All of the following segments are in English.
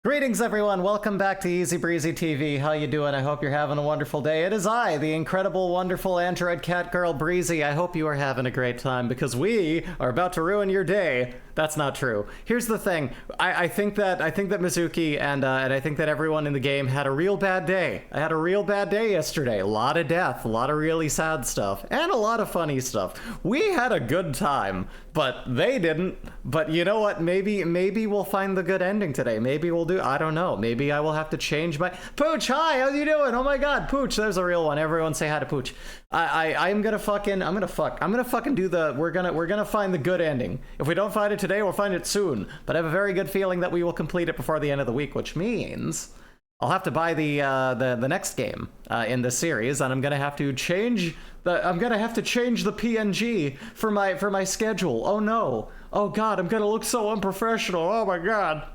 Greetings everyone, welcome back to Easy Breezy TV. How you doing? I hope you're having a wonderful day. It is I, the incredible, wonderful android cat girl Breezy. I hope you are having a great time because we are about to ruin your day. That's not true. Here's the thing. I think that Mizuki and I think that everyone in the game had a real bad day. I had a real bad day yesterday. A lot of death, a lot of really sad stuff, and a lot of funny stuff. We had a good time, but they didn't. But you know what? Maybe we'll find the good ending today. Maybe we'll do. I don't know. Maybe I will have to change my. Pooch, hi. How you doing? Oh my God, Pooch. There's a real one. Everyone say hi to Pooch. I'm gonna fucking do the. We're gonna find the good ending. If we don't find it today, we'll find it soon. But I have a very good feeling that we will complete it before the end of the week, which means I'll have to buy the next game in this series, and I'm gonna have to change the PNG for my schedule. Oh no! Oh God! I'm gonna look so unprofessional. Oh my God!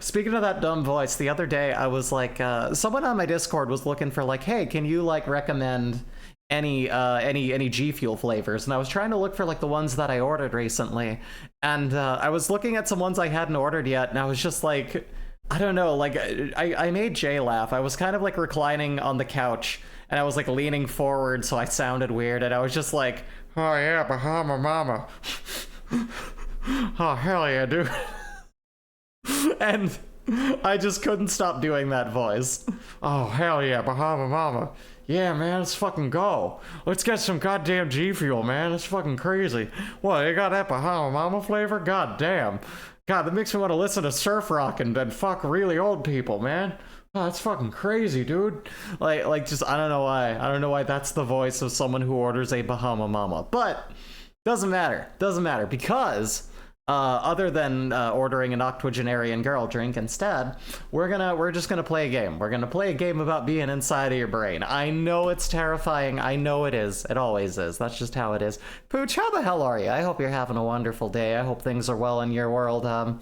Speaking of that dumb voice, the other day I was like, someone on my Discord was looking for like, hey, can you like recommend any G Fuel flavors? And I was trying to look for like the ones that I ordered recently, and I was looking at some ones I hadn't ordered yet, and I was just like, I don't know, like I made Jay laugh. I was kind of like reclining on the couch, and I was like leaning forward so I sounded weird, and I was just like, oh yeah, Bahama Mama. Oh hell yeah, dude. And I just couldn't stop doing that voice. Oh hell yeah, Bahama Mama. Yeah, man, let's fucking go. Let's get some goddamn G Fuel, man. It's fucking crazy. What, they got that Bahama Mama flavor? God damn. God, that makes me want to listen to surf rock and fuck really old people, man. Oh, that's fucking crazy, dude. Like just, I don't know why. I don't know why that's the voice of someone who orders a Bahama Mama. But, doesn't matter. Doesn't matter, because Other than ordering an octogenarian girl drink instead, we're just gonna play a game. We're gonna play a game about being inside of your brain. I know it's terrifying. I know it is. It always is. That's just how it is. Pooch, how the hell are you? I hope you're having a wonderful day. I hope things are well in your world. I've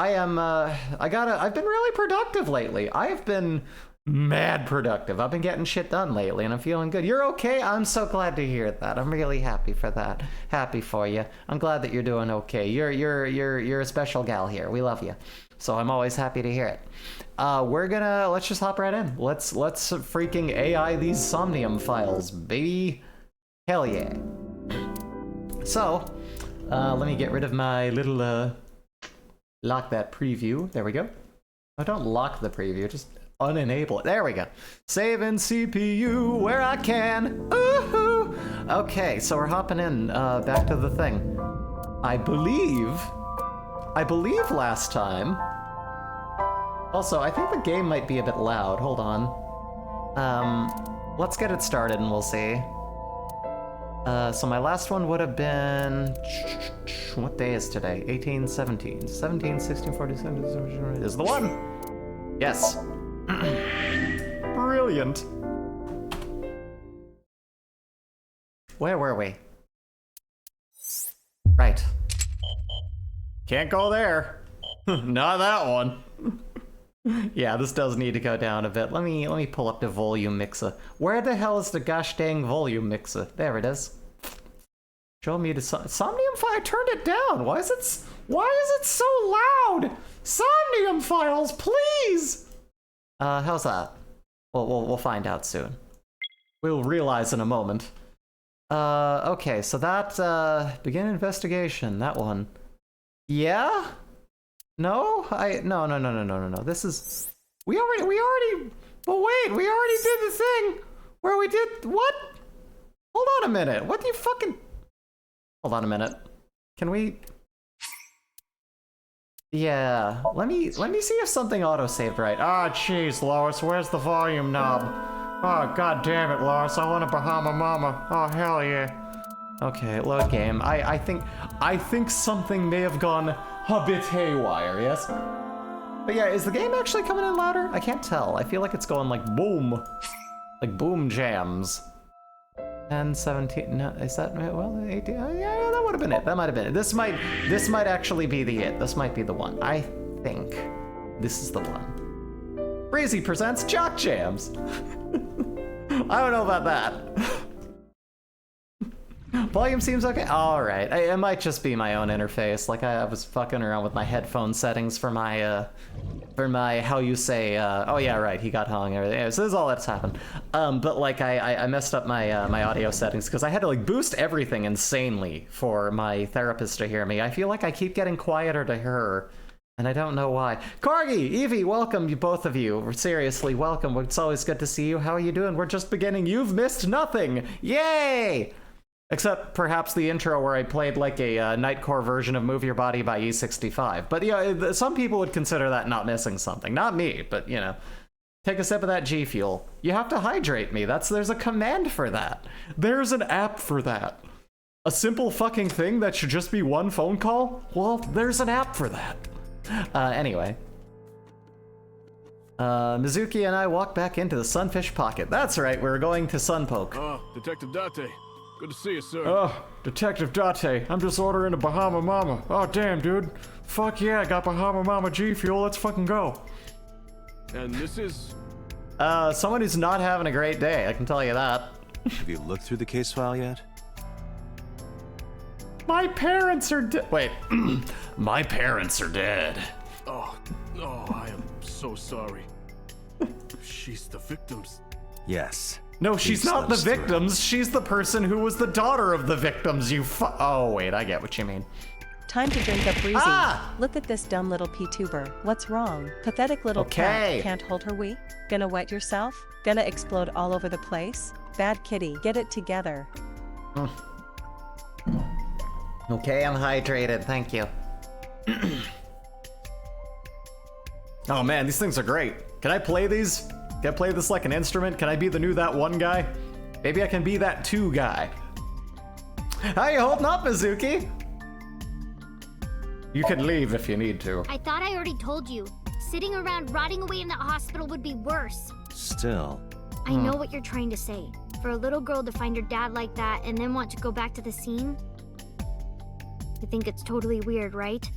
been really productive lately. I have been mad productive. I've been getting shit done lately, and I'm feeling good. You're okay? I'm so glad to hear that. I'm really happy for that. Happy for you. I'm glad that you're doing okay. You're a special gal here. We love you. So I'm always happy to hear it. Let's just hop right in. Let's freaking AI these Somnium Files, baby. Hell yeah. So, let me get rid of my little, lock that preview. There we go. Oh, don't lock the preview, just unenable it. There we go. Save in CPU where I can. Ooh-hoo. Okay, so we're hopping in back to the thing. I believe last time. Also, I think the game might be a bit loud. Hold on. Let's get it started and we'll see. So my last one would have been, what day is today? 18, 17, 17, 16, 47, is the one. Yes. Brilliant. Where were we? Right. Can't go there. Not that one. Yeah, this does need to go down a bit. Let me pull up the volume mixer. Where the hell is the gosh dang volume mixer? There it is. Show me the Somnium File. I turned it down. Why is it so loud? Somnium Files, please. How's that? We'll find out soon. We'll realize in a moment. Okay, so that, begin investigation, that one. Yeah? No? No. This is, we already, but wait, we already did the thing where we did, what? Hold on a minute, what do you fucking, hold on a minute. Can we, yeah, let me see if something auto-saved right. Ah, jeez, Lois, where's the volume knob? Oh, god damn it, Lois, I want a Bahama Mama. Oh, hell yeah. Okay, load game. I think something may have gone a bit haywire, yes? But yeah, is the game actually coming in louder? I can't tell. I feel like it's going like boom. Like boom jams. 10, 17, no, is that, well, 18, yeah, that would have been it. That might have been it. This might actually be the it. This might be the one. I think this is the one. Breezy presents Jock Jams. I don't know about that. Volume seems okay. All right, it might just be my own interface. Like I was fucking around with my headphone settings for my how you say. Oh yeah, right. He got hung. Everything. Yeah, so this is all that's happened. But like I messed up my my audio settings because I had to like boost everything insanely for my therapist to hear me. I feel like I keep getting quieter to her. And I don't know why. Corgi, Evie, welcome, you both of you. Seriously, welcome. It's always good to see you. How are you doing? We're just beginning. You've missed nothing. Yay! Except perhaps the intro where I played like a Nightcore version of Move Your Body by E65. But yeah, some people would consider that not missing something. Not me, but you know. Take a sip of that G Fuel. You have to hydrate me. There's a command for that. There's an app for that. A simple fucking thing that should just be one phone call? Well, there's an app for that. Anyway. Mizuki and I walk back into the Sunfish Pocket. That's right, we're going to Sunpoke. Oh, Detective Date. Good to see you, sir. Oh, Detective Date. I'm just ordering a Bahama Mama. Oh, damn, dude. Fuck yeah, I got Bahama Mama G Fuel. Let's fucking go. And this is... someone who's not having a great day, I can tell you that. Have you looked through the case file yet? My parents are dead. Wait. My parents are dead. Oh, I am so sorry. She's the victims. Yes. No, she's not the victims. She's the person who was the daughter of the victims, Oh, wait, I get what you mean. Time to drink up Breezy. Ah! Look at this dumb little P-tuber. What's wrong? Pathetic little cat can't hold her wee? Gonna wet yourself? Gonna explode all over the place? Bad kitty, get it together. Okay, I'm hydrated, thank you. Oh man, these things are great. Can I play these? Can I play this like an instrument? Can I be the new that one guy? Maybe I can be that two guy. How you holding up, Mizuki? You can leave if you need to. I thought I already told you. Sitting around rotting away in that hospital would be worse. Still. I know what you're trying to say. For a little girl to find her dad like that and then want to go back to the scene, I think it's totally weird, right?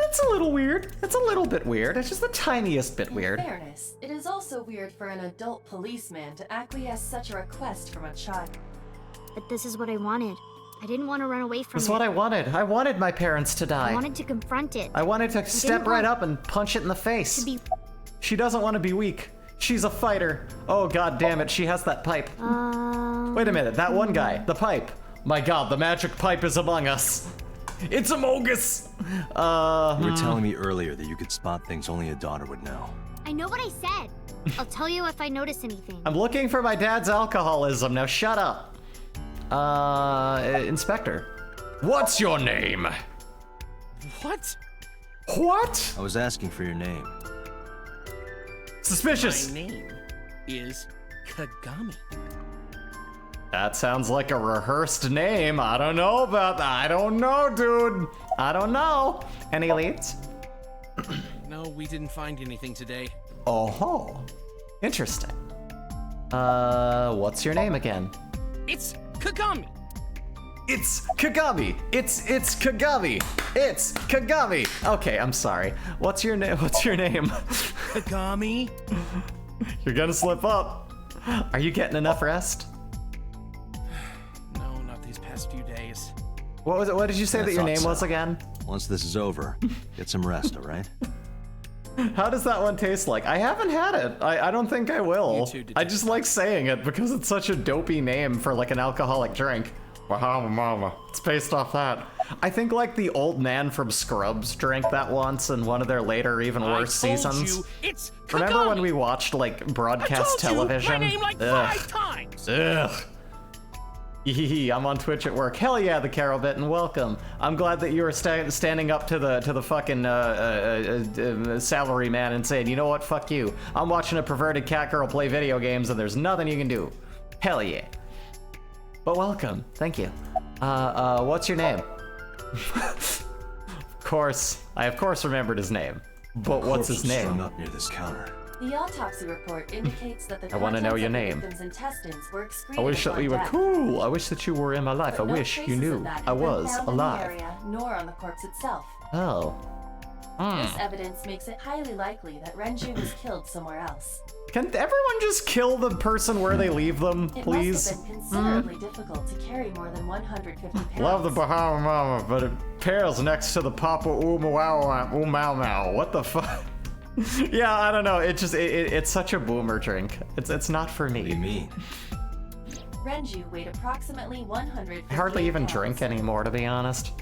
It's a little weird. It's a little bit weird. It's just the tiniest bit weird. In fairness, it is also weird for an adult policeman to acquiesce such a request from a child. But this is what I wanted. I didn't want to run away from That's it. what I wanted. I wanted my parents to die. I wanted to confront it. I wanted to step right up and punch it in the face. To be... She doesn't want to be weak. She's a fighter. Oh, god damn it, she has that pipe. Wait a minute, that one guy, the pipe. My god, the magic pipe is among us. It's among us! You were telling me earlier that you could spot things only a daughter would know. I know what I said. I'll tell you if I notice anything. I'm looking for my dad's alcoholism. Now shut up. Inspector. What's your name? What? What? I was asking for your name. Suspicious. My name is Kagami. That sounds like a rehearsed name. I don't know about that. I don't know, dude. I don't know. Any leads? No, we didn't find anything today. Oh, interesting. What's your name again? It's Kagami. It's Kagami. It's Kagami. It's Kagami. Okay, I'm sorry. What's your name? What's your name? Kagami? You're gonna slip up. Are you getting enough rest? No, not these past few days. What was it? What did you say that your name was again? Once this is over, get some rest, all right? How does that one taste like? I haven't had it. I don't think I will. You too, I just like saying it because it's such a dopey name for like an alcoholic drink. Bahama Mama. It's based off that. I think like the old man from Scrubs drank that once in one of their later, even worse I told seasons. you, it's Kagami. Remember when we watched like broadcast I told television? You my name like 5 times. Ugh. I'm on Twitch at work. Hell yeah, the Carol bit, and welcome. I'm glad that you were standing up to the fucking salary man and saying, you know what, fuck you. I'm watching a perverted cat girl play video games and there's nothing you can do. Hell yeah. But welcome, thank you. What's your name? Of course, I of course remembered his name. But what's his name? Strung up near this counter. The autopsy report indicates that the I wanna know contents your of the name. victim's intestines were I excreted wish that upon we were death. cool. I wish that you were in my life. But I no wish you traces knew of that I have been was found in the alive. area, nor on the corpse itself. Oh. This evidence makes it highly likely that Renju was killed somewhere else. Can everyone just kill the person where they leave them, It please? must have been considerably difficult to carry more than 150 pounds. Love the Bahama Mama, but it pales next to the Papa Umau. What the fuck? Yeah, I don't know. It's such a boomer drink. It's not for What do you me. mean? Renju weighed approximately 150 I hardly even pounds. drink anymore, to be honest.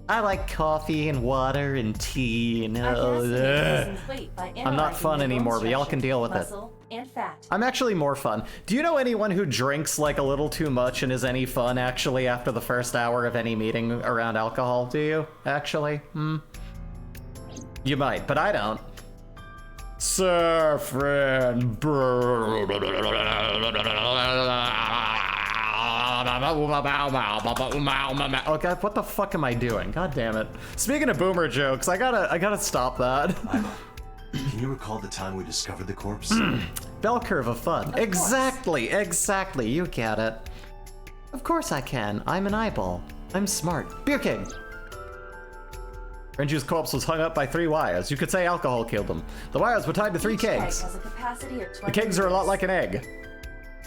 I like coffee and water and tea and Our guest ugh. person's weight by I'm not analyzing fun the bone anymore, but y'all can structure, deal with it. muscle, and fat. I'm actually more fun. Do you know anyone who drinks like a little too much and is any fun actually after the first hour of any meeting around alcohol? Do you actually? You might, but I don't. Saffron. Oh god, what the fuck am I doing? God damn it. Speaking of boomer jokes, I gotta stop that. Can you recall the time we discovered the corpse? Bell curve of fun. course. Exactly, you get it. Of course I can. I'm an eyeball. I'm smart. Beer King. Renju's corpse was hung up by 3 wires. You could say alcohol killed him. The wires were tied to 3 Each keg kegs. has a capacity of 20 The kegs are a lot liters. like an egg.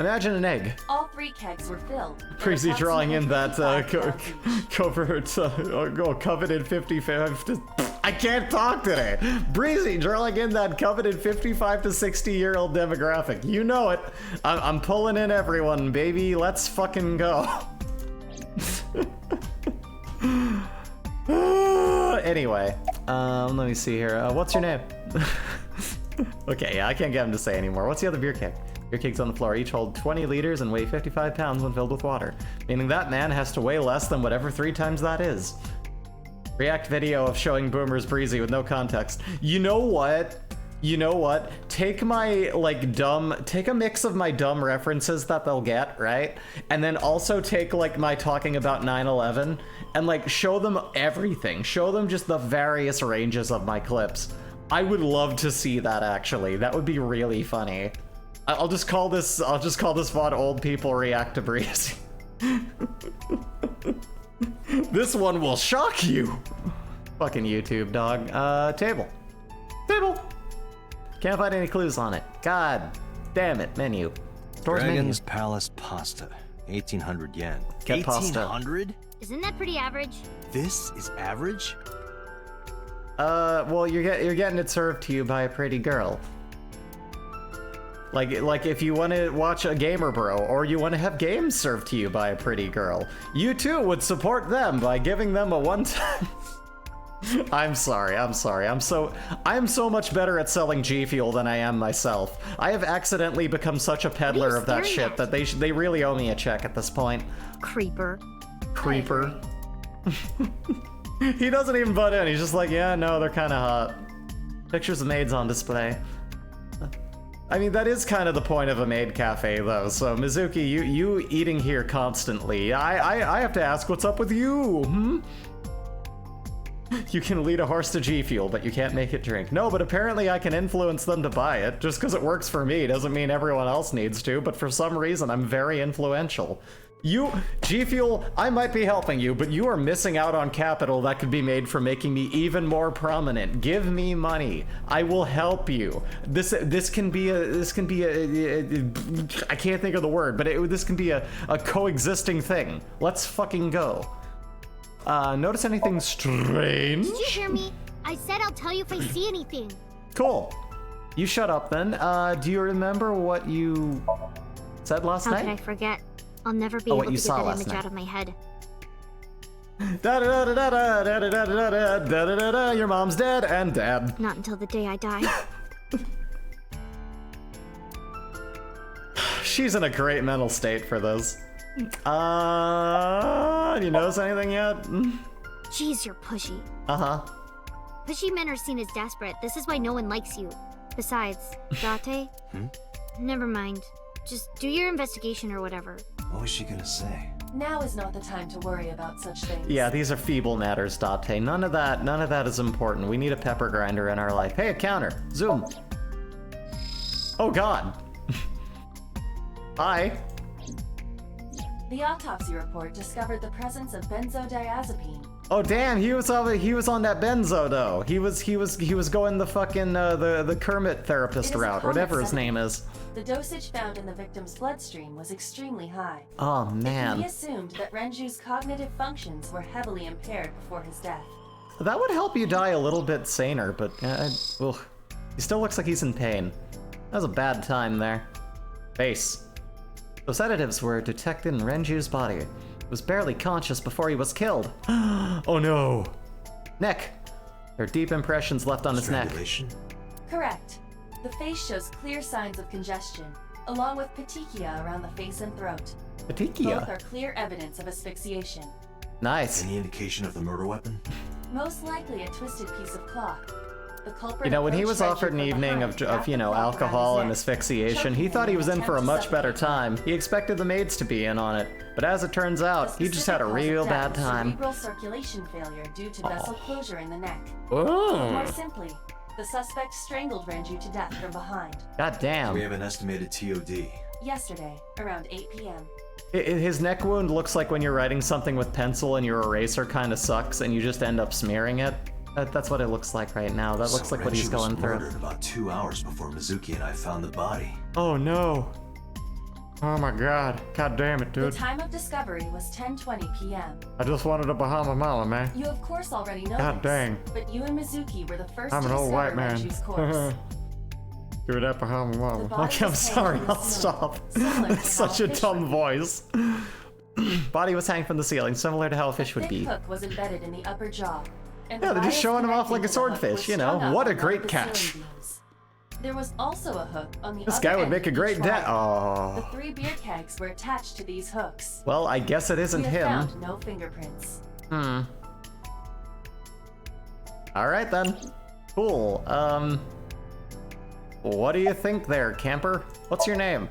Imagine an egg. All 3 kegs were filled. with Crazy drawing in that approximately 55 pounds each. coveted 55 I can't talk today. Breezy drawing in that coveted 55 to 60 year old demographic. You know it. I'm pulling in everyone, baby. Let's fucking go. Anyway, let me see here. What's your name? Okay, yeah, I can't get him to say anymore. What's the other beer keg? Beer kegs on the floor each hold 20 liters and weigh 55 pounds when filled with water, meaning that man has to weigh less than whatever 3 times that is. React video of showing boomers Breezy with no context. You know what? You know what? Take my, like, take a mix of my dumb references that they'll get, right? And then also take, like, my talking about 9/11 and, like, show them everything. Show them just the various ranges of my clips. I would love to see that, actually. That would be really funny. I'll just call this VOD Old People React to Breezy. This one will shock you. Fucking YouTube, dog. Table. Table. Can't find any clues on it. God damn it, menu. Store's Dragon's menu. Palace pasta, 1,800 yen. Get pasta. 1,800? Isn't that pretty average? This is average? Well, you're getting it served to you by a pretty girl. Like if you want to watch a gamer bro, or you want to have games served to you by a pretty girl, you too would support them by giving them a one-time. I'm sorry. I'm so much better at selling G Fuel than I am myself. I have accidentally become such a peddler of that shit that they really owe me a check at this point. Creeper. Creeper. He doesn't even butt in. He's just like, yeah, no, they're kind of hot. Pictures of maids on display. I mean, that is kind of the point of a maid cafe, though. So, Mizuki, you eating here constantly. I have to ask, what's up with you? Hmm? You can lead a horse to G Fuel, but you can't make it drink. No, but apparently I can influence them to buy it. Just because it works for me doesn't mean everyone else needs to, but for some reason I'm very influential. G Fuel, I might be helping you, but you are missing out on capital that could be made for making me even more prominent. Give me money. I will help you. This can be a I can't think of the word, but this can be a coexisting thing. Let's fucking go. Notice anything strange? Did you hear me? I said I'll tell you if I see anything. Cool. You shut up then. Do you remember what you said last How night? could I forget? I'll never be able to get that image out of my head. Your mom's dead and dead. Not until the day I die. She's in a great mental state for this. You notice anything yet? Jeez, you're pushy. Uh-huh. Pushy men are seen as desperate. This is why no one likes you. Besides, Date? Never mind. Just do your investigation or whatever. What was she gonna say? Now is not the time to worry about such things. Yeah, these are feeble matters, Date. None of that is important. We need a pepper grinder in our life. Hey, a counter. Zoom. Oh god. Hi. The autopsy report discovered the presence of benzodiazepine. Oh damn, he was on that benzo though. He was going the fucking the Kermit therapist route, whatever his name is. The dosage found in the victim's bloodstream was extremely high. Oh It can man. be assumed that Renju's cognitive functions were heavily impaired before his death. That would help you die a little bit saner, but ugh. He still looks like he's in pain. That was a bad time there. Face. Those sedatives were detected in Renju's body. He was barely conscious before he was killed. Oh no. Neck. There are deep impressions left on his neck. Strangulation? Correct. The face shows clear signs of congestion, along with petechia around the face and throat. Both Petechia. are clear evidence of asphyxiation. Nice. Any indication of the murder weapon? Most likely a twisted piece of cloth. The culprit You know, when he was approached offered an Renju from evening behind, of wrapped you the know, cloth around alcohol his and neck, asphyxiation, he choking thought he him was in for a attempt to much better suffocate him. time. He expected the maids to be in on it. But as it turns out, The he just had a specific cause real of death bad was time. Cerebral circulation failure due to vessel closure in the neck. Oh. More simply, the suspect strangled Renju to death from behind. God damn. We have an estimated TOD. Yesterday, around 8 p.m. His neck wound looks like when you're writing something with pencil and your eraser kind of sucks and you just end up smearing it. That's what it looks like right now. That looks like what he's going through. Renju was murdered about 2 hours before Mizuki and I found the body. Oh no. Oh my god. God damn it, The dude. time of discovery was 10:20 p.m. I just wanted a Bahama Mama, man. You of course already know God this, dang. but you and Mizuki were the first I'm to an old discover white man. Renju's corpse. Give it that Bahama The Mama. body Okay, I'm was sorry. hanging from I'll the ceiling, stop. similar to It's how such a fish dumb would be. voice. Body was hanging from the ceiling, similar to how a fish would Thick be. hook was embedded in the upper jaw. And Yeah, the they're just bias showing him off connecting like a to the hook swordfish, was you know? strung up What a on one great of the catch. ceiling beams. There was also a hook on the This other guy would end make a of great each dad. wire. The Oh. 3 beer kegs were attached to these hooks. Well, I guess it isn't We have him. found no fingerprints. Alright then. Cool. What do you think there, camper? What's your name?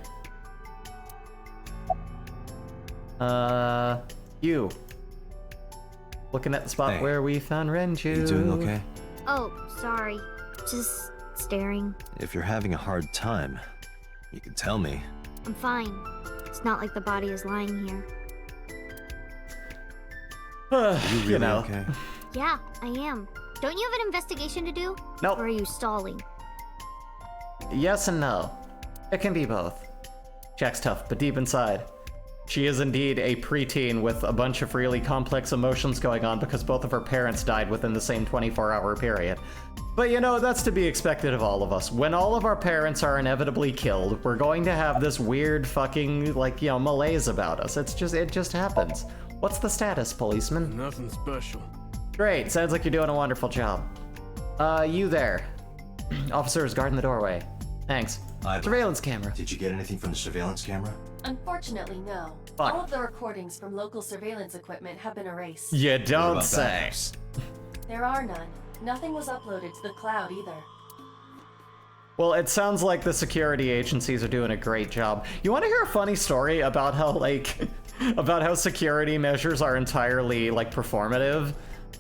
You. Looking at the spot Hey. where we found Renju. You doing okay? Oh, sorry. Just staring. If you're having a hard time, you can tell me. I'm fine. It's not like the body is lying here. Are you really know. okay? Yeah, I am. Don't you have an investigation to do? Nope. Or are you stalling? Yes and no. It can be both. Jack's tough, but deep inside, she is indeed a preteen with a bunch of really complex emotions going on because both of her parents died within the same 24-hour period. But you know, that's to be expected of all of us. When all of our parents are inevitably killed, we're going to have this weird fucking, like, you know, malaise about us. It just happens. What's the status, policeman? Nothing special. Great, sounds like you're doing a wonderful job. You there. Officer is guarding the doorway. Thanks. Surveillance camera. Did you get anything from the surveillance camera? Unfortunately, no. Fuck. All of the recordings from local surveillance equipment have been erased. You What don't about say. backups? There are none. Nothing was uploaded to the cloud either. Well, it sounds like the security agencies are doing a great job. You want to hear a funny story about how, like, about how security measures are entirely, like, performative,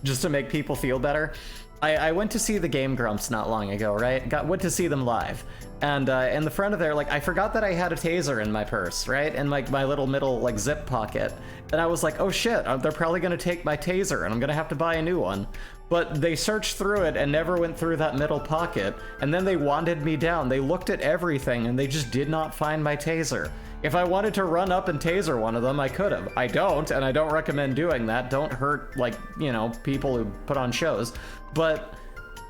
just to make people feel better? I went to see the Game Grumps not long ago, right? Went to see them live. And in the front of there, like, I forgot that I had a taser in my purse, right? In, like, my little middle, like, zip pocket. And I was like, oh shit, they're probably gonna take my taser and I'm gonna have to buy a new one. But they searched through it and never went through that middle pocket. And then they wanted me down. They looked at everything and they just did not find my taser. If I wanted to run up and taser one of them, I could have. I don't, and I don't recommend doing that. Don't hurt, like, you know, people who put on shows. But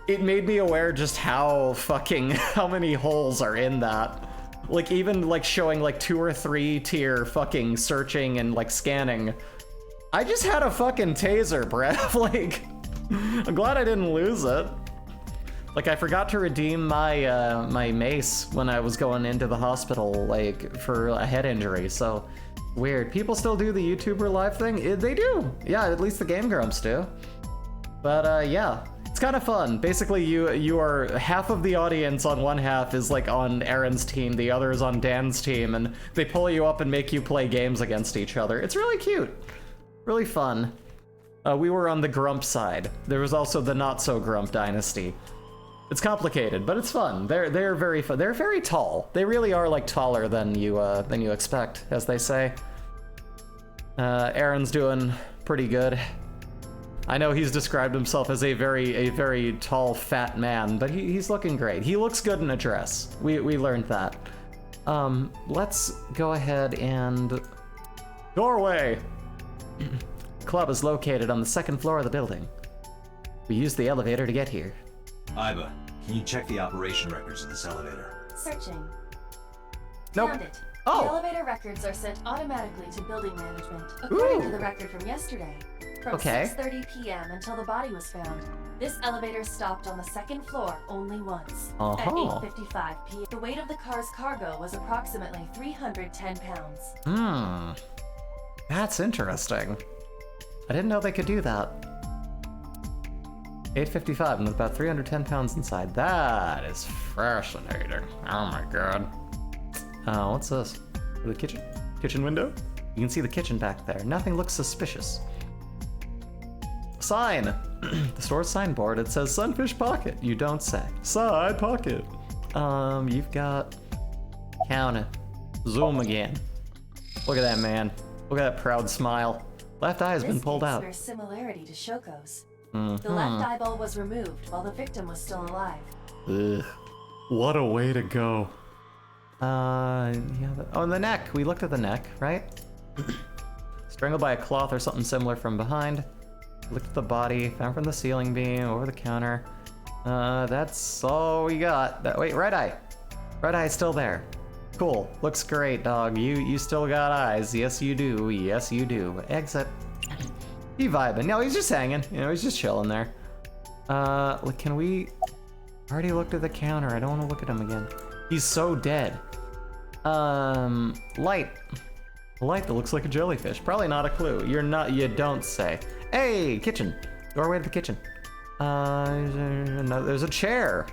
it made me aware just how many holes are in that. Like, even, like, showing, like, 2 or 3 tier fucking searching and, like, scanning. I just had a fucking taser, Brett. Like, I'm glad I didn't lose it. Like, I forgot to redeem my my mace when I was going into the hospital, like, for a head injury, so weird. People still do the YouTuber live thing? They do. Yeah, at least the Game Grumps do. But yeah, it's kind of fun. Basically, you are half of the audience on one half is like on Aaron's team, the other is on Dan's team, and they pull you up and make you play games against each other. It's really cute, really fun. We were on the Grump side. There was also the not so Grump dynasty. It's complicated, but it's fun. They're very fun. They're very tall. They really are, like, taller than you expect, as they say. Aaron's doing pretty good. I know he's described himself as a very tall, fat man, but he's looking great. He looks good in a dress. We learned that. Let's go ahead and... Doorway! Club is located on the 2nd floor of the building. We used the elevator to get here. Iba, can you check the operation records of this elevator? Searching. Nope. Found it. Oh. The elevator records are sent automatically to building management, according to Ooh. the record from yesterday. From Okay. 6:30 p.m. until the body was found, this elevator stopped on the 2nd floor only once. At Uh-huh. 8:55 p.m. The weight of the car's cargo was approximately 310 pounds. That's interesting. I didn't know they could do that. 855 and with about 310 pounds inside. That is fascinating. Oh my god. What's this? The kitchen? Kitchen window? You can see the kitchen back there. Nothing looks suspicious. Sign! The store's signboard, it says Sunfish Pocket. You don't say. Side pocket. You've got... Count it. Zoom again. Look at that man. Look at that proud smile. Left eye has been pulled out. This case bears similarity to Shoko's. The left eyeball was removed while the victim was still alive. Ugh. What a way to go. Yeah. Oh, and the neck. We looked at the neck, right? Strangled by a cloth or something similar from behind. Looked at the body, found from the ceiling beam, over the counter. That's all we got. Wait, right eye. Right eye's still there. Cool. Looks great, dog. You still got eyes. Yes, you do. Yes, you do. Exit. He vibing. No, he's just hanging. You know, he's just chilling there. Can we... Already looked at the counter. I don't want to look at him again. He's so dead. Light. Light that looks like a jellyfish. Probably not a clue. You don't say. Hey, kitchen. Doorway to the kitchen. No, there's a chair.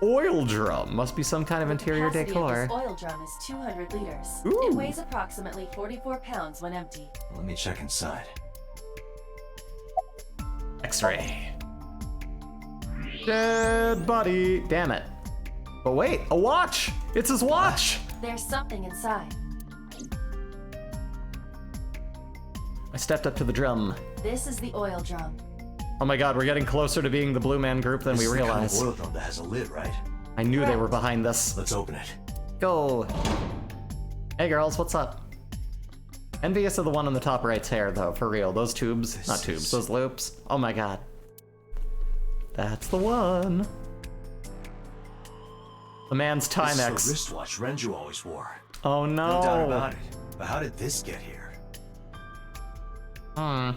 Oil drum. Must be some kind of interior The capacity decor. of this oil drum is 200 liters. Ooh. It weighs approximately 44 pounds when empty. Let me check inside. X-ray. Dead body. Damn it. But wait, a watch! It's his watch! There's something inside. I stepped up to the drum. This is the oil drum. Oh my god, we're getting closer to being the Blue Man Group than we This is the kind of realized. oil drum that has a lid, right? I knew they were behind this. Let's open it. Go. Hey girls, what's up? Envious of the one on the top right's hair though, for real. Those tubes, This not tubes, is- those loops. Oh my god. That's the one. The man's This is the Timex. wristwatch Renju always wore. Oh No doubt no. about it. But how did this get here? Hmm.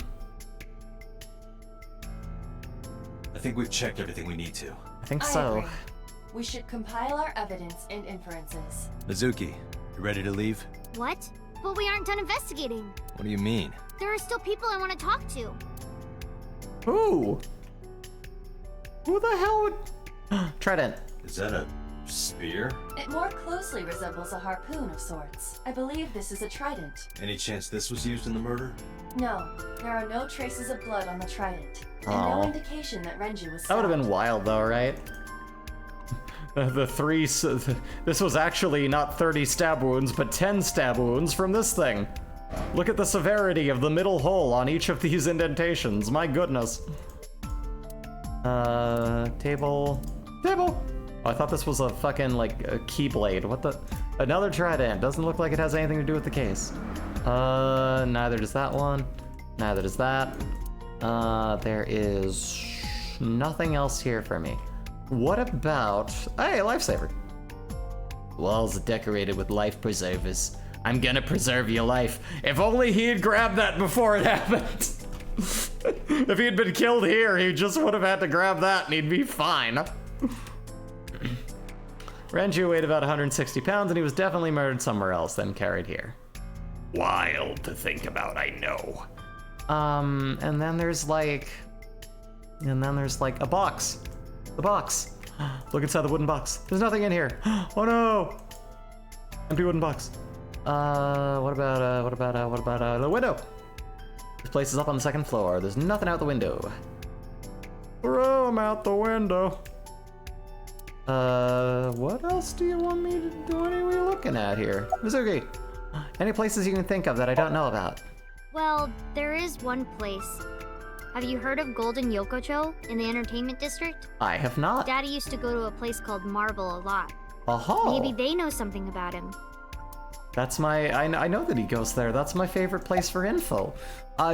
I think we've checked everything we need to. I think I so. agree. We should compile our evidence and inferences. Mizuki, you ready to leave? What? But we aren't done investigating. What do you mean? There are still people I want to talk to. Who? Who the hell would... Trident. Is that a spear? It more closely resembles a harpoon of sorts. I believe this is a trident. Any chance this was used in the murder? No, there are no traces of blood on the trident. And Aw. no indication that Renju was That would have been stabbed. wild though, right? This was actually not 30 stab wounds, but 10 stab wounds from this thing. Look at the severity of the middle hole on each of these indentations. My goodness. Table. Table! Oh, I thought this was a fucking, like, a keyblade. What the? Another trident. Doesn't look like it has anything to do with the case. Neither does that one. Neither does that. There is nothing else here for me. What about... Hey, lifesaver. Walls are decorated with life preservers. I'm gonna preserve your life. If only he had grabbed that before it happened. If he had been killed here, he just would have had to grab that and he'd be fine. Renju weighed about 160 pounds and he was definitely murdered somewhere else, then carried here. Wild to think about, I know. And then there's like a box. The box. Look inside the wooden box. There's nothing in here. Oh no! Empty wooden box. What about the window? This place is up on the second floor. There's nothing out the window. Throw him out the window. What else do you want me to do? What are we looking at here? Mizuki, any places you can think of that I don't know about? Well, there is one place. Have you heard of Golden Yokocho in the entertainment district? I have not. Daddy used to go to a place called Marble a lot. Oh, Maybe they know something about him. that's my. I know that he goes there. That's my favorite place for info.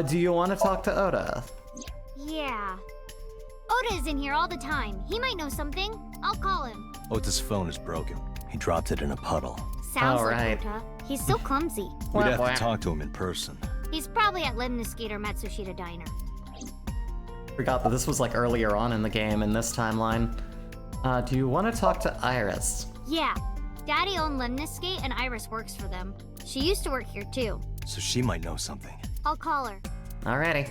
Do you want to talk to Oda? Yeah. Oda is in here all the time. He might know something. I'll call him. Ota's phone is broken. He dropped it in a puddle. Sounds All like right. Ota. He's so clumsy. We'd have Wah, to wah. talk to him in person. He's probably at Lemniscate or Matsushita Diner. Forgot that this was like earlier on in the game in this timeline. Do you want to talk to Iris? Yeah. Daddy owned Lemniscate and Iris works for them. She used to work here too. So she might know something. I'll call her. Alrighty.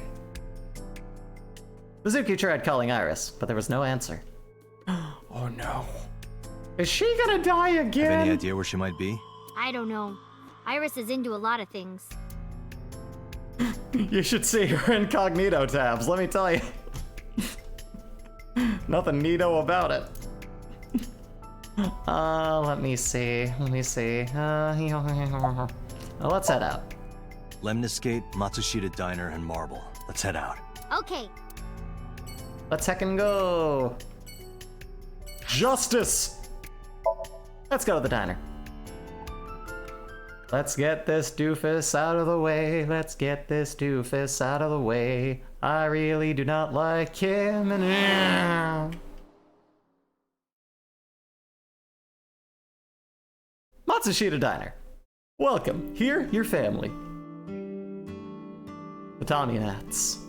Mizuki tried calling Iris, but there was no answer. Oh no. Is she gonna die Have again? any idea where she might be? I don't know. Iris is into a lot of things. You should see her incognito tabs, let me tell you. Nothing neato about it. Let me see. Let's head out. Lemniscate, Matsushita Diner, and Marble. Let's head out. Okay. Let's heck and go. Justice! Let's go to the diner. Let's get this doofus out of the way. Let's get this doofus out of the way. I really do not like him. And Matsushita Diner. Welcome. Here, your family. Tatami mats.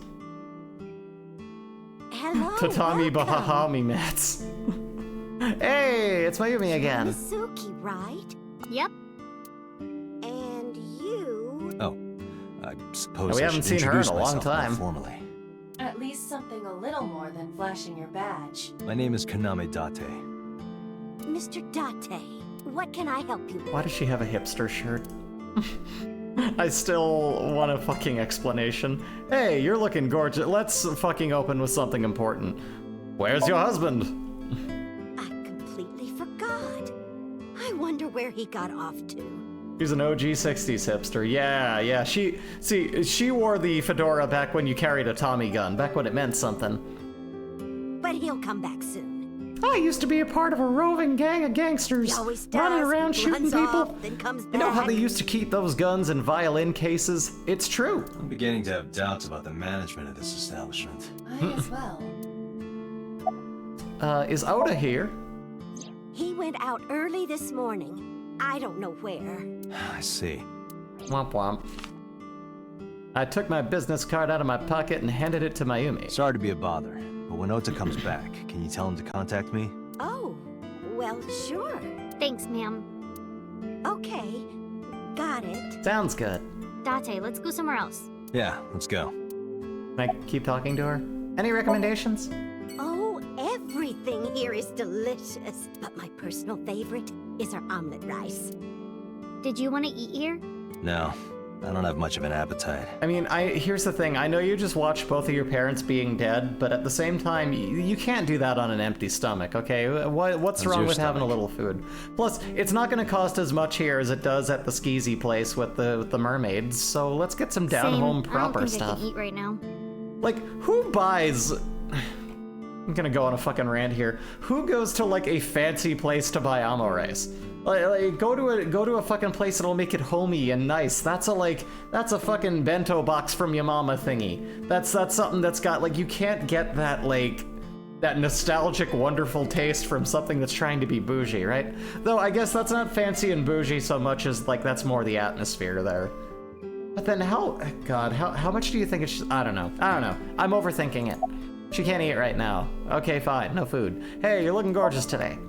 Hello. Tatami welcome. Bahahami mats. Hey, it's Mayumi again. Suki, right? Yep. And you? Oh, I suppose We I haven't should seen her in introduce a long myself more time. formally. At least something a little more than flashing your badge. My name is Kaname Date. Mr. Date, what can I help you with? Why does she have a hipster shirt? I still want a fucking explanation. Hey, you're looking gorgeous. Let's fucking open with something important. Where's your husband? I completely forgot. I wonder where he got off to. She's an OG 60s hipster. Yeah. She wore the fedora back when you carried a Tommy gun, back when it meant something. But he'll come back soon. I used to be a part of a roving gang of gangsters, He always does. running around shooting runs people. off, then comes back. You know how they used to keep those guns in violin cases? It's true. I'm beginning to have doubts about the management of this establishment. I as well. Is Oda here? He went out early this morning. I don't know where. I see. Womp womp. I took my business card out of my pocket and handed it to Mayumi. Sorry to be a bother, but when Ota comes back, can you tell him to contact me? Oh, well, sure. Thanks, ma'am. Okay, got it. Sounds good. Date, let's go somewhere else. Yeah, let's go. Can I keep talking to her? Any recommendations? Oh, everything here is delicious. But my personal favorite is our omelet rice. Did you want to eat here? No, I don't have much of an appetite. I mean, here's the thing. I know you just watched both of your parents being dead, but at the same time, you can't do that on an empty stomach, okay? What's How's wrong your with having a stomach? little food? Plus, it's not going to cost as much here as it does at the skeezy place with the mermaids, so let's get some down-home proper I don't think stuff. I can eat right now. Like, who buys... I'm gonna go on a fucking rant here. Who goes to, like, a fancy place to buy amo rice? Like, go to a fucking place that'll make it homey and nice. That's a fucking bento box from your mama thingy. That's something that's got, like, you can't get that, like, that nostalgic, wonderful taste from something that's trying to be bougie, right? Though, I guess that's not fancy and bougie so much as, like, that's more the atmosphere there. But then how much do you think it's, I don't know. I'm overthinking it. She can't eat right now. Okay, fine, no food. Hey, you're looking gorgeous today.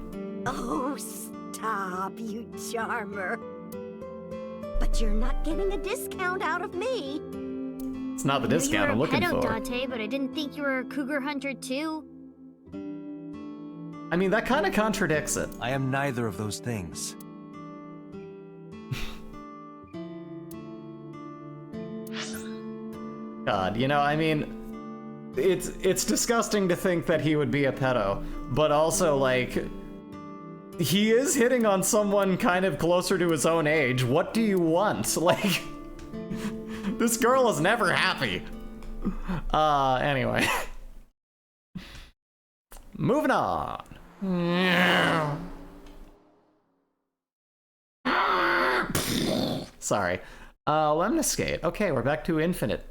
Oh, stop, you charmer. But you're not getting a discount out of me. It's not the discount I'm looking you were a for. pedo, Date, but I didn't think you were a cougar hunter too. I mean, that kind of contradicts it. I am neither of those things. God, you know, I mean, it's disgusting to think that he would be a pedo, but also, like, he is hitting on someone kind of closer to his own age. What do you want? Like, this girl is never happy. Anyway. Moving on. Sorry. Lemniscate. Okay, we're back to Infinite.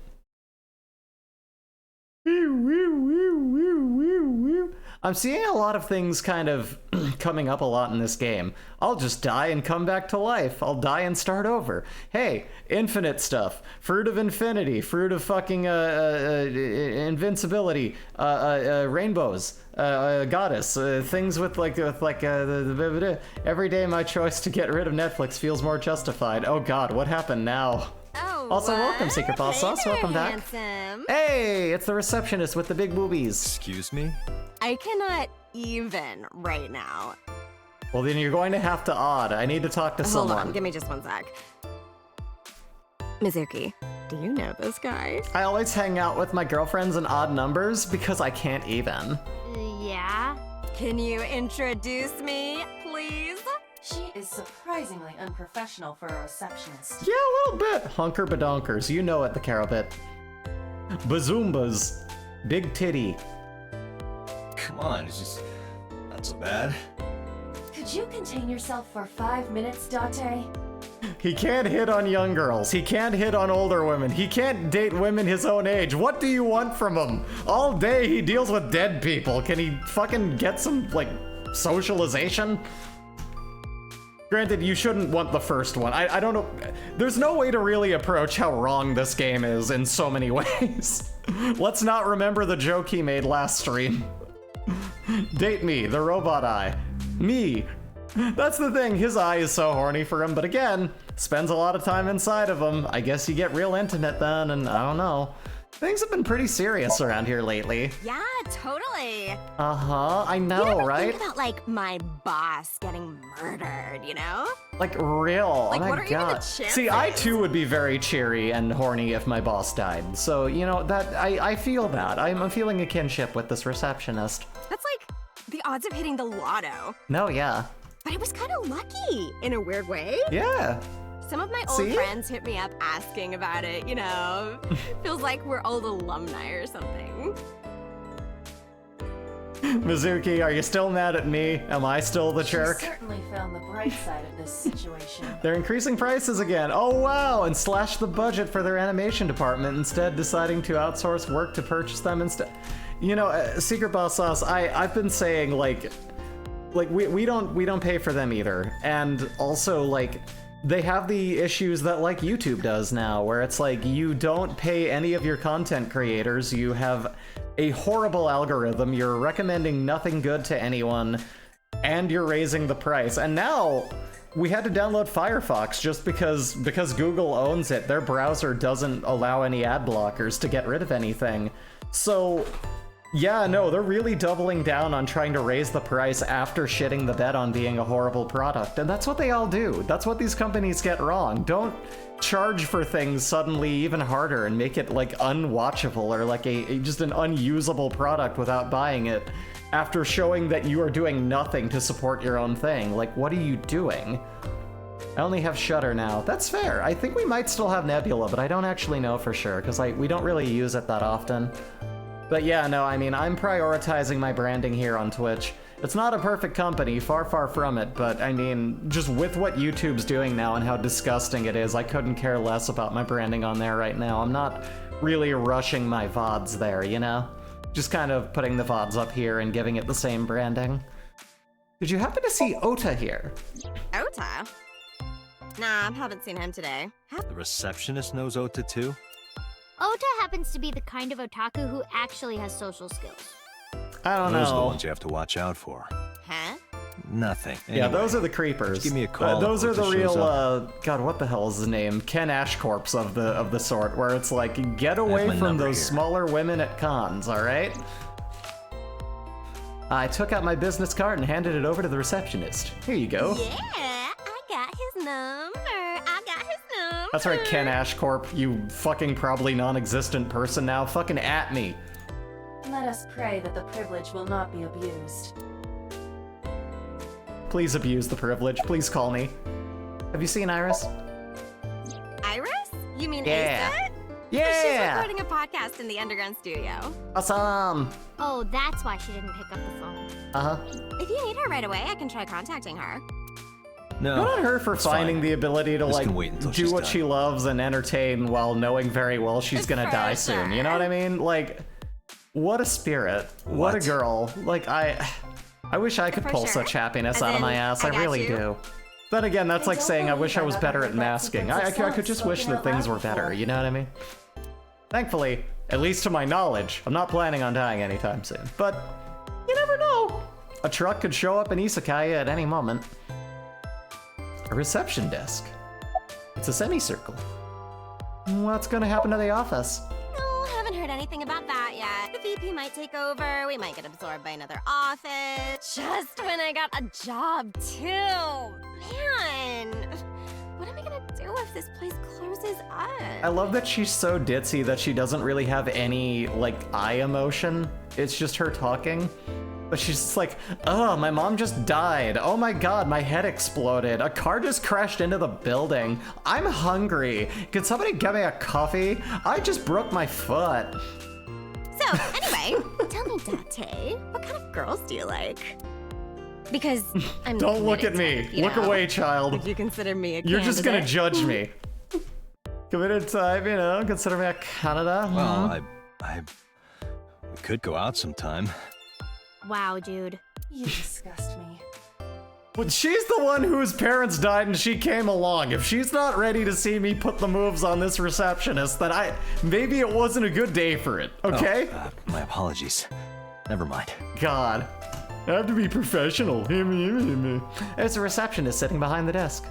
I'm seeing a lot of things kind of coming up a lot in this game. I'll just die and come back to life. I'll die and start over. Hey, infinite stuff. Fruit of infinity. Fruit of fucking invincibility. Rainbows. Goddess. Things with every day my choice to get rid of Netflix feels more justified. Oh god, what happened now? Oh, Also, welcome, Secret Boss Sauce. Welcome back. Handsome. Hey, it's the receptionist with the big boobies. Excuse me? I cannot even right now. Well, then you're going to have to odd. I need to talk to someone. Hold on, give me just one sec. Mizuki, do you know this guy? I always hang out with my girlfriends in odd numbers because I can't even. Yeah? Can you introduce me, please? She is surprisingly unprofessional for a receptionist. Yeah, a little bit. Hunker badonkers. You know it, the Carol bit. Bazoombas. Big titty. Come on, it's just not so bad. Could you contain yourself for 5 minutes, Date? He can't hit on young girls. He can't hit on older women. He can't date women his own age. What do you want from him? All day he deals with dead people. Can he fucking get some, like, socialization? Granted, you shouldn't want the first one. I don't know. There's no way to really approach how wrong this game is in so many ways. Let's not remember the joke he made last stream. Date me, the robot eye. Me. That's the thing, his eye is so horny for him, but again, spends a lot of time inside of him. I guess you get real intimate then, and I don't know. Things have been pretty serious around here lately. Yeah, totally. I know, You never right? think about, like, my boss getting murdered, you know? Like, real. Like, oh my what are even the god. chances? See, I too would be very cheery and horny if my boss died. So, you know, that I feel that. I'm feeling a kinship with this receptionist. That's like the odds of hitting the lotto. No, yeah. But I was kind of lucky in a weird way. Yeah. Some of my old See? friends hit me up asking about it, you know? Feels like we're old alumni or something. Mizuki, are you still mad at me? Am I still the jerk? She certainly found the bright side of this situation. They're increasing prices again. Oh wow, and slashed the budget for their animation department, instead deciding to outsource work to purchase them instead. You know, Secret Boss Sauce, I've been saying like we don't pay for them either. And also like they have the issues that like YouTube does now, where it's like you don't pay any of your content creators, you have a horrible algorithm, you're recommending nothing good to anyone, and you're raising the price. And now we had to download Firefox just because Google owns it. Their browser doesn't allow any ad blockers to get rid of anything. So yeah, no, they're really doubling down on trying to raise the price after shitting the bed on being a horrible product. And that's what they all do. That's what these companies get wrong. Don't charge for things suddenly even harder and make it like unwatchable or like just an unusable product without buying it after showing that you are doing nothing to support your own thing. Like, what are you doing? I only have Shudder now. That's fair. I think we might still have Nebula, but I don't actually know for sure because we don't really use it that often. But yeah, no, I mean, I'm prioritizing my branding here on Twitch. It's not a perfect company, far, far from it, but I mean, just with what YouTube's doing now and how disgusting it is, I couldn't care less about my branding on there right now. I'm not really rushing my VODs there, you know? Just kind of putting the VODs up here and giving it the same branding. Did you happen to see Ota here? Ota? Nah, haven't seen him today. The receptionist knows Ota too? Ota happens to be the kind of otaku who actually has social skills. I don't Those are the know. ones you have to watch out for. Huh? Nothing. Yeah, Anyway, those are the creepers. give me a call those if are the Ota shows real, God, what the hell is his name? Ken Ashcorps of the sort, where it's like, get away my from number those here. smaller women at cons, alright? I took out my business card and handed it over to the receptionist. Here you go. Yeah, I got his number. I got his number. That's right, Ken Ashcorp, you fucking probably non-existent person now. Fucking at me. Let us pray that the privilege will not be abused. Please abuse the privilege. Please call me. Have you seen Iris? Iris? You mean Yeah. Asa? Yeah! She's recording a podcast in the underground studio. Awesome! Oh, that's why she didn't pick up the phone. Uh-huh. If you need her right away, I can try contacting her. No. Good on her for it's finding fine. the ability to This like can wait until do she's what done. she loves and entertain while knowing very well she's gonna For die soon. You know what I mean? Like, what a spirit. What a What? girl. Like, I wish I could For pull sure. such happiness As out of in, my ass. I I got really you. do. Then again, that's I like don't saying I believe wish I I've was ever better heard at that masking. sequence of I could just songs wish spoken that out things loud were better, before. you know what I mean? Thankfully, at least to my knowledge, I'm not planning on dying anytime soon. But you never know. A truck could show up in Isakaya at any moment. A reception desk. It's a semicircle. What's gonna happen to the office? No, haven't heard anything about that yet. The VP might take over. We might get absorbed by another office. Just when I got a job, too. Man, what am I gonna do if this place closes up? I love that she's so ditzy that she doesn't really have any, like, eye emotion. It's just her talking. But she's just like, oh, my mom just died. Oh my god, my head exploded. A car just crashed into the building. I'm hungry. Can somebody get me a coffee? I just broke my foot. So, anyway, tell me, Date, what kind of girls do you like? Because I'm Don't look at committed me. type, you Look know? away, child. If you consider me a You're just gonna candidate. judge me. Committed type, you know, consider me a Canada. Well, we could go out sometime. Wow, dude. You disgust me. But she's the one whose parents died and she came along. If she's not ready to see me put the moves on this receptionist, then maybe it wasn't a good day for it, okay? Oh, my apologies. Never mind. God. I have to be professional. There's a receptionist sitting behind the desk.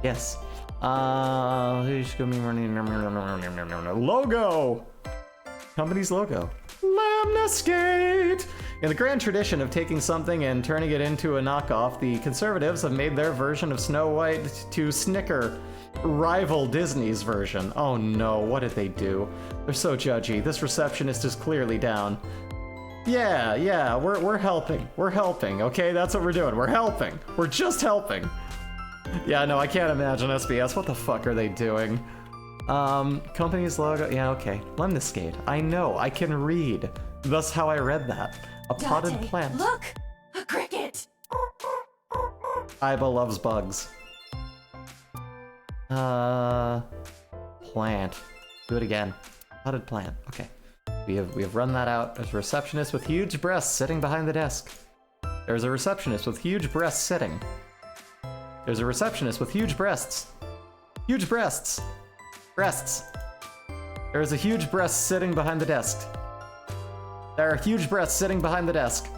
Yes. Who's gonna be running? Logo! Company's logo. Lemniscate! In the grand tradition of taking something and turning it into a knockoff, the conservatives have made their version of Snow White to snicker rival Disney's version. Oh no, what did they do? They're so judgy. This receptionist is clearly down. Yeah, we're helping. We're helping, okay? That's what we're doing. We're helping. We're just helping. Yeah, no, I can't imagine SBS. What the fuck are they doing? Company's logo. Yeah, okay. Lemniscate. I know. I can read. That's how I read that. A potted plant. Look! A cricket! Iba loves bugs. Plant. Do it again. Potted plant. Okay. We have run that out. There's a receptionist with huge breasts sitting behind the desk. There's a receptionist with huge breasts sitting. There's a receptionist with huge breasts. Huge breasts. Breasts. There is a huge breast sitting behind the desk. There are huge breasts sitting behind the desk.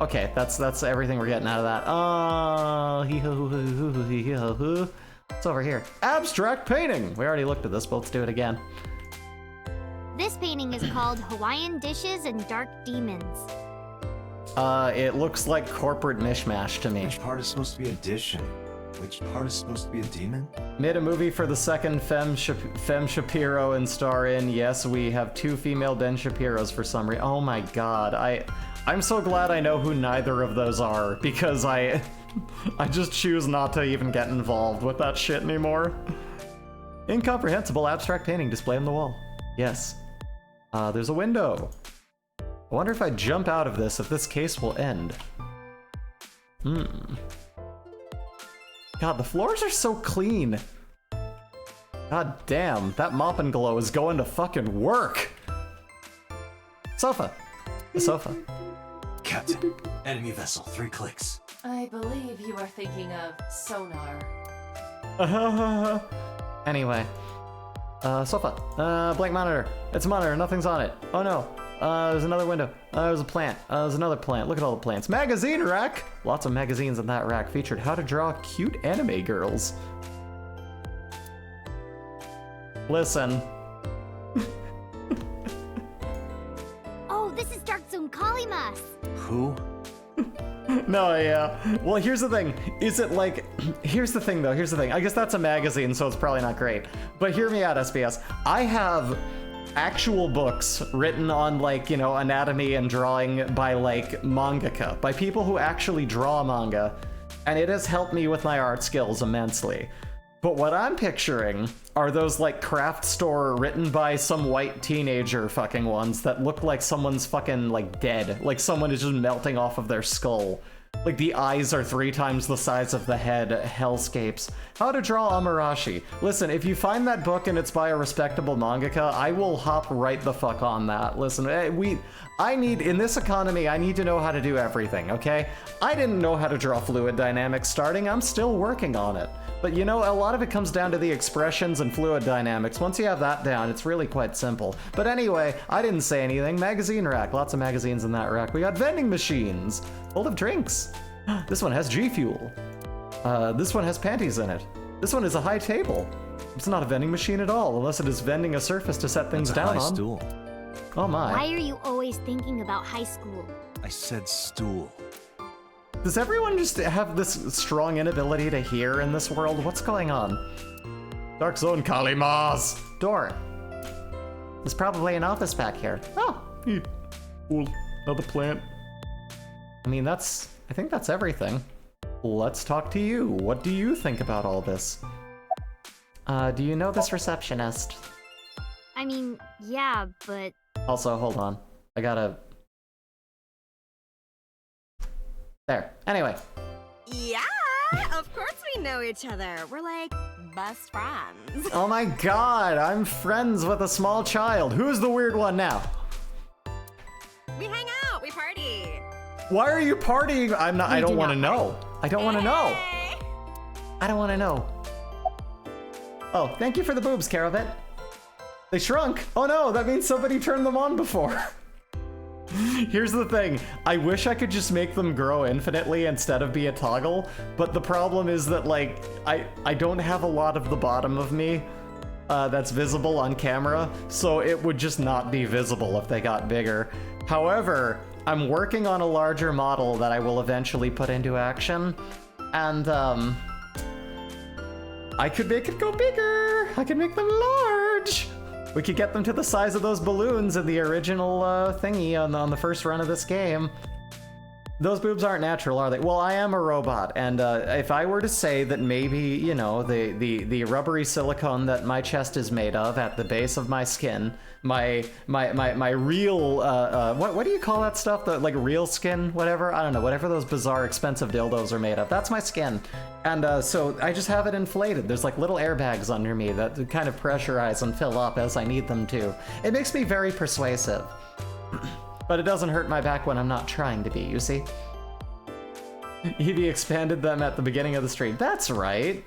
Okay, that's everything we're getting out of that. It's over here. Abstract painting. We already looked at this, but let's do it again. This painting is called Hawaiian Dishes and Dark Demons. It looks like corporate mishmash to me. Which part is supposed to be a dish and which part is supposed to be a demon? Made a movie for the second Femme Shapiro and star in. Yes, we have 2 female Ben Shapiros for some reason. Oh my god, I'm so glad I know who neither of those are, because I just choose not to even get involved with that shit anymore. Incomprehensible abstract painting display on the wall. Yes. There's a window. I wonder if I jump out of this, if this case will end. God, the floors are so clean. God damn, that mop and glow is going to fucking work. Sofa. The sofa. Captain, enemy vessel, 3 clicks. I believe you are thinking of sonar. Anyway. Sofa. Blank monitor. It's a monitor, nothing's on it. Oh no. There's another window. There's a plant. There's another plant. Look at all the plants. Magazine rack! Lots of magazines in that rack featured how to draw cute anime girls. Listen. Oh, this is Dark Zone Kalimas. Who? No, yeah. Well, here's the thing. Is it like... Here's the thing, though. Here's the thing. I guess that's a magazine, so it's probably not great. But hear me out, SBS. I have actual books written on, like, you know, anatomy and drawing by, like, mangaka. By people who actually draw manga. And it has helped me with my art skills immensely. But what I'm picturing are those, like, craft store written by some white teenager fucking ones that look like someone's fucking, like, dead. Like someone is just melting off of their skull. Like, the eyes are 3 times the size of the head. Hellscapes. How to draw Amarashi. Listen, if you find that book and it's by a respectable mangaka, I will hop right the fuck on that. Listen, I need, in this economy, I need to know how to do everything, okay? I didn't know how to draw fluid dynamics starting. I'm still working on it. But you know, a lot of it comes down to the expressions and fluid dynamics. Once you have that down, it's really quite simple. But anyway, I didn't say anything. Magazine rack. Lots of magazines in that rack. We got vending machines full of drinks. This one has G Fuel. This one has panties in it. This one is a high table. It's not a vending machine at all, unless it is vending a surface to set things down on. Stool. Oh my. Why are you always thinking about high school? I said stool. Does everyone just have this strong inability to hear in this world? What's going on? Dark Zone Kalimas! Door. There's probably an office back here. Oh! Cool. Another plant. I mean, I think that's everything. Let's talk to you. What do you think about all this? Do you know this receptionist? I mean, yeah, but... Also, hold on. I gotta... There. Anyway. Yeah, of course we know each other. We're like best friends. Oh my god, I'm friends with a small child. Who's the weird one now? We hang out, we party. Why are you partying? I don't want to know. I don't want to know. Hey! I don't want to know. Oh, thank you for the boobs, Caravet. They shrunk. Oh no, that means somebody turned them on before. Here's the thing, I wish I could just make them grow infinitely instead of be a toggle, but the problem is that, like, I don't have a lot of the bottom of me, that's visible on camera, so it would just not be visible if they got bigger. However, I'm working on a larger model that I will eventually put into action, and I could make it go bigger. I could make them large. We could get them to the size of those balloons in the original thingy on the first run of this game. Those boobs aren't natural, are they? Well, I am a robot, and if I were to say that maybe, you know, the rubbery silicone that my chest is made of at the base of my skin, my real, what do you call that stuff? The, like, real skin, whatever? I don't know, whatever those bizarre expensive dildos are made of. That's my skin. And so I just have it inflated. There's like little airbags under me that kind of pressurize and fill up as I need them to. It makes me very persuasive. But it doesn't hurt my back when I'm not trying to be, you see? Evie expanded them at the beginning of the stream. That's right.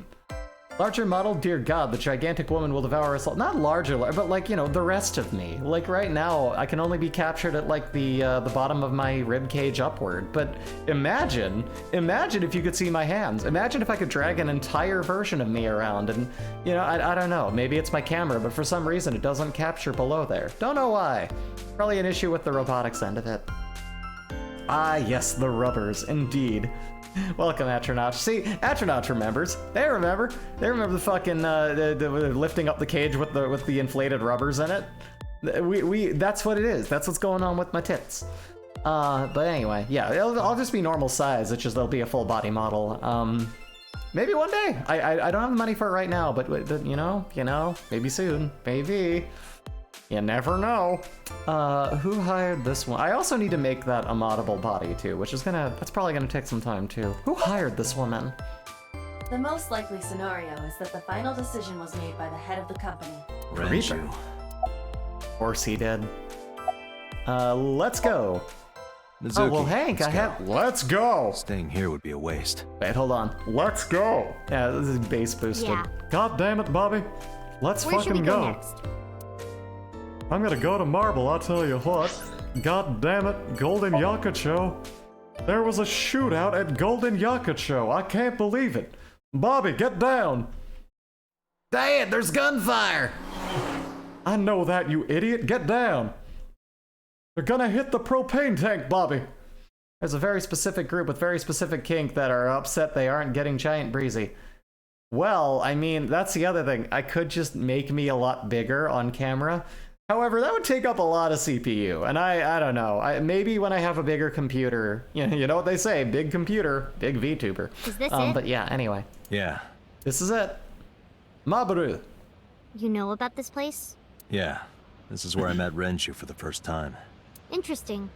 Larger model, dear God, the gigantic woman will devour us all. Not larger, but like, you know, the rest of me. Like right now, I can only be captured at like the bottom of my rib cage upward. But imagine if you could see my hands. Imagine if I could drag an entire version of me around and, you know, I don't know. Maybe it's my camera, but for some reason it doesn't capture below there. Don't know why. Probably an issue with the robotics end of it. Ah, yes, the rubbers, indeed. Welcome, Atronach. See, Atronach remembers. They remember. They remember the fucking the lifting up the cage with the inflated rubbers in it. We that's what it is. That's what's going on with my tits. But anyway, yeah, I'll just be normal size. It's just there'll be a full body model. Maybe one day. I don't have the money for it right now, but you know, maybe soon, maybe. You never know. Who hired this one? I also need to make that a moddable body too, which is that's probably gonna take some time too. Who hired this woman? The most likely scenario is that the final decision was made by the head of the company. Reaper. Of course he did. Let's go. Mizuki, Oh, well, Hank, let's go! Staying here would be a waste. Wait, hold on. Let's go! Yeah, this is base boosted. Yeah. God damn it, Bobby. Let's Where should we fucking go next? I'm gonna go to Marble, I'll tell you what. God damn it, Golden Yakucho. There was a shootout at Golden Yakucho. I can't believe it. Bobby, get down. Dad, there's gunfire! I know that, you idiot. Get down. They're gonna hit the propane tank, Bobby. There's a very specific group with very specific kink that are upset they aren't getting Giant Breezy. Well, I mean, that's the other thing. I could just make me a lot bigger on camera. However, that would take up a lot of CPU, and I don't know. Maybe when I have a bigger computer, you know what they say, big computer, big VTuber. Is this it? But yeah, anyway. Yeah. This is it. Mabaru. You know about this place? Yeah. This is where I met Renshu for the first time. Interesting.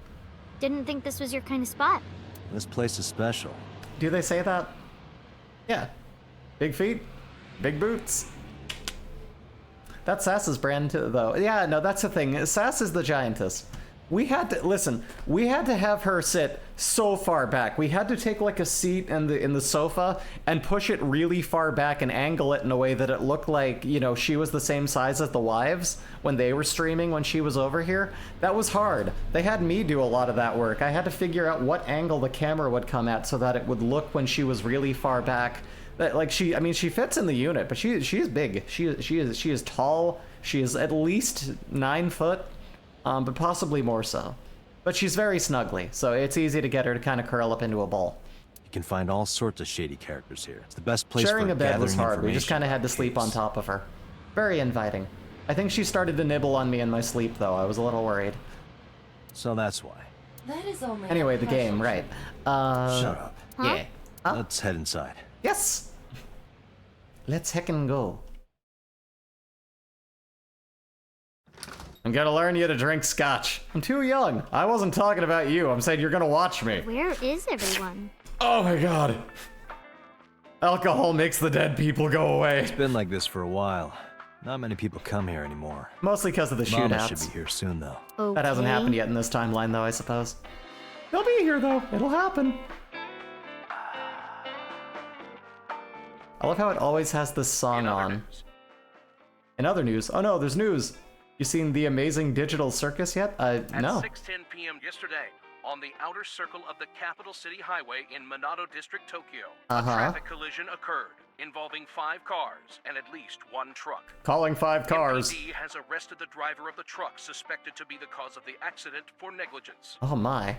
Didn't think this was your kind of spot. This place is special. Do they say that? Yeah. Big feet, big boots. That's Sass's brand too, though. Yeah, no, that's the thing. Sass is the giantess. We had to have her sit so far back. We had to take like a seat in the sofa and push it really far back and angle it in a way that it looked like, you know, she was the same size as the wives when they were streaming when she was over here. That was hard. They had me do a lot of that work. I had to figure out what angle the camera would come at so that it would look when she was really far back. Like she fits in the unit, but she is big. She is tall. She is at least 9 foot. But possibly more so. But she's very snuggly, so it's easy to get her to kind of curl up into a ball. You can find all sorts of shady characters here. It's the best place Sharing for a bed was gathering hard. We just kind of had to sleep on information. top of her. Very inviting. I think she started to nibble on me in my sleep, though. I was a little worried. So that's why. That is only Anyway, a the game, partial right. Shut up. Yeah. Huh? Let's head inside. Yes! Let's heckin' go. I'm gonna learn you to drink scotch. I'm too young. I wasn't talking about you. I'm saying you're gonna watch me. Where is everyone? Oh my god. Alcohol makes the dead people go away. It's been like this for a while. Not many people come here anymore. Mostly because of the Mama shootouts. should be here soon, though. Okay. That hasn't happened yet in this timeline, though, I suppose. They'll be here, though. It'll happen. I love how it always has this song on. In other news, oh no, there's news. You seen The Amazing Digital Circus yet? No. At 6:10 p.m. yesterday, on the outer circle of the Capital City Highway in Minato District, Tokyo, a traffic collision occurred, involving 5 cars and at least 1 truck. Calling 5 cars. MPD has arrested the driver of the truck suspected to be the cause of the accident for negligence. Oh my.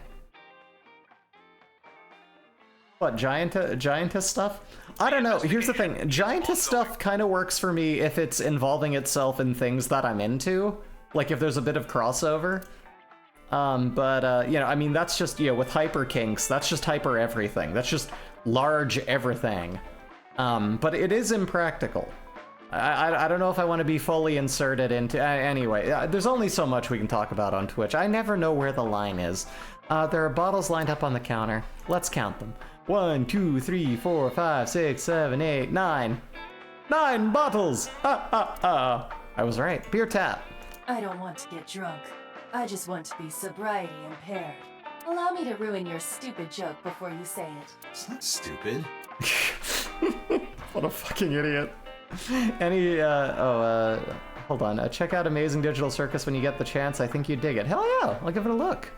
What, giantess stuff? I don't know. Here's the thing. Giantess stuff kind of works for me if it's involving itself in things that I'm into. Like if there's a bit of crossover. You know, I mean, that's just, you know, with hyper kinks, that's just hyper everything. That's just large everything. But it is impractical. I don't know if I want to be fully inserted into... anyway, there's only so much we can talk about on Twitch. I never know where the line is. There are bottles lined up on the counter. Let's count them. 1, 2, 3, 4, 5, 6, 7, 8, 9. 9 bottles! I was right. Beer tap. I don't want to get drunk. I just want to be sobriety impaired. Allow me to ruin your stupid joke before you say it. It's not stupid. What a fucking idiot. Hold on. Check out Amazing Digital Circus when you get the chance. I think you'd dig it. Hell yeah, I'll give it a look.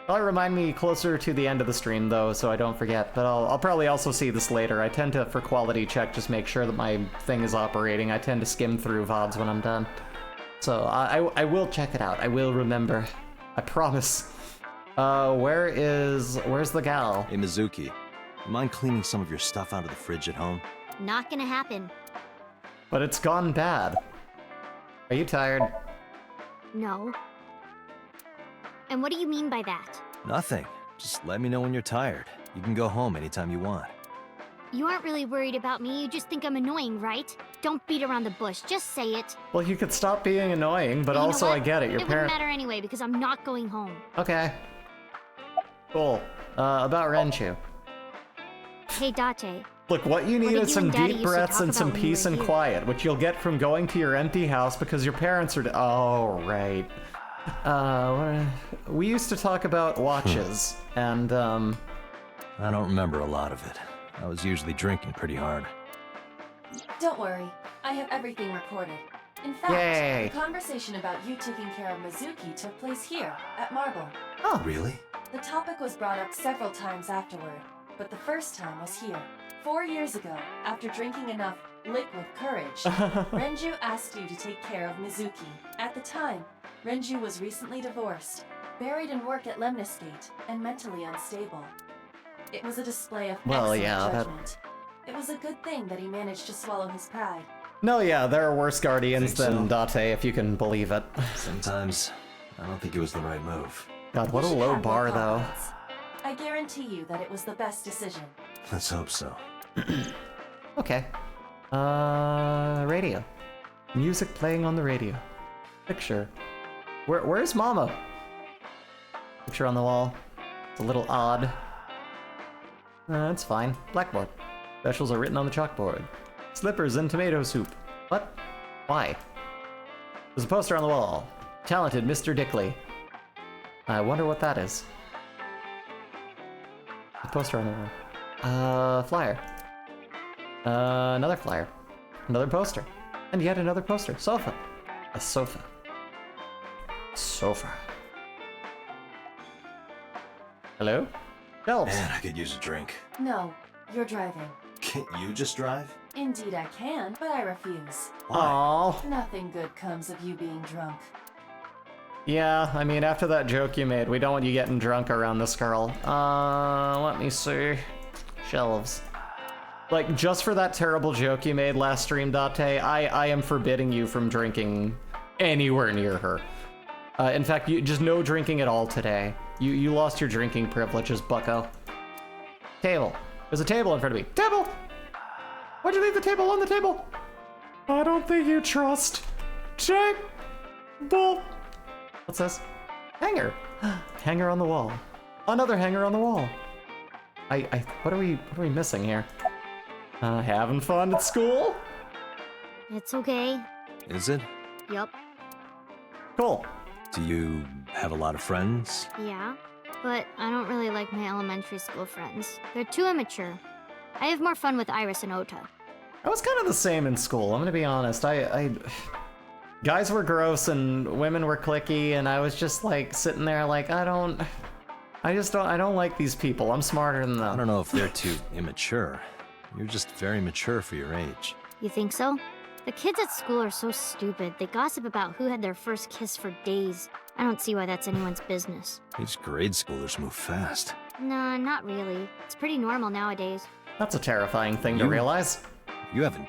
Probably remind me closer to the end of the stream though, so I don't forget. But I'll probably also see this later. I tend to, for quality check, just make sure that my thing is operating. I tend to skim through VODs when I'm done. So I will check it out. I will remember. I promise. Where's the gal? Hey, Mizuki. You mind cleaning some of your stuff out of the fridge at home? Not gonna happen. But it's gone bad. Are you tired? No. And what do you mean by that? Nothing. Just let me know when you're tired. You can go home anytime you want. You aren't really worried about me, you just think I'm annoying, right? Don't beat around the bush, just say it. Well, you could stop being annoying, but also I get it. Your It wouldn't matter anyway, because I'm not going home. Okay. Cool. About Renchu. Hey, Date. Look, what you need is some deep breaths and some peace and here? quiet, which you'll get from going to your empty house because your parents are... Oh, right. We used to talk about watches, and, I don't remember a lot of it. I was usually drinking pretty hard. Don't worry, I have everything recorded. In fact, Yay. the conversation about you taking care of Mizuki took place here, at Marble. Oh. Really? The topic was brought up several times afterward, but the first time was here. 4 years ago, after drinking enough liquid courage, Renju asked you to take care of Mizuki. At the time, Renju was recently divorced, buried in work at Lemniscate, and mentally unstable. It was a display of excellent judgment. It was a good thing that he managed to swallow his pride. No, yeah, there are worse guardians than Date, if you can believe it. Sometimes, I don't think it was the right move. God, what a low bar, though. I guarantee you that it was the best decision. Let's hope so. Okay. Radio. Music playing on the radio. Picture. Where's Mama? Picture on the wall. It's a little odd. That's fine. Blackboard. Specials are written on the chalkboard. Slippers and tomato soup. What? Why? There's a poster on the wall. Talented Mr. Dickley. I wonder what that is. A poster on the wall. Flyer. Another flyer. Another poster. And yet another poster. Sofa. A sofa. Sofa. Hello? Shelves. Man, I could use a drink. No, you're driving. Can't you just drive? Indeed I can, but I refuse. Aww. Nothing good comes of you being drunk. Yeah, I mean, after that joke you made, we don't want you getting drunk around this girl. Let me see. Shelves. Like, just for that terrible joke you made last stream, Date, I am forbidding you from drinking anywhere near her. In fact, just no drinking at all today. You lost your drinking privileges, bucko. Table. There's a table in front of me. Table! Why'd you leave the table on the table? I don't think you trust. Table. What's this? Hanger. Hanger on the wall. Another hanger on the wall. What are we missing here? Having fun at school? It's okay. Is it? Yup. Cool. Do you have a lot of friends? Yeah, but I don't really like my elementary school friends. They're too immature. I have more fun with Iris and Ota. I was kind of the same in school, I'm gonna be honest. Guys were gross and women were cliquey, and I was just like sitting there like, I don't like these people. I'm smarter than them. I don't know if they're too immature. You're just very mature for your age. You think so? The kids at school are so stupid. They gossip about who had their first kiss for days. I don't see why that's anyone's business. These grade schoolers move fast. Nah, not really. It's pretty normal nowadays. That's a terrifying thing to realize. You haven't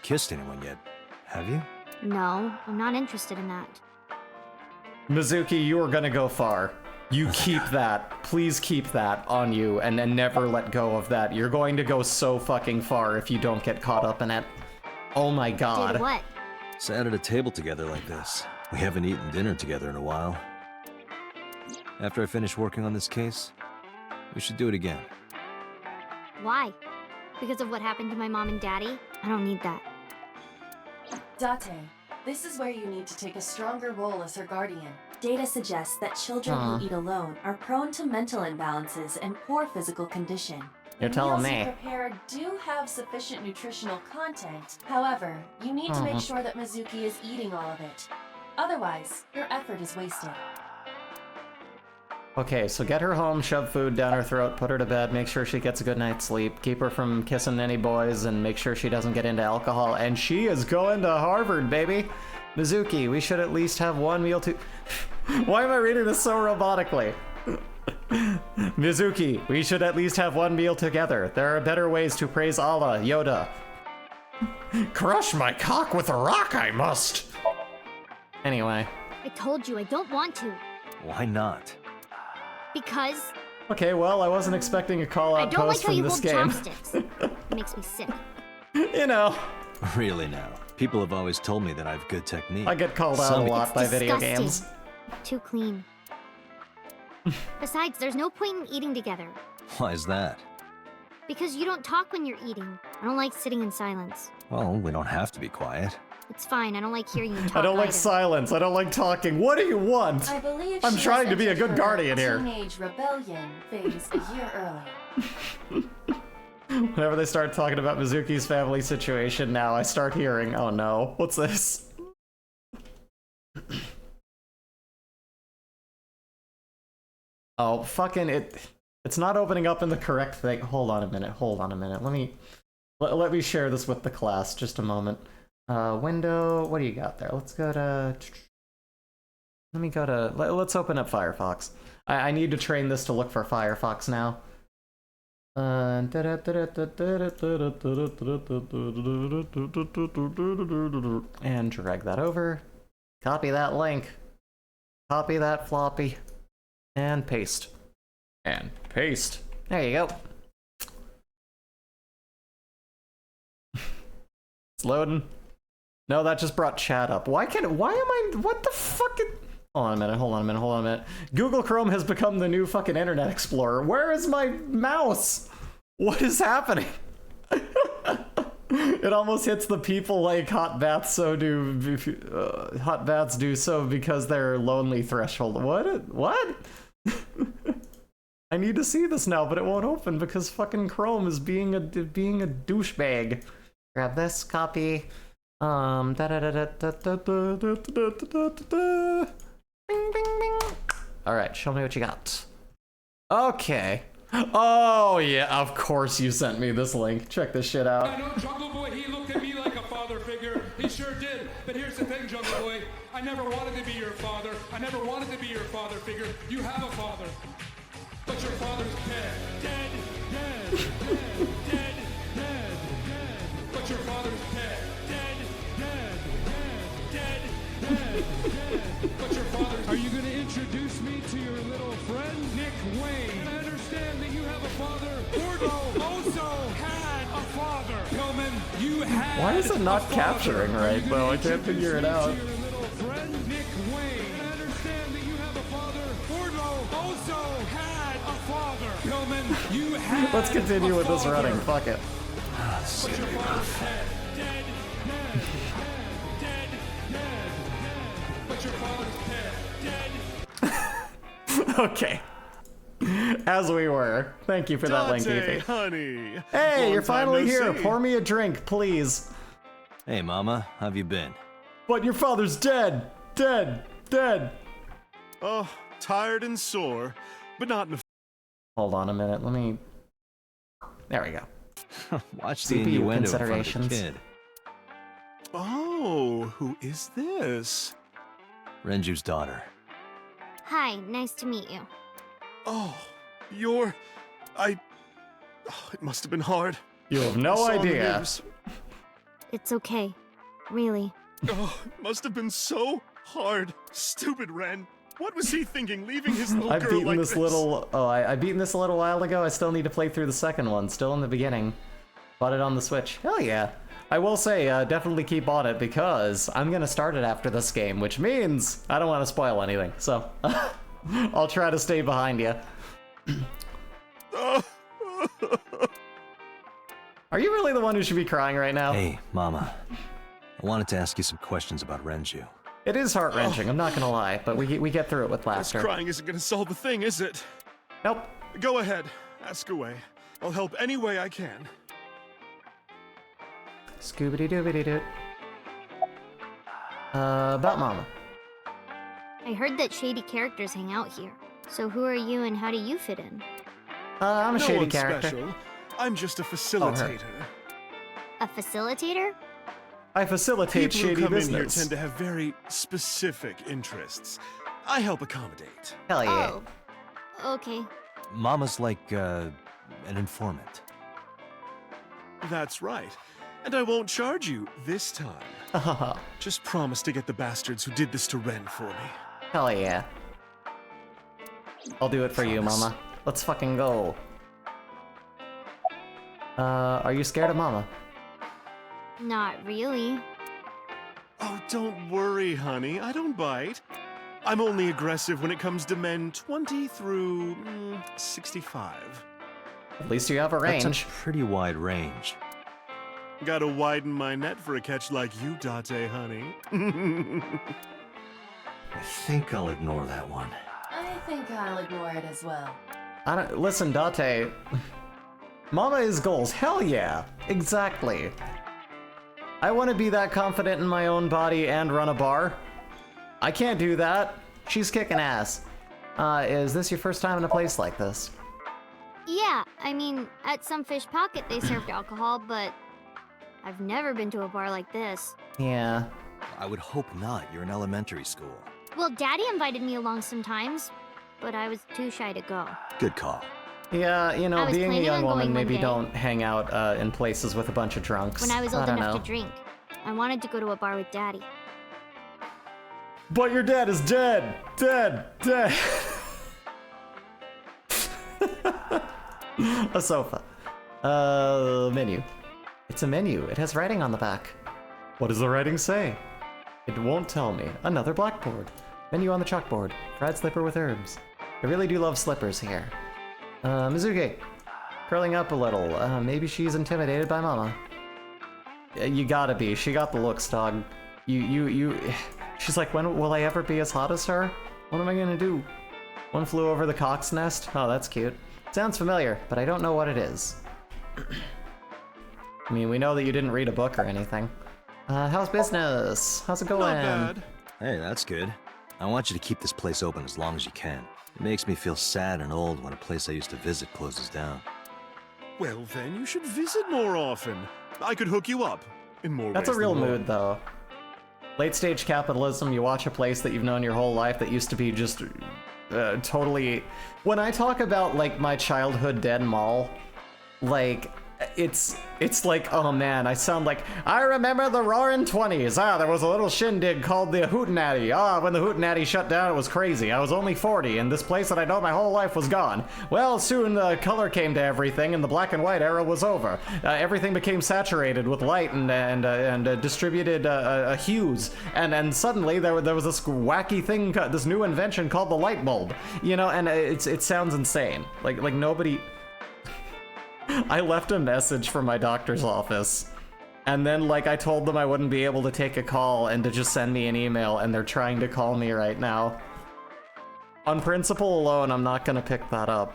kissed anyone yet, have you? No, I'm not interested in that. Mizuki, you are gonna go far. You keep that. Please keep that on you and then never let go of that. You're going to go so fucking far if you don't get caught up in it. Oh my god. Did what? Sat at a table together like this. We haven't eaten dinner together in a while. After I finish working on this case, we should do it again. Why? Because of what happened to my mom and daddy? I don't need that. Date, this is where you need to take a stronger role as her guardian. Data suggests that children who eat alone are prone to mental imbalances and poor physical condition. You're telling meals me. you prepare do have sufficient nutritional content. However, you need to make sure that Mizuki is eating all of it. Otherwise, your effort is wasted. Okay, so get her home, shove food down her throat, put her to bed, make sure she gets a good night's sleep, keep her from kissing any boys, and make sure she doesn't get into alcohol. And she is going to Harvard, baby! Mizuki, we should at least have one meal to... Why am I reading this so robotically? Mizuki, we should at least have one meal together. There are better ways to praise Allah, Yoda. Crush my cock with a rock, I must! Anyway. I told you I don't want to. Why not? Because Okay, well, I wasn't expecting a call-out post from this game. I don't like how you hold chopsticks. It makes me sick. You know. Really now. People have always told me that I have good technique. I get called out a lot by video games. Too clean. Besides, there's no point in eating together. Why is that? Because you don't talk when you're eating. I don't like sitting in silence. Well, we don't have to be quiet. It's fine. I don't like hearing you talk. I don't like either. silence. I don't like talking. What do you want? I believe I'm she trying has to be a entered good her guardian here. Teenage rebellion phase a year early. Whenever they start talking about Mizuki's family situation now, I start hearing, oh no, what's this? Oh, fucking it's not opening up in the correct thing. Hold on a minute. Let me share this with the class just a moment. Window, what do you got there? Let's go to... let's open up Firefox. I need to train this to look for Firefox now. And drag that over. Copy that link. Copy that floppy. And paste. And paste. There you go. It's loading. No, that just brought chat up. Why am I... What the fuck? Hold on a minute. Google Chrome has become the new fucking Internet Explorer. Where is my mouse? What is happening? It almost hits the people like hot baths do so because they're lonely threshold. What? I need to see this now, but it won't open because fucking Chrome is being a douchebag. Grab this, copy. Bing, bing, bing. All right, show me what you got. Okay. Oh yeah, of course you sent me this link. Check this shit out. I know Jungle Boy, he looked at me like a father figure. He sure did. But here's the thing, Jungle Boy. I never wanted to be your father. I never wanted to be your father figure. You have a father. But your father's dead. Dead. But your father's dead. But your father's... Are you going to introduce me to your little friend, Nick Wayne? And I understand that you have a father. Wardlow also had a father. Hillman, you had Why is it not capturing right, though? I can't figure it out. your little friend, Nick Wayne. And I understand that you have a father. Wardlow also had a father. Hillman, you had Let's continue with this running. Fuck it. This is gonna be rough. But your father's dead. Okay. As we were. Thank you for that link, Ethan. Honey. Hey, you're finally here. see. Pour me a drink, please. Hey, Mama, how have you been? But your father's dead. Dead. Oh, tired and sore, but not in a... Hold on a minute. Let me... There we go. Watch the CPU innuendo in front of the considerations. kid. Oh, who is this? Renju's daughter. Hi, nice to meet you. Oh, you're... Oh, it must have been hard. You have I no saw the idea. news. It's okay. Really. Oh, it must have been so hard. Stupid Ren. What was he thinking, leaving his little I've girl beaten like this little. Oh, I beaten this a little while ago. I still need to play through the second one. Still in the beginning. Bought it on the Switch. Hell yeah. I will say, definitely keep on it because I'm gonna start it after this game, which means I don't want to spoil anything. So I'll try to stay behind you. Are you really the one who should be crying right now? Hey, Mama. I wanted to ask you some questions about Renju. It is heart-wrenching, I'm not gonna lie, but we get through it with This laughter. crying isn't gonna solve the thing, is it? Nope. Go ahead. Ask away. I'll help any way I can. Scooby-Doo-Doo. About Mama. I heard that shady characters hang out here. So who are you and how do you fit in? I'm a No shady one's character. special. I'm just a facilitator. A facilitator? I facilitate People who shady come in here business. tend to have very specific interests. I help accommodate. Hell yeah. Oh. Okay. Mama's like, an informant. That's right. And I won't charge you this time. Just promise to get the bastards who did this to Ren for me. Hell yeah. I'll do it for you, Promise. Mama. Let's fucking go. Are you scared of Mama? Not really. Oh, don't worry, honey. I don't bite. I'm only aggressive when it comes to men 20 through 65. At least you have a range. That's a pretty wide range. Gotta widen my net for a catch like you, Date, honey. I think I'll ignore that one. I think I'll ignore it as well. I don't listen, Date. Mama is goals. Hell yeah. Exactly. I want to be that confident in my own body and run a bar. I can't do that. She's kicking ass. Is this your first time in a place like this? Yeah, I mean, at some fish pocket they served alcohol, but I've never been to a bar like this. Yeah. I would hope not. You're in elementary school. Well, Daddy invited me along sometimes, but I was too shy to go. Good call. Yeah, you know, I was being a planning young on woman, going maybe one day. don't hang out in places with a bunch of drunks. When I was old don't enough know. to drink, I wanted to go to a bar with Daddy. But your dad is dead! Dead! Dead! A sofa. Menu. It's a menu. It has writing on the back. What does the writing say? It won't tell me. Another blackboard. Menu on the chalkboard. Fried slipper with herbs. I really do love slippers here. Mizuki. Curling up a little. Maybe she's intimidated by Mama. You gotta be. She got the looks, dog. She's like, when will I ever be as hot as her? What am I gonna do? One flew over the cock's nest? Oh, that's cute. Sounds familiar, but I don't know what it is. I mean, we know that you didn't read a book or anything. How's business? How's it going? Not bad. Hey, that's good. I want you to keep this place open as long as you can. It makes me feel sad and old when a place I used to visit closes down. Well, then you should visit more often. I could hook you up in more ways. That's a real than one. mood, though. Late stage capitalism, you watch a place that you've known your whole life that used to be just totally... When I talk about, like, my childhood dead mall, like, it's like, oh man, I sound like, I remember the roaring 20s. There was a little shindig called the Hootenanny. When the Hootenanny shut down, it was crazy. I was only 40, and this place that I know my whole life was gone. Well, soon the color came to everything, and the black and white era was over. Everything became saturated with light and distributed hues, and suddenly there was this wacky thing, this new invention called the light bulb. You know, and it sounds insane. Like nobody... I left a message from my doctor's office, and then, like, I told them I wouldn't be able to take a call and to just send me an email, and they're trying to call me right now. On principle alone, I'm not gonna pick that up.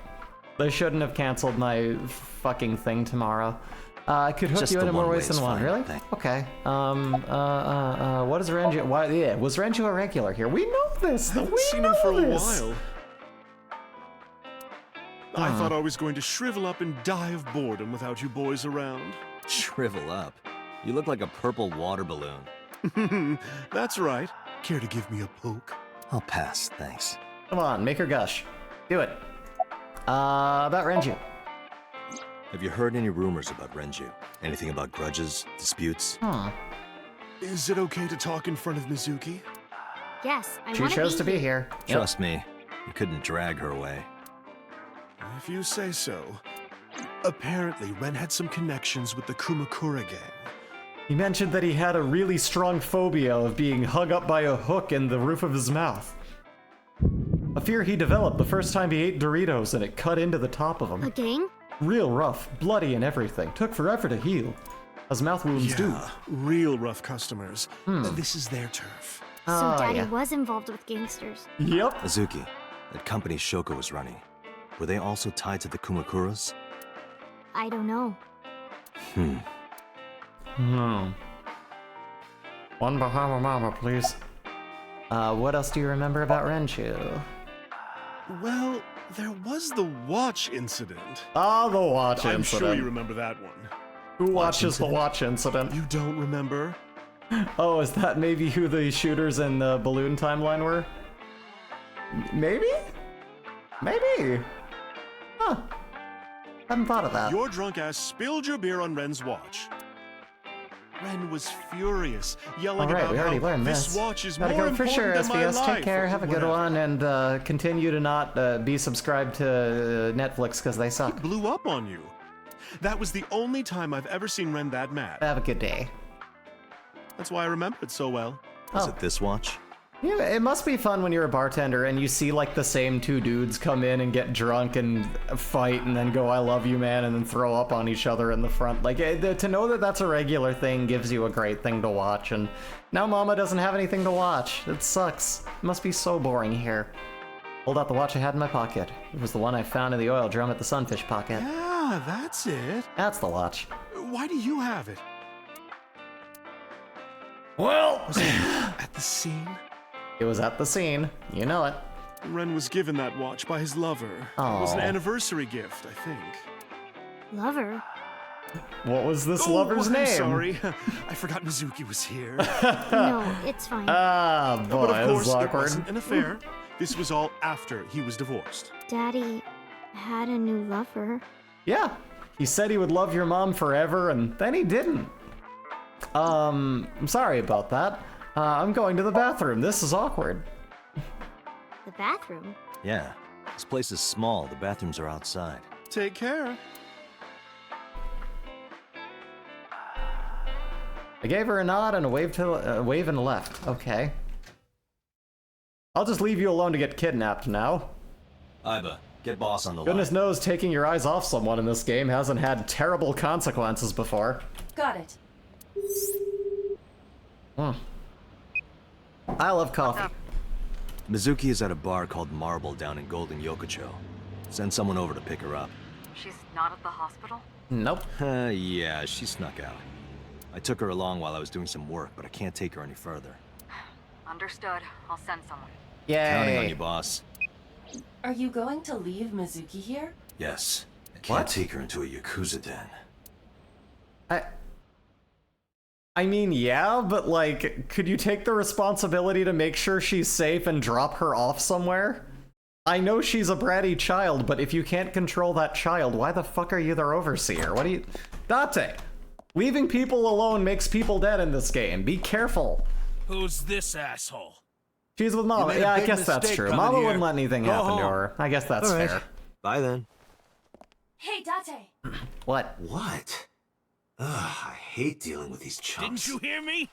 They shouldn't have canceled my fucking thing tomorrow. I could hook Just you the in more one ways way than is one. fine, Really? thank- Okay. What is Renju? Why? Yeah, was Renju a regular here? We know this. I haven't We seen know him for this. a while. I thought I was going to shrivel up and die of boredom without you boys around. Shrivel up. You look like a purple water balloon. That's right. Care to give me a poke? I'll pass, thanks. Come on, make her gush. Do it. About Renju. Have you heard any rumors about Renju? Anything about grudges, disputes? Is it okay to talk in front of Mizuki? Yes, I She want chose to be here. Yep. Trust me, you couldn't drag her away. If you say so. Apparently, Ren had some connections with the Kumakura gang. He mentioned that he had a really strong phobia of being hung up by a hook in the roof of his mouth. A fear he developed the first time he ate Doritos and it cut into the top of him. A gang? Real rough, bloody and everything. Took forever to heal, as mouth wounds do. Real rough customers. This is their turf. So Daddy was involved with gangsters. Yep. Azuki, that company Shoko was running, were they also tied to the Kumakuras? I don't know. One Bahama Mama, please. What else do you remember about Renju? Well, there was the watch incident. Ah, the watch I'm incident. sure you remember that one. Who watches the watch incident? You don't remember? Oh, is that maybe who the shooters in the balloon timeline were? Maybe? Maybe. Huh. Hadn't thought of that. Your drunk ass spilled your beer on Ren's watch. Ren was furious, yelling Alright, about we already how learned this this. watch is Gotta more go for important sure, than my SBS. life. Take care, or have a good whatever. one, and continue to not be subscribed to Netflix because they suck. He blew up on you. That was the only time I've ever seen Ren that mad. Have a good day. That's why I remember it so well. Was it this watch? Yeah, it must be fun when you're a bartender and you see like the same two dudes come in and get drunk and fight and then go, "I love you, man," and then throw up on each other in the front. Like, to know that that's a regular thing gives you a great thing to watch. And now Mama doesn't have anything to watch. It sucks. It must be so boring here. Hold out the watch I had in my pocket. It was the one I found in the oil drum at the Sunfish Pocket. Yeah, that's it. That's the watch. Why do you have it? Well, Was it at the scene? it was at the scene. You know it. Ren was given that watch by his lover. It was an Aw. anniversary gift, I think. Lover? What was this lover's I'm name? sorry. I forgot Mizuki was here. No, it's fine. Ah, boy, But of this is course, it awkward. wasn't an affair. This was all after he was divorced. Daddy had a new lover. Yeah, he said he would love your mom forever, and then he didn't. I'm sorry about that. I'm going to the bathroom. This is awkward. The bathroom? Yeah. This place is small, the bathrooms are outside. Take care. I gave her a nod and a wave and left. Okay. I'll just leave you alone to get kidnapped now. Iba, get boss on the Goodness line. knows taking your eyes off someone in this game hasn't had terrible consequences before. Got it. I love coffee. Mizuki is at a bar called Marble down in Golden Yokocho. Send someone over to pick her up. She's not at the hospital? Nope. Yeah, she snuck out. I took her along while I was doing some work, but I can't take her any further. Understood. I'll send someone. Counting on Yay. you, boss. Are you going to leave Mizuki here? Yes. I can't take her into a Yakuza den. I mean, yeah, but like, could you take the responsibility to make sure she's safe and drop her off somewhere? I know she's a bratty child, but if you can't control that child, why the fuck are you their overseer? What do you... Date! Leaving people alone makes people dead in this game. Be careful. Who's this asshole? She's with Mama. made a Yeah, I big guess that's mistake true. coming Mama here. wouldn't let anything Go happen to home. her. I guess that's All right. fair. Bye then. Hey, Date! What? What? Ugh, I hate dealing with these chumps. Didn't you hear me?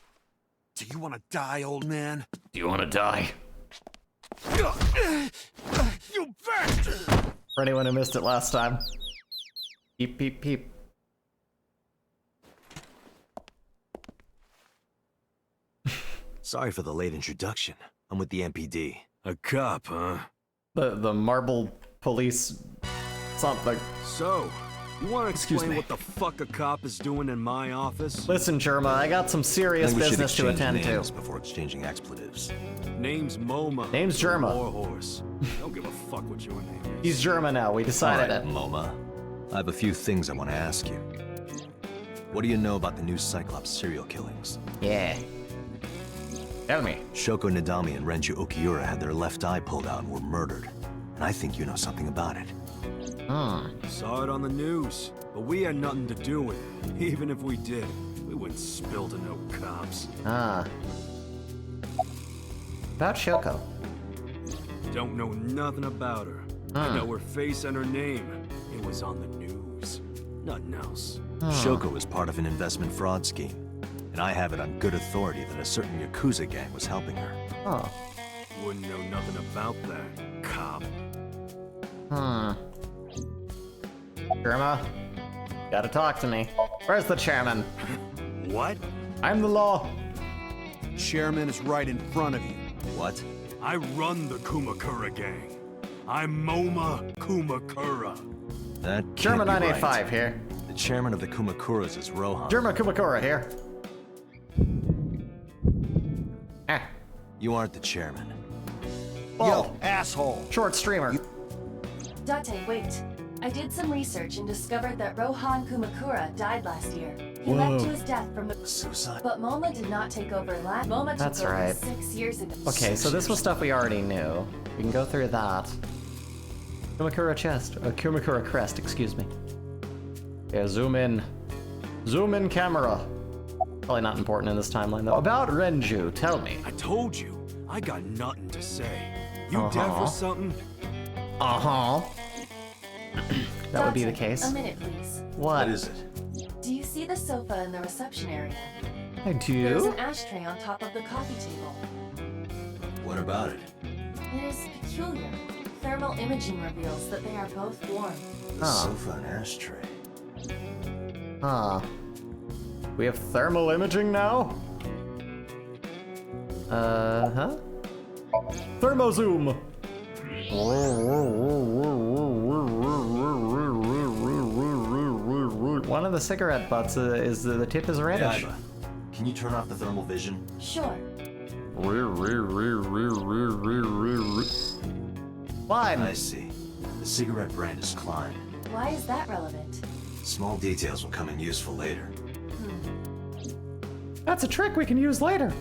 Do you want to die, old man? Do you want to die? You bet! For anyone who missed it last time. Peep, peep, peep. Sorry for the late introduction. I'm with the MPD. A cop, huh? The marble police something. So, you want to Excuse explain me. what the fuck a cop is doing in my office? Listen, Germa, I got some serious Think we should business to exchange attend names to. before exchanging expletives. Name's MoMA. Name's Germa. Warhorse. Don't give a fuck with your name. He's German now, we decided All right, it. MoMA. I have a few things I want to ask you. What do you know about the new Cyclops serial killings? Yeah. Tell me. Shoko Nadami and Renju Okiura had their left eye pulled out and were murdered. And I think you know something about it. Saw it on the news, but we had nothing to do with it. Even if we did, we wouldn't spill to no cops. About Shoko. Don't know nothing about her. I know her face and her name. It was on the news. Nothing else. Shoko was part of an investment fraud scheme. And I have it on good authority that a certain Yakuza gang was helping her. Oh. Wouldn't know nothing about that, cop. Germa, gotta talk to me. Where's the chairman? What? I'm the law. Chairman is right in front of you. What? I run the Kumakura gang. I'm MoMA Kumakura. That Germa can't be 985 right. here. The chairman of the Kumakuras is Rohan. Germa Kumakura here. You aren't the chairman. Yo, asshole. Short streamer. Date, wait. I did some research and discovered that Rohan Kumakura died last year. He left to his death from suicide. But MoMA did not take over last. MoMA That's took over right. 6 years ago. Okay, so this was stuff we already knew. We can go through that. Kumakura chest. Kumakura crest, excuse me. Yeah, zoom in. Zoom in camera. Probably not important in this timeline though. About Renju, tell me. I told you, I got nothing to say. You deaf or something? That would be the Date, case. A minute, please. What? What is it? Do you see the sofa in the reception area? I There's do? an ashtray on top of the coffee table. What about it? It is peculiar. Thermal imaging reveals that they are both warm. The sofa and ashtray. We have thermal imaging now? Thermozoom! One of the cigarette butts is the tip is reddish. Yaiba, can you turn off the thermal vision? Sure. Fine. I see. The cigarette brand is Klein. Why is that relevant? Small details will come in useful later. That's a trick we can use later.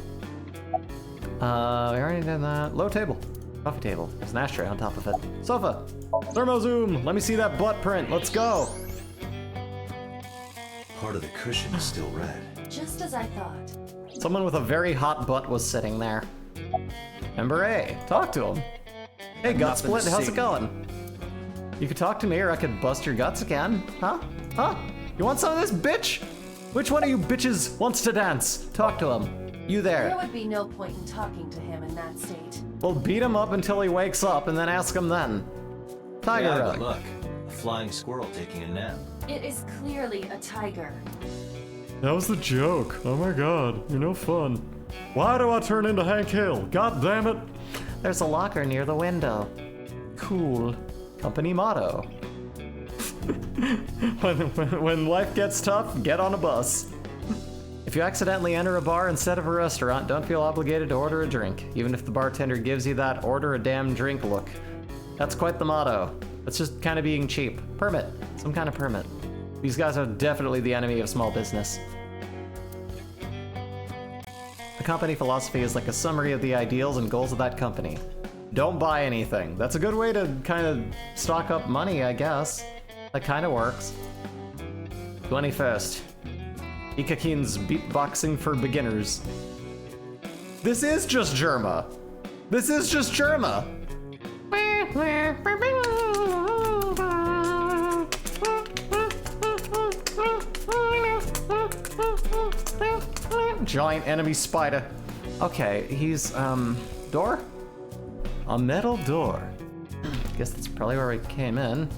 We already did that. Low table. Coffee table. There's an ashtray on top of it. Sofa. Thermozoom. Let me see that butt print. Let's go. Part of the cushion is still red. Just as I thought. Someone with a very hot butt was sitting there. Member A. Talk to him. Hey, gut split. How's it going? You could talk to me or I could bust your guts again. Huh? Huh? You want some of this, bitch? Which one of you bitches wants to dance? Talk to him. You There there. would be no point in talking to him in that state. Well, beat him up until he wakes up and then ask him then. Tiger Yaiba, rug. look. A flying squirrel taking a nap. It is clearly a tiger. That was the joke. Oh my god, you're no fun. Why do I turn into Hank Hill? God damn it. There's a locker near the window. Cool. Company motto. when life gets tough, get on a bus. If you accidentally enter a bar instead of a restaurant, don't feel obligated to order a drink, even if the bartender gives you that order a damn drink look. That's quite the motto. That's just kind of being cheap. Permit. Some kind of permit. These guys are definitely the enemy of small business. A company philosophy is like a summary of the ideals and goals of that company. Don't buy anything. That's a good way to kind of stock up money, I guess. That kind of works. 21st. Ikakin's beatboxing for beginners. This is just Germa. This is just Germa. Giant enemy spider. Okay, he's, door? A metal door. Guess that's probably where we came in.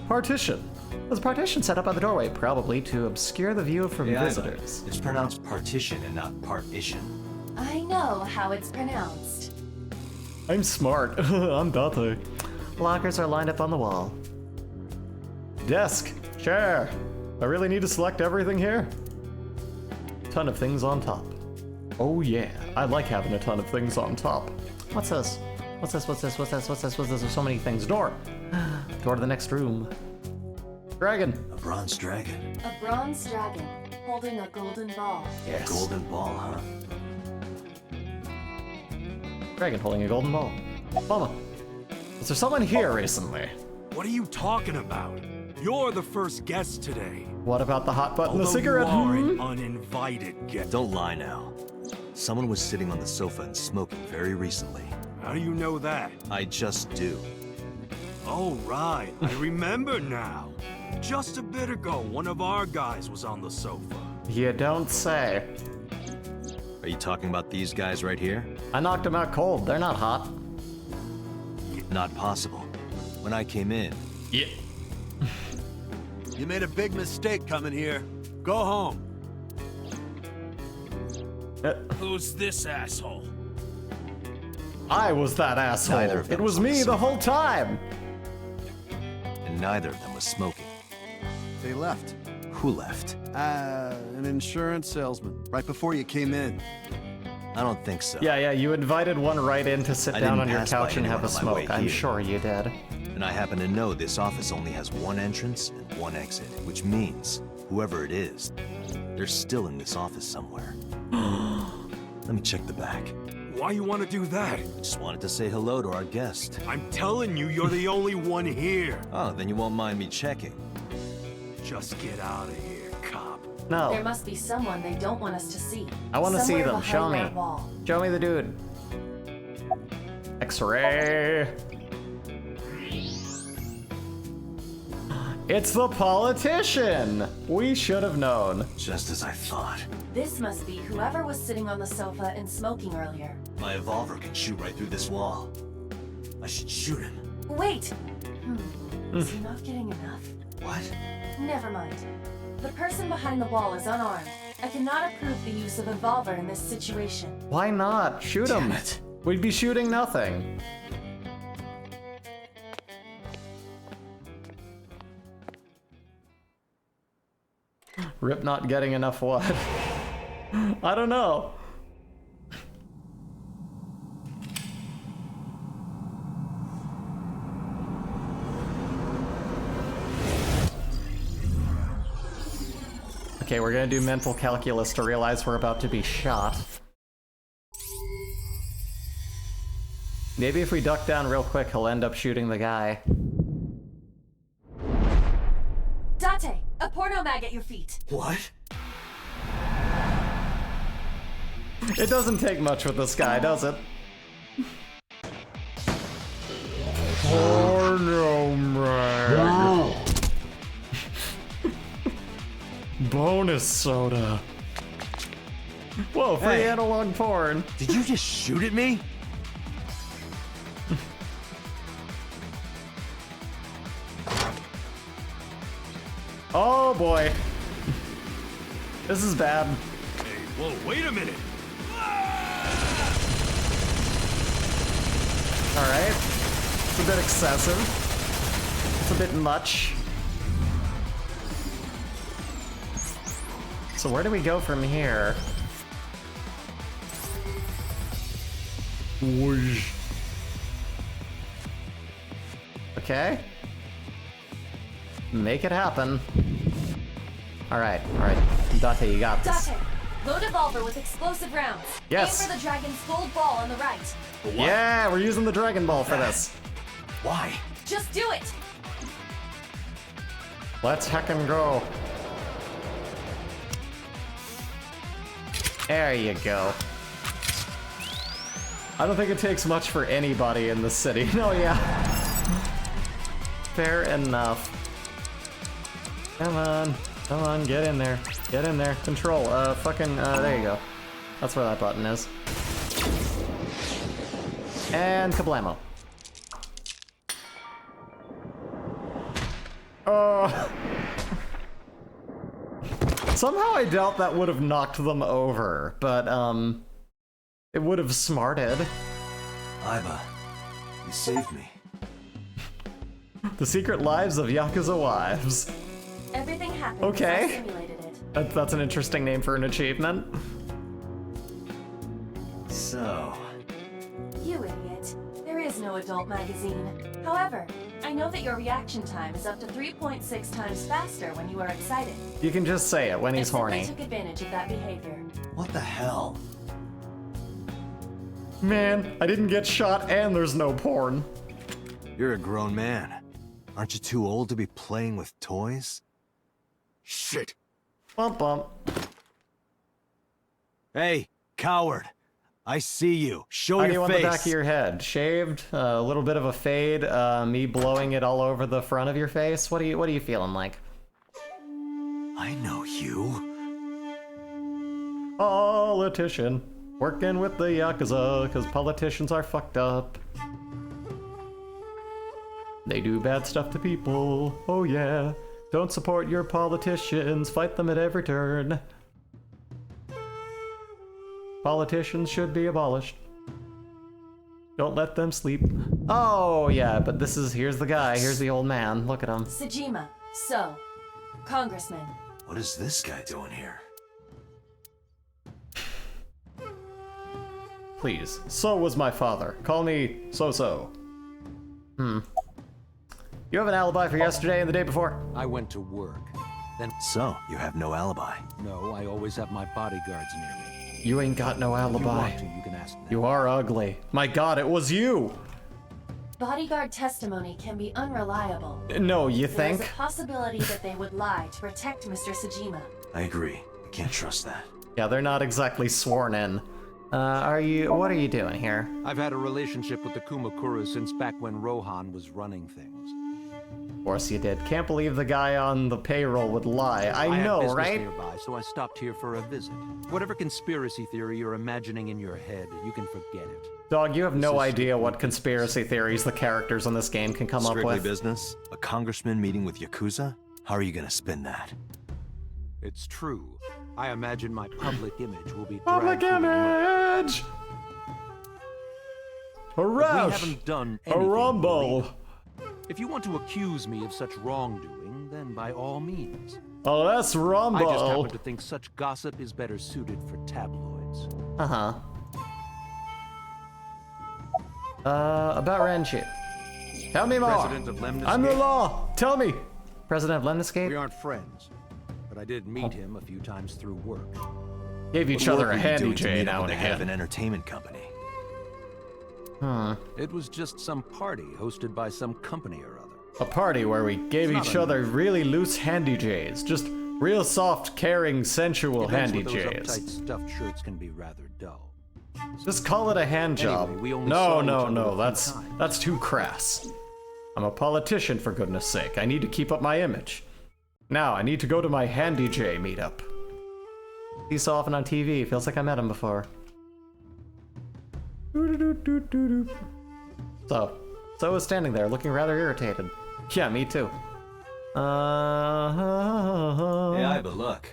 Partition. There's a partition set up by the doorway, probably to obscure the view from Yaiba, visitors. It's pronounced partition and not partition. I know how it's pronounced. I'm smart. I'm Date. Lockers are lined up on the wall. Desk. Chair. I really need to select everything here? Ton of things on top. Oh yeah, I like having a ton of things on top. What's this? What's this? What's this? What's this? What's this? What's this? There's so many things. Door. Door to the next room. Dragon. A bronze dragon. A bronze dragon holding a golden ball. Yes. A golden ball, huh? Dragon holding a golden ball. Mama. Was there someone here recently? What are you talking about? You're the first guest today. What about the hot button, the Although cigarette? You are an uninvited guest. Don't lie now. Someone was sitting on the sofa and smoking very recently. How do you know that? I just do. Oh, right. I remember now. Just a bit ago, one of our guys was on the sofa. You don't say. Are you talking about these guys right here? I knocked them out cold. They're not hot. Not possible. When I came in... Yeah. You made a big mistake coming here. Go home. Who's this asshole? I was that asshole. Neither of them It was on the me the sofa. whole time. And neither of them was smoking. They left. Who left? An insurance salesman, right before you came in. I don't think so. Yeah, you invited one right in to sit I down didn't on your pass by couch and have a anyone on my way smoke. I'm here. sure you did. And I happen to know this office only has one entrance and one exit, which means whoever it is, they're still in this office somewhere. Let me check the back. Why you want to do that? Just wanted to say hello to our guest. I'm telling you, you're the only one here. Oh, then you won't mind me checking. Just get out of here, cop. No. There must be someone they don't want us to see. I want to see Somewhere them. behind Show me. that wall. Show me the dude. X-ray. It's the politician. We should have known. Just as I thought. This must be whoever was sitting on the sofa and smoking earlier. My evolver can shoot right through this wall. I should shoot him. Wait! Is he not getting enough? What? Never mind. The person behind the wall is unarmed. I cannot approve the use of evolver in this situation. Why not? Shoot him. Damn it. We'd be shooting nothing. Rip not getting enough what? I don't know. Okay, we're gonna do mental calculus to realize we're about to be shot. Maybe if we duck down real quick, he'll end up shooting the guy. Date, a porno mag at your feet. What? It doesn't take much with this guy, does it? Porno mag. Bonus soda. Whoa, free Hey. analog porn. Did you just shoot at me? Oh boy. This is bad. Hey, whoa, wait a minute. Alright. It's a bit excessive. It's a bit much. So where do we go from here? Whoosh. Okay. Make it happen. Alright, Date, you got this. Date, load evolver with explosive rounds. Yes. Aim for the dragon's gold ball on the right. Yeah, we're using the Dragon Ball for this. Why? Just do it! Let's heckin' go. There you go. I don't think it takes much for anybody in the city. No, yeah. Fair enough. Come on, get in there. Get in there. Control, there you go. That's where that button is. And kablamo. Somehow I doubt that would have knocked them over, but, it would have smarted. Iba, you saved me. The Secret Lives of Yakuza Wives. Everything happened Okay. as I simulated it. That's an interesting name for an achievement. So, You idiot. There is adult magazine. However, I know that your reaction time is up to 3.6 times faster when you are excited. You can just say it when he's I simply horny. took advantage of that behavior. What the hell? Man, I didn't get shot and there's no porn. You're a grown man. Aren't you too old to be playing with toys? Shit. Bump bump. Hey, coward. I see you. Show How do your you want face. the back of your head? Shaved? A little bit of a fade? Me blowing it all over the front of your face? What are you feeling like? I know you. Politician. Working with the Yakuza, because politicians are fucked up. They do bad stuff to people. Oh yeah. Don't support your politicians. Fight them at every turn. Politicians should be abolished. Don't let them sleep. Oh yeah, but here's the guy. Here's the old man. Look at him. Sejima, so, Congressman. What is this guy doing here? Please. So was my father. Call me So-So. You have an alibi for yesterday and the day before? I went to work. Then. So, you have no alibi. No, I always have my bodyguards near me. You ain't got no alibi. If you want to, you can ask them. You are ugly. My god, it was you! Bodyguard testimony can be unreliable. No, you There think? is a possibility that they would lie to protect Mr. Sejima. I agree. I can't trust that. Yeah, they're not exactly sworn in. What are you doing here? I've had a relationship with the Kumakura since back when Rohan was running things. Of course you did. Can't believe the guy on the payroll would lie. I have know, business right? nearby, so I stopped here for a visit. Whatever conspiracy theory you're imagining in your head, you can forget it. Dog, you have no idea what conspiracy theories the characters on this game can come up Strictly with. business? A congressman meeting with Yakuza? How are you gonna spin that? It's true. I imagine my public image will be Public dragged through the mud. image! But we Hurrah! haven't done A anything rumble! illegal. If you want to accuse me of such wrongdoing, then by all means. Oh, that's rumble! I just happen to think such gossip is better suited for tabloids. Uh-huh. About Renji. Tell me more! President of Lemniscate? I'm the law! Tell me! President of Lemniscate? We aren't friends, but I did meet him a few times through work. Gave each What other work a were you handy doing to J meet up now with and the head of again. an entertainment company? It was just some party hosted by some company or other. A party where we gave It's not each other really loose handy J's. Just real soft, caring, sensual Events handy with those J's. uptight stuffed shirts can be rather dull. Just call it a hand job. Anyway, we only No, saw each no, other no, a few times. that's too crass. I'm a politician, for goodness sake. I need to keep up my image. Now, I need to go to my handy J meetup. He's so often on TV, feels like I met him before. So I was standing there, looking rather irritated. Yeah, me too. Yeah, but look.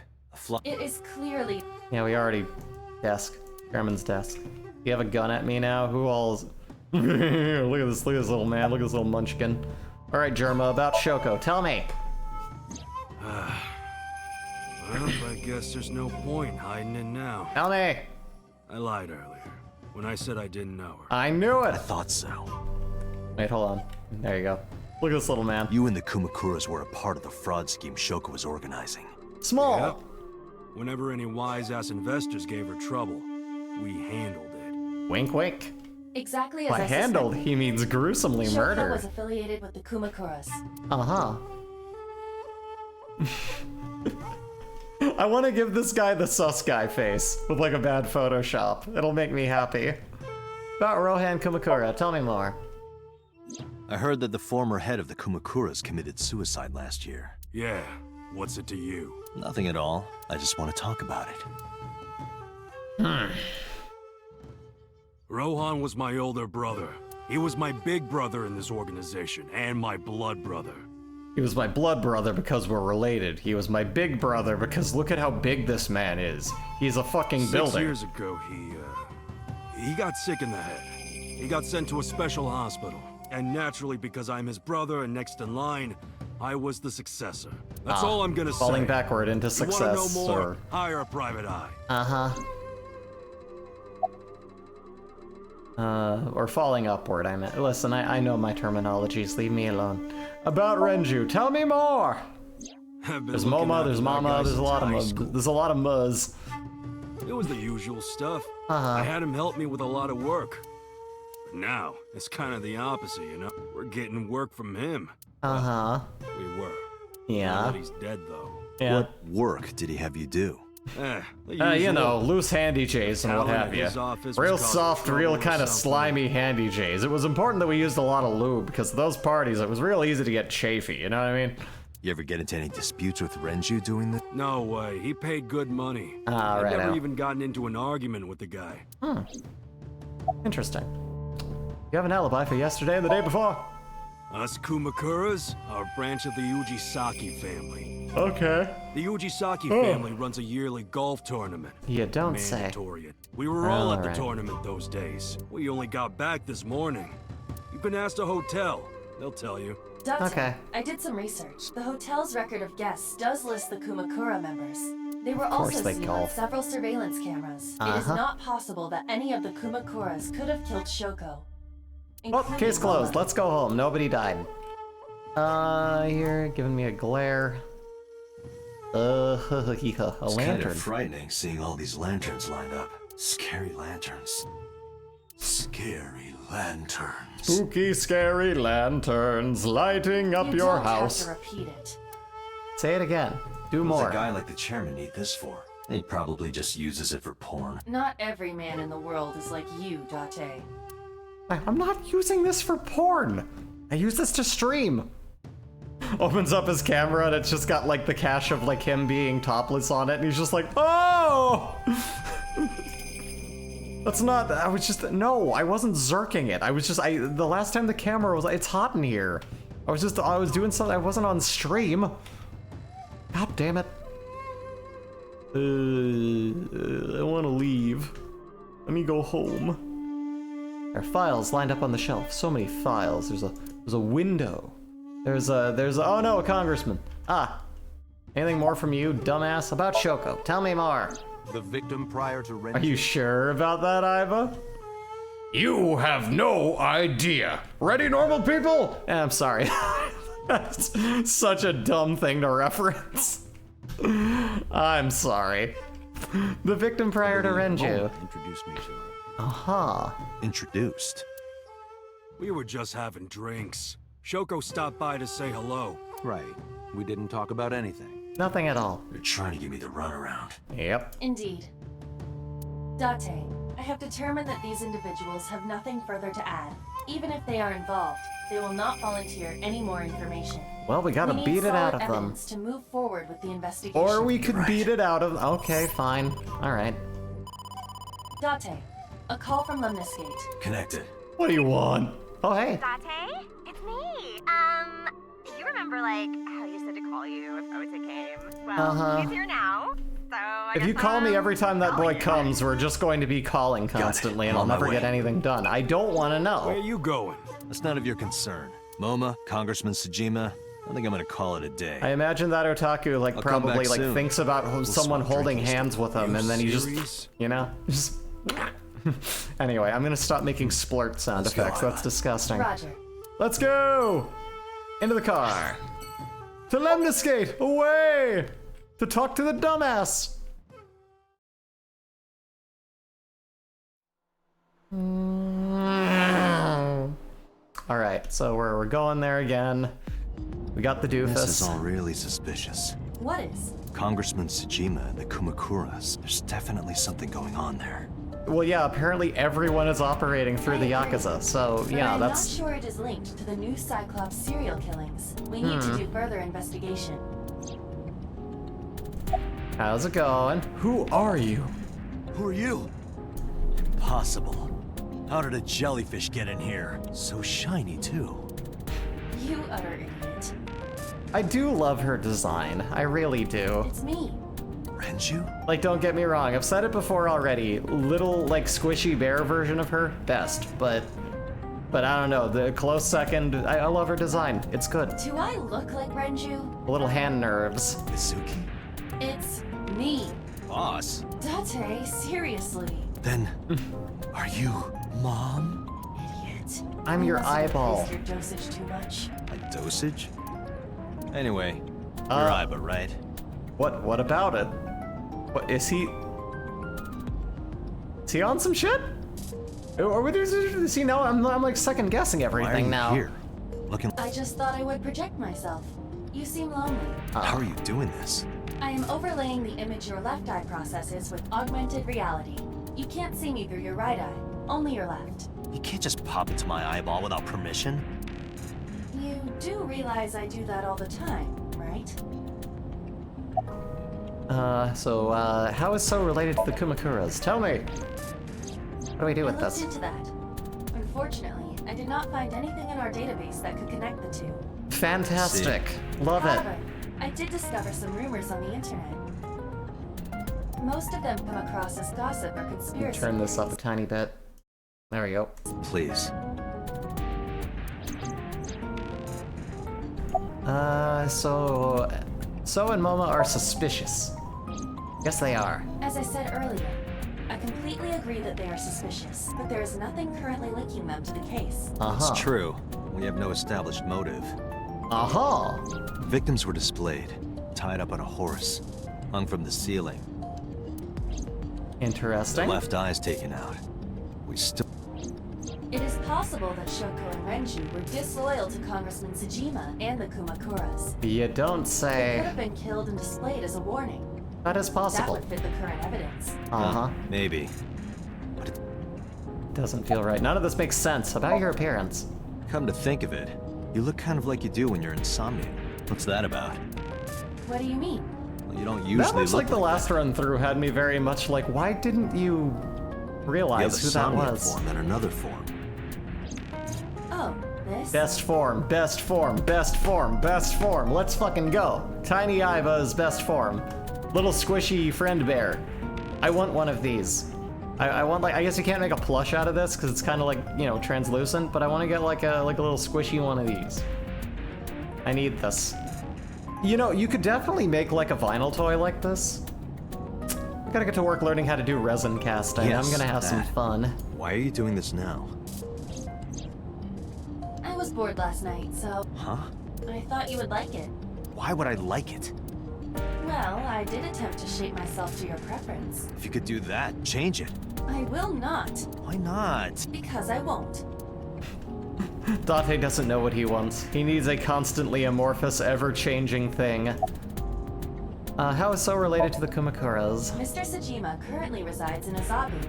It is clearly. Yeah, we already... Desk. Chairman's desk. You have a gun at me now? Who all's... look at this little man, look at this little munchkin. Alright, Germa, about Shoko, tell me! Well, I guess there's no point hiding it now. Tell me! I lied earlier, when I said I didn't know her. I knew it! I thought so. Wait, hold on. There you go. Look at this little man. You and the Kumakuras were a part of the fraud scheme Shoko was organizing. Small! Yep. Whenever any wise-ass investors gave her trouble, we handled it. Wink, wink. Exactly as By I handled, suspected. he means gruesomely Shoko murdered. was affiliated with the Kumakuras. Uh-huh. I want to give this guy the sus guy face with like a bad Photoshop. It'll make me happy. About Rohan Kumakura, tell me more. I heard that the former head of the Kumakuras committed suicide last year. Yeah, what's it to you? Nothing at all. I just want to talk about it. Rohan was my older brother. He was my big brother in this organization, and my blood brother. He was my blood brother because we're related. He was my big brother because look at how big this man is. He's a fucking 6 building. years ago, he got sick in the head. He got sent to a special hospital. And naturally, because I'm his brother and next in line, I was the successor. That's all I'm gonna say. Falling backward into You success, wanna know more? or... Hire a private eye. Uh-huh. Or falling upward, I meant. Listen, I know my terminologies, leave me alone. About Renju, tell me more! There's Moma, there's Mama, there's a lot of Muzz. It was the usual stuff. I had him help me with a lot of work. But now, it's kind of the opposite, you know? We're getting work from him. Uh-huh. We were. Yeah. Now that he's dead, though. Yeah. What work did he have you do? You know, loose handy J's and what have you. Real soft, real kind of slimy handy J's. It was important that we used a lot of lube, because those parties, it was real easy to get chafy, you know what I mean? You ever get into any disputes with Renju doing this? No way. He paid good money. I've never even gotten into an argument with the guy. Interesting. You have an alibi for yesterday and the day before? Us Kumakuras are a branch of the Ujisaki family. Okay. The Ujisaki family runs a yearly golf tournament. You don't say. We were all at the tournament those days. We only got back this morning. You can ask the hotel. They'll tell you. Okay. I did some research. The hotel's record of guests does list the Kumakura members. They were also seen on several surveillance cameras. It is not possible that any of the Kumakuras could have killed Shoko. Oh, case closed. Let's go home. Nobody died. You're giving me a glare. A lantern. It's kind of frightening seeing all these lanterns lined up. Scary lanterns. Scary lanterns. Spooky, scary lanterns lighting up your house. You don't have to repeat it. Say it again. Do more. What's a guy like the chairman need this for? He probably just uses it for porn. Not every man in the world is like you, Date. I'm not using this for porn. I use this to stream. Opens up his camera and it's just got like the cache of like him being topless on it, and he's just like, oh! That's not, I was just, no, I wasn't zerking it. I was just, the last time the camera was, it's hot in here. I was doing something, I wasn't on stream. God damn it. I want to leave. Let me go home. There are files lined up on the shelf. So many files. There's a window. There's a, oh no, a congressman. Anything more from you, dumbass? About Shoko. Tell me more. The victim prior to Renju. Are you sure about that, Iva? You have no idea. Ready, normal people? I'm sorry. That's such a dumb thing to reference. I'm sorry. The victim prior to Renju. Introduced me to her. Introduced? We were just having drinks. Shoko stopped by to say hello. Right. We didn't talk about anything. Nothing at all. You're trying to give me the runaround. Yep. Indeed. Date, I have determined that these individuals have nothing further to add. Even if they are involved, they will not volunteer any more information. Well, we gotta beat it out of them. Evidence to move forward with the investigation. Or we could beat it out of. Okay, fine. All right. Date, a call from Lemniscate. Connected. What do you want? Oh, hey. Date? It's me. You remember, like, how you said to call you if Ota came? Well, he's here now, so if you call me every time that boy comes, we're just going to be calling constantly, and I'll never get anything done. I don't want to know. Where are you going? That's none of your concern. Moma, Congressman Tsujima, I think I'm gonna call it a day. I imagine that otaku, like, probably, like, thinks about someone holding hands with him, and then he just, you know, just... Anyway, I'm gonna stop making splurt sound effects. That's disgusting. Roger. Let's go! Into the car. To Lemniscate! Away! To talk to the dumbass! Alright, so we're going there again. We got the doofus. This is all really suspicious. What is? Congressman Tsujima and the Kumakuras. There's definitely something going on there. Well, yeah, apparently everyone is operating through the Yakuza, so yeah, I'm that's... not sure it is linked to the new Cyclops serial killings. We need to do further investigation. How's it going? Who are you? Who are you? Impossible. How did a jellyfish get in here? So shiny, too. You utter idiot. I do love her design. I really do. It's me. Renju? Like, don't get me wrong, I've said it before already. Little, like, squishy bear version of her, best. But I don't know, the close second, I love her design. It's good. Do I look like Renju? Little hand nerves. Mizuki? It's me. Boss? Date, seriously. Then, are you Mom? Idiot. I'm your eyeball. Your dosage too much. My dosage? Anyway, you're Iba, right? What about it? What is he? Is he on some shit? Or is he now? I'm like second guessing everything now. Here? Looking. I just thought I would project myself. You seem lonely. How are you doing this? I am overlaying the image your left eye processes with augmented reality. You can't see me through your right eye, only your left. You can't just pop into my eyeball without permission. You do realize I do that all the time, right? How is So related to the Kumakuras? Tell me! What do we do with this? I looked into that. Unfortunately, I did not find anything in our database that could connect the two. Fantastic. Love it. However, I did discover some rumors on the internet. Most of them come across as gossip or conspiracy. Turn this up a tiny bit. There we go. Please. So and Moma are suspicious. Yes, they are. As I said earlier, I completely agree that they are suspicious, but there is nothing currently linking them to the case. It's true. We have no established motive. Victims were displayed, tied up on a horse, hung from the ceiling. Interesting. The left eye's taken out. We still... It is possible that Shoko and Renju were disloyal to Congressman Tsujima and the Kumakuras. You don't They say. could have been killed and displayed as a warning. That is possible. That would fit the current evidence. Maybe. Doesn't feel right. None of this makes sense. About your appearance. Come to think of it, you look kind of like you do when you're in Somnium. What's that about? What do you mean? Well, you don't usually That looks look like the last run through had me very much like, why didn't you realize who that Somnium was? form and another form. Oh, this? Best form, best form, best form, best form. Let's fucking go. Tiny Iva's best form. Little squishy friend bear. I want one of these. I want, like, I guess you can't make a plush out of this because it's kind of like, you know, translucent, but I want to get like a little squishy one of these. I need this. You know, you could definitely make like a vinyl toy like this. I gotta get to work learning how to do resin casting. Yes, I'm gonna have some fun. Why are you doing this now? I was bored last night, so... Huh? I thought you would like it. Why would I like it? Well, I did attempt to shape myself to your preference. If you could do that, change it. I will not. Why not? Because I won't. Date doesn't know what he wants. He needs a constantly amorphous, ever-changing thing. How is So related to the Kumakuras? Mr. Tsujima currently resides in Azabu.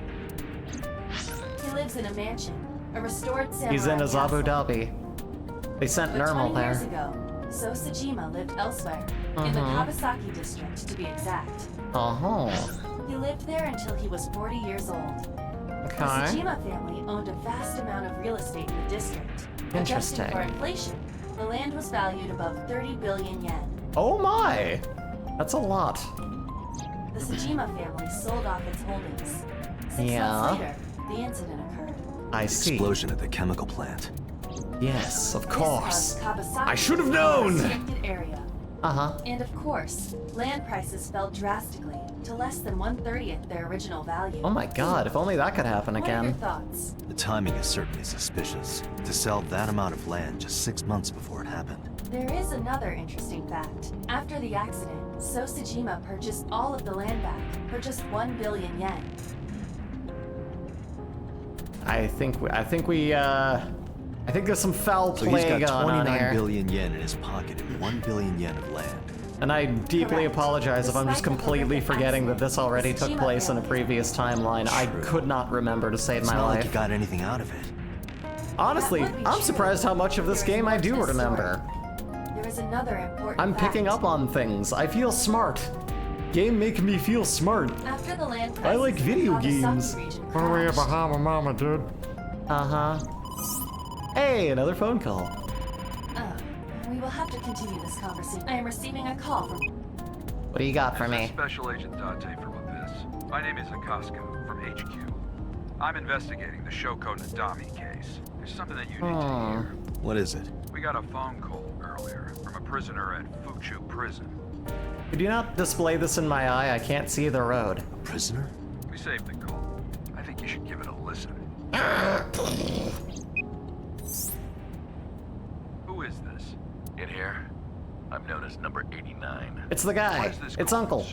He lives in a mansion, a restored samurai He's in castle. Azabu Dhabi. They sent But Normal 20 years there. ago, So Tsujima lived elsewhere, in the Kawasaki district to be exact. He lived there until he was 40 years old. The Tsujima family owned a vast amount of real estate in the district. Interesting. Adjusting for inflation, the land was valued above 30 billion yen. Oh my! That's a lot. The Tsujima family sold off its holdings. 6 Yeah. months later, the incident occurred. I see. Explosion at the chemical plant. Yes, of This course. caused Kawasaki I should have to be a known! restricted area. Uh-huh. And of course, land prices fell drastically to less than 1/30th their original value. Oh my god, if only that could happen What are your again. thoughts? The timing is certainly suspicious. To sell that amount of land just 6 months before it happened. There is another interesting fact. After the accident, So Tsujima purchased all of the land back for just 1 billion yen. I think there's some foul So he's play got going on 29 here. billion yen in his pocket and 1 billion yen of land. And I deeply apologize if I'm just completely forgetting that this already took place in a previous timeline. I could not remember to save It's my not like life. you got anything out of it. Honestly, That would be I'm true. surprised how much of this There is game I more to do this remember. There is another important I'm picking fact. up on things. I feel smart. Game make me feel smart. After the land I like prices in the video Kawasaki games. region What do we have a crashed, Bahama Mama, dude? Uh-huh. Hey, another phone call. we will have to continue this conversation. I am receiving a call from... What do you got for This is me? Special Agent Date from Abyss. My name is Akaska from HQ. I'm investigating the Shoko Nadami case. There's something that you need to hear. What is it? We got a phone call earlier from a prisoner at Fuchu Prison. Could you not display this in my eye? I can't see the road. Prisoner? We saved the call. I think you should give it a listen. Who is this? In here, I'm known as number 89. It's the guy. It's Uncle.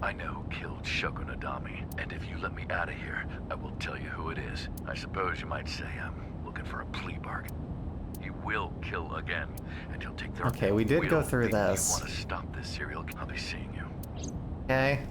I know who killed Shoko Nadami, and if you let me out of here, I will tell you who it is. I suppose you might say I'm looking for a plea bargain. He will kill again, and he'll take their Okay, we did go through this. You want to stop this serial killer? I'll be seeing you. Okay.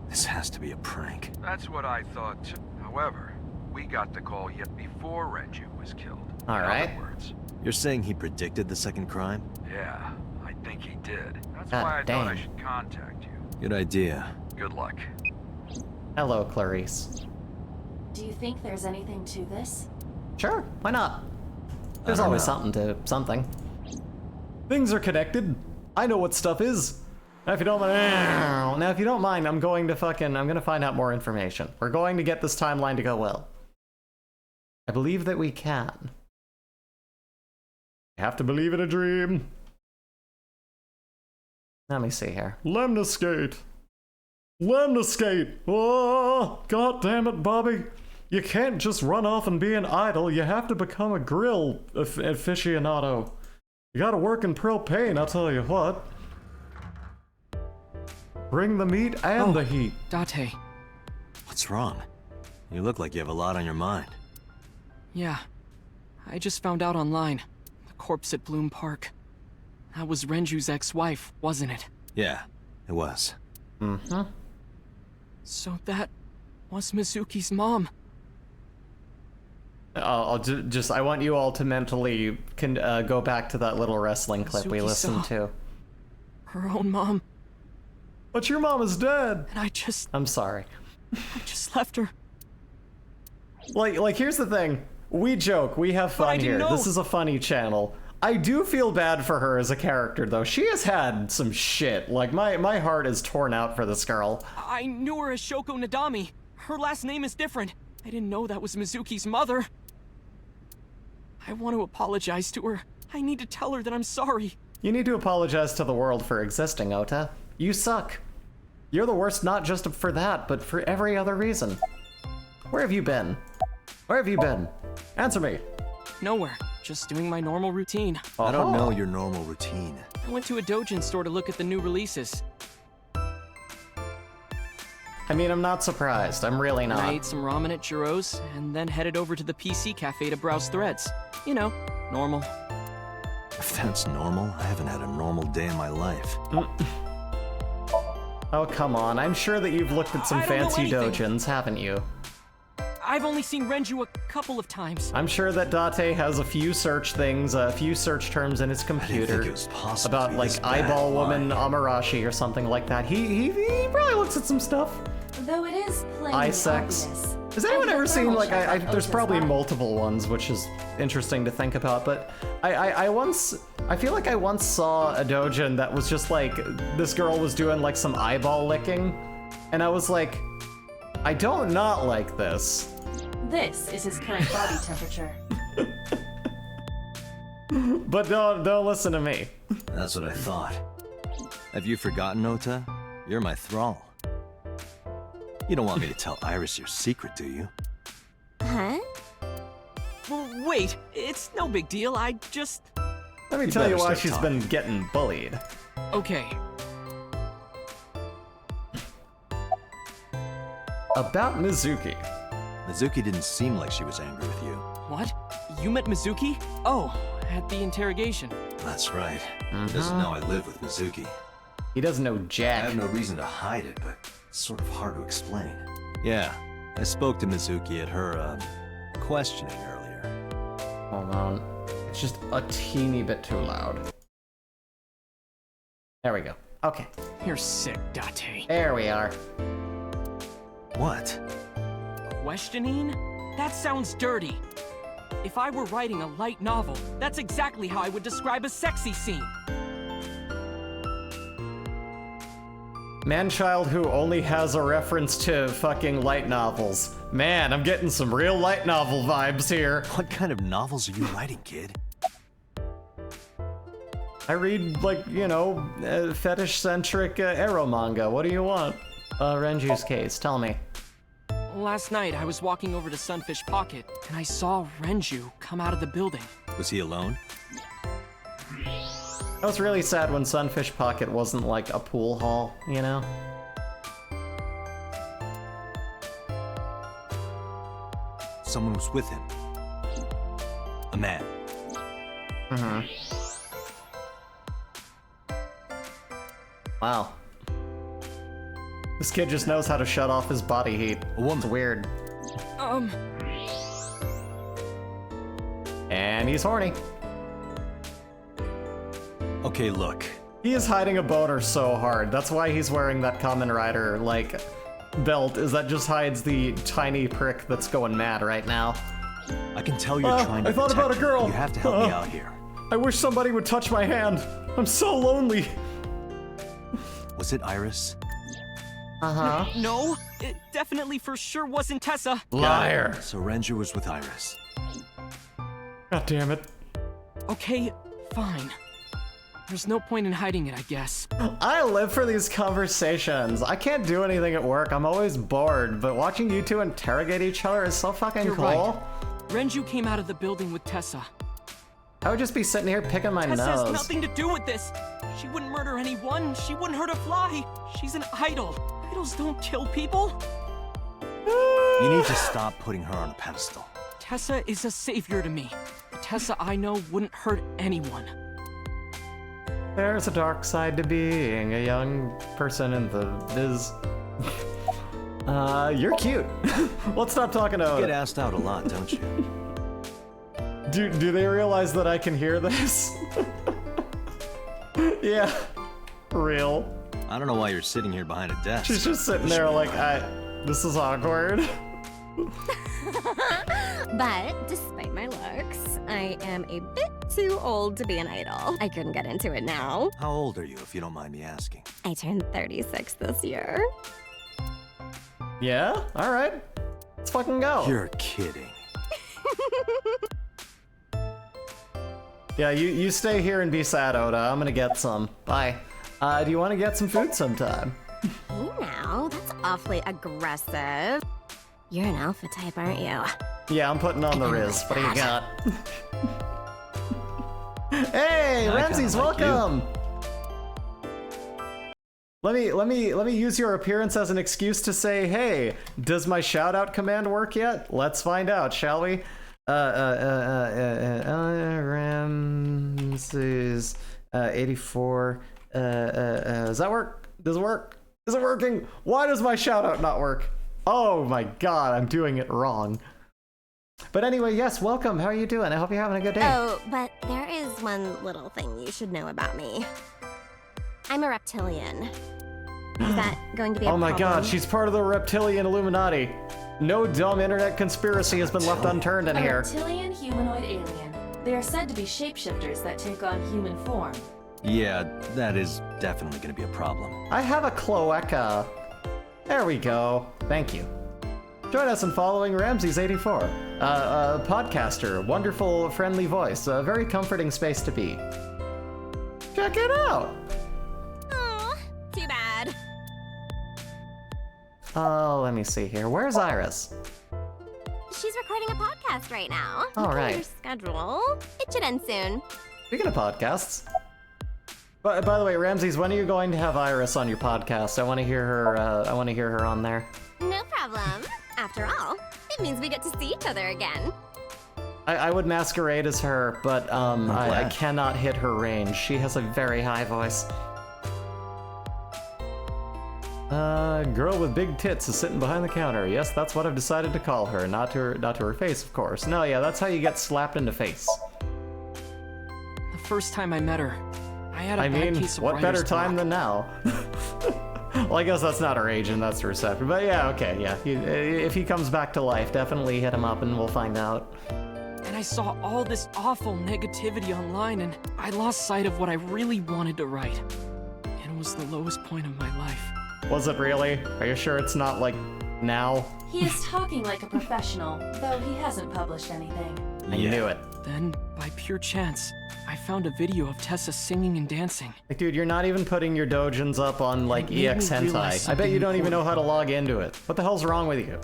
This has to be a prank. That's what I thought too. However, we got the call yet before Renju was killed. All right. In other words, You're saying he predicted the second crime? yeah, I think he did. That's God why I thought I dang. should contact you. Good idea. Good luck. Hello, Clarice. Do you think there's anything to this? Sure, why not? There's don't always know. something to something. Things are connected. I know what stuff is. Now, if you don't mind, I'm gonna find out more information. We're going to get this timeline to go well. I believe that we can. you have to believe in a dream. Let me see here. Lemniscate. Lemniscate. Oh, God damn it, Bobby. You can't just run off and be an idol. You have to become a grill aficionado. You gotta work in propane, I'll tell you what. Bring the meat and the heat. Date. What's wrong? You look like you have a lot on your mind. Yeah. I just found out online. The corpse at Bloom Park. That was Renju's ex-wife, wasn't it? Yeah, it was. Mm-hmm. So that was Mizuki's mom. I want you all to mentally go back to that little wrestling clip we Mizuki listened saw to. Her own mom. But your mom is dead. And I'm sorry. I just left her. Like here's the thing. We joke, we have fun here. This is a funny channel. I do feel bad for her as a character, though. She has had some shit. Like, my heart is torn out for this girl. I knew her as Shoko Nadami. Her last name is different. I didn't know that was Mizuki's mother. I want to apologize to her. I need to tell her that I'm sorry. You need to apologize to the world for existing, Ota. You suck. You're the worst not just for that, but for every other reason. Where have you been? Where have you been? Answer me. Nowhere. Just doing my normal routine. I don't know your normal routine. I went to a doujin store to look at the new releases. I mean, I'm not surprised. I'm really not. I ate some ramen at Jiro's, and then headed over to the PC cafe to browse threads. You know, normal. If that's normal, I haven't had a normal day in my life. Oh, come on. I'm sure that you've looked at some fancy doujins, haven't you? I've only seen Renju a couple of times. I'm sure that Date has a few search things, a few search terms in his computer about, like, eyeball woman Amarashi or something like that. He probably looks at some stuff. Though it is plainly Eye sex. obvious. Has anyone ever seen, like, there's Ota's probably body. multiple ones, which is interesting to think about, but I feel like I once saw a doujin that was just like, this girl was doing like some eyeball licking, and I was like, I don't not like this. This is his current body temperature. But don't listen to me. That's what I thought. Have you forgotten, Ota? You're my thrall. You don't want me to tell Iris your secret, do you? Huh? Well, wait, it's no big deal. I just... Let me tell you why she's been getting bullied. Okay. About Mizuki. Mizuki didn't seem like she was angry with you. What? You met Mizuki? Oh, at the interrogation. That's right. He doesn't know I live with Mizuki. He doesn't know Jack. I have no reason to hide it, but it's sort of hard to explain. Yeah, I spoke to Mizuki at her, questioning earlier. Hold on. It's just a teeny bit too loud. There we go. Okay. You're sick, Date. There we are. What? Questioning? That sounds dirty. If I were writing a light novel, that's exactly how I would describe a sexy scene. Man-child who only has a reference to fucking light novels. Man, I'm getting some real light novel vibes here. What kind of novels are you writing, kid? I read, like, you know, fetish-centric ero manga. What do you want? Renju's case, tell me. Last night, I was walking over to Sunfish Pocket, and I saw Renju come out of the building. Was he alone? I was really sad when Sunfish Pocket wasn't like a pool hall, you know? Someone was with him. A man. Mm-hmm. Wow. This kid just knows how to shut off his body heat. A woman. It's weird. And he's horny. Okay, look. He is hiding a boner so hard. That's why he's wearing that Kamen Rider, like, belt, is that just hides the tiny prick that's going mad right now. I can tell you're trying to I thought about a girl. You have to help me out here. I wish somebody would touch my hand. I'm so lonely. Was it Iris? Uh-huh. No, it definitely for sure wasn't Tessa. Liar. So Renju was with Iris. God damn it. Okay, fine. There's no point in hiding it, I guess. I live for these conversations. I can't do anything at work. I'm always bored, but watching you two interrogate each other is so fucking You're cool. right. Renju came out of the building with Tessa. I would just be sitting here picking my Tessa nose. has nothing to do with this. She wouldn't murder anyone. She wouldn't hurt a fly. She's an idol. Idols don't kill people. You need to stop putting her on a pedestal. Tessa is a savior to me. The Tessa I know wouldn't hurt anyone. There's a dark side to being a young person in the biz. You're cute. Let's stop talking about You it. get asked out a lot, don't you? Do they realize that I can hear this? Yeah, real. I don't know why you're sitting here behind a desk. She's just sitting there like, this is awkward. But despite my looks, I am a bit too old to be an idol. I couldn't get into it now. How old are you, if you don't mind me asking? I turned 36 this year. Yeah? Alright. Let's fucking go. You're kidding. Yeah, you stay here and be sad, Oda. I'm gonna get some. Bye. Do you want to get some food sometime? Hey now, that's awfully aggressive. You're an alpha type, aren't you? Yeah, I'm putting on the Riz. What do you got? Hey, Ramses, welcome! Let me use your appearance as an excuse to say, hey, does my shout-out command work yet? Let's find out, shall we? Ramses, 84, does that work? Does it work? Is it working? Why does my shout-out not work? Oh my god, I'm doing it wrong. But anyway, yes, welcome. How are you doing? I hope you're having a good day. Oh, but there is one little thing you should know about me. I'm a reptilian. Is that going to be a Oh my problem? god, she's part of the reptilian Illuminati. No dumb internet conspiracy has been left unturned in A here. reptilian humanoid alien. They are said to be shapeshifters that take on human form. Yeah, that is definitely going to be a problem. I have a cloaca. There we go. Thank you. Join us in following Ramses84, a podcaster, wonderful, friendly voice, a very comforting space to be. Check it out. Aw, too bad. Oh, let me see here. Where's Iris? She's recording a podcast right now. All Look at right. your schedule. It should end soon. Speaking of podcasts. By the way, Ramses, when are you going to have Iris on your podcast? I want to hear her. I want to hear her on there. No problem. After all, it means we get to see each other again. I would masquerade as her, but I glad. cannot hit her range. She has a very high voice. Girl with big tits is sitting behind the counter. Yes, that's what I've decided to call her. Not to her face, of course. No, yeah, that's how you get slapped in the face. The first time I met her, I had a I bad mean, case of what better writer's time block. than now? Well, I guess that's not her age and that's her reception. But yeah, okay, yeah. If he comes back to life, definitely hit him up and we'll find out. And I saw all this awful negativity online, and I lost sight of what I really wanted to write. And it was the lowest point of my life. Was it really? Are you sure it's not like now? He is talking like a professional, though he hasn't published anything. I knew it. Then, by pure chance, I found a video of Tessa singing and dancing. Like, dude, you're not even putting your doujins up on, like, EX Hentai. I bet you don't even know how to log into it. What the hell's wrong with you?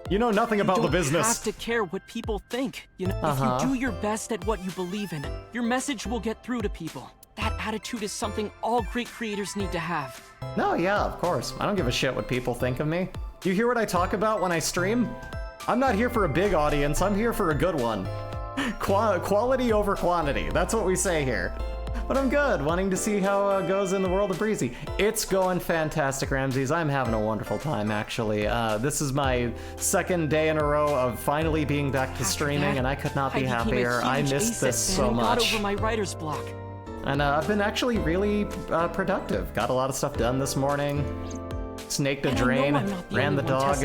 You know nothing about the business. You don't have to care what people think. You know, if you do your best at what you believe in, your message will get through to people. That attitude is something all great creators need to have. No, yeah, of course. I don't give a shit what people think of me. You hear what I talk about when I stream? I'm not here for a big audience, I'm here for a good one. Quality over quantity, that's what we say here. But I'm good, wanting to see how it goes in the world of Breezy. It's going fantastic, Ramses. I'm having a wonderful time, actually. This is my second day in a row of finally being back to streaming, and I could not be happier. I missed this so much. Got over my writer's block. And I've been actually really productive. Got a lot of stuff done this morning. Snaked a drain, ran the dog,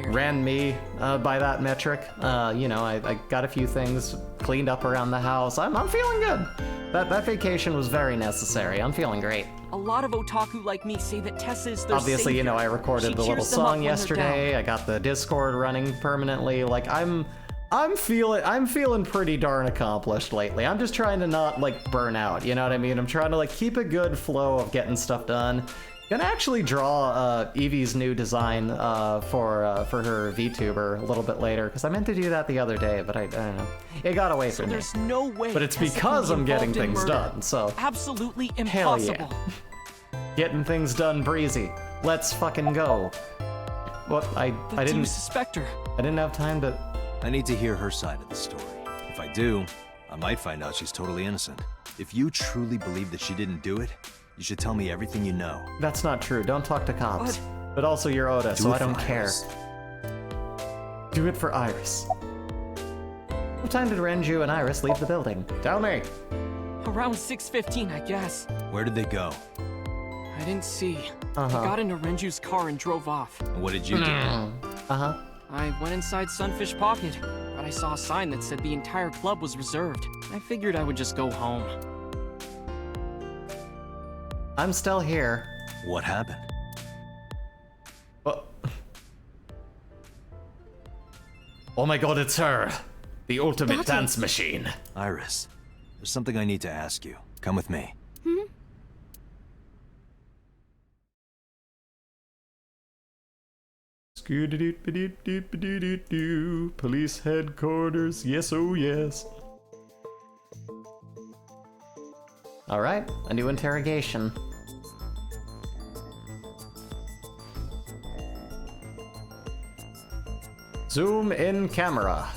ran me by that metric. You know, I got a few things cleaned up around the house. I'm feeling good. That vacation was very necessary. I'm feeling great. A lot of otaku like me say that Tessa is their Obviously, savior. you know, I recorded the little song yesterday. I got the Discord running permanently. Like, I'm feeling pretty darn accomplished lately. I'm just trying to not, like, burn out, you know what I mean? I'm trying to, like, keep a good flow of getting stuff done. Gonna actually draw Evie's new design for her VTuber a little bit later, because I meant to do that the other day, but I don't know. It got away from me. There's no way. But it's because I'm getting things done, so. Absolutely impossible. Hell yeah. Getting things done, Breezy. Let's fucking go. What? I didn't suspect her. I didn't have time to. I need to hear her side of the story. If I do, I might find out she's totally innocent. If you truly believe that she didn't do it, you should tell me everything you know. That's not true. Don't talk to cops. But also you're Oda, so I don't care. Do it for Iris. What time did Renju and Iris leave the building? Tell me. Around 6:15, I guess. Where did they go? I didn't see. I got into Renju's car and drove off. What did you do? I went inside Sunfish Pocket, but I saw a sign that said the entire club was reserved. I figured I would just go home. I'm still here. What happened? Oh my god, it's her! The ultimate dance machine. Iris, there's something I need to ask you. Come with me. Police headquarters, yes oh yes. Alright, a new interrogation. Zoom in camera.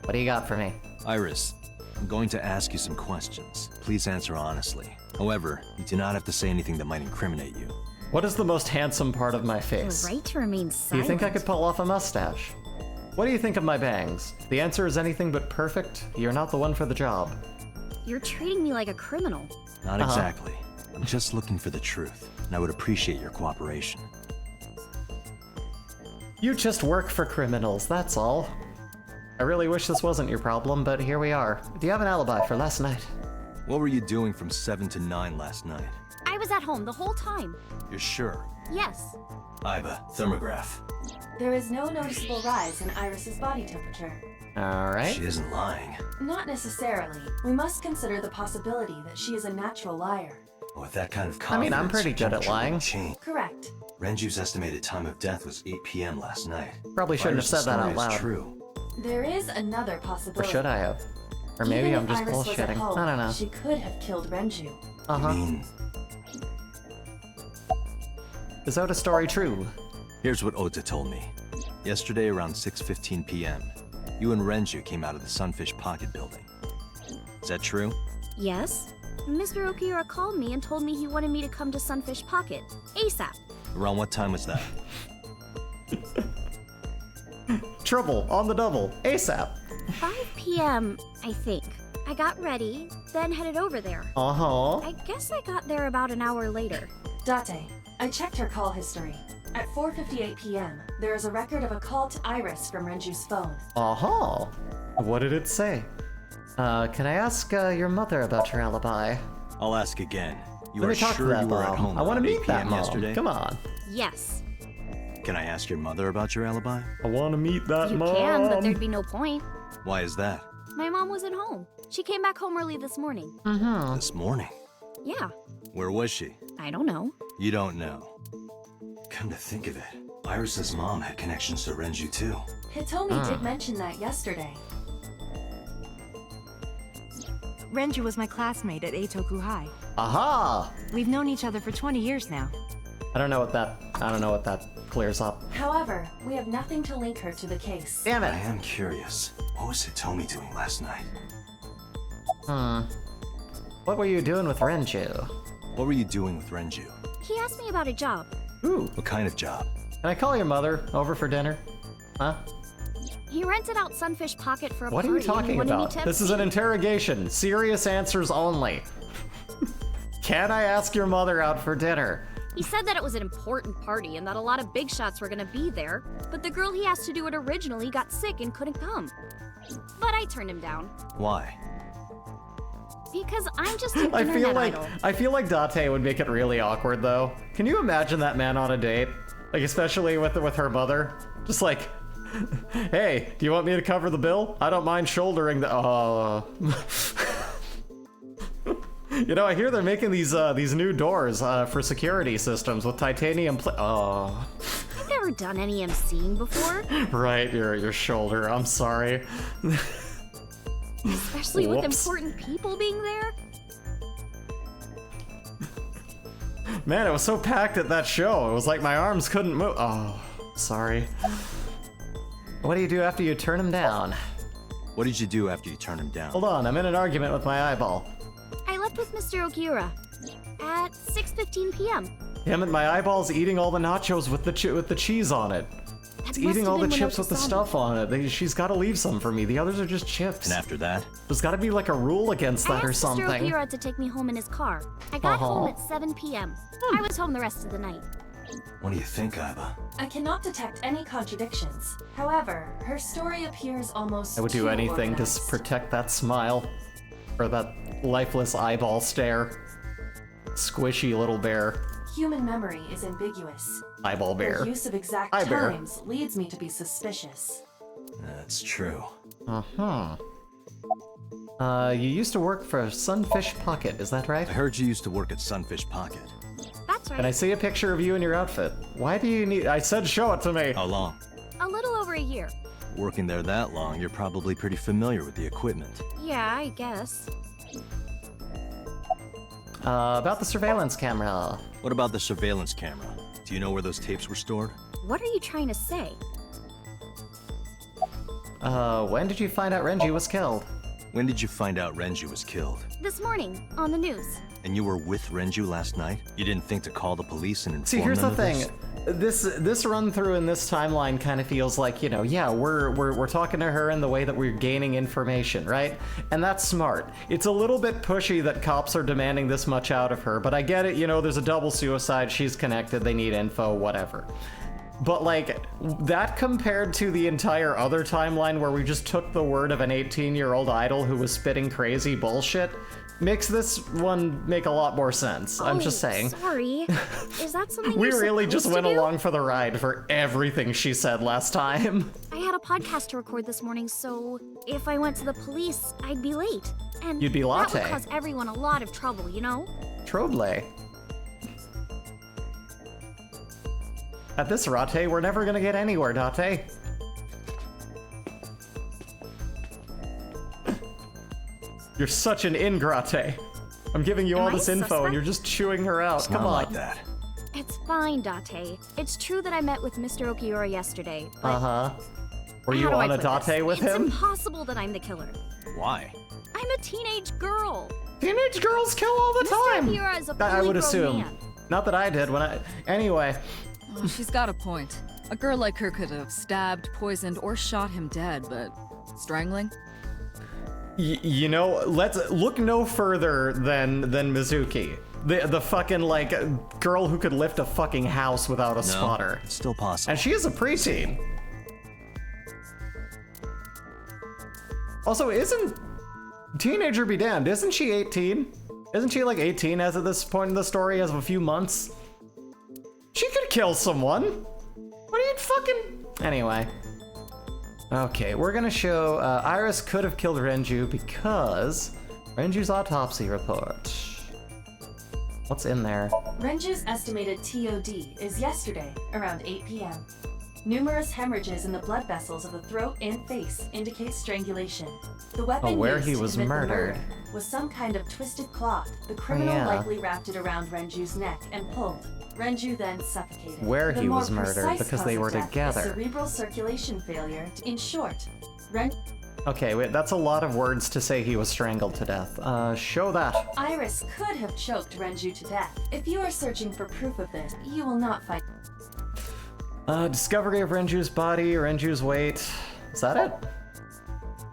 What do you got for me? Iris, I'm going to ask you some questions. Please answer honestly. However, you do not have to say anything that might incriminate you. What is the most handsome part of my face? You're right to remain Do silent. you think I could pull off a mustache? What do you think of my bangs? If the answer is anything but perfect, you're not the one for the job. You're treating me like a criminal. Not exactly. I'm just looking for the truth, and I would appreciate your cooperation. You just work for criminals, that's all. I really wish this wasn't your problem, but here we are. Do you have an alibi for last night? What were you doing from 7 to 9 last night? I was at home the whole time. You're sure? Yes. Iva, thermograph. There is no noticeable rise in Iris's body temperature. Alright. She isn't lying. Not necessarily. We must consider the possibility that she is a natural liar. With that kind of I confidence, mean, I'm pretty good at lying. Correct. Renju's estimated time of death was 8 p.m. last night. Probably shouldn't have said that out loud. True. There is another Or possibility. should I have? Or maybe Even I'm just if Iris was at bullshitting. home, I don't know. She could have killed Renju. I mean, Is Oda's story true? here's what Ota told me. Yesterday around 6:15 p.m., you and Renju came out of the Sunfish Pocket building. Is that true? Yes. Mr. Okiura called me and told me he wanted me to come to Sunfish Pocket. ASAP. Around what time was that? Trouble on the double. ASAP. 5 p.m., I think. I got ready, then headed over there. I guess I got there about an hour later. Date, I checked her call history. At 4:58 p.m., there is a record of a call to Iris from Renju's phone. What did it say? Can I ask your mother about her alibi? I'll ask again. You Let are me talk to sure that you were at mom. home I want to around 8 meet that p.m. mom. yesterday? Come on. Yes. Can I ask your mother about your alibi? I want to meet that You mom. can, but there'd be no point. Why is that? My mom wasn't home. She came back home early this morning. This morning? Yeah, Where was she? I don't know. You don't know. Come to think of it, Iris's mom had connections to Renju too. Hitomi did mention that yesterday. Renju was my classmate at Eitoku High. Aha! We've known each other for 20 years now. I don't know what that clears up. However, we have nothing to link her to the case. Damn it! I am curious. What was Hitomi doing last night? What were you doing with Renju? What were you doing with Renju? He asked me about a job. Ooh. What kind of job? Can I call your mother over for dinner? Huh? He rented out Sunfish Pocket for a What party. are you and he talking wanted me about? to This is an interrogation. Serious answers only. Can I ask your mother out for dinner? He said that it was an important party and that a lot of big shots were gonna be there, but the girl he asked to do it originally got sick and couldn't come. But I turned him down. Why? Because I'm just an internet idol. I feel like Date would make it really awkward though. Can you imagine that man on a date? Like especially with her mother? Just like, hey, do you want me to cover the bill? I don't mind shouldering the You know, I hear they're making these new doors for security systems with titanium I've never done any emceeing before. Right, your shoulder. I'm sorry. Especially with Whoops. important people being there. Man, it was so packed at that show. It was like my arms couldn't move. Oh, sorry. What do you do after you turn him down? What did you do after you turned him down? Hold on, I'm in an argument with my eyeball. I left with Mr. Okiura at 6:15 p.m. Him and my eyeballs eating all the nachos with the cheese on it. It's must eating have all the been when chips I with the saw stuff on it. She's got to leave some for me. The others are just chips. And after that? There's got to be like a rule against I that or asked something. Mr. Okiura to take me home in his car. I got home at 7 p.m. I was home the rest of the night. What do you think, Aiba? I cannot detect any contradictions. However, her story appears almost I would do too anything to organized. protect that smile. Or that lifeless eyeball stare. Squishy little bear. Human memory is ambiguous. Eyeball bear. The use of exact Eye bear. times leads me to be suspicious. That's true. Uh-huh. You used to work for Sunfish Pocket, is that right? I heard you used to work at Sunfish Pocket. That's right. Can I see a picture of you in your outfit? Why do you need— I said show it to me! How long? A little over a year. Working there that long, you're probably pretty familiar with the equipment. Yeah, I guess. About the surveillance camera. What about the surveillance camera? Do you know where those tapes were stored? What are you trying to say? When did you find out Renji was killed? When did you find out Renju was killed? This morning, on the news. And you were with Renju last night? You didn't think to call the police and inform See, here's them the of thing. this? This run through in this timeline kind of feels like, you know, yeah, we're talking to her in the way that we're gaining information, right? And that's smart. It's a little bit pushy that cops are demanding this much out of her, but I get it, you know, there's a double suicide, she's connected, they need info, whatever. But like, that compared to the entire other timeline where we just took the word of an 18-year-old idol who was spitting crazy bullshit, makes this one make a lot more sense. I'm just saying. Sorry. Is that something We you're really just supposed went to do? along for the ride for everything she said last time. I had a podcast to record this morning, so if I went to the police, I'd be late. And You'd be that latte. would cause everyone a lot of trouble, you know? Troble. At this rate, we're never gonna get anywhere, Date. You're such an ingrate. I'm giving you Am all I this info suspect? and you're just chewing her out. It's Come not on. like that. It's fine, Date. It's true that I met with Mr. Okiura yesterday, but Uh-huh. Were you how do I on a put this? date with It's him? impossible that I'm the killer. Why? I'm a teenage girl. Teenage girls kill all the Mr. time! Okiura is a I fully would grown assume. man. Not that I did when I... Anyway. Well, she's got a point. A girl like her could have stabbed, poisoned, or shot him dead, but strangling? You know, let's look no further than Mizuki. The fucking, like, girl who could lift a fucking house without a spotter. It's still possible. And she is a preteen. Also, isn't... Teenager be damned, isn't she 18? Isn't she like 18 as of this point in the story, as of a few months? She could kill someone. What fucking... Anyway. Okay, we're gonna show Iris could have killed Renju because Renju's autopsy report. What's in there? Renju's estimated TOD is yesterday, around 8 p.m. Numerous hemorrhages in the blood vessels of the throat and face indicate strangulation. The weapon where used he to was commit the murdered. murder was some kind of twisted cloth. The criminal yeah. likely wrapped it around Renju's neck and pulled. Renju then suffocated. Where The he more was murdered, precise because cause they of were death is together. cerebral circulation failure. In short, Okay, wait, that's a lot of words to say he was strangled to death. Show that. Iris could have choked Renju to death. If you are searching for proof of this, you will not find. Discovery of Renju's body, Renju's weight. Is that it?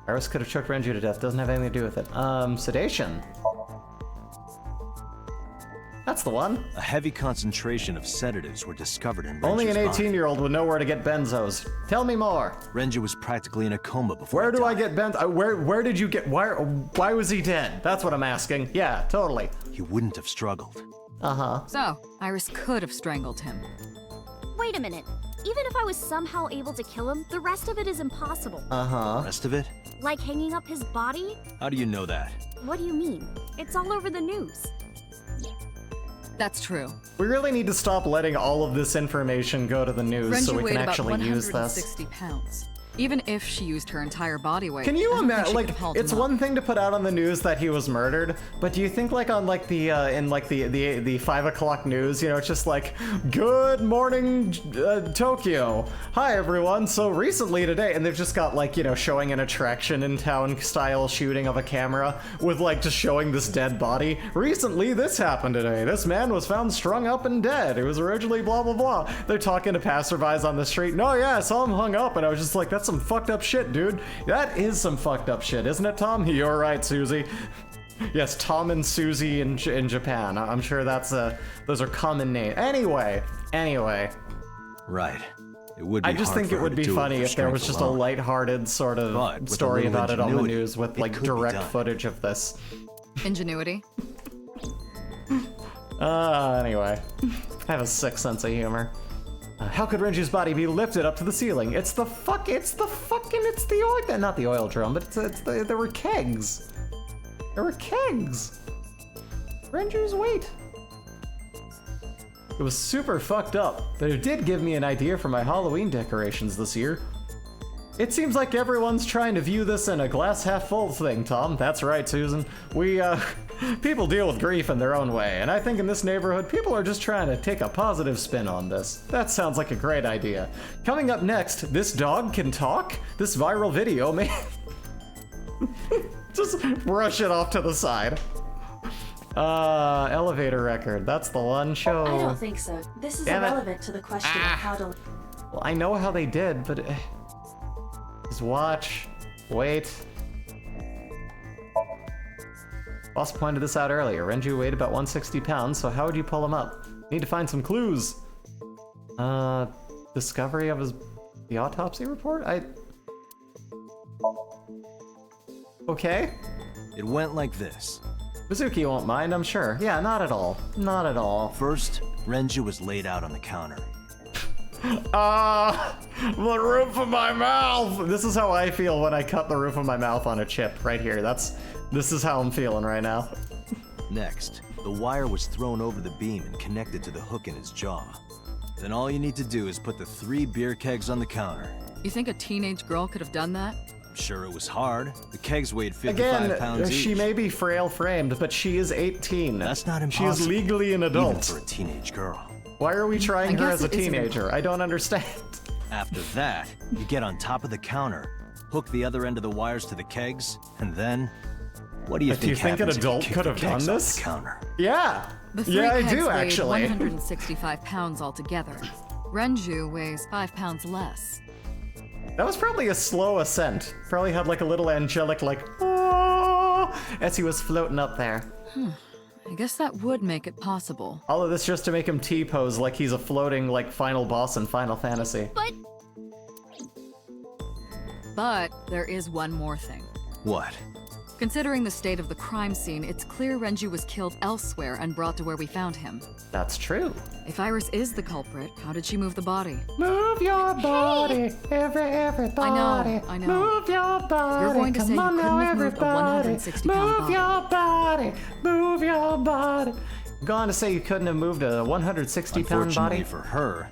Iris could have choked Renju to death. Doesn't have anything to do with it. Sedation. That's the one. A heavy concentration of sedatives were discovered in Renju's Only an body. 18-year-old would know where to get benzos. Tell me more. Renju was practically in a coma before Where he do I died. get where did you get, why was he dead? That's what I'm asking. Yeah, totally. He wouldn't have struggled. Uh-huh. So, Iris could have strangled him. Wait a minute. Even if I was somehow able to kill him, the rest of it is impossible. Uh-huh. Rest of it? Like hanging up his body? How do you know that? What do you mean? It's all over the news. That's true. We really need to stop letting all of this information go to the news Renju so we weighed can about actually use this. 160 pounds. Even if she used her entire body weight. Can you I don't think imagine? she Like, could have hauled it's him up. one thing to put out on the news that he was murdered, but do you think, like, on like the in like the 5 o'clock news, you know, it's just like, good morning, Tokyo. Hi everyone. So recently today, and they've just got like, you know, showing an attraction in town style shooting of a camera with like just showing this dead body. Recently, this happened today. This man was found strung up and dead. It was originally blah blah blah. They're talking to passerbys on the street. No, yeah, I saw him hung up, and I was just like, that's some fucked up shit, dude. That is some fucked up shit, isn't it, Tom? You're right, Susie. Yes, Tom and Susie in Japan. I'm sure that's those are common names. Anyway. Right. It would be I just hard think for it her would to be do funny with if there was strength just a alone. lighthearted sort But of with a story little about it on the ingenuity, news with it like could be direct done. footage of this. Ingenuity. Anyway. I have a sick sense of humor. How could Renju's body be lifted up to the ceiling? It's the oil, not the oil drum, but there were kegs. There were kegs. Renju's weight. It was super fucked up, but it did give me an idea for my Halloween decorations this year. It seems like everyone's trying to view this in a glass half full thing, Tom. That's right, Susan. People deal with grief in their own way, and I think in this neighborhood, people are just trying to take a positive spin on this. That sounds like a great idea. Coming up next, this dog can talk? This viral video may... Just brush it off to the side. Elevator record. That's the one show. I don't think so. This is Damn it. irrelevant to the question of how to. Well, I know how they did, but... Just watch. Wait. Boss pointed this out earlier. Renju weighed about 160 pounds, so how would you pull him up? Need to find some clues. Discovery of the autopsy report? Okay. It went like this. Mizuki won't mind, I'm sure. Yeah, not at all. Not at all. First, Renju was laid out on the counter. The roof of my mouth! This is how I feel when I cut the roof of my mouth on a chip, right here. This is how I'm feeling right now. Next, the wire was thrown over the beam and connected to the hook in his jaw. Then all you need to do is put the 3 beer kegs on the counter. You think a teenage girl could have done that? I'm sure it was hard. The kegs weighed 55 pounds each. She may be frail-framed, but she is 18. That's not impossible. She is legally an adult. Even for a teenage girl. Why are we trying her guess as a it isn't teenager? I don't understand. After that, you get on top of the counter, hook the other end of the wires to the kegs, and then... What do you Do you think an happens if you adult kick could the have done kegs off this? the counter? Yeah. The 3 Yeah, I kegs do weighed actually. 165 pounds altogether. Renju weighs 5 pounds less. That was probably a slow ascent. Probably had like a little angelic like, oh, as he was floating up there. I guess that would make it possible. All of this just to make him T-pose like he's a floating like final boss in Final Fantasy. But there is one more thing. What? Considering the state of the crime scene, it's clear Renju was killed elsewhere and brought to where we found him. That's true. If Iris is the culprit, how did she move the body? Move your body, everybody. I know. Move your body. You're going to say you Come on couldn't now, have moved a everybody. 160-pound Move body. your body. Move your body. Going to say you couldn't have moved a 160-pound body? Unfortunately for her,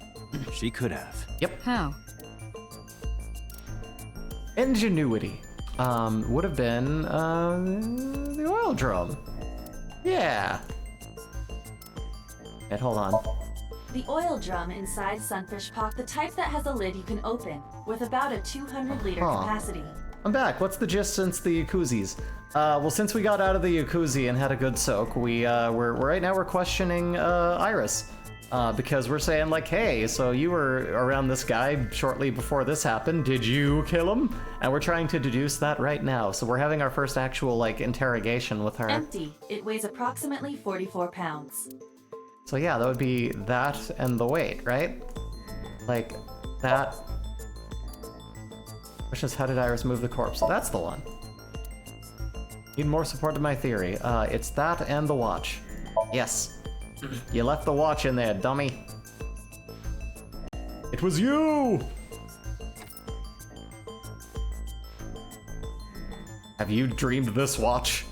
she could have. Yep. How? Ingenuity. Would have been the oil drum. Yeah. Wait, hold on. The oil drum inside Sunfish Pock, the type that has a lid you can open, with about a 200-liter capacity. I'm back. What's the gist since the Yakuzi's? Well, since we got out of the Yakuzi and had a good soak, we're right now we're questioning Iris. Because we're saying like, hey, so you were around this guy shortly before this happened. Did you kill him? And we're trying to deduce that right now. So we're having our first actual like interrogation with her. Empty. It weighs approximately 44 pounds. So yeah, that would be that and the weight, right? Like that. Question is, how did Iris move the corpse? So that's the one. Need more support to my theory. It's that and the watch. Yes. You left the watch in there, dummy. It was you! Have you dreamed this watch?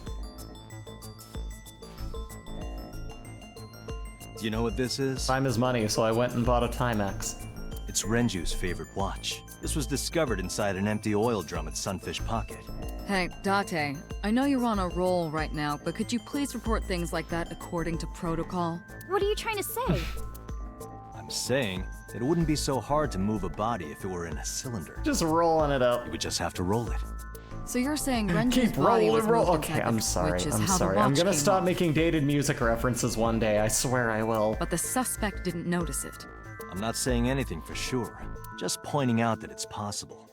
Do you know what this is? Time is money, so I went and bought a Timex. It's Renju's favorite watch. This was discovered inside an empty oil drum at Sunfish Pocket. Hey, Date, I know you're on a roll right now, but could you please report things like that according to protocol? What are you trying to say? I'm saying it wouldn't be so hard to move a body if it were in a cylinder. Just rolling it up. You would just have to roll it. So you're saying Renju's Keep body was rolling, moved Okay, inside I'm the sorry. which is I'm how the sorry. watch I'm gonna came stop off. making dated music references one day. I swear I will. But the suspect didn't notice it. I'm not saying anything for sure. Just pointing out that it's possible.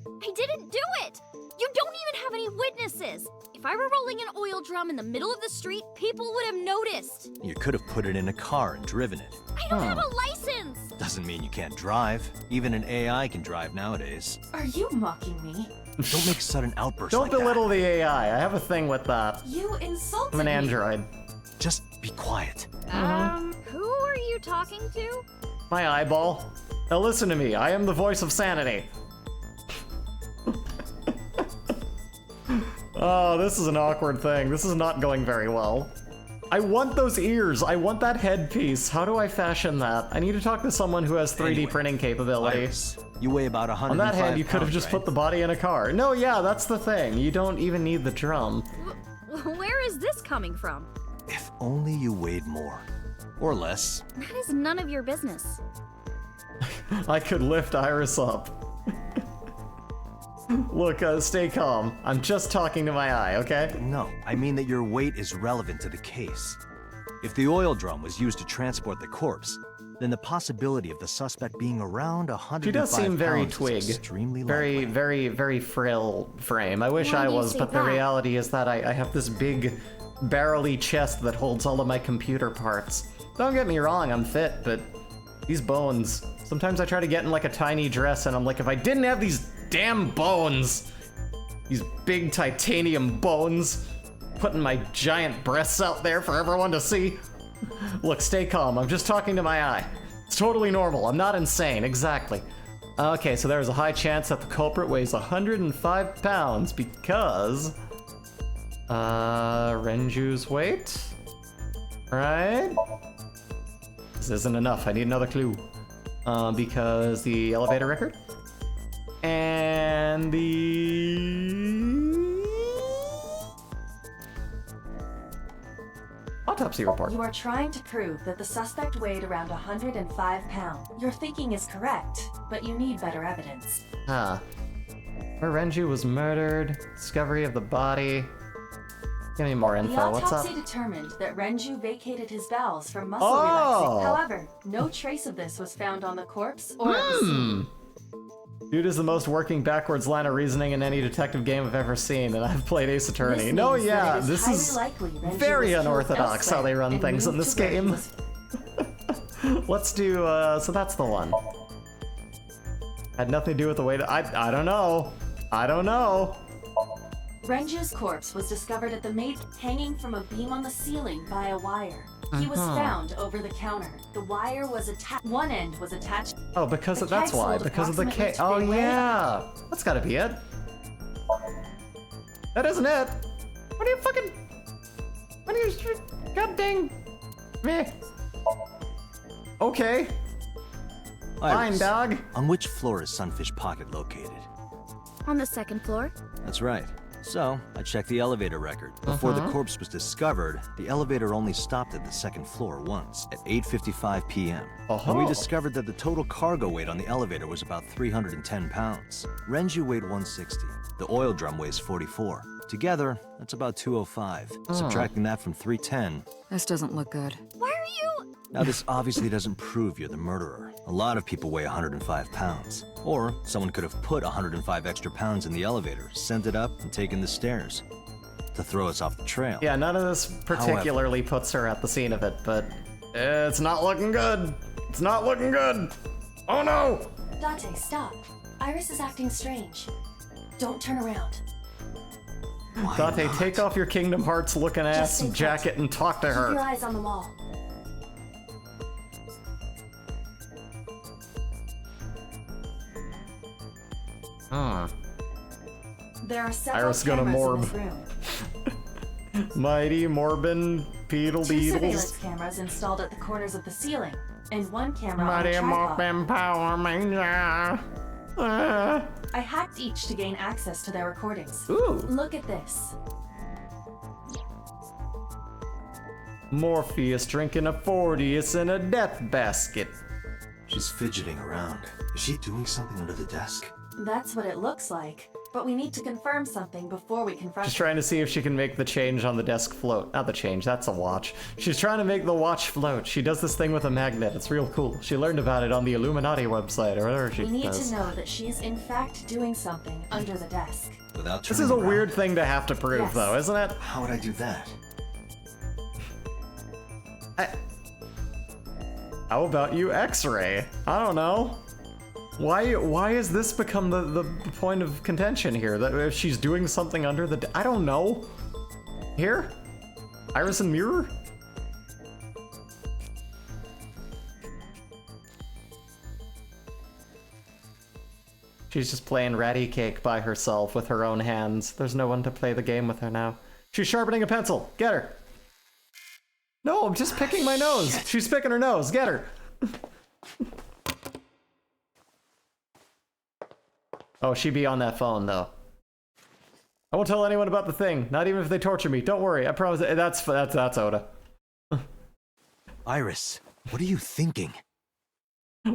I didn't do it! You don't even have any witnesses! If I were rolling an oil drum in the middle of the street, people would have noticed! You could have put it in a car and driven it. I don't have a license! Doesn't mean you can't drive. Even an AI can drive nowadays. Are you mocking me? Don't make sudden outbursts Don't like belittle that. the AI. I have a thing with that. You insulted I'm an me. android. Just be quiet. Who are you talking to? My eyeball. Now listen to me. I am the voice of sanity. Oh, this is an awkward thing. This is not going very well. I want those ears. I want that headpiece. How do I fashion that? I need to talk to someone who has 3D printing capability. Iris, you weigh about 105 On that hand, you could have pounds, just right? put the body in a car. No, yeah, that's the thing. You don't even need the drum. Where is this coming from? If only you weighed more. Or less. That is none of your business. I could lift Iris up. Look, stay calm. I'm just talking to my eye, okay? No, I mean that your weight is relevant to the case. If the oil drum was used to transport the corpse, then the possibility of the suspect being around 105 She does seem very pounds twig. is extremely Very, likely. very frail frame. I wish Why I do you was, say but the that? reality is that I have this big, barrel-y chest that holds all of my computer parts. Don't get me wrong, I'm fit, but these bones. Sometimes I try to get in like a tiny dress and I'm like, if I didn't have these damn bones, these big titanium bones, putting my giant breasts out there for everyone to see. Look, stay calm. I'm just talking to my eye. It's totally normal. I'm not insane. Exactly. Okay, so there's a high chance that the culprit weighs 105 pounds because Renju's weight, right? This isn't enough. I need another clue. Because the elevator record and the autopsy report. You are trying to prove that the suspect weighed around 105 pounds. Your thinking is correct, but you need better evidence. Huh. Where Renju was murdered, discovery of the body. Give me more The info. What's up? autopsy determined that Renju vacated his bowels for muscle Oh! relaxing. However, no trace of this was found on the corpse or at the scene. Dude is the most working backwards line of reasoning in any detective game I've ever seen, and I've played Ace Attorney. This No, means that yeah, it is this highly is likely Renju very was killed unorthodox how they elsewhere run and things in moved this to where he game. was- Let's do, so that's the one. Had nothing to do with the way I don't know. I don't know. Renju's corpse was discovered at the maid hanging from a beam on the ceiling by a wire. He was found over the counter. The wire was attached. One end was attached. Oh, because that's why. Because of the K. Oh yeah, that's gotta be it. That isn't it. What are you fucking? What are you? God dang. Meh. Okay. Fine, dog. On which floor is Sunfish Pocket located? On the second floor. That's right. So, I checked the elevator record. Before the corpse was discovered, the elevator only stopped at the second floor once, at 8:55 p.m. And we discovered that the total cargo weight on the elevator was about 310 pounds. Renju weighed 160. The oil drum weighs 44. Together, that's about 205. Subtracting that from 310. This doesn't look good. Why are you? Now, this obviously doesn't prove you're the murderer. A lot of people weigh 105 pounds. Or someone could have put 105 extra pounds in the elevator, sent it up, and taken the stairs to throw us off the trail. Yeah, none of this particularly puts her at the scene of it, but it's not looking good. It's not looking good. Oh no! Date, stop. Iris is acting strange. Don't turn around. Date, take off your Kingdom Hearts looking ass jacket and talk to her. Keep your eyes on the wall. There are several Iris gonna cameras morb. in this room. Mighty Morbin Beetle Two Beetles. surveillance cameras installed at the corners of the ceiling, and one camera on Mighty a tripod. Morbin Power Ranger. I hacked each to gain access to their recordings. Ooh. Look at this. Morpheus drinking a 40th in a death basket. She's fidgeting around. Is she doing something under the desk? That's what it looks like. But we need to confirm something before we confront She's her. trying to see if she can make the change on the desk float. Not the change, that's a watch. She's trying to make the watch float. She does this thing with a magnet. It's real cool. She learned about it on the Illuminati website or whatever she We need does. to know that she's in fact doing something under the desk. Without This is a weird thing to have to prove, Yes. though, isn't it? How would I do that? How about you X-ray? I don't know. Why has this become the point of contention here? That if she's doing something under the... I don't know. Here? Iris and Mirror? She's just playing ratty cake by herself with her own hands. There's no one to play the game with her now. She's sharpening a pencil. Get her. No, I'm just picking my nose. She's picking her nose. Get her. Oh, she be on that phone, though. I won't tell anyone about the thing, not even if they torture me. Don't worry, I promise. That's Oda. Iris, what are you thinking?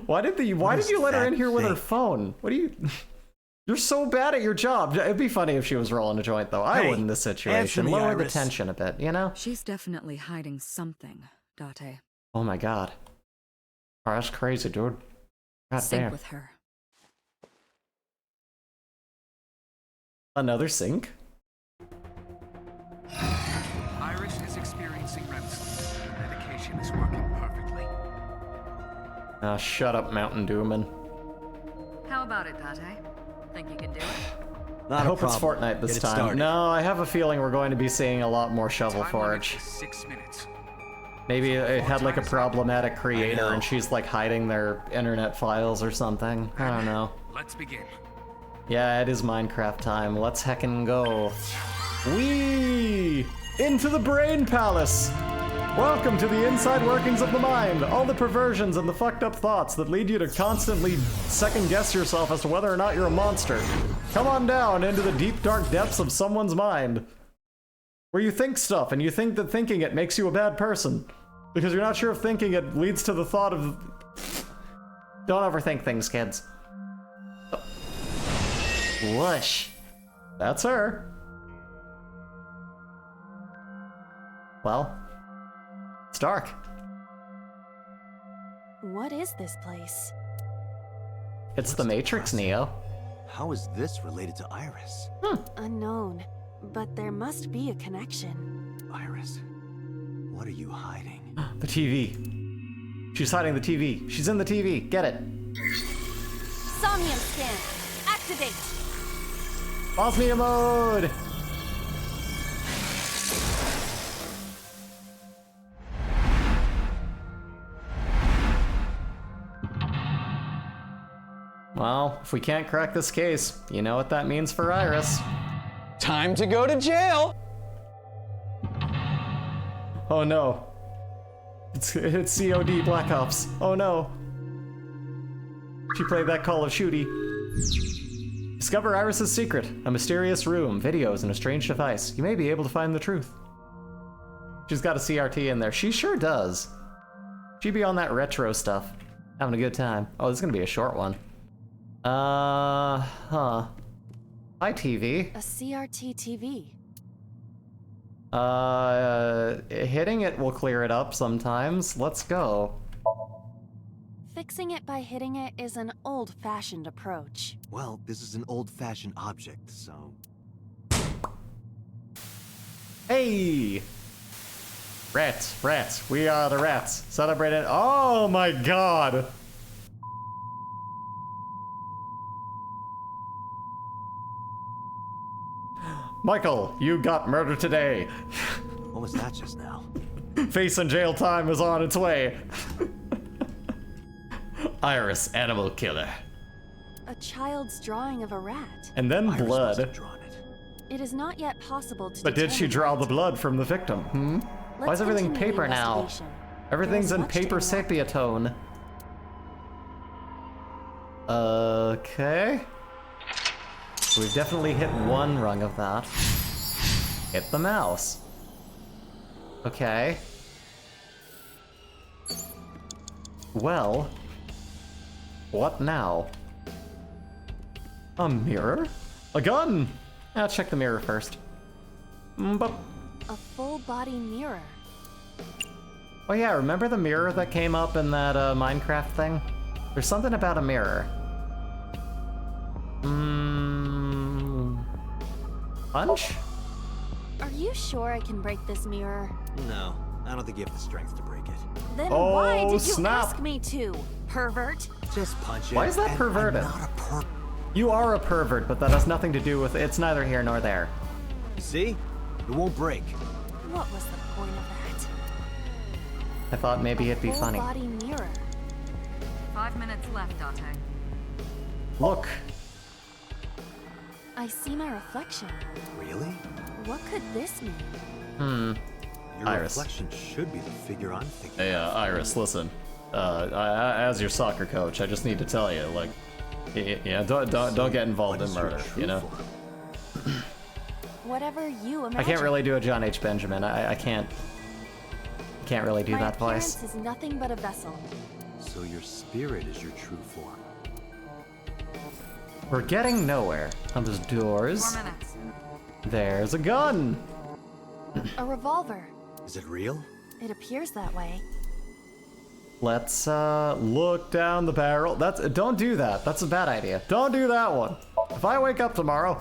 Why did you let her in here with her phone? What do you... You're so bad at your job. It'd be funny if she was rolling a joint, though. I would in this situation. Lower the tension a bit, you know? She's definitely hiding something, Date. Oh my god. Oh, that's crazy, dude. God Sync damn. with her. Another sync? Iris is experiencing REM sleep. The medication is working perfectly. Ah, shut up, Mountain Dewman. How about it, Date? Think you can do it? I hope it's Fortnite this time. No, I have a feeling we're going to be seeing a lot more Shovel Forge. 6 minutes. Maybe it had like a problematic creator and she's like hiding their internet files or something. I don't know. Let's begin. Yeah, it is Minecraft time. Let's heckin' go. Whee! Into the Brain Palace! Welcome to the inside workings of the mind. All the perversions and the fucked up thoughts that lead you to constantly second guess yourself as to whether or not you're a monster. Come on down into the deep dark depths of someone's mind. Where you think stuff and you think that thinking it makes you a bad person. Because you're not sure if thinking it leads to the thought of... Don't overthink things, kids. Whoosh. That's her. Well, it's dark. What is this place? It's the Matrix, Neo. How is this related to Iris? Unknown, but there must be a connection. Iris, what are you hiding? The TV. She's hiding the TV. She's in the TV. Get it. Somnium scan. Activate. Bosnia mode! Well, if we can't crack this case, you know what that means for Iris. Time to go to jail! Oh no. It's COD Black Ops. Oh no. She played that Call of Duty. Discover Iris's secret. A mysterious room, videos, and a strange device. You may be able to find the truth. She's got a CRT in there. She sure does. She'd be on that retro stuff. Having a good time. Oh, this is gonna be a short one. Hi TV. A CRT TV. Hitting it will clear it up sometimes. Let's go. Fixing it by hitting it is an old-fashioned approach. Well, this is an old-fashioned object, so... Hey! Rats. We are the rats. Celebrate it. Oh my god! Michael, you got murdered today. What was that just now? Facing jail time is on its way. Iris, animal killer. A child's drawing of a rat. And then Iris blood. must have drawn it. It is not yet possible to But did she determine draw that. the blood from the victim? Why is Let's everything continue the paper now? investigation. Everything's There in is much to paper unlock. sepia tone. Okay. We've definitely hit one rung of that. Hit the mouse. Okay. Well, what now? A mirror? A gun! I'll check the mirror first. But A full-body mirror. oh yeah, remember the mirror that came up in that Minecraft thing? There's something about a mirror. Punch? Are you sure I can break this mirror? No, I don't think you have the strength to break it. Then Oh, why did you snap. ask me to, pervert? Just punch it. Why is that and perverted? I'm not a pervert. You are a pervert, but that has nothing to do with it. It's neither here nor there. See? It won't break. What was the point of that? I thought maybe it'd be funny. Full-body mirror. 5 minutes left, Dante. Look. I see my reflection. Really? What could this mean? Your Iris. reflection should be the figure I'm thinking. Hey, Iris, listen. As your soccer coach, I just need to tell you, like, yeah, don't get involved in murder, you know? Whatever you imagine. I can't really do a John H. Benjamin. I can't really do My that voice. appearance is nothing but a vessel. So your spirit is your true form. We're getting nowhere. Those doors. 4 minutes. There's a gun. A revolver. Is it real? It appears that way. Let's look down the barrel. Don't do that. That's a bad idea. Don't do that one. If I wake up tomorrow.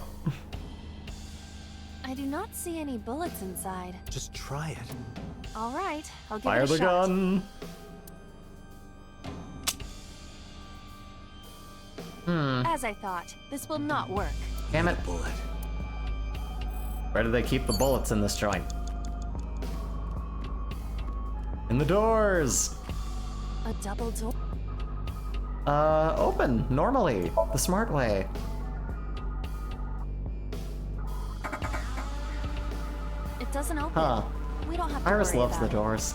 I do not see any bullets inside. Just try it. All right, I'll give Fire it a the shot. gun. As I thought, this will not work. Damn it. Bullet. Where do they keep the bullets in this joint? In the doors. A double door. Open, normally, the smart way. It doesn't open. Huh. We don't have to Iris worry loves the about it. doors.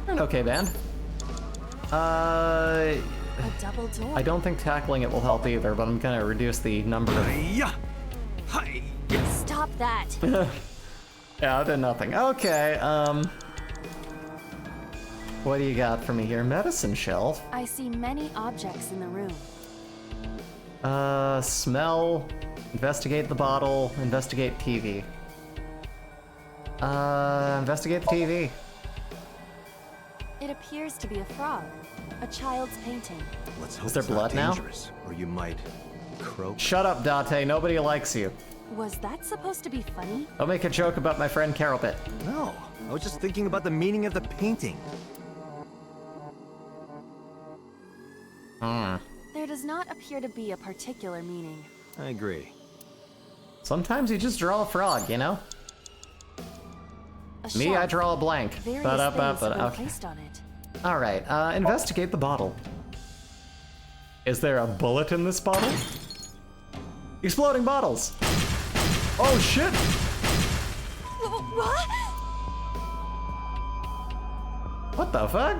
An okay band. A double door. I don't think tackling it will help either, but I'm gonna reduce the number of... Stop that. Yeah, I did nothing. Okay, what do you got for me here? Medicine shelf. I see many objects in the room. Smell, investigate the bottle, investigate TV. Investigate the TV. It appears to be a frog. A child's painting. Let's hope Is there it's not blood now? dangerous, or you might croak. Shut up, Dante. Nobody likes you. Was that supposed to be funny? Don't make a joke about my friend Carol Bit. No, I was just thinking about the meaning of the painting. There does not appear to be a particular meaning. I agree. Sometimes you just draw a frog, you know? A Me, shelf. I draw a blank. Various things have been Okay. placed on it. Alright, investigate the bottle. Is there a bullet in this bottle? Exploding bottles! Oh shit! What? What the fuck?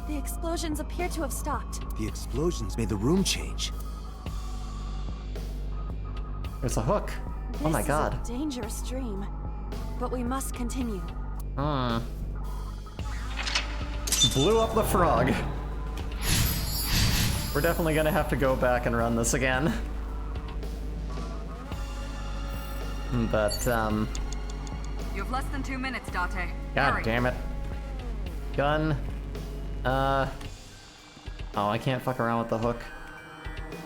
The explosions appear to have stopped. The explosions made the room change. There's a hook. Oh my god. This is a dangerous dream. But we must continue. Blew up the frog. We're definitely gonna have to go back and run this again. But, You have less than 2 minutes, Date. God Hurry. damn it. Gun. Oh, I can't fuck around with the hook.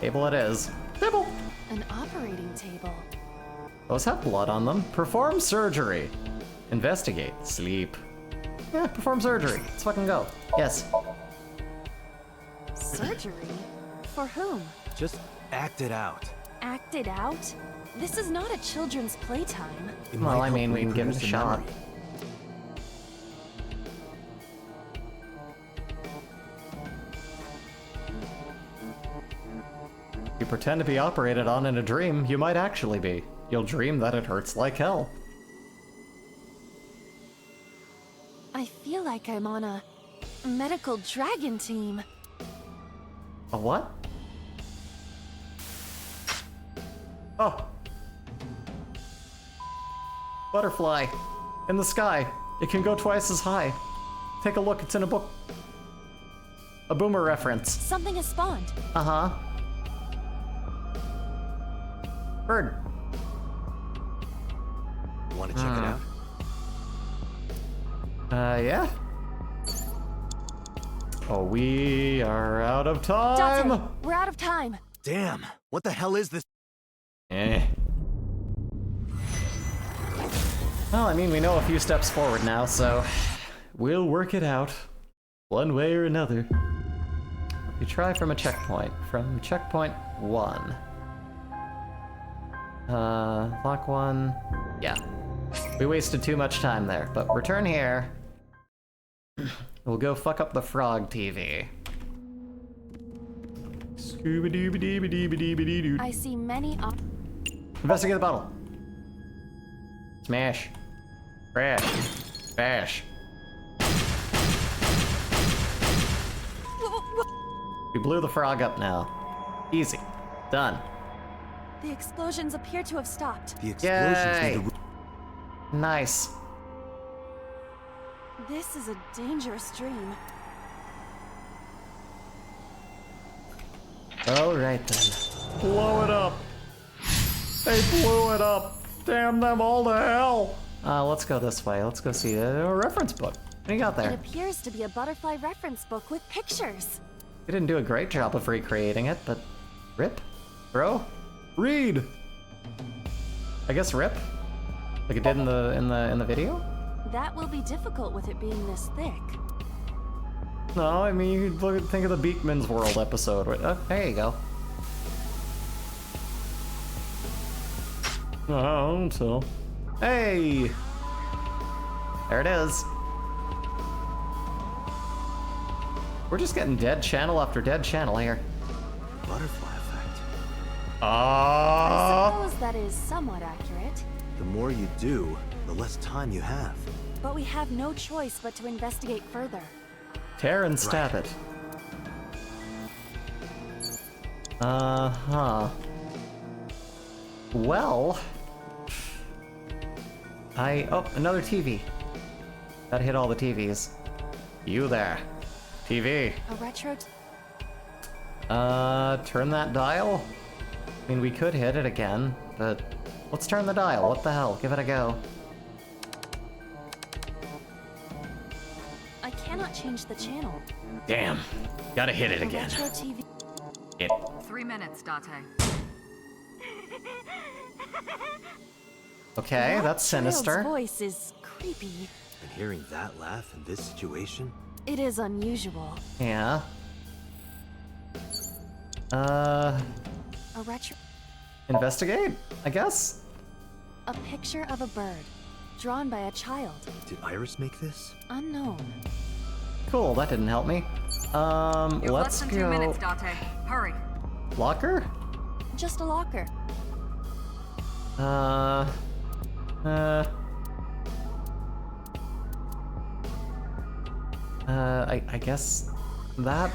Table it is. Table! An operating table. Those have blood on them. Perform surgery. Investigate. Sleep. Yeah, perform surgery. Let's fucking go. Yes. Surgery? For whom? Just act it out. Act it out? This is not a children's playtime. Well, I mean, we can give it a shot. If you pretend to be operated on in a dream, you might actually be. You'll dream that it hurts like hell. I feel like I'm on a medical dragon team. A what? Oh. Butterfly. In the sky. It can go twice as high. Take a look, it's in a book. A Boomer reference. Something has spawned. Uh-huh. Bird. Want to check it out? Yeah. Oh, we are out of time! Date, we're out of time. Damn, what the hell is this? Well, I mean, we know a few steps forward now, so we'll work it out. One way or another. We try from a checkpoint. From checkpoint 1. Lock 1. Yeah. We wasted too much time there, but return here. We'll go fuck up the frog TV. Scooby-dooby-dooby-dooby-dooby-doo. I see many Investigate the bottle. Smash. Crash. Bash. We blew the frog up now. Easy. Done. The explosions appear to have stopped. The explosions made the Nice. This is a dangerous dream. Alright then. Blow it up. They blew it up. Damn them all to hell. Let's go this way. Let's go see a reference book. What do you got It there? appears to be a butterfly reference book with pictures. We didn't do a great job of recreating it, but rip, bro, read. I guess rip, like it did in the video. That will be difficult with it being this thick. No, I mean you could think of the Beakman's World episode. Oh, there you go. Oh, so. Hey, there it is. We're just getting dead channel after dead channel here. Butterfly effect. I suppose that is somewhat accurate. The more you do, the less time you have. But we have no choice but to investigate further. Tear and stab it. Uh-huh. Well... Oh, another TV. Gotta hit all the TVs. You there. TV. A retro... Turn that dial? I mean, we could hit it again, but... Let's turn the dial, what the hell? Give it a go. I cannot change the channel. Damn. Gotta hit it again. Retro TV. Hit. 3 minutes, Date. Okay, that's sinister. Child's voice is creepy. And hearing that laugh in this situation? It is unusual. Yeah. A retro... Investigate, I guess? A picture of a bird, drawn by a child. Did Iris make this? Unknown. Cool, that didn't help me. You have Let's less than go... 2 minutes, Date. Hurry. Locker? Just a locker. I guess that.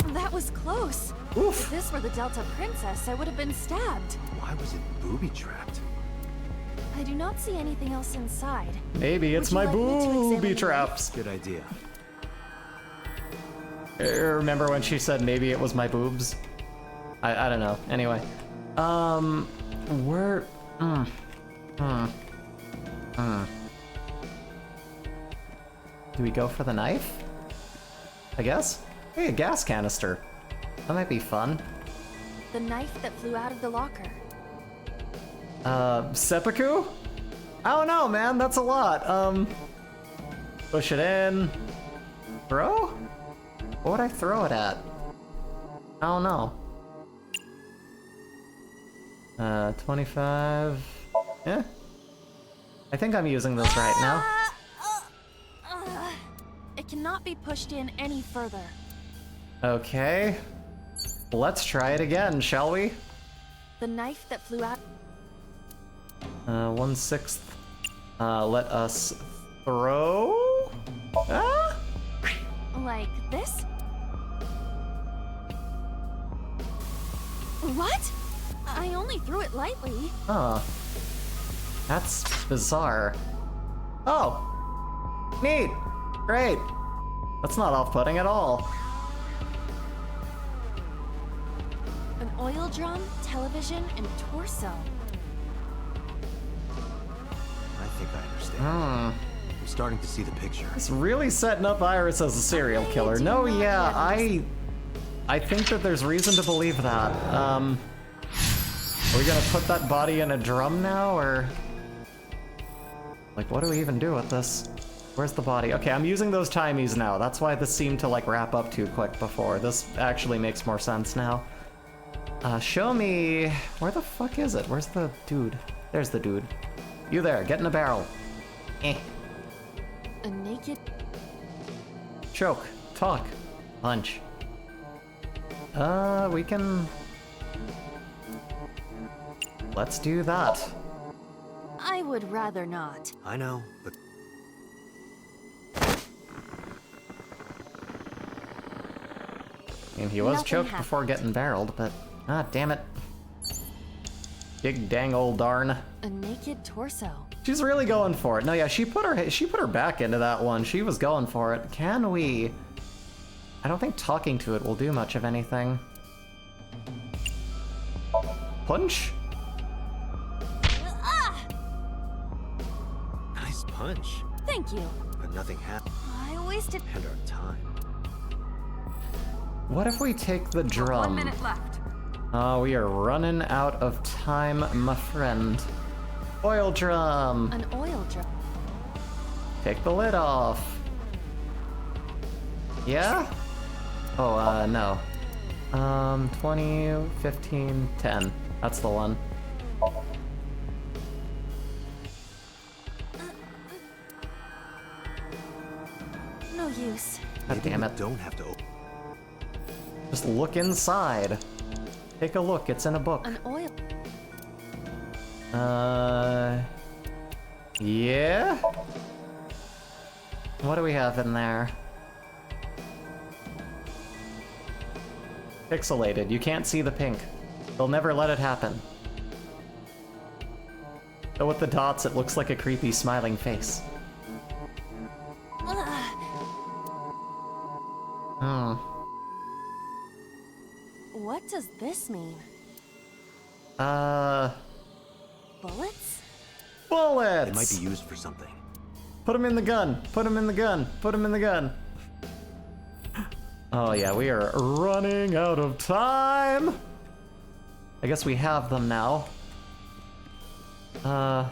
That was close. Oof. If this were the Delta Princess, I would have been stabbed. Why was it booby-trapped? I do not see anything else inside. Maybe it's Would my you like me to examine booby the traps. Good idea. Remember when she said maybe it was my boobs? I don't know. Anyway. Where... Do we go for the knife? I guess? Hey, a gas canister. That might be fun. The knife that flew out of the locker. Seppuku? I don't know, man. That's a lot. Push it in. Throw? What would I throw it at? I don't know. 25. Yeah. I think I'm using this right now. It cannot be pushed in any further. Okay. Let's try it again, shall we? The knife that flew out. 1/6. Let us throw. Ah? Like this? What? I only threw it lightly. Huh. That's bizarre. Oh! Neat! Great! That's not off-putting at all. An oil drum, television, and torso. I think I understand. I'm starting to see the picture. It's really setting up Iris as a serial killer. No, yeah, I think that there's reason to believe that. Are we gonna put that body in a drum now, or... Like, what do we even do with this? Where's the body? Okay, I'm using those timies now. That's why this seemed to, like, wrap up too quick before. This actually makes more sense now. Show me... Where the fuck is it? Where's the dude? There's the dude. You there, get in a barrel. Eh. A naked... Choke. Talk. Punch. We can... Let's do that. I would rather not. I know, but... I mean, he was Nothing choked happened. before getting barreled, but... Ah, damn it. Big dang old darn. A naked torso. She's really going for it. No, yeah, she put her back into that one. She was going for it. Can we... I don't think talking to it will do much of anything. Punch? Nice punch. Thank you. But nothing happened. I wasted... And our time. What if we take the drum? 1 minute left. Oh, we are running out of time, my friend. Oil drum. An oil drum. Take the lid off. Yeah? Oh, no. 20, 15, 10. That's the one. No use. God damn it. Don't have to open. Just look inside. Take a look, it's in a book. An oil... Yeah? What do we have in there? Pixelated, you can't see the pink. They'll never let it happen. Though with the dots, it looks like a creepy smiling face. Hmm. What does this mean? Bullets? Bullets! They might be used for something. Put them in the gun. Put them in the gun. Put them in the gun. Oh yeah, we are running out of time. I guess we have them now. Can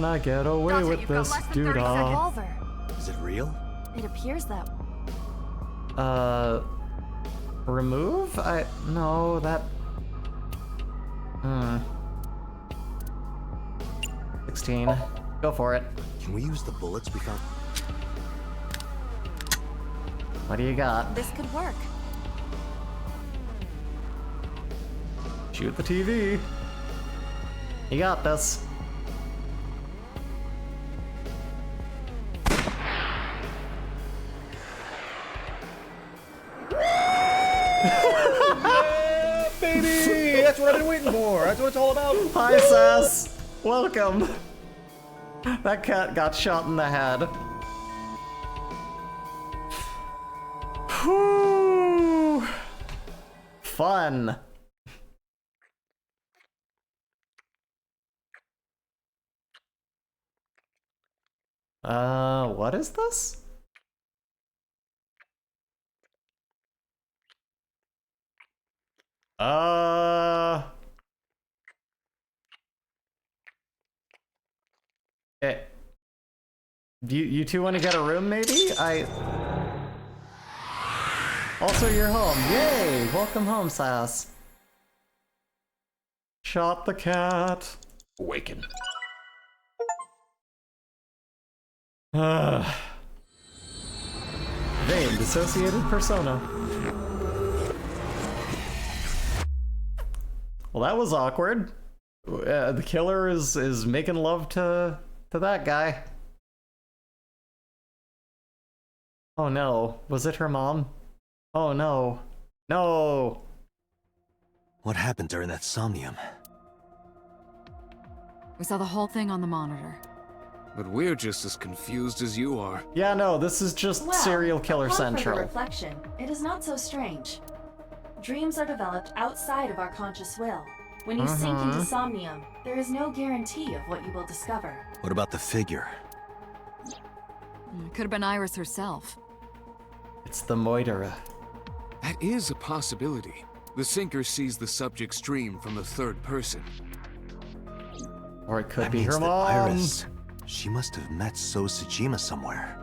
I get away Dante, with you've got this, less than dude? 30 seconds. Revolver. Is it real? It appears that... Remove? No, that... 16. Go for it. Can we use the bullets we found? What do you got? This could work. Shoot the TV. You got this. Yeah, baby! That's what I've been waiting for. That's what it's all about. Hi, Sass. Welcome. That cat got shot in the head. Whew. Fun. What is this? Okay. You two want to get a room, maybe? Also, you're home. Yay! Welcome home, Sass. Shot the cat. Awaken. Vain, dissociated persona. Well, that was awkward. The killer is making love to that guy. Oh no, was it her mom? Oh no. No! What happened during that somnium? We saw the whole thing on the monitor. But we're just as confused as you are. Yeah, no, this is just serial killer upon central. further reflection, it is not so strange. Dreams are developed outside of our conscious will. When you sink into somnium, there is no guarantee of what you will discover. What about the figure? It could have been Iris herself. It's the Moidera. That is a possibility. The sinker sees the subject's dream from the third person. Or it could That be means her that mom. Iris, she must have met So Sajima somewhere.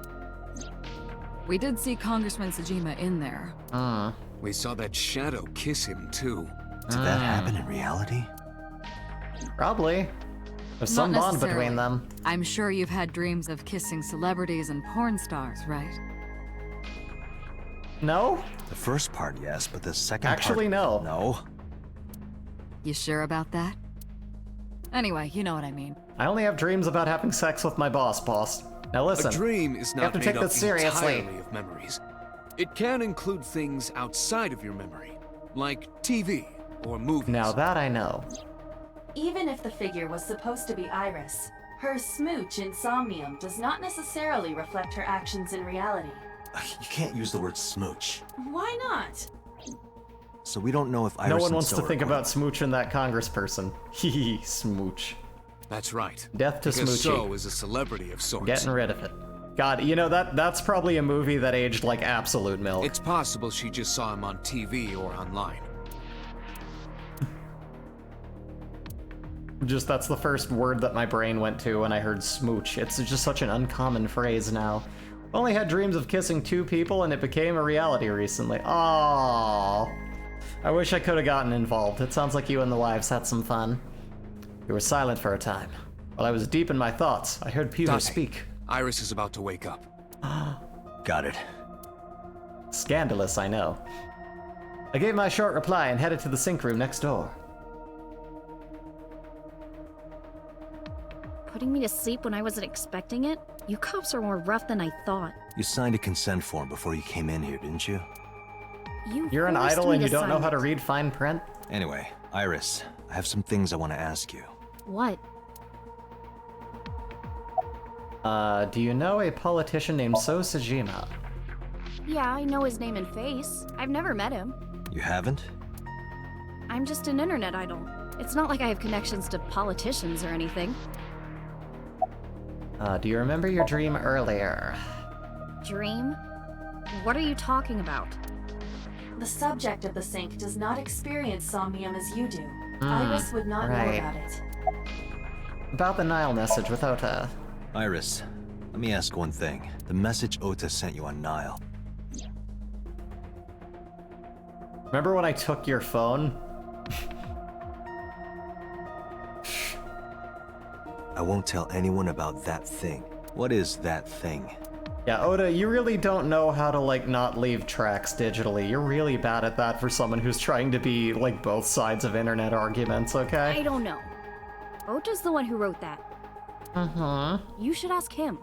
We did see Congressman Sajima in there. We saw that shadow kiss him too. Did that happen in reality? Probably. There's some Not bond between necessarily. them. I'm sure you've had dreams of kissing celebrities and porn stars, right? No? The first part, yes, but the second part... Actually, no. No? You sure about that? Anyway, you know what I mean. I only have dreams about having sex with my boss. Now listen. A dream is you have not to made take up this seriously. entirely of memories. It can include things outside of your memory, like TV or movies. Now that I know. Even if the figure was supposed to be Iris, her smooch in somnium does not necessarily reflect her actions in reality. You can't use the word smooch. Why not? So we don't know if Iris No one and wants So to are think going- about smooching that congressperson. Hee smooch. That's right. Death to because Smoochie. So is a celebrity of sorts. Getting rid of it. God, you know, that's probably a movie that aged like absolute milk. It's possible she just saw him on TV or online. Just that's the first word that my brain went to when I heard smooch. It's just such an uncommon phrase now. Only had dreams of kissing 2 people and it became a reality recently. Aww. I wish I could have gotten involved. It sounds like you and the wives had some fun. You were silent for a time. While I was deep in my thoughts, I heard Peter Dante, speak. Iris is about to wake up. Got it. Scandalous, I know. I gave my short reply and headed to the sink room next door. Putting me to sleep when I wasn't expecting it? You cops are more rough than I thought. You signed a consent form before you came in here, didn't you? You're an forced idol me and you to don't know sign how to it. read fine print? Anyway, Iris, I have some things I want to ask you. What? Do you know a politician named So Sajima? Yeah, I know his name and face. I've never met him. You haven't? I'm just an internet idol. It's not like I have connections to politicians or anything. Do you remember your dream earlier? Dream? What are you talking about? The subject of the sink does not experience somnium as you do. Iris would not know right. about it. About the Nile message with Ota. Iris, let me ask one thing. The message Ota sent you on Nile. Remember when I took your phone? I won't tell anyone about that thing. What is that thing? Yeah, Oda, you really don't know how to, like, not leave tracks digitally. You're really bad at that for someone who's trying to be, like, both sides of internet arguments, okay? I don't know. Ota's the one who wrote that. You should ask him.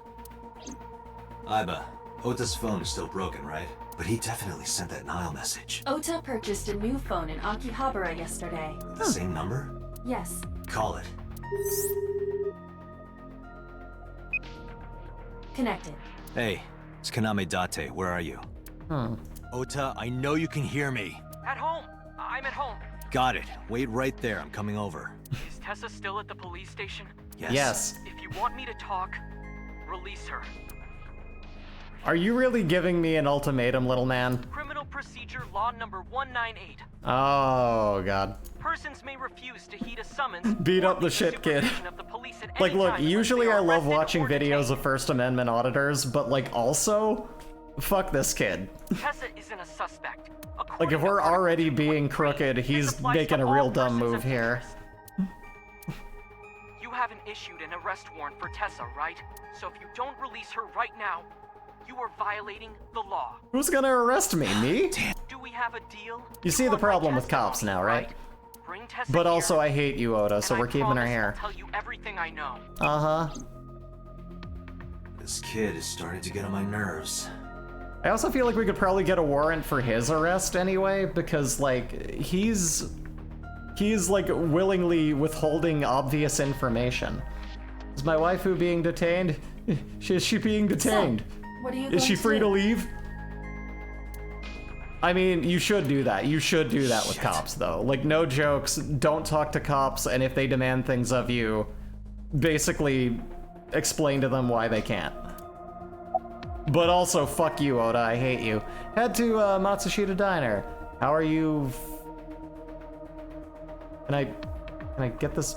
Aiba, Ota's phone is still broken, right? But he definitely sent that Nile message. Ota purchased a new phone in Akihabara yesterday. The same number? Yes. Call it. Connected. Hey, it's Kaname Date. Where are you? Ota, I know you can hear me. At home. I'm at home. Got it. Wait right there. I'm coming over. Is Tessa still at the police station? Yes. If you want me to talk, release her. Are you really giving me an ultimatum, little man? Criminal Procedure Law number 198. Oh, God. Persons may refuse to heed a summons. Beat up the shit kid. Like, look, usually I love watching videos of First Amendment auditors, but, like, also, fuck this kid. Tessa isn't a suspect. Like, if we're already being crooked, he's making a real dumb move here. You haven't issued an arrest warrant for Tessa, right? So if you don't release her right now, you are violating the law. Who's gonna arrest me? Me? Do we have a deal? You see the problem with cops now, right? But also, I hate you, Oda, so we're keeping her here. I'll tell you everything I know. This kid is starting to get on my nerves. I also feel like we could probably get a warrant for his arrest anyway, because, like, he's like, willingly withholding obvious information. Is my waifu being detained? Is she being detained? What are you Is she free to leave? I mean, you should do that. You should do that with cops, though. Like, no jokes, don't talk to cops, and if they demand things of you, basically explain to them why they can't. But also, fuck you, Oda, I hate you. Head to Matsushita Diner. How are you? Can I get this?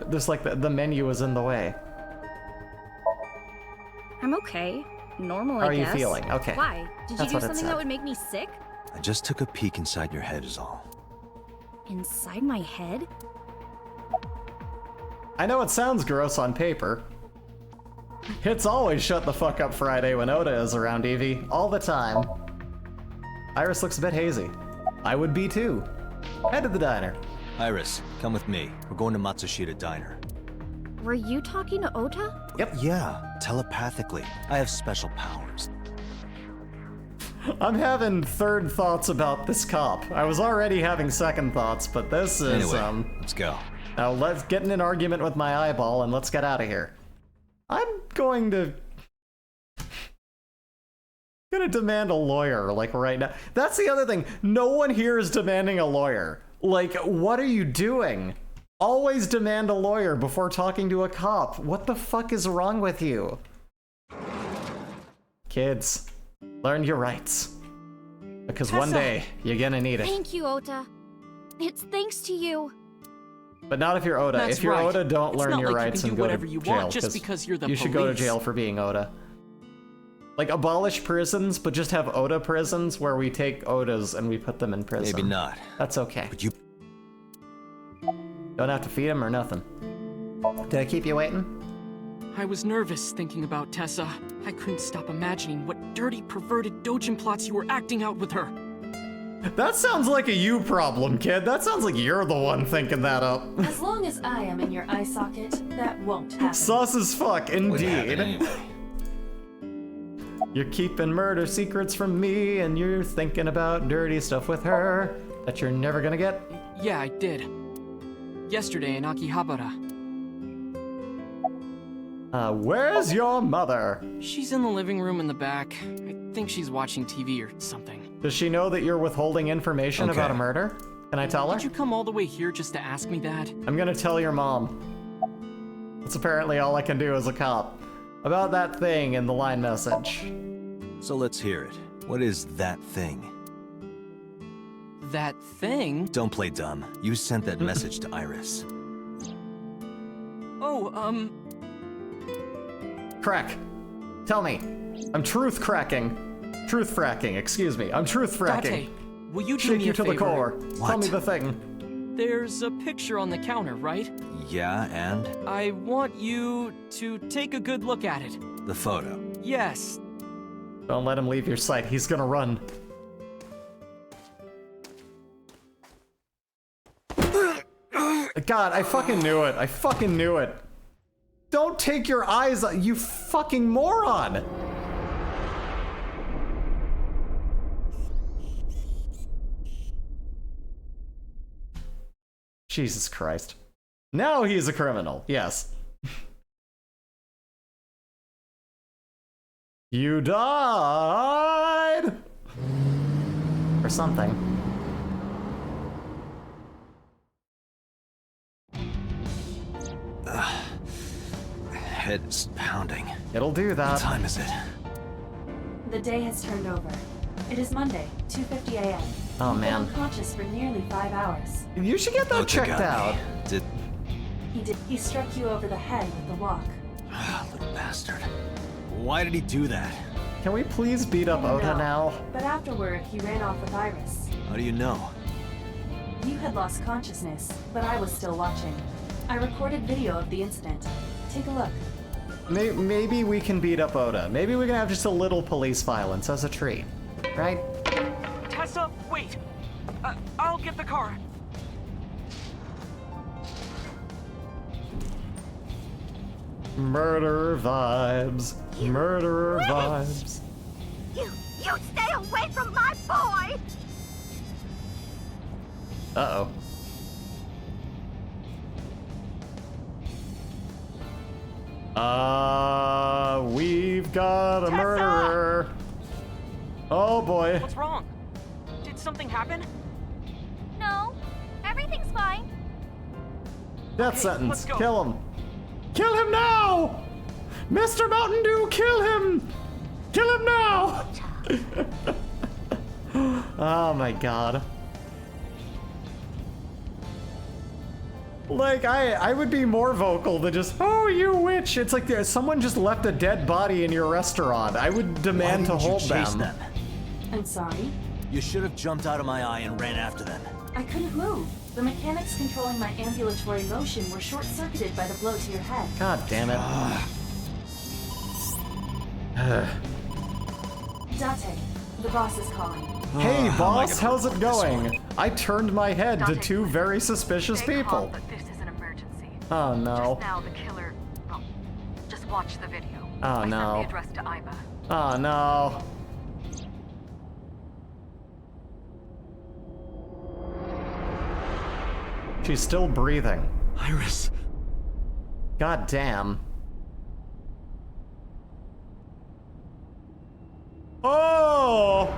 This, like, the menu is in the way. I'm okay. Normal, How I guess. are you feeling? Okay. Why? Did you do something that would make me sick? I just took a peek inside your head is all. Inside my head? I know it sounds gross on paper. It's always shut the fuck up Friday when Oda is around, Evie. All the time. Iris looks a bit hazy. I would be too. Head to the diner. Iris, come with me. We're going to Matsushita Diner. Were you talking to Ota? Yep. Yeah, telepathically. I have special powers. I'm having third thoughts about this cop. I was already having second thoughts, but this is, anyway, let's go. Now let's get in an argument with my eyeball and let's get out of here. I'm going to demand a lawyer, like, right now. That's the other thing. No one here is demanding a lawyer. Like, what are you doing? Always demand a lawyer before talking to a cop. What the fuck is wrong with you? Kids, learn your rights. Because one day, you're gonna need it. Thank you, Ota. It's thanks to you. But not if you're Oda. That's if you're right. Oda, don't It's learn not your like you rights can and do go whatever to you jail. want just because you're the You should go to police. jail for being Oda. Like, abolish prisons, but just have Oda prisons where we take Odas and we put them in prison. Maybe not. That's okay. But you... Don't have to feed him or nothing. Did I keep you waiting? I was nervous thinking about Tessa. I couldn't stop imagining what dirty, perverted dojin plots you were acting out with her. That sounds like a you problem, kid. That sounds like you're the one thinking that up. As long as I am in your eye socket, that won't happen. Sus as fuck, indeed. Anyway. You're keeping murder secrets from me, and you're thinking about dirty stuff with her that you're never gonna get. Yeah, I did. Yesterday in Akihabara. Where's your mother? She's in the living room in the back. I think she's watching TV or something. Does she know that you're withholding information about a murder? Can I tell her? Did you come all the way here just to ask me that? I'm gonna tell your mom. That's apparently all I can do as a cop. About that thing in the line message. So let's hear it. What is that thing? That thing? Don't play dumb. You sent that message to Iris. Oh, Crack. Tell me. I'm truth cracking. Truth fracking, excuse me. I'm truth fracking. Date, will you do Shake me you a to favor? the core. What? Tell me the thing. There's a picture on the counter, right? Yeah, and? I want you to take a good look at it. The photo. Yes. Don't let him leave your sight. He's gonna run. God, I fucking knew it. I fucking knew it. Don't take your eyes on, you fucking moron! Jesus Christ. Now he's a criminal, yes. You died! Or something. Head is pounding. It'll do that. What time is it? The day has turned over. It is Monday, 2:50 a.m. Oh, You've been man. unconscious for nearly 5 hours. You should get that checked out. Did... He struck you over the head with the walk. Little bastard. Why did he do that? Can we please beat up Ota now? But afterward, he ran off with Iris. How do you know? You had lost consciousness, but I was still watching. I recorded video of the incident. Take a look. Maybe we can beat up Ota. Maybe we can have just a little police violence as a treat. Right? Tessa, wait! I'll get the car. Murderer vibes. Murderer vibes. You stay away from my boy! Uh-oh. We've got a murderer. Oh boy. What's wrong? Did something happen? No, everything's fine. Death sentence. Kill him. Kill him now! Mr. Mountain Dew, kill him! Kill him now! Oh my god. Like, I would be more vocal than just, oh, you witch! It's like someone just left a dead body in your restaurant. I would demand to hold them. I'm sorry. You should have jumped out of my eye and ran after them. I couldn't move. The mechanics controlling my ambulatory motion were short-circuited by the blow to your head. God damn it. Date, the boss is calling. Hey boss, how's it going? I turned my head to two very suspicious people. This is an emergency. Oh no. Just now the killer... Well, just watch the video. Oh I sent no. the address to Ima. Oh no. She's still breathing. Iris. God damn. Oh!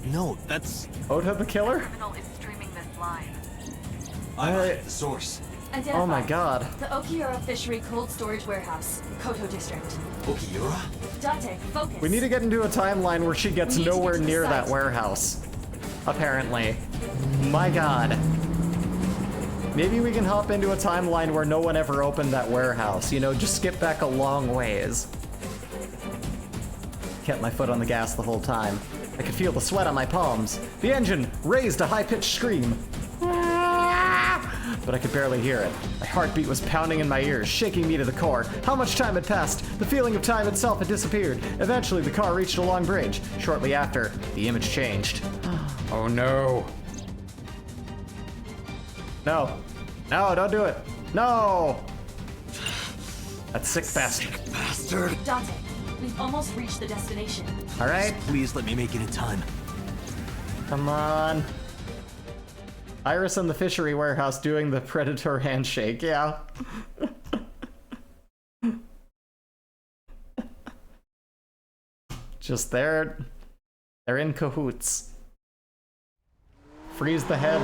No, that's... Ota the killer? Criminal is streaming this live. The source. Identified. Oh my god. The Okiura Fishery Cold Storage Warehouse, Koto District. Okiura? Date, focus. We need to get into a timeline where she gets We need to nowhere get to the near that site. warehouse. Apparently. My god. Maybe we can hop into a timeline where no one ever opened that warehouse. You know, just skip back a long ways. Kept my foot on the gas the whole time. I could feel the sweat on my palms. The engine raised a high-pitched scream. But I could barely hear it. My heartbeat was pounding in my ears, shaking me to the core. How much time had passed? The feeling of time itself had disappeared. Eventually, the car reached a long bridge. Shortly after, the image changed. Oh no. No. No, don't do it. No! That sick bastard. Bastard. Date, we've almost reached the destination. Alright. Please let me make it in time. Come on. Iris in the fishery warehouse doing the predator handshake, yeah. Just they're in cahoots. Freeze the head.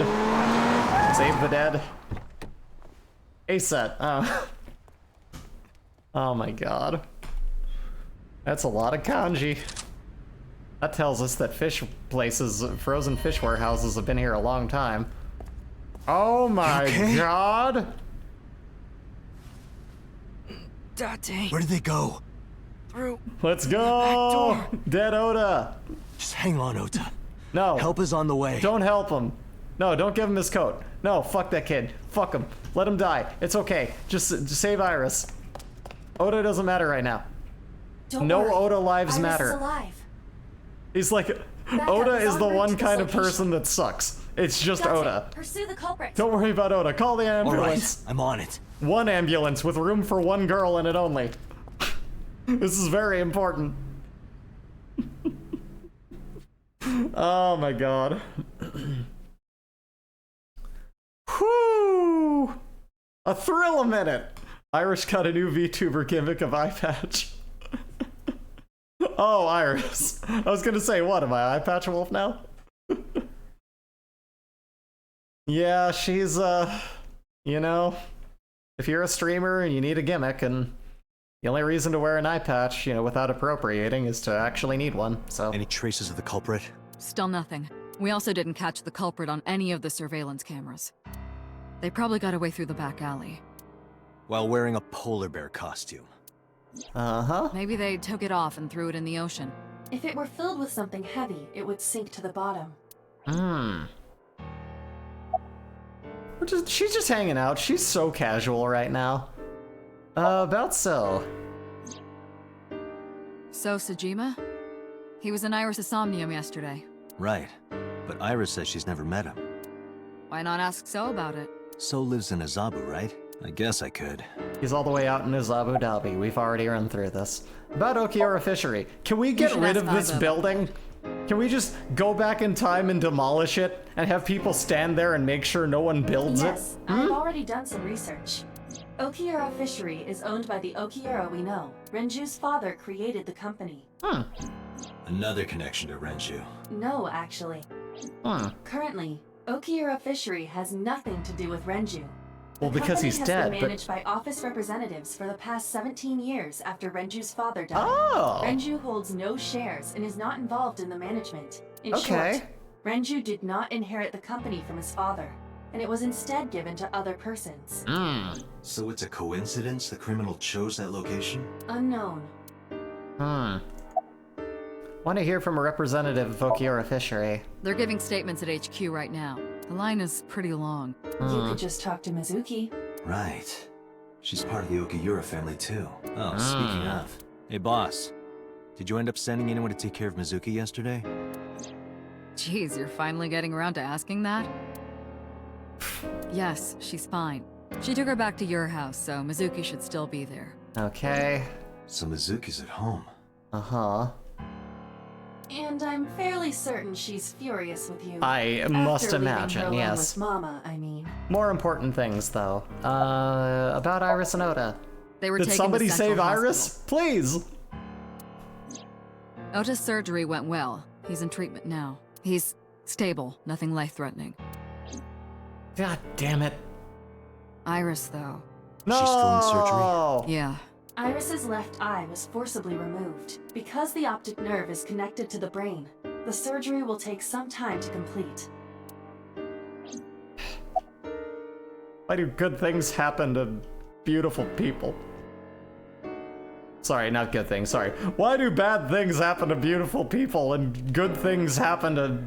Save the dead. A-set. Oh. Oh my god. That's a lot of kanji. That tells us that fish places, frozen fish warehouses have been here a long time. Oh my god! Date. Where did they go? Through Let's go! Dead Oda! Just hang on, Ota. No. Help is on the way. Don't help him. No, don't give him his coat. No, fuck that kid. Fuck him. Let him die. It's okay. Just save Iris. Oda doesn't matter right now. No Oda lives Iris matter. is alive. He's like, Oda is the one kind of person that sucks. It's just Oda. Pursue the culprit. Don't worry about Oda. Call the ambulance. All right, I'm on it. One ambulance with room for one girl in it only. This is very important. Oh my god. Whoo! A thrill a minute! Iris got a new VTuber gimmick of eye patch. Oh, Iris. I was gonna say, what, am I eye patch wolf now? Yeah, she's, you know, if you're a streamer and you need a gimmick, and the only reason to wear an eye patch, you know, without appropriating, is to actually need one, so. Any traces of the culprit? Still nothing. We also didn't catch the culprit on any of the surveillance cameras. They probably got away through the back alley. While wearing a polar bear costume. Uh-huh. Maybe they took it off and threw it in the ocean. If it were filled with something heavy, it would sink to the bottom. She's just hanging out. She's so casual right now. About so. So, Sejima? He was in Iris' Somnium yesterday. Right. But Iris says she's never met him. Why not ask So about it? So lives in Azabu, right? I guess I could. He's all the way out in his Abu Dhabi. We've already run through this. About Okiura Fishery. Can we get rid of this building? Can we just go back in time and demolish it and have people stand there and make sure no one builds Yes, I've already done some research. Okiura Fishery is owned by the Okiura we know. Renju's father created the company. Another connection to Renju. No, actually. Currently, Okiura Fishery has nothing to do with Renju. Well, because he's dead, It has been managed by office representatives for the past 17 years after Renju's father died. Oh! Renju holds no shares and is not involved in the management. In Okay. short, Renju did not inherit the company from his father, and it was instead given to other persons. So it's a coincidence the criminal chose that location? Unknown. Want to hear from a representative of Okiura Fishery. They're giving statements at HQ right now. The line is pretty long. You could just talk to Mizuki. Right. She's part of the Okiura family too. Oh, speaking of. Hey boss, did you end up sending anyone to take care of Mizuki yesterday? Jeez, you're finally getting around to asking that? Yes, she's fine. She took her back to your house, so Mizuki should still be there. Okay. So Mizuki's at home. Uh-huh. And I'm fairly certain she's furious with you. I must imagine, After leaving her alone yes. with Mama, I mean. More important things, though. About Iris and Oda. They were Did taken somebody to Central save Hospital. Iris? Please! Ota's surgery went well. He's in treatment now. He's stable, nothing life-threatening. God damn it. Iris, though. No! She's still in surgery? Yeah. Iris's left eye was forcibly removed. Because the optic nerve is connected to the brain, the surgery will take some time to complete. Why do good things happen to beautiful people? Sorry, not good things, sorry. Why do bad things happen to beautiful people and good things happen to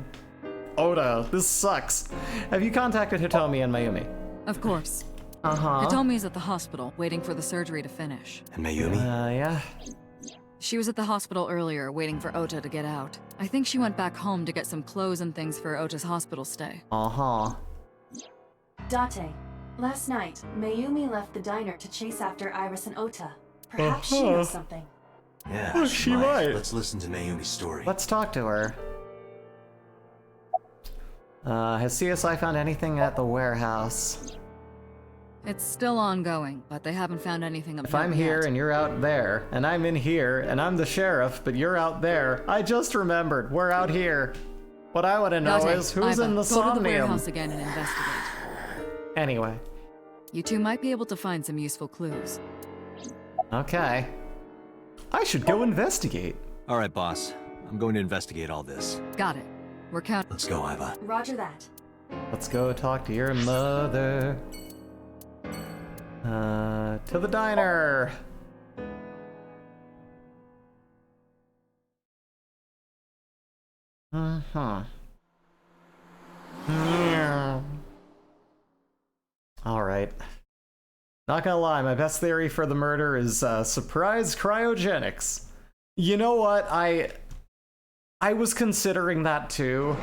Oda? This sucks. Have you contacted Hitomi and Mayumi? Of course. Uh-huh. Hitomi's at the hospital, waiting for the surgery to finish. And Mayumi? Yeah. She was at the hospital earlier, waiting for Ota to get out. I think she went back home to get some clothes and things for Ota's hospital stay. Uh-huh. Date, last night, Mayumi left the diner to chase after Iris and Ota. Perhaps she knows something. Yeah, Oh, she might. Let's listen to Mayumi's story. Let's talk to her. Has CSI found anything at the warehouse? It's still ongoing, but they haven't found anything of If I'm note here yet. and you're out there, and I'm in here, and I'm the sheriff, but you're out there, I just remembered, we're out here. What I want to know Date, is who's Iva, in the go to the Somnium. warehouse again and investigate. Anyway. You two might be able to find some useful clues. Okay. I should go investigate. All right, boss. I'm going to investigate all this. Got it. We're counting. Let's go, Iva. Roger that. Let's go talk to your mother. To the diner. Uh-huh. Yeah. Alright. Not gonna lie, my best theory for the murder is surprise cryogenics. You know what? I was considering that too.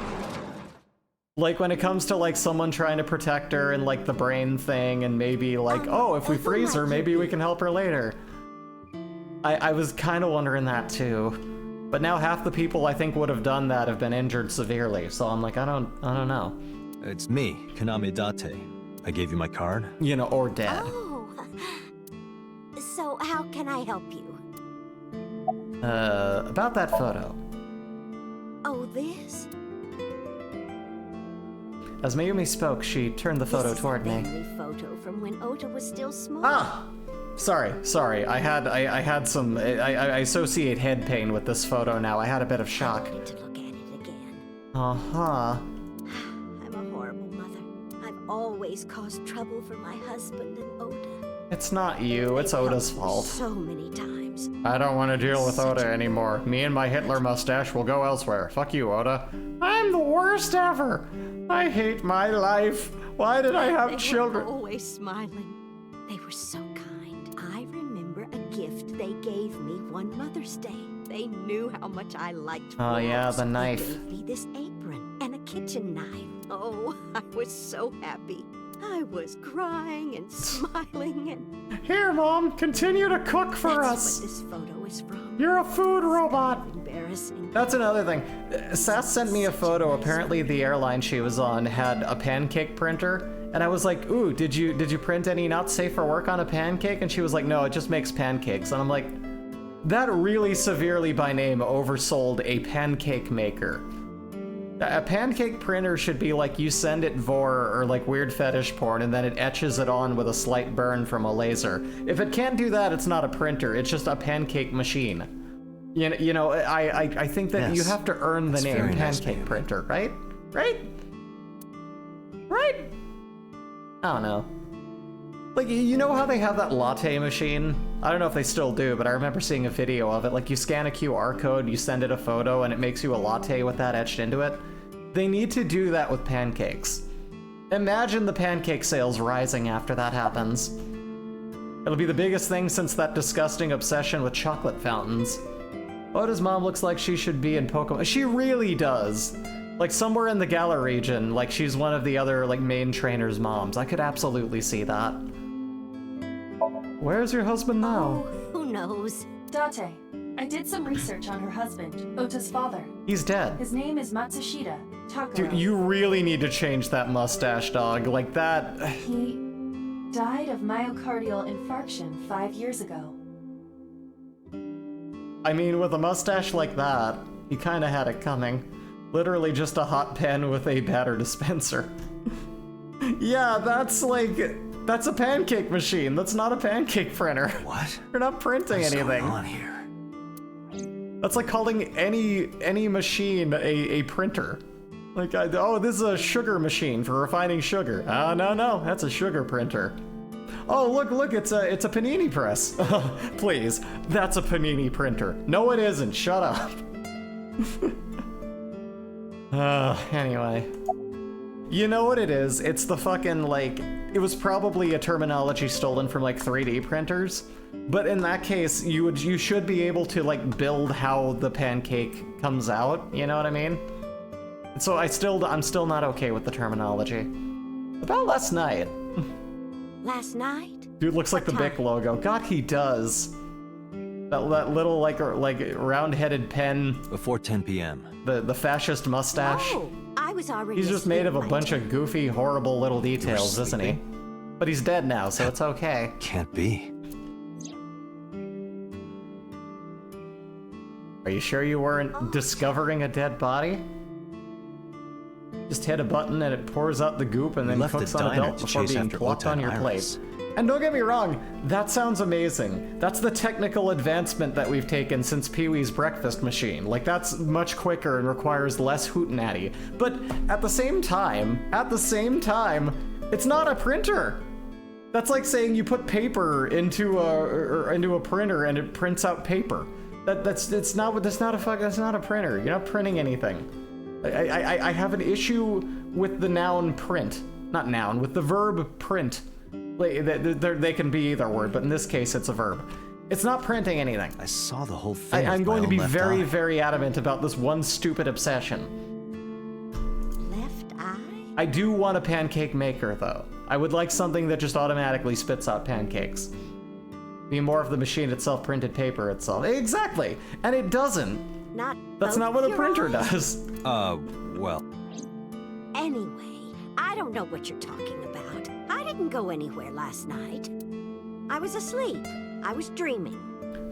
Like when it comes to like someone trying to protect her and like the brain thing and maybe like, oh, if we freeze her, maybe we can help her later. I was kind of wondering that too. But now half the people I think would have done that have been injured severely, so I'm like, I don't know. It's me, Kaname Date. I gave you my card. You know, or dead. Oh. So how can I help you? About that photo. Oh, this? As Mayumi spoke, she turned the photo toward me. This is a family photo from when Ota was still small. Ah! Sorry. I had some. I associate head pain with this photo now. I had a bit of shock. I need to look at it again. Uh-huh. I'm a horrible mother. I've always caused trouble for my husband and Ota. It's not you, it's Oda's fault. So many times. I don't want to deal with Oda anymore. Me and my Hitler mustache will go elsewhere. Fuck you, Oda. I'm the worst ever. I hate my life. Why did I have children? They were always smiling. They were so kind. I remember a gift they gave me one Mother's Day. They knew how much I liked Oh yeah, frogs. the knife. They gave me this apron and a kitchen knife. Oh, I was so happy. I was crying and smiling and... Here, Mom, continue to cook for us. That's what this photo is from. You're a food robot. Embarrassing. That's another thing. Sass sent me a photo. Apparently the airline she was on had a pancake printer. And I was like, ooh, did you print any not safe for work on a pancake? And she was like, no, it just makes pancakes. And I'm like, that really severely by name oversold a pancake maker. A pancake printer should be like you send it vor or like weird fetish porn and then it etches it on with a slight burn from a laser. If it can't do that, it's not a printer, it's just a pancake machine. You know, I think that you have to earn the name pancake printer, right? Right? I don't know. Like, you know how they have that latte machine? I don't know if they still do, but I remember seeing a video of it. Like, you scan a QR code, you send it a photo, and it makes you a latte with that etched into it. They need to do that with pancakes. Imagine the pancake sales rising after that happens. It'll be the biggest thing since that disgusting obsession with chocolate fountains. Oda's mom looks like she should be in Pokemon. She really does. Like, somewhere in the Galar region, like she's one of the other, like, main trainer's moms. I could absolutely see that. Where's your husband now? Oh, who knows? Date, I did some research on her husband, Ota's father. He's dead. His name is Matsushita Takuro. Dude, you really need to change that mustache, dog. Like that. He died of myocardial infarction 5 years ago. I mean, with a mustache like that, he kind of had it coming. Literally just a hot pen with a batter dispenser. Yeah, that's a pancake machine. That's not a pancake printer. What? You're not printing anything. What's going on here? That's like calling any machine a printer. Like, oh, this is a sugar machine for refining sugar. No, that's a sugar printer. Oh, look, it's a panini press. Please, that's a panini printer. No, it isn't. Shut up. Anyway. You know what it is? It's the fucking, like, it was probably a terminology stolen from, like, 3D printers. But in that case, you should be able to, like, build how the pancake comes out, you know what I mean? So I'm still not okay with the terminology. About last night. Last night? Dude looks like the Bic logo. God, he does. That little, like round-headed pen. Before 10 p.m. The fascist mustache. Oh, I was already He's just made of a bunch of goofy, horrible little details, isn't he? But he's dead now, so it's okay. Can't be. Are you sure you weren't discovering a dead body? Just hit a button and it pours out the goop and then cooks on a belt before being plucked on your plate. And don't get me wrong, that sounds amazing. That's the technical advancement that we've taken since Pee-wee's breakfast machine. Like, that's much quicker and requires less hootenanny. But at the same time, it's not a printer. That's like saying you put paper into a printer and it prints out paper. That's not a printer. You're not printing anything. I have an issue with the noun print. Not noun, with the verb print. They can be either word, but in this case it's a verb. It's not printing anything. I saw the whole thing. I'm going to be very, eye. very adamant about this one stupid obsession. Left eye? I do want a pancake maker, though. I would like something that just automatically spits out pancakes. Be more of the machine itself printed paper itself. Exactly! And it doesn't. That's not what a printer does. Well. Anyway, I don't know what you're talking about. I didn't go anywhere last night. I was asleep. I was dreaming.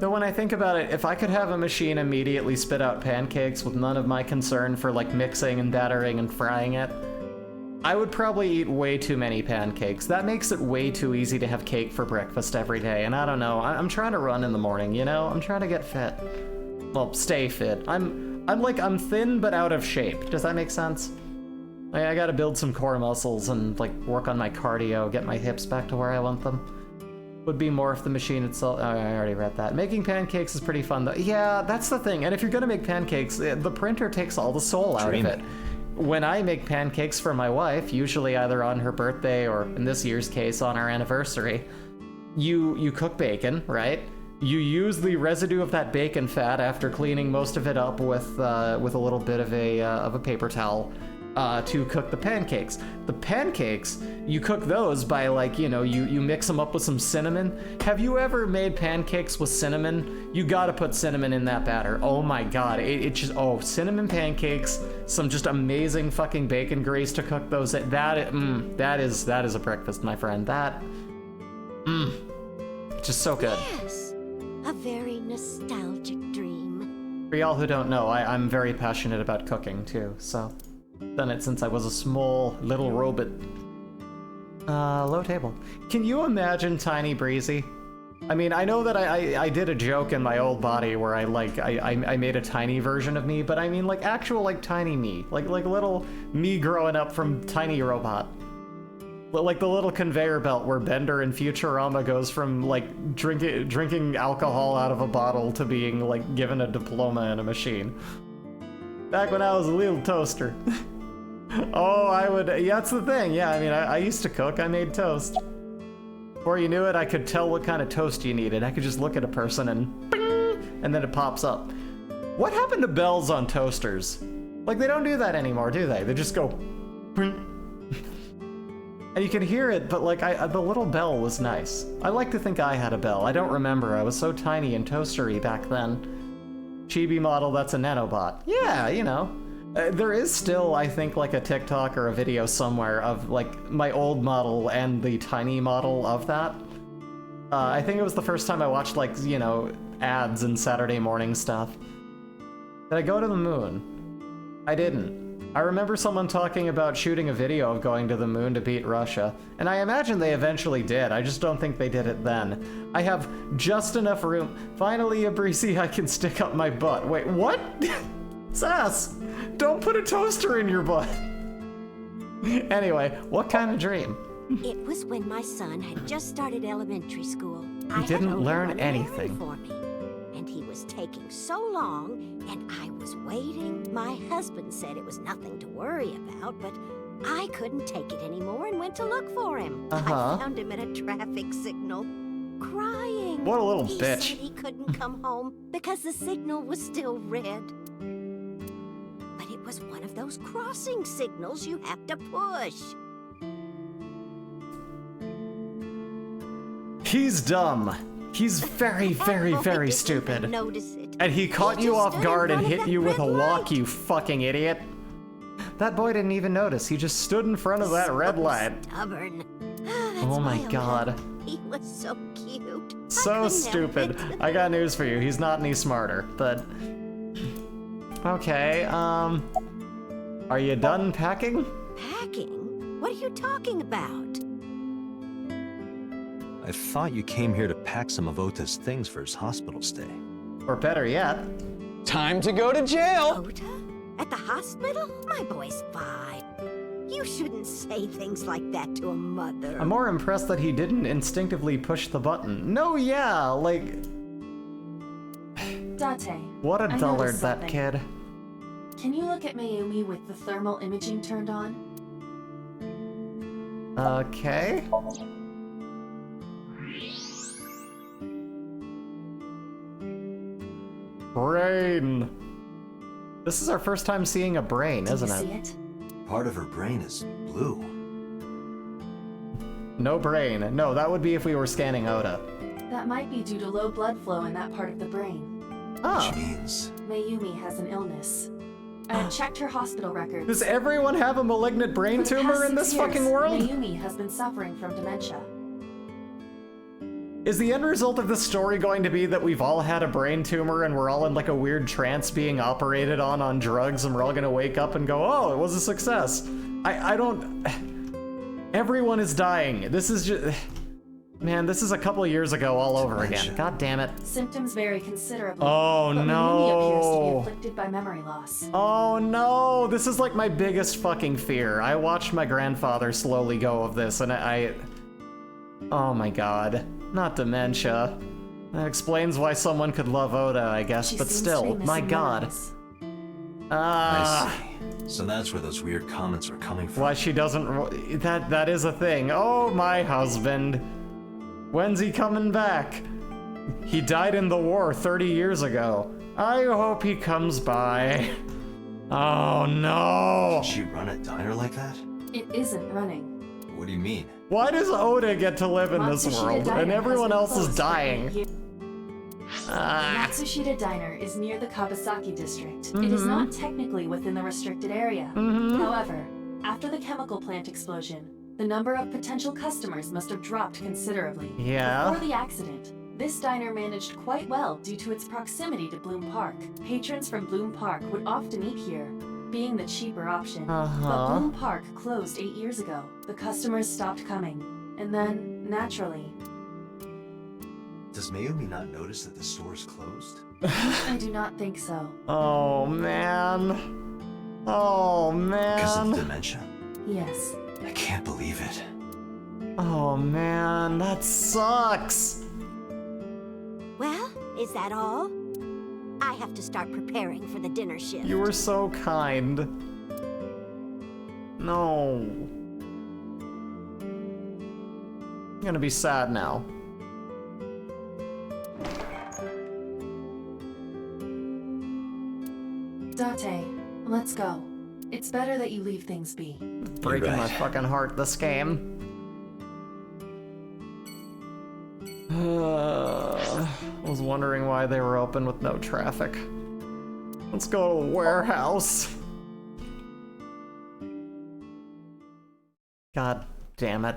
Though when I think about it, if I could have a machine immediately spit out pancakes with none of my concern for like mixing and battering and frying it, I would probably eat way too many pancakes. That makes it way too easy to have cake for breakfast every day, and I don't know, I'm trying to run in the morning, you know? I'm trying to get fit. Well, stay fit. I'm thin but out of shape. Does that make sense? I gotta build some core muscles and like work on my cardio, get my hips back to where I want them. Would be more if the machine itself. Oh, I already read that. Making pancakes is pretty fun though. Yeah, that's the thing. And if you're gonna make pancakes, the printer takes all the soul out of it. When I make pancakes for my wife, usually either on her birthday or in this year's case on our anniversary, you cook bacon, right? You use the residue of that bacon fat after cleaning most of it up with a little bit of a paper towel. To cook the pancakes. The pancakes, you cook those by like, you know, you mix them up with some cinnamon. Have you ever made pancakes with cinnamon? You gotta put cinnamon in that batter. Oh my god, it just, cinnamon pancakes, some just amazing fucking bacon grease to cook those. That is a breakfast, my friend. Just so good. Yes, a very nostalgic dream. For y'all who don't know, I'm very passionate about cooking too, so. Done it since I was a small little robot. Low table. Can you imagine Tiny Breezy? I mean, I know that I did a joke in my old body where I made a tiny version of me, but I mean like actual like tiny me, like little me growing up from Tiny Robot. Like the little conveyor belt where Bender in Futurama goes from like drinking alcohol out of a bottle to being like given a diploma in a machine. Back when I was a little toaster. Yeah, that's the thing. Yeah, I mean, I used to cook. I made toast. Before you knew it, I could tell what kind of toast you needed. I could just look at a person and bing, and then it pops up. What happened to bells on toasters? Like, they don't do that anymore, do they? They just go bing. And you can hear it, but like, the little bell was nice. I like to think I had a bell. I don't remember. I was so tiny and toastery back then. Chibi model, that's a nanobot. Yeah, you know. There is still, I think, like a TikTok or a video somewhere of like my old model and the tiny model of that. I think it was the first time I watched like, you know, ads and Saturday morning stuff. Did I go to the moon? I didn't. I remember someone talking about shooting a video of going to the moon to beat Russia, and I imagine they eventually did. I just don't think they did it then. I have just enough room. Finally, a breezy I can stick up my butt. Wait, what? Sass, don't put a toaster in your butt. Anyway, what kind of dream? It was when my son had just started elementary school. He didn't learn anything. For me, and he was taking so long, and I was waiting. My husband said it was nothing to worry about, but I couldn't take it anymore and went to look for him. I found him at a traffic signal, crying. What a little he bitch. Said he couldn't come home because the signal was still red. But it was one of those crossing signals you have to push. He's dumb. He's very, very, very stupid. Notice it. And he caught you off guard and hit you with a walk, you fucking idiot. That boy didn't even notice. He just stood in front of that red light. Stubborn. Oh my god. He was so cute. So stupid. I got news for you. He's not any smarter, but... Okay, are you done packing? Packing? What are you talking about? I thought you came here to pack some of Ota's things for his hospital stay. Or better yet... Time to go to jail! Ota? At the hospital? My boy's fine. You shouldn't say things like that to a mother. I'm more impressed that he didn't instinctively push the button. No, yeah, like... Date, What a I dullard, noticed that something. kid. Can you look at Mayumi with the thermal imaging turned on? Okay. Brain. This is our first time seeing a brain, isn't it? See it? Part of her brain is blue. No brain. No, that would be if we were scanning Oda. That might be due to low blood flow in that part of the brain. Oh. Which means Mayumi has an illness. I checked her hospital records. Does everyone have a malignant brain For the tumor past in this 6 years, fucking world? Mayumi has been suffering from dementia. Is the end result of this story going to be that we've all had a brain tumor and we're all in like a weird trance being operated on drugs and we're all gonna wake up and go, oh, it was a success? I don't... Everyone is dying. This is just... Man, this is a couple years ago all over again. God damn it. Symptoms vary considerably. Oh, but no. Mayumi appears to be afflicted by memory loss. Oh no, this is like my biggest fucking fear. I watched my grandfather slowly go of this and oh my god. Not dementia. That explains why someone could love Oda, I guess, but still, my god. I see. So that's where those weird comments are coming from. Why she doesn't... That is a thing. Oh, my husband. When's he coming back? He died in the war 30 years ago. I hope he comes by. Oh, no. Did she run a diner like that? It isn't running. What do you mean? Why does Oda get to live in this world and everyone else is dying? Matsushita Diner is near the Kawasaki district. It is not technically within the restricted area. However, after the chemical plant explosion, the number of potential customers must have dropped considerably. Yeah. Before the accident, this diner managed quite well due to its proximity to Bloom Park. Patrons from Bloom Park would often eat here, being the cheaper option. But Bloom Park closed 8 years ago. The customers stopped coming. And then, naturally... Does Mayumi not notice that the store is closed? I do not think so. Oh, man. Oh, man. Because of dementia? Yes. I can't believe it. Oh, man. That sucks. Well, is that all? I have to start preparing for the dinner shift. You were so kind. No. I'm gonna be sad now. Date, let's go. It's better that you leave things be. Breaking my fucking heart, this game. I was wondering why they were open with no traffic. Let's go to a warehouse. God damn it.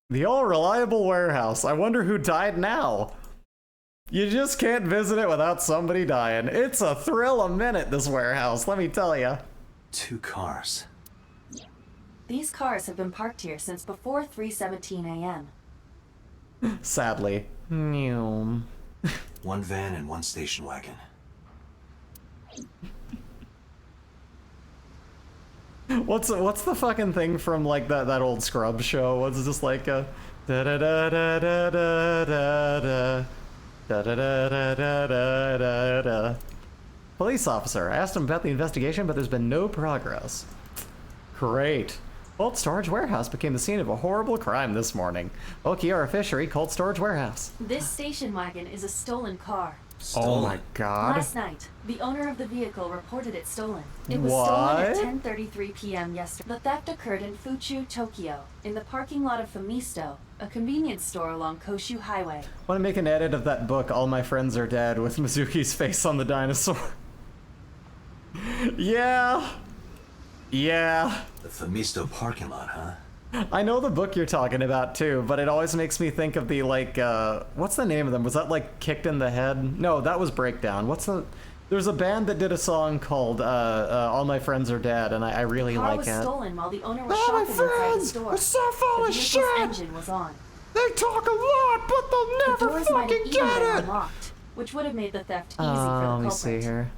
The all-reliable warehouse. I wonder who died now. You just can't visit it without somebody dying. It's a thrill a minute, this warehouse, let me tell ya. 2 cars. These cars have been parked here since before 3:17 a.m. Sadly. 1 van and 1 station wagon. What's the fucking thing from like that old Scrubs show? What's it just like a da da da da da da da da da da da da da da da. Police officer. I asked him about the investigation, but there's been no progress. Great. Cold storage warehouse became the scene of a horrible crime this morning. Okiura Fishery Cold Storage Warehouse. This station wagon is a stolen car. Oh my god. Last night, the owner of the vehicle reported it stolen. It was What? stolen at 10:33 p.m. yesterday. The theft occurred in Fuchu, Tokyo, in the parking lot of Famisto, a convenience store along Koshu Highway. I want to make an edit of that book, All My Friends Are Dead, with Mizuki's face on the dinosaur. Yeah. Yeah. The Famisto parking lot, huh? I know the book you're talking about too, but it always makes me think of the like, what's the name of them? Was that like Kicked in the Head? No, that was Breakdown. There's a band that did a song called All My Friends Are Dead, and I really like it. The car was stolen while the owner was shopping inside the store. It's so full of shit! The engine was on. They talk a lot, but they'll never doors might have fucking even get been it! unlocked, which would have made the theft easy for the Let culprit. me see here.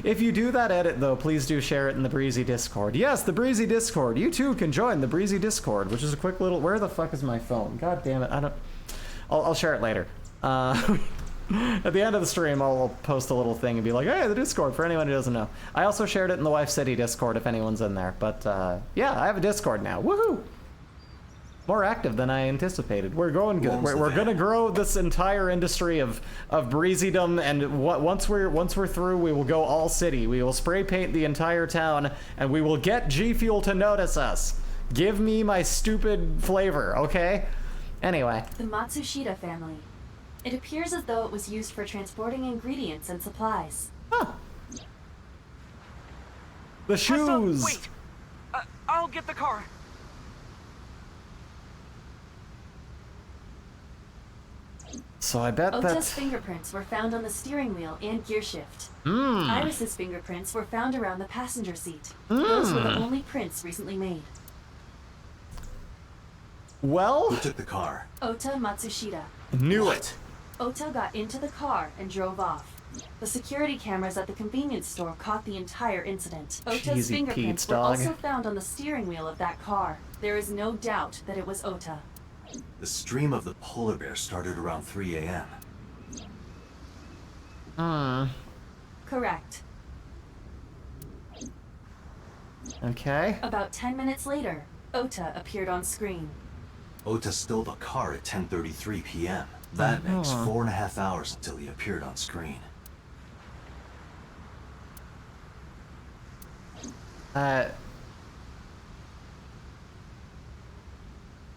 If you do that edit, though, please do share it in the Breezy Discord. Yes, the Breezy Discord. You too can join the Breezy Discord, which is a quick little... Where the fuck is my phone? God damn it, I don't... I'll share it later. At the end of the stream, I'll post a little thing and be like, hey, the Discord, for anyone who doesn't know. I also shared it in the Wife City Discord if anyone's in there. But yeah, I have a Discord now. Woohoo! More active than I anticipated. We're going good. We're gonna grow this entire industry of breezydom, and once we're through, we will go all city. We will spray paint the entire town, and we will get G Fuel to notice us. Give me my stupid flavor, okay? Anyway. The Matsushita family. It appears as though it was used for transporting ingredients and supplies. Huh. The shoes! Wait! I'll get the car. So I bet Ota's fingerprints were found on the steering wheel and gear shift. Iris's fingerprints were found around the passenger seat. Those were the only prints recently made. Well? Who took the car? Ota Matsushita. Knew it. Ota got into the car and drove off. The security cameras at the convenience store caught the entire incident. Ota's fingerprints were also found on the steering wheel of that car. There is no doubt that it was Ota. The stream of the polar bear started around 3 a.m. Correct. Okay. About 10 minutes later, Ota appeared on screen. Ota stole the car at 10:33 p.m. That makes 4.5 hours until he appeared on screen.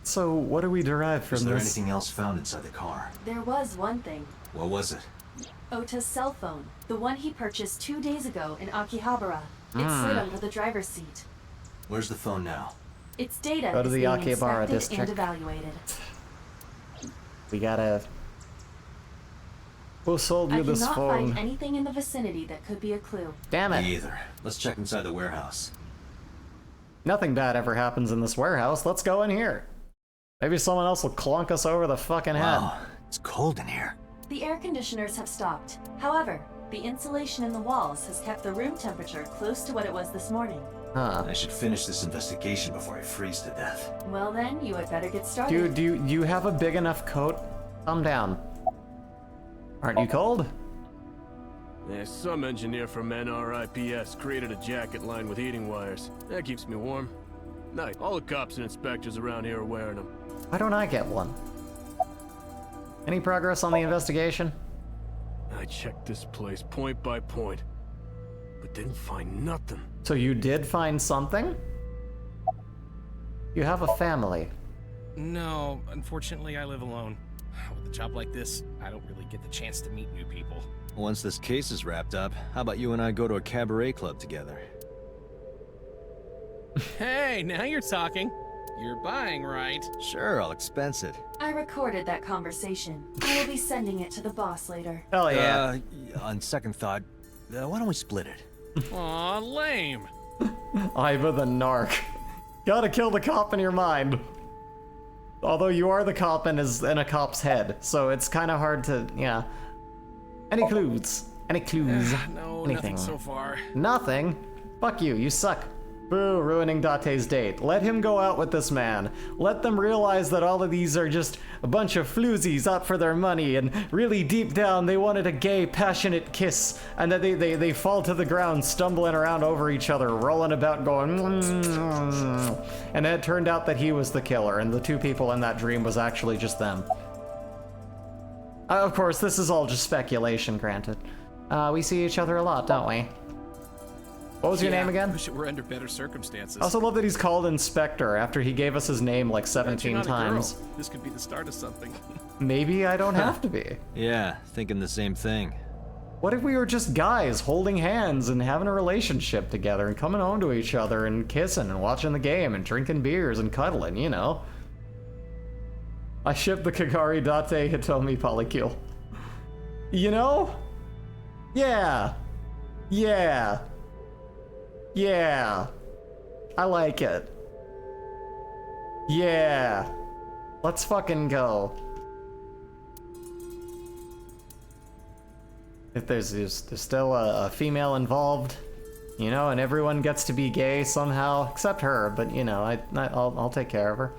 So what do we derive from this? Is there anything else found inside the car? There was one thing. What was it? Ota's cell phone, the one he purchased 2 days ago in Akihabara. It slid under the driver's seat. Where's the phone now? Its data Go to is the being Akihabara inspected district. and evaluated. We gotta... Who sold you this I cannot phone? find anything in the vicinity that could be a clue. Damn it. Me either. Let's check inside the warehouse. Nothing bad ever happens in this warehouse. Let's go in here. Maybe someone else will clunk us over the fucking head. Wow, it's cold in here. The air conditioners have stopped. However, the insulation in the walls has kept the room temperature close to what it was this morning. Huh. I should finish this investigation before I freeze to death. Well then, you had better get started. Dude, do you have a big enough coat? Calm down. Aren't you cold? Yeah, some engineer from NRIPS created a jacket lined with heating wires. That keeps me warm. Night. All the cops and inspectors around here are wearing them. Why don't I get one? Any progress on the investigation? I checked this place point by point, but didn't find nothing. So you did find something? You have a family. No, unfortunately I live alone. With a job like this, I don't really get the chance to meet new people. Once this case is wrapped up, how about you and I go to a cabaret club together? Hey, now you're talking. You're buying, right? Sure, I'll expense it. I recorded that conversation. I will be sending it to the boss later. Hell yeah. On second thought, why don't we split it? Aw, lame. Iva the narc. Gotta kill the cop in your mind. Although you are the cop and is in a cop's head, so it's kind of hard to, yeah. Any clues? Any clues? No, anything? nothing so far. Nothing? Fuck you, you suck. Boo, ruining Date's date. Let him go out with this man. Let them realize that all of these are just a bunch of floozies out for their money, and really deep down they wanted a gay, passionate kiss, and that they fall to the ground stumbling around over each other, rolling about going and it turned out that he was the killer, and the two people in that dream was actually just them. Of course, this is all just speculation, granted. We see each other a lot, don't we? What was your name again? Wish it were under better circumstances. I also love that he's called Inspector after he gave us his name like Glad you're 17 not a times. girl. This could be the start of something. Maybe I don't have to be. Yeah, thinking the same thing. What if we were just guys holding hands and having a relationship together and coming home to each other and kissing and watching the game and drinking beers and cuddling, you know? I ship the Kagari Date Hitomi Polycule. You know? Yeah. Yeah. Yeah. I like it. Yeah. Let's fucking go. If there's still a female involved, you know, and everyone gets to be gay somehow, except her, but you know, I'll take care of her.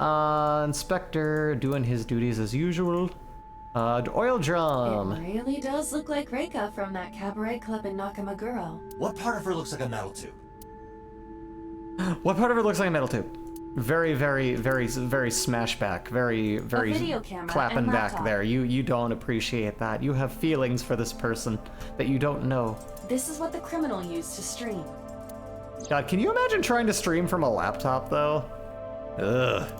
Inspector doing his duties as usual. Oil drum. It really does look like Reika from that cabaret club in Nakamaguro. What part of her looks like a metal tube? What part of it looks like a metal tube? Very, very, very, very smashback. Very, very video camera clapping and back laptop. there. You don't appreciate that. You have feelings for this person that you don't know. This is what the criminal used to stream. God, can you imagine trying to stream from a laptop though? Ugh.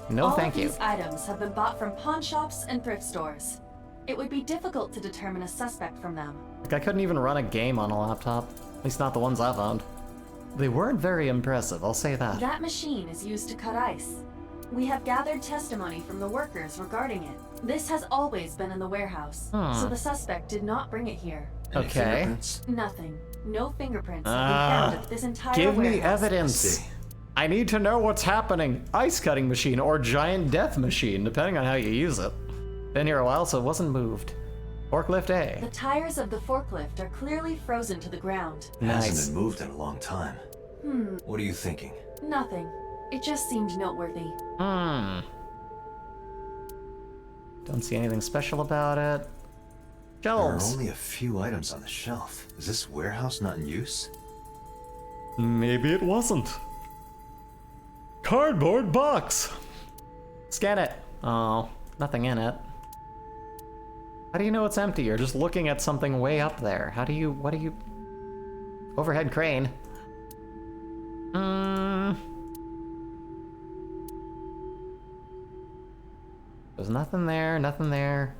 No, thank you. All of these items have been bought from pawn shops and thrift stores. It would be difficult to determine a suspect from them. Like, I couldn't even run a game on a laptop. At least not the ones I found. They weren't very impressive, I'll say that. That machine is used to cut ice. We have gathered testimony from the workers regarding it. This has always been in the warehouse, so the suspect did not bring it here. Any okay. Nothing. No fingerprints have been found at this entire Give warehouse. me evidence. I need to know what's happening. Ice cutting machine or giant death machine, depending on how you use it. Been here a while, so it wasn't moved. Forklift A. The tires of the forklift are clearly frozen to the ground. Nice. Hasn't been moved in a long time. What are you thinking? Nothing. It just seemed noteworthy. Don't see anything special about it. There are Shelves. only a few items on the shelf. Is this warehouse not in use? Maybe it wasn't. Cardboard box. Scan it. Oh, nothing in it. How do you know it's empty? You're just looking at something way up there. How do you, what do you... Overhead crane. There's nothing there, nothing there.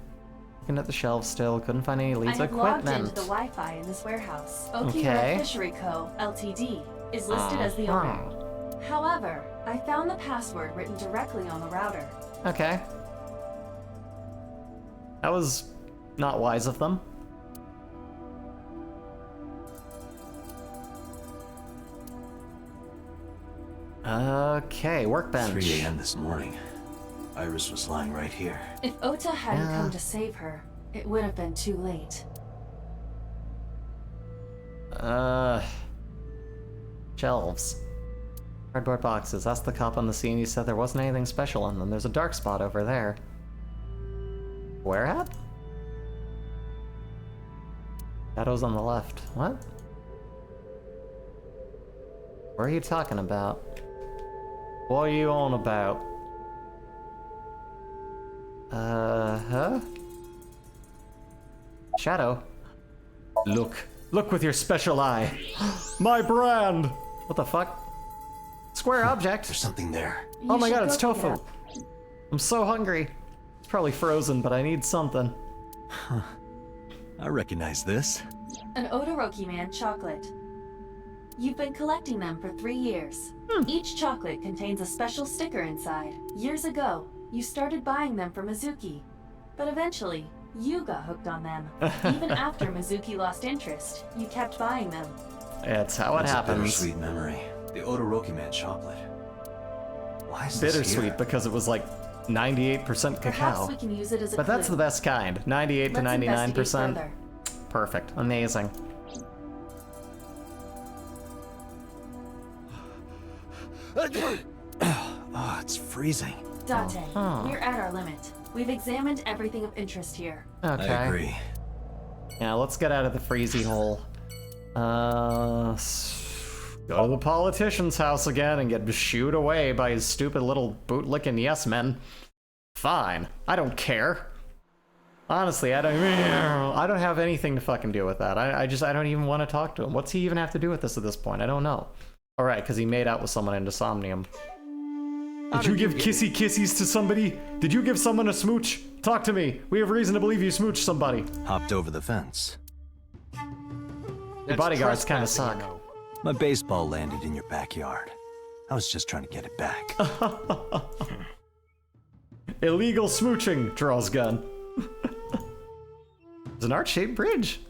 Looking at the shelves still, couldn't find any leads. I have logged Equipment. into the Wi-Fi in this warehouse. Okay. Okira Fishery Co. Ltd. is listed as the owner. However, I found the password written directly on the router. Okay. That was not wise of them. Okay, workbench. 3 a.m. this morning. Iris was lying right here. If Ota hadn't come to save her, it would have been too late. Shelves. Cardboard boxes. That's the cop on the scene. He said there wasn't anything special in them. There's a dark spot over there. Where at? Shadows on the left. What? What are you talking about? What are you on about? Huh? Shadow? Look. Look with your special eye. My brand! What the fuck? Square object. There's something there. Oh my god, it's go pick it tofu. up. I'm so hungry. It's probably frozen, but I need something. Huh. I recognize this. An Odoroki Man chocolate. You've been collecting them for 3 years. Each chocolate contains a special sticker inside. Years ago, you started buying them for Mizuki, but eventually, you got hooked on them. Even after Mizuki lost interest, you kept buying them. It's how it That's happens. A bittersweet memory. The Odoroki Man chocolate. Why is this Bittersweet here? because it was like 98% Perhaps cacao. we can use it as a But that's clue. the best kind. 98 to Let's investigate 99%. further. Perfect. Amazing. Oh, it's freezing. Date, we're at our limit. We've examined everything of interest here. Okay. I agree. Yeah, let's get out of the freezy hole. Go to the politician's house again and get shooed away by his stupid little bootlicking yes men. Fine. I don't care. Honestly, I don't have anything to fucking do with that. I don't even want to talk to him. What's he even have to do with this at this point? I don't know. Alright, because he made out with someone into Somnium. Did you give kissy kissies to somebody? Did you give someone a smooch? Talk to me. We have reason to believe you smooched somebody. Hopped over the fence. Your bodyguards kind of suck. My baseball landed in your backyard. I was just trying to get it back. Illegal smooching, draws gun. It's an arch-shaped bridge.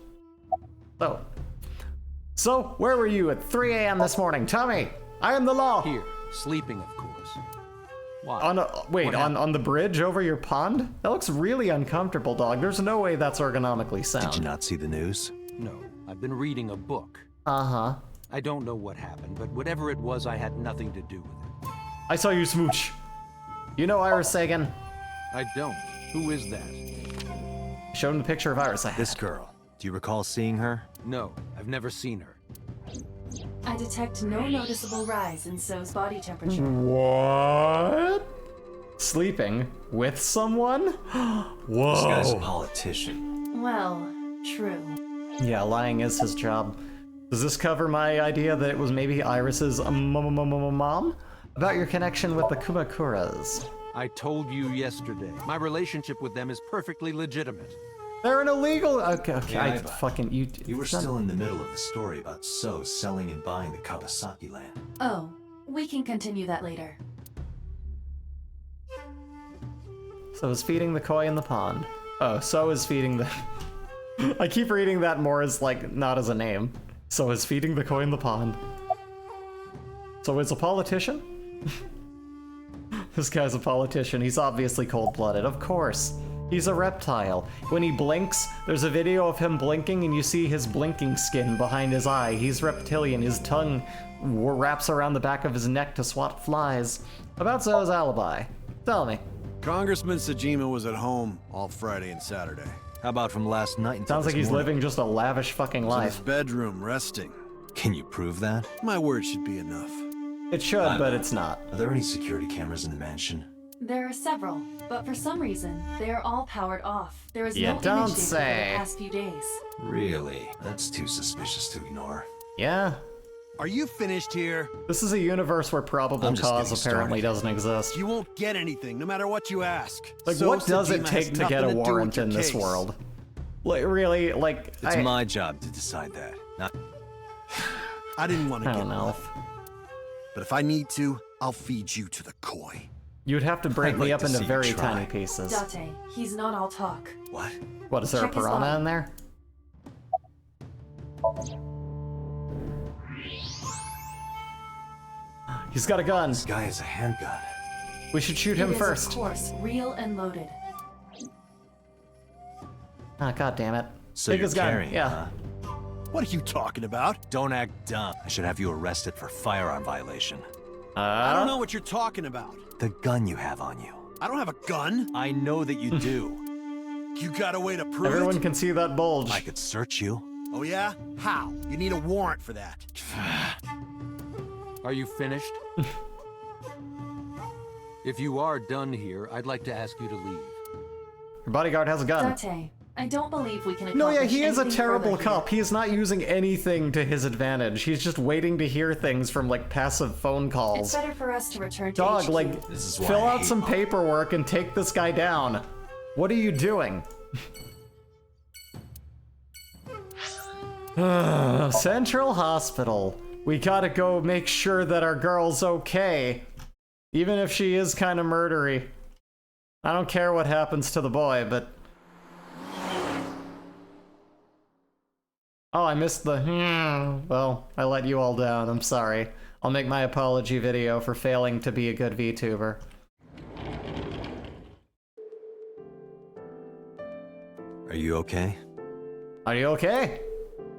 So, where were you at 3 a.m. this morning? Tell me. I am the law. Here, sleeping, of course. Why? On the bridge over your pond? That looks really uncomfortable, dog. There's no way that's ergonomically sound. Did you not see the news? No, I've been reading a book. Uh-huh. I don't know what happened, but whatever it was, I had nothing to do with it. I saw you smooch. You know Iris Sagan? I don't. Who is that? Showed him the picture of Iris I had. This girl. Do you recall seeing her? No, I've never seen her. I detect no noticeable rise in So's body temperature. What? Sleeping with someone? Whoa. This guy's a politician. Well, true. Yeah, lying is his job. Does this cover my idea that it was maybe Iris's mom? About your connection with the Kumakuras. I told you yesterday. My relationship with them is perfectly legitimate. They're an illegal. Okay, Yeah, you were still in the middle of the story about So selling and buying the Kawasaki land. Oh, we can continue that later. So is feeding the koi in the pond. Oh, So is feeding the... I keep reading that more as, like, not as a name. So is feeding the koi in the pond. So is a politician? This guy's a politician. He's obviously cold-blooded. Of course. He's a reptile. When he blinks, there's a video of him blinking and you see his blinking skin behind his eye. He's reptilian. His tongue wraps around the back of his neck to swat flies. About Zo's alibi. Tell me. Congressman Sajima was at home all Friday and Saturday. How about from last night until Sounds like he's morning? living just a lavish fucking He was in life. his bedroom, resting. Can you prove that? My word should be enough. It should, but it's not. Are there any security cameras in the mansion? There are several, but for some reason, they are all powered off. There is You no don't image data for say. the past few days. Really? That's too suspicious to ignore. Yeah. Are you finished here? This is a universe where probable I'm just cause getting apparently started. doesn't exist. You won't get anything, no matter what you ask. Like, So what does it Sajima take has to get a nothing do warrant with your in this case. world? Like, really? Like, It's my job to decide that. Not. I didn't want to I get don't know. involved. But if I need to, I'll feed you to the koi. You'd have to break I'd me like up to into see you very try. tiny pieces. Date, he's not all talk. What? What, is there Check a his piranha body. in there? He's got a gun. This guy has a handgun. We should shoot him It is, first. of course, real and loaded. Ah, god damn it. So Take you're his gun. carrying, Yeah. huh? What are you talking about? Don't act dumb. I should have you arrested for firearm violation. I don't know what you're talking about. The gun you have on you. I don't have a gun. I know that you do. You got a way to prove Everyone it? can see that bulge. I could search you. Oh yeah? How? You need a warrant for that. Are you finished? If you are done here, I'd like to ask you to leave. Your bodyguard has a gun. Date, I don't believe we can No, accomplish yeah, he is a anything terrible further cop. here. He is not using anything to his advantage. He's just waiting to hear things from, like, passive phone It's calls. better for us to return to Dog, HQ. like, This is why fill I out hate some you. paperwork and take this guy down. What are you doing? Central Hospital. We gotta go make sure that our girl's okay. Even if she is kind of murdery. I don't care what happens to the boy, but... Oh, I missed the... Well, I let you all down. I'm sorry. I'll make my apology video for failing to be a good VTuber. Are you okay? Are you okay?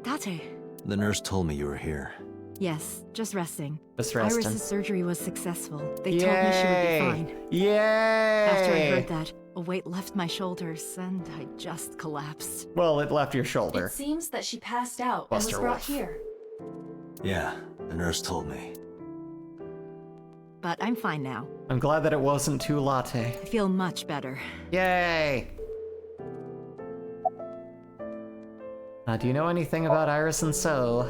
Date. The nurse told me you were here. Yes, just resting. Just resting. Iris's surgery was successful. They told me she would be fine. Yay! After I heard that, a weight left my shoulders, and I just collapsed. Well, it left your It shoulder. seems that she passed out and Buster was brought Wolf. here. Yeah, the nurse told me. But I'm fine now. I'm glad that it wasn't too latte. I feel much better. Yay! Do you know anything about Iris and So?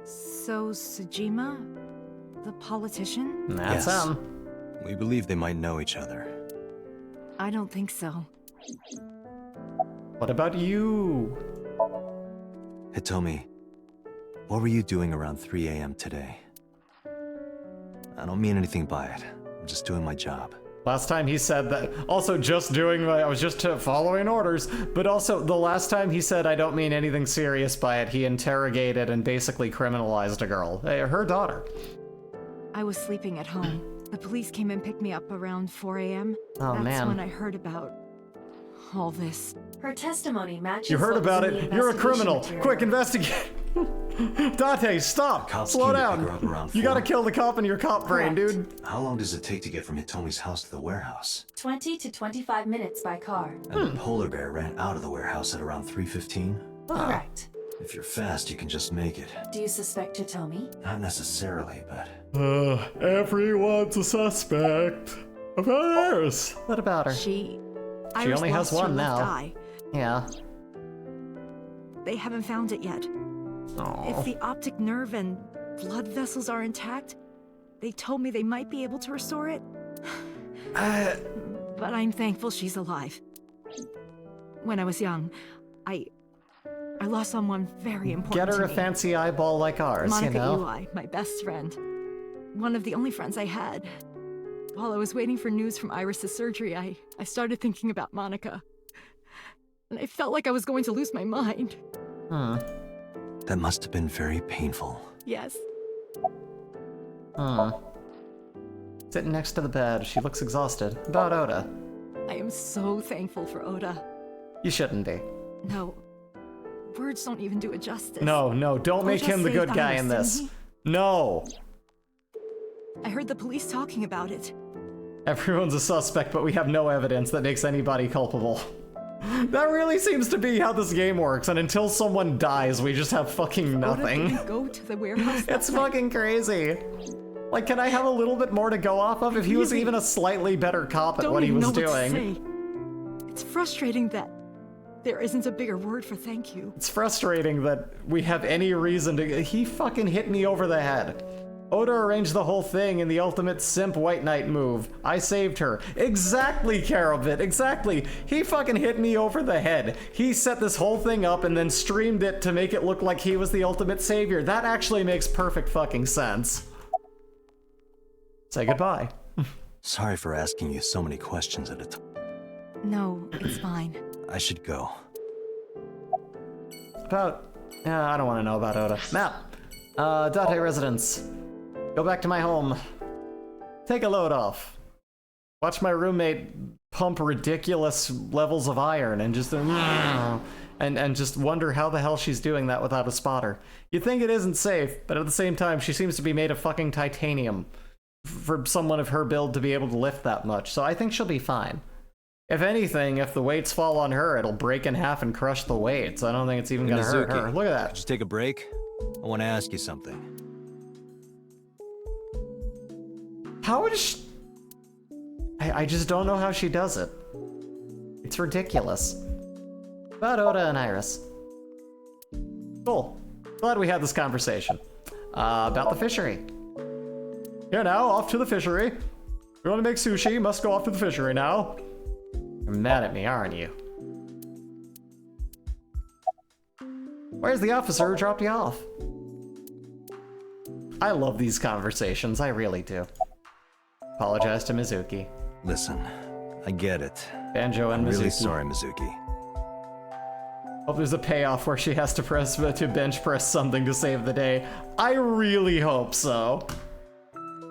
So, Sajima? The politician? That's Yes. him. We believe they might know each other. I don't think so. What about you? Hitomi, what were you doing around 3 a.m. today? I don't mean anything by it. I'm just doing my job. Last time he said that. Also, I was just following orders. But also, the last time he said, I don't mean anything serious by it, he interrogated and basically criminalized a girl. Her daughter. I was sleeping at home. The police came and picked me up around 4 a.m. Oh, That's man. when I heard about all this? Her testimony matches. You heard what was about in the it. You're a criminal. investigation Quick, material. investigate. Dante, stop. Slow down. You gotta kill the cop in your cop brain, dude. How long does it take to get from Hitomi's house to the warehouse? 20 to 25 minutes by car. And the polar bear ran out of the warehouse at around 3:15? Correct. If you're fast, you can just make it. Do you suspect Hitomi? Not necessarily, but... Everyone's a suspect. Of course. What about her? She She only has one now. Eye. Yeah. They haven't found it yet. Aww. If the optic nerve and blood vessels are intact, they told me they might be able to restore it. But I'm thankful she's alive. When I was young, I lost someone very important Get her to a me. fancy eyeball like ours, Monica you know? Eli, my best friend. One of the only friends I had. While I was waiting for news from Iris's surgery, I started thinking about Monica. And I felt like I was going to lose my mind. That must have been very painful. Yes. Sitting next to the bed, she looks exhausted. About Oda. I am so thankful for Oda. You shouldn't be. No. Words don't even do it justice. No, don't make Oda him the good saved guy Iris, in this. didn't No! I heard the police talking about it. Everyone's a suspect, but we have no evidence that makes anybody culpable. That really seems to be how this game works, and until someone dies, we just have fucking Oda nothing. didn't go to the warehouse. It's fucking crazy. Like, can I have a little bit more to go off of? If he was even a slightly better cop at what he was doing. It's frustrating that there isn't a bigger word for thank you. It's frustrating that we have any reason to. He fucking hit me over the head. Oda arranged the whole thing in the ultimate simp White Knight move. I saved her. Exactly, Karabit, exactly. He fucking hit me over the head. He set this whole thing up and then streamed it to make it look like he was the ultimate savior. That actually makes perfect fucking sense. Say goodbye. Sorry for asking you so many questions at a time. No, it's fine. I should go. I don't want to know about Oda. Map. Date residence. Go back to my home. Take a load off. Watch my roommate pump ridiculous levels of iron and just and just wonder how the hell she's doing that without a spotter. You'd think it isn't safe, but at the same time, she seems to be made of fucking titanium for someone of her build to be able to lift that much. So I think she'll be fine. If anything, if the weights fall on her, it'll break in half and crush the weights. I don't think it's even gonna hurt her. Look at that. Could you take a break? I want to ask you something. How is she... I just don't know how she does it. It's ridiculous. About Oda and Iris. Cool. Glad we had this conversation. About the fishery. Here now, off to the fishery. You want to make sushi, must go off to the fishery now. You're mad at me, aren't you? Where's the officer who dropped you off? I love these conversations, I really do. Apologize to Mizuki. Listen, I get it. Banjo and I'm Mizuki. really sorry, Mizuki. Hope there's a payoff where she has to bench press something to save the day. I really hope so.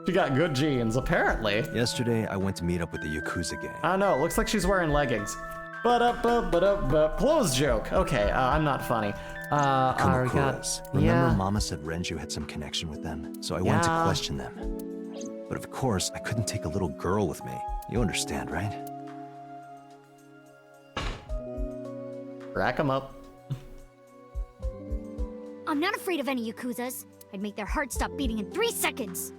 She got good genes, apparently. Yesterday, I went to meet up with the Yakuza gang. I don't know, looks like she's wearing leggings. Clothes joke. Okay, I'm not funny. Kumakuras. Remember yeah. Mama said Renju had some connection with them? So I went to question them. But of course, I couldn't take a little girl with me. You understand, right? Rack 'em up. I'm not afraid of any Yakuzas. I'd make their hearts stop beating in 3 seconds.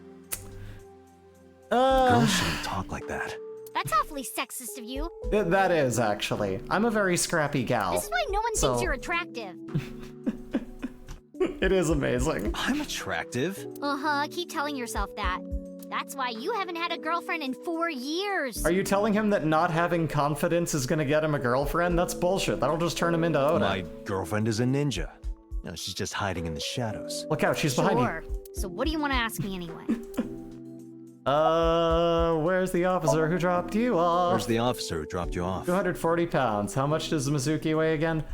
Girls shouldn't talk like that. That's awfully sexist of you. That is, actually. I'm a very scrappy gal. This is why no one thinks you're attractive. It is amazing. I'm attractive. Uh-huh, keep telling yourself that. That's why you haven't had a girlfriend in 4 years. Are you telling him that not having confidence is gonna get him a girlfriend? That's bullshit. That'll just turn him into Oda. My girlfriend is a ninja. No, she's just hiding in the shadows. Look out, she's behind you. Sure. So what do you want to ask me anyway? Where's the officer who dropped you off? Where's the officer who dropped you off? 240 pounds. How much does Mizuki weigh again?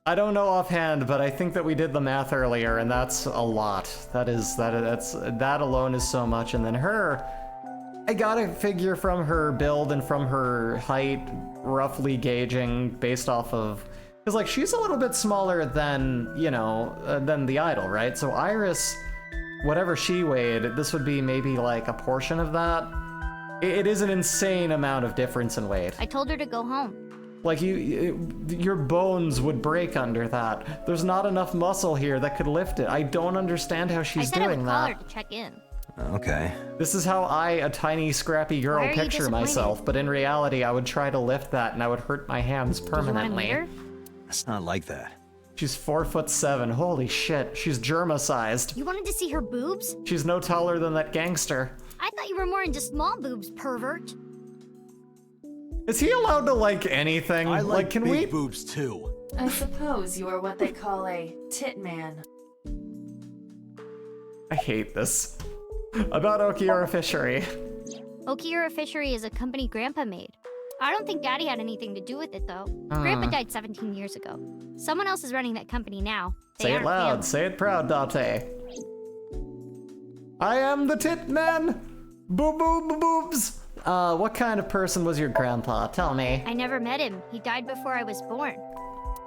I don't know offhand, but I think that we did the math earlier, and that's a lot. That alone is so much. And then her, I gotta figure from her build and from her height, roughly gauging based off of, because like she's a little bit smaller than, you know, than the idol, right? So Iris, whatever she weighed, this would be maybe like a portion of that. It is an insane amount of difference in weight. I told her to go home. Like your bones would break under that. There's not enough muscle here that could lift it. I don't understand how she's doing I said I would call that. her to check in. Okay. This is how I, a tiny scrappy girl, Why are you picture disappointed? myself, but in reality I would try to lift that and I would hurt my hands permanently. Do you want to meet her? It's not like that. She's 4'7". Holy shit, she's Germa-sized. You wanted to see her boobs? She's no taller than that gangster. I thought you were more into small boobs, pervert. Is he allowed to like anything? I like can big we? boobs too. I suppose you are what they call a tit man. I hate this. About Okiura Fishery. Okiura Fishery is a company Grandpa made. I don't think Daddy had anything to do with it, though. Grandpa died 17 years ago. Someone else is running that company now. They Say it aren't loud, family. say it proud, Date. I am the Tit Man! Boobs! What kind of person was your grandpa? Tell me. I never met him. He died before I was born.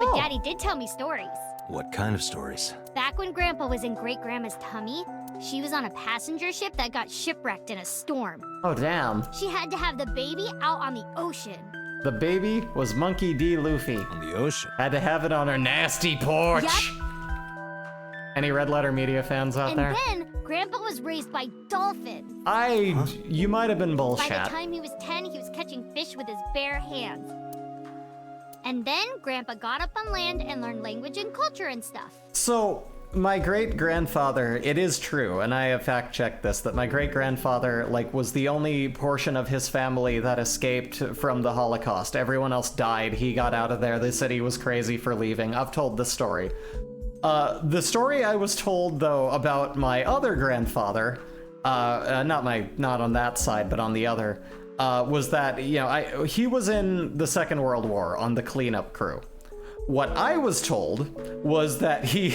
But Daddy did tell me stories. What kind of stories? Back when Grandpa was in Great-Grandma's tummy, she was on a passenger ship that got shipwrecked in a storm. Oh, damn. She had to have the baby out on the ocean. The baby was Monkey D. Luffy. On the ocean? Had to have it on her nasty porch. Yep. Any Red Letter Media fans out And there? then, Grandpa was raised by dolphins. You might have been bullshit. By the time he was 10, he was catching fish with his bare hands. And then, Grandpa got up on land and learned language and culture and stuff. So, my great-grandfather, it is true, and I have fact-checked this, that my great-grandfather, like, was the only portion of his family that escaped from the Holocaust. Everyone else died. He got out of there. They said he was crazy for leaving. I've told this story. The story I was told, though, about my other grandfather, not on that side, but on the other, was that, you know, he was in the Second World War on the cleanup crew. What I was told was that he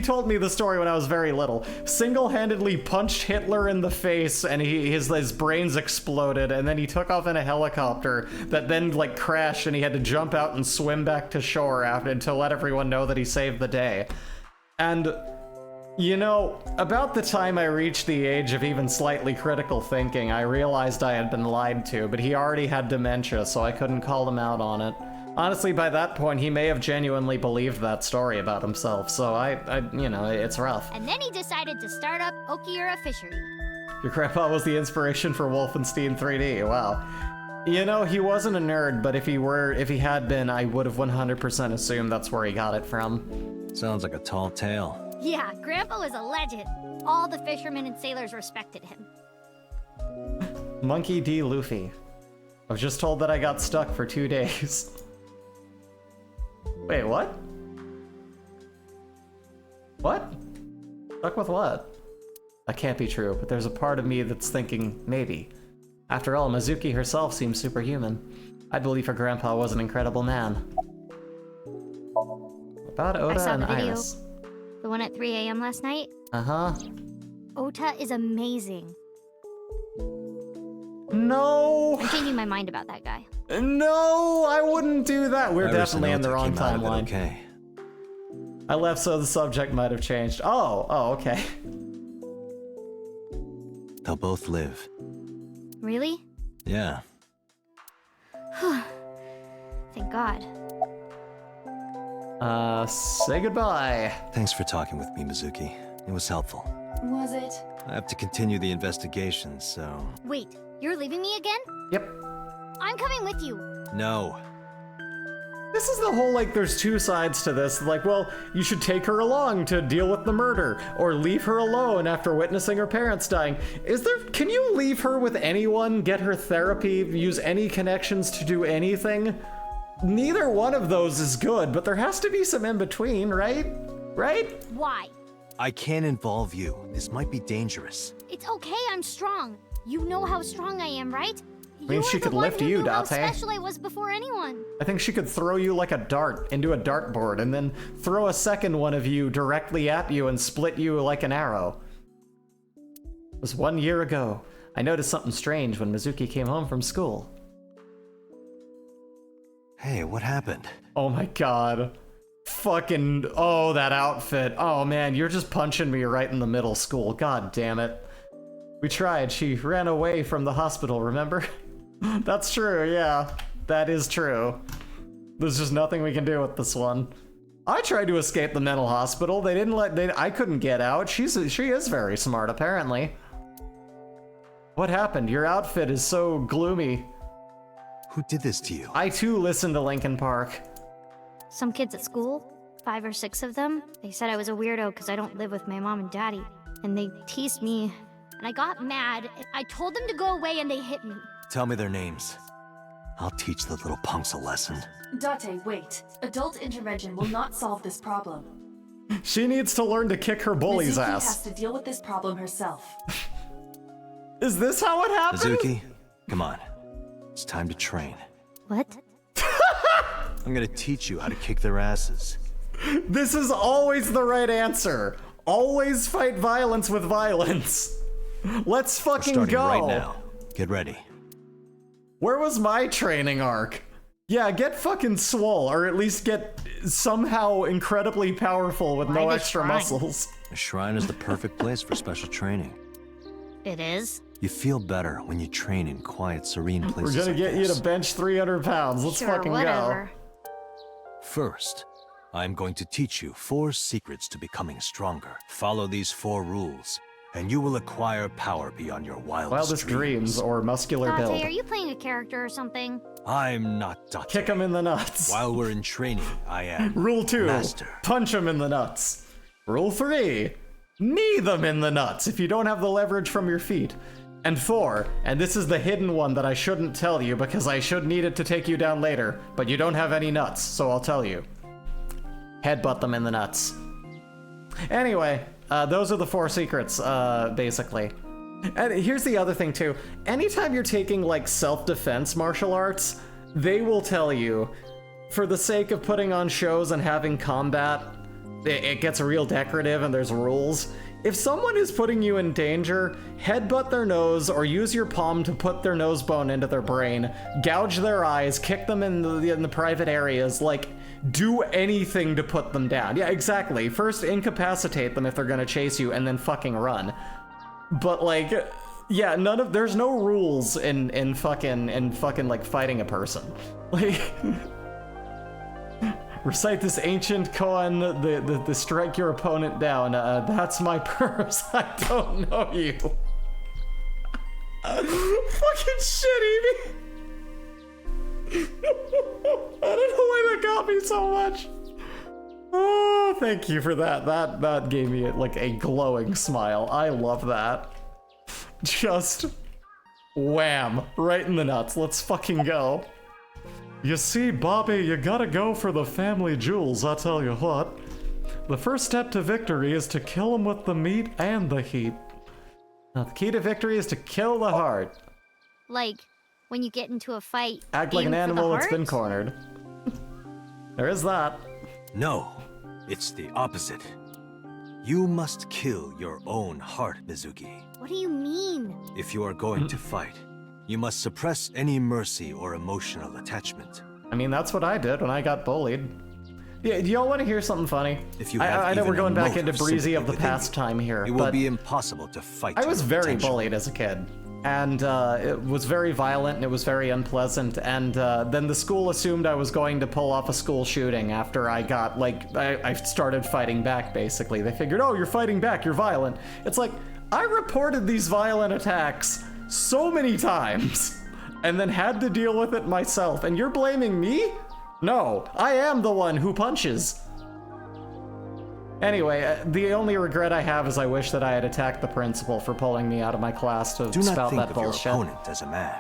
told me the story when I was very little, single-handedly punched Hitler in the face and his brains exploded, and then he took off in a helicopter that then like crashed and he had to jump out and swim back to shore after to let everyone know that he saved the day. And you know, about the time I reached the age of even slightly critical thinking, I realized I had been lied to, but he already had dementia, so I couldn't call him out on it. Honestly, by that point, he may have genuinely believed that story about himself, so you know, it's rough. And then he decided to start up Okiura Fishery. Your grandpa was the inspiration for Wolfenstein 3D, wow. You know, he wasn't a nerd, but if he had been, I would have 100% assumed that's where he got it from. Sounds like a tall tale. Yeah, Grandpa was a legend. All the fishermen and sailors respected him. Monkey D. Luffy. I was just told that I got stuck for 2 days. Wait, what? What? Stuck with what? That can't be true, but there's a part of me that's thinking, maybe. After all, Mizuki herself seems superhuman. I believe her grandpa was an incredible man. About I Oda saw and the video. Iris. The one at 3 a.m. last night? Uh-huh. Ota is amazing. No! I'm changing my mind about that guy. No, I wouldn't do that. We're Iris definitely in and the Ota wrong came out of it timeline. okay. I left so the subject might have changed. Oh, okay. They'll both live. Really? Yeah. Thank God. Say goodbye. Thanks for talking with me, Mizuki. It was helpful. Was it? I have to continue the investigation, so... Wait, you're leaving me again? Yep. I'm coming with you. No. This is the whole, like, there's two sides to this. Like, well, you should take her along to deal with the murder, or leave her alone after witnessing her parents dying. Can you leave her with anyone, get her therapy, use any connections to do anything? Neither one of those is good, but there has to be some in between, right? Right? Why? I can't involve you. This might be dangerous. It's okay, I'm strong. You know how strong I am, right? I mean, she could lift you, knew how Date. special I was before anyone. I think she could throw you like a dart into a dartboard and then throw a second one of you directly at you and split you like an arrow. It was 1 year ago. I noticed something strange when Mizuki came home from school. Hey, what happened? Oh my god. Fucking, oh, that outfit. Oh man, you're just punching me right in the middle school. God damn it. We tried. She ran away from the hospital, remember? That's true, yeah. That is true. There's just nothing we can do with this one. I tried to escape the mental hospital. They didn't I couldn't get out. She is very smart, apparently. What happened? Your outfit is so gloomy. Who did this to you? I too listened to Linkin Park. Some kids at school, 5 or 6 of them, they said I was a weirdo because I don't live with my mom and daddy. And they teased me, and I got mad. I told them to go away and they hit me. Tell me their names. I'll teach the little punks a lesson. Date, wait. Adult intervention will not solve this problem. She needs to learn to kick her bully's Mizuki ass. has to deal with this problem herself. Is this how it happened? Mizuki, come on. It's time to train. What? I'm gonna teach you how to kick their asses. This is always the right answer. Always fight violence with violence. Let's fucking We're starting go. right now. Get ready. Where was my training arc? Yeah, get fucking swole, or at least get somehow incredibly powerful with no extra muscles. The shrine is the perfect place for special training. It is? You feel better when you train in quiet, serene places. We're gonna get you to bench 300 pounds. Let's fucking whatever. go. First, I'm going to teach you 4 secrets to becoming stronger. Follow these 4 rules, and you will acquire power beyond your wildest dreams or muscular build. Date, are you playing a character or something? I'm not Date. Kick him in the nuts. While we're in training, I am Rule 2, Master. punch him in the nuts. Rule 3, knee them in the nuts if you don't have the leverage from your feet. And 4, and this is the hidden one that I shouldn't tell you because I should need it to take you down later, but you don't have any nuts, so I'll tell you. Headbutt them in the nuts. Anyway, those are the 4 secrets, basically. And here's the other thing too. Anytime you're taking like self-defense martial arts, they will tell you, for the sake of putting on shows and having combat, it gets real decorative and there's rules. If someone is putting you in danger, headbutt their nose or use your palm to put their nose bone into their brain, gouge their eyes, kick them in the private areas, like, do anything to put them down. Yeah, exactly. First incapacitate them if they're gonna chase you and then fucking run. But like, yeah, there's no rules in fucking like fighting a person. Like, recite this ancient koan, the strike your opponent down. That's my purse. I don't know you. Fucking shit, Evie. I don't know why that got me so much. Oh, thank you for that. That gave me like a glowing smile. I love that. Just wham, right in the nuts. Let's fucking go. You see, Bobby, you gotta go for the family jewels, I tell you what. The first step to victory is to kill them with the meat and the heat. Now, the key to victory is to kill the heart. Like, when you get into a fight, act like an animal that's been cornered. There is that. No, it's the opposite. You must kill your own heart, Mizuki. What do you mean? If you are going to fight, you must suppress any mercy or emotional attachment. I mean, that's what I did when I got bullied. Yeah, do y'all want to hear something funny? If you have I know we're going back even a into Breezy of the past time here, it will be impossible to fight. I was very bullied as a kid, and it was very violent and it was very unpleasant. And then the school assumed I was going to pull off a school shooting after I got I started fighting back. Basically, they figured, oh, you're fighting back, you're violent. It's like I reported these violent attacks so many times, and then had to deal with it myself. And you're blaming me? No, I am the one who punches. Anyway, the only regret I have is I wish that I had attacked the principal for pulling me out of my class to spout that bullshit. Do not think of your opponent as a man.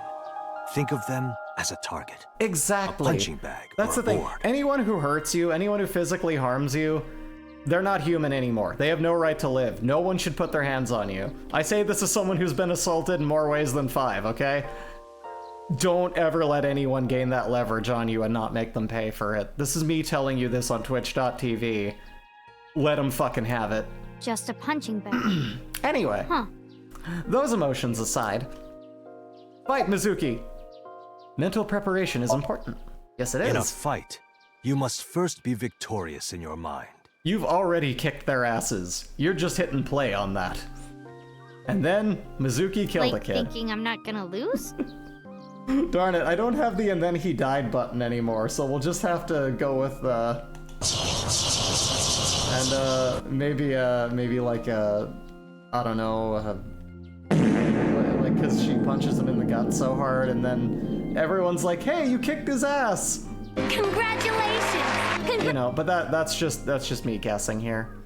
Think of them as a target. Exactly. A punching bag. That's the thing. Anyone who hurts you, anyone who physically harms you, they're not human anymore. They have no right to live. No one should put their hands on you. I say this as someone who's been assaulted in more ways than 5, okay? Don't ever let anyone gain that leverage on you and not make them pay for it. This is me telling you this on twitch.tv. Let them fucking have it. Just a punching bag. Anyway, those emotions aside, Fight, Mizuki! Mental preparation is important. Yes, it is. In a fight, you must first be victorious in your mind. You've already kicked their asses. You're just hitting play on that. And then, Mizuki killed a kid. Thinking I'm not gonna lose? Darn it, I don't have the "and then he died" button anymore, so we'll just have to go with maybe like I don't know, like because she punches him in the gut so hard, and then everyone's like, "Hey, you kicked his ass!" Congratulations! You know, but that's just me guessing here.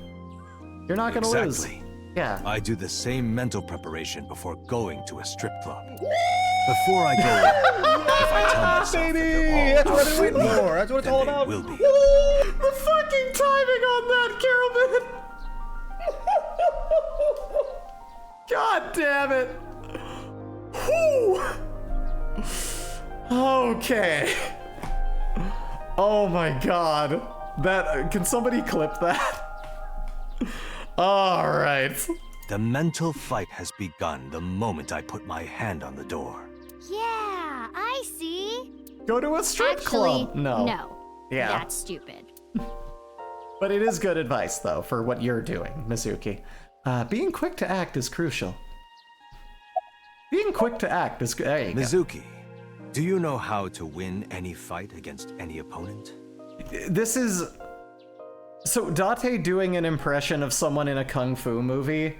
You're not gonna lose. Yeah. I do the same mental preparation before going to a strip club. Before I go in, if I tell myself baby, that that's what I'm waiting for. That's what it's all about. Will be. The fucking timing on that, Carolyn! God damn it! Whew. Okay. Oh my god. That can somebody clip that? All right. The mental fight has begun the moment I put my hand on the door. Yeah, I see. Go to a strip club. No. Yeah. That's stupid. But it is good advice, though, for what you're doing, Mizuki. Being quick to act is crucial. Being quick to act is... There you go. Mizuki, do you know how to win any fight against any opponent? This is... So, Date doing an impression of someone in a kung fu movie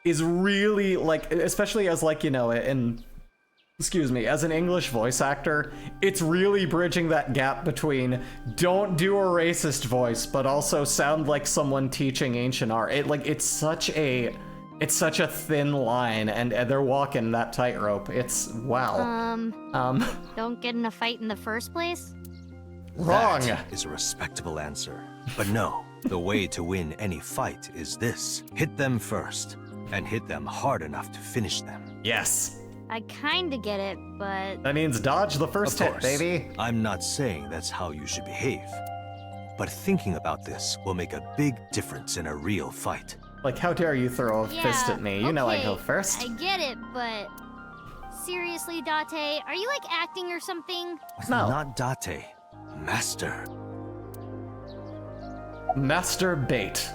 is really, like, especially as, like, you know, as an English voice actor, it's really bridging that gap between don't do a racist voice, but also sound like someone teaching ancient art. It's such a thin line, and they're walking that tightrope. It's, wow. Don't get in a fight in the first place? Wrong. That is a respectable answer. But no, the way to win any fight is this. Hit them first, and hit them hard enough to finish them. Yes. I kinda get it, but... That means dodge the first hit, baby. I'm not saying that's how you should behave. But thinking about this will make a big difference in a real fight. Like, how dare you throw a fist at me? You know I go first. I get it, but... Seriously, Date, are you, like, acting or something? No. Not Date. Master. Master Bait.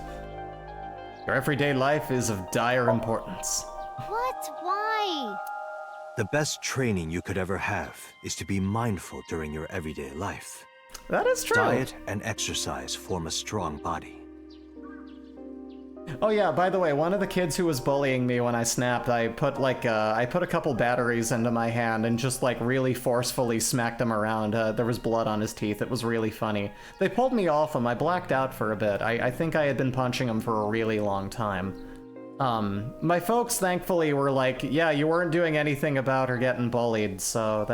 Your everyday life is of dire importance. What? Why? The best training you could ever have is to be mindful during your everyday life. That is true. Diet and exercise form a strong body. Oh yeah, by the way, one of the kids who was bullying me when I snapped, I put a couple batteries into my hand and just like really forcefully smacked him around. There was blood on his teeth. It was really funny. They pulled me off him. I blacked out for a bit. I think I had been punching him for a really long time. My folks thankfully were like, yeah, you weren't doing anything about her getting bullied, so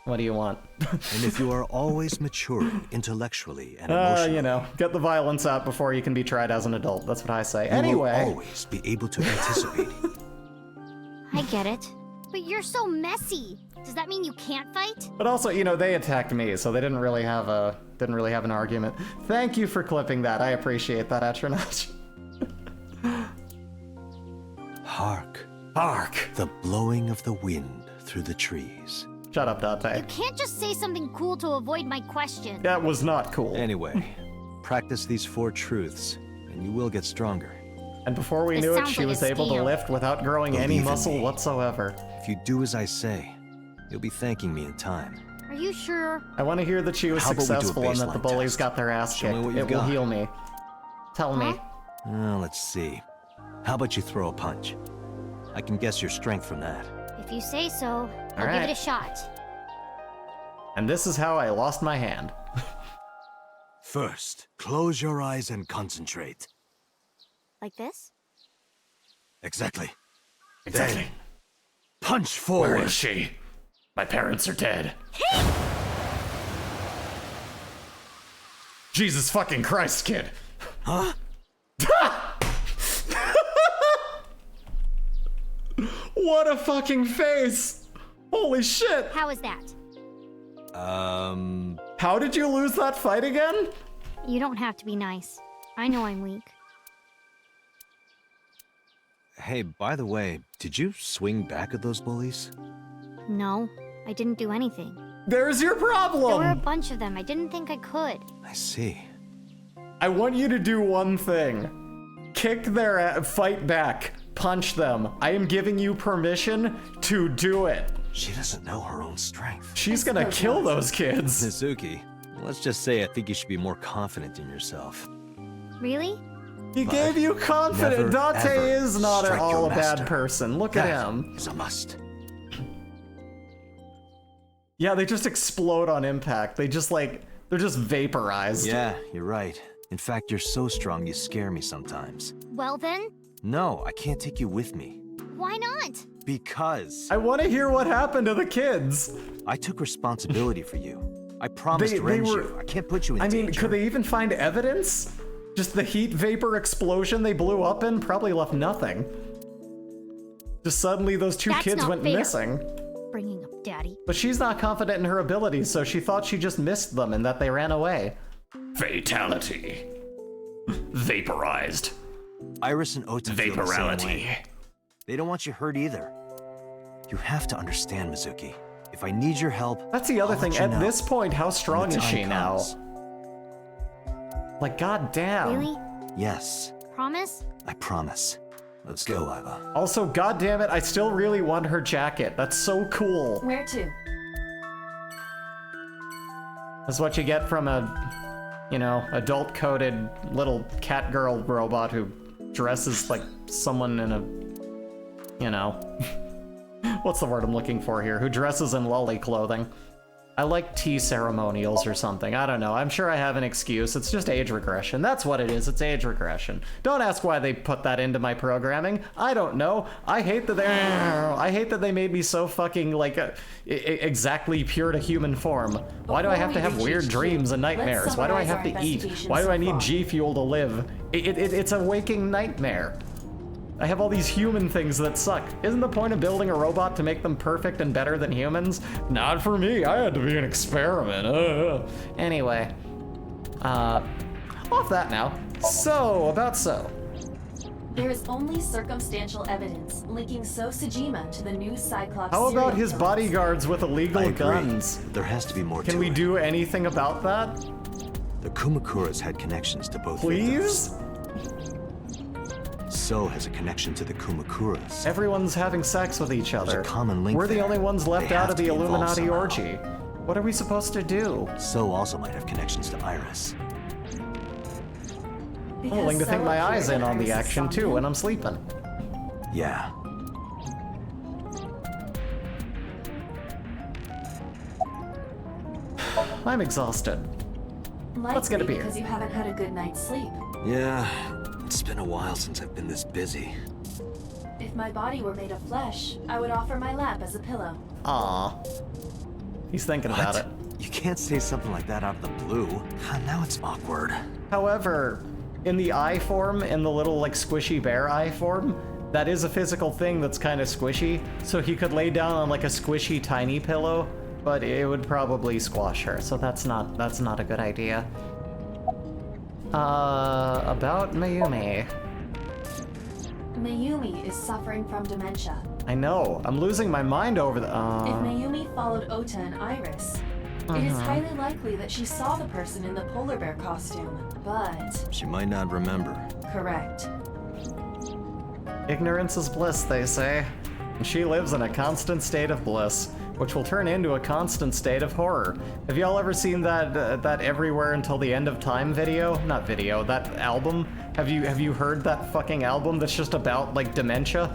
what do you want? And if you are always maturing intellectually and emotionally... you know, get the violence out before you can be tried as an adult. That's what I say. Anyway... You will always be able to anticipate. I get it. But you're so messy. Does that mean you can't fight? But also, you know, they attacked me, so they didn't really have an argument. Thank you for clipping that. I appreciate that, Atronach. Hark. Hark. The blowing of the wind through the trees. Shut up, Date. You can't just say something cool to avoid my question. That was not cool. Anyway, practice these 4 truths, and you will get stronger. And before we knew it, she was able to lift without growing any muscle whatsoever. If you do as I say, you'll be thanking me in time. Are you sure? I want to hear that she was successful and that the bullies got their ass kicked. It will heal me. Tell me. Let's see. How about you throw a punch? I can guess your strength from that. If you say so, I'll give it a shot. And this is how I lost my hand. First, close your eyes and concentrate. Like this? Exactly. Exactly. Then, punch forward. Where is she? My parents are dead. Jesus fucking Christ, kid. Huh? What a fucking face! Holy shit! How is that? How did you lose that fight again? You don't have to be nice. I know I'm weak. Hey, by the way, did you swing back at those bullies? No, I didn't do anything. There's your problem! There were a bunch of them. I didn't think I could. I see. I want you to do one thing. Kick their fight back. Punch them. I am giving you permission to do it. She doesn't know her own strength. She's gonna kill those kids. Mizuki, let's just say I think you should be more confident in yourself. Really? He gave you confidence. Date is not at all a bad master. person. Look at That him. is a must. Yeah, they just explode on impact. They just like, they're just vaporized. Yeah, you're right. In fact, you're so strong you scare me sometimes. Well then, No, I can't take you with me. why not? Because I want to hear what happened to the kids. I took responsibility for you. I promised They Renju. were- I can't put you in I mean, danger. could they even find evidence? Just the heat vapor explosion they blew up in probably left nothing. Just suddenly those two That's kids not went fair. missing. Bringing up Daddy. But she's not confident in her abilities, so she thought she just missed them and that they ran away. Fatality. Vaporized. Iris and Ota feel the same Vaporality. way. They don't want you hurt either. You have to understand, Mizuki. If I need your help, That's the other I'll thing. let you At know this point, how strong when the is she time now? comes. Like, goddamn. Really? Yes, Promise? I promise. Let's go, Iva. Also, goddamn it, I still really want her jacket. That's so cool. Where to? That's what you get from a, you know, adult-coded little cat girl robot who dresses like someone in a, you know, what's the word I'm looking for here? Who dresses in lolly clothing. I like tea ceremonials or something. I don't know. I'm sure I have an excuse. It's just age regression. That's what it is. It's age regression. Don't ask why they put that into my programming. I don't know. I hate that they made me so fucking like exactly pure to human form. Why do I have to have weird dreams and nightmares? Why do I have to eat? Why do I need G Fuel to live? It's a waking nightmare. I have all these human things that suck. Isn't the point of building a robot to make them perfect and better than humans? Not for me. I had to be an experiment. Anyway, off that now. So. There is only circumstantial evidence linking So Sejima to the new Cyclops How about serial his killers. bodyguards with illegal I agree. guns? There has to be more to Can we it. do anything about that? The Kumakuras had connections to both victims. Please? So has a connection to the Kumakuras. Everyone's having sex with each other. There's a common link We're the there. only ones left They out have of to the be involved Illuminati somehow. orgy. What are we supposed to do? So also might have connections to Iris. I'm willing to So think my eyes appeared in on the Iris' action too Somnium. when I'm sleeping. Yeah. I'm exhausted. Let's get a Likely beer. because you haven't had a good night's sleep. Yeah. It's been a while since I've been this busy. If my body were made of flesh, I would offer my lap as a pillow. Aw. He's thinking about it. You can't say something like that out of the blue. Now it's awkward. However, in the eye form, in the little like squishy bear eye form, that is a physical thing that's kind of squishy. So he could lay down on like a squishy tiny pillow, but it would probably squash her. So that's not a good idea. About Mayumi. Mayumi is suffering from dementia. I know. I'm losing my mind over the. If Mayumi followed Ota and Iris, it is Uh-huh. highly likely that she saw the person in the polar bear costume, but... She might not remember. Correct. Ignorance is bliss, they say. And she lives in a constant state of bliss, which will turn into a constant state of horror. Have y'all ever seen that Everywhere Until the End of Time video? Not video, that album? Have you heard that fucking album that's just about like dementia?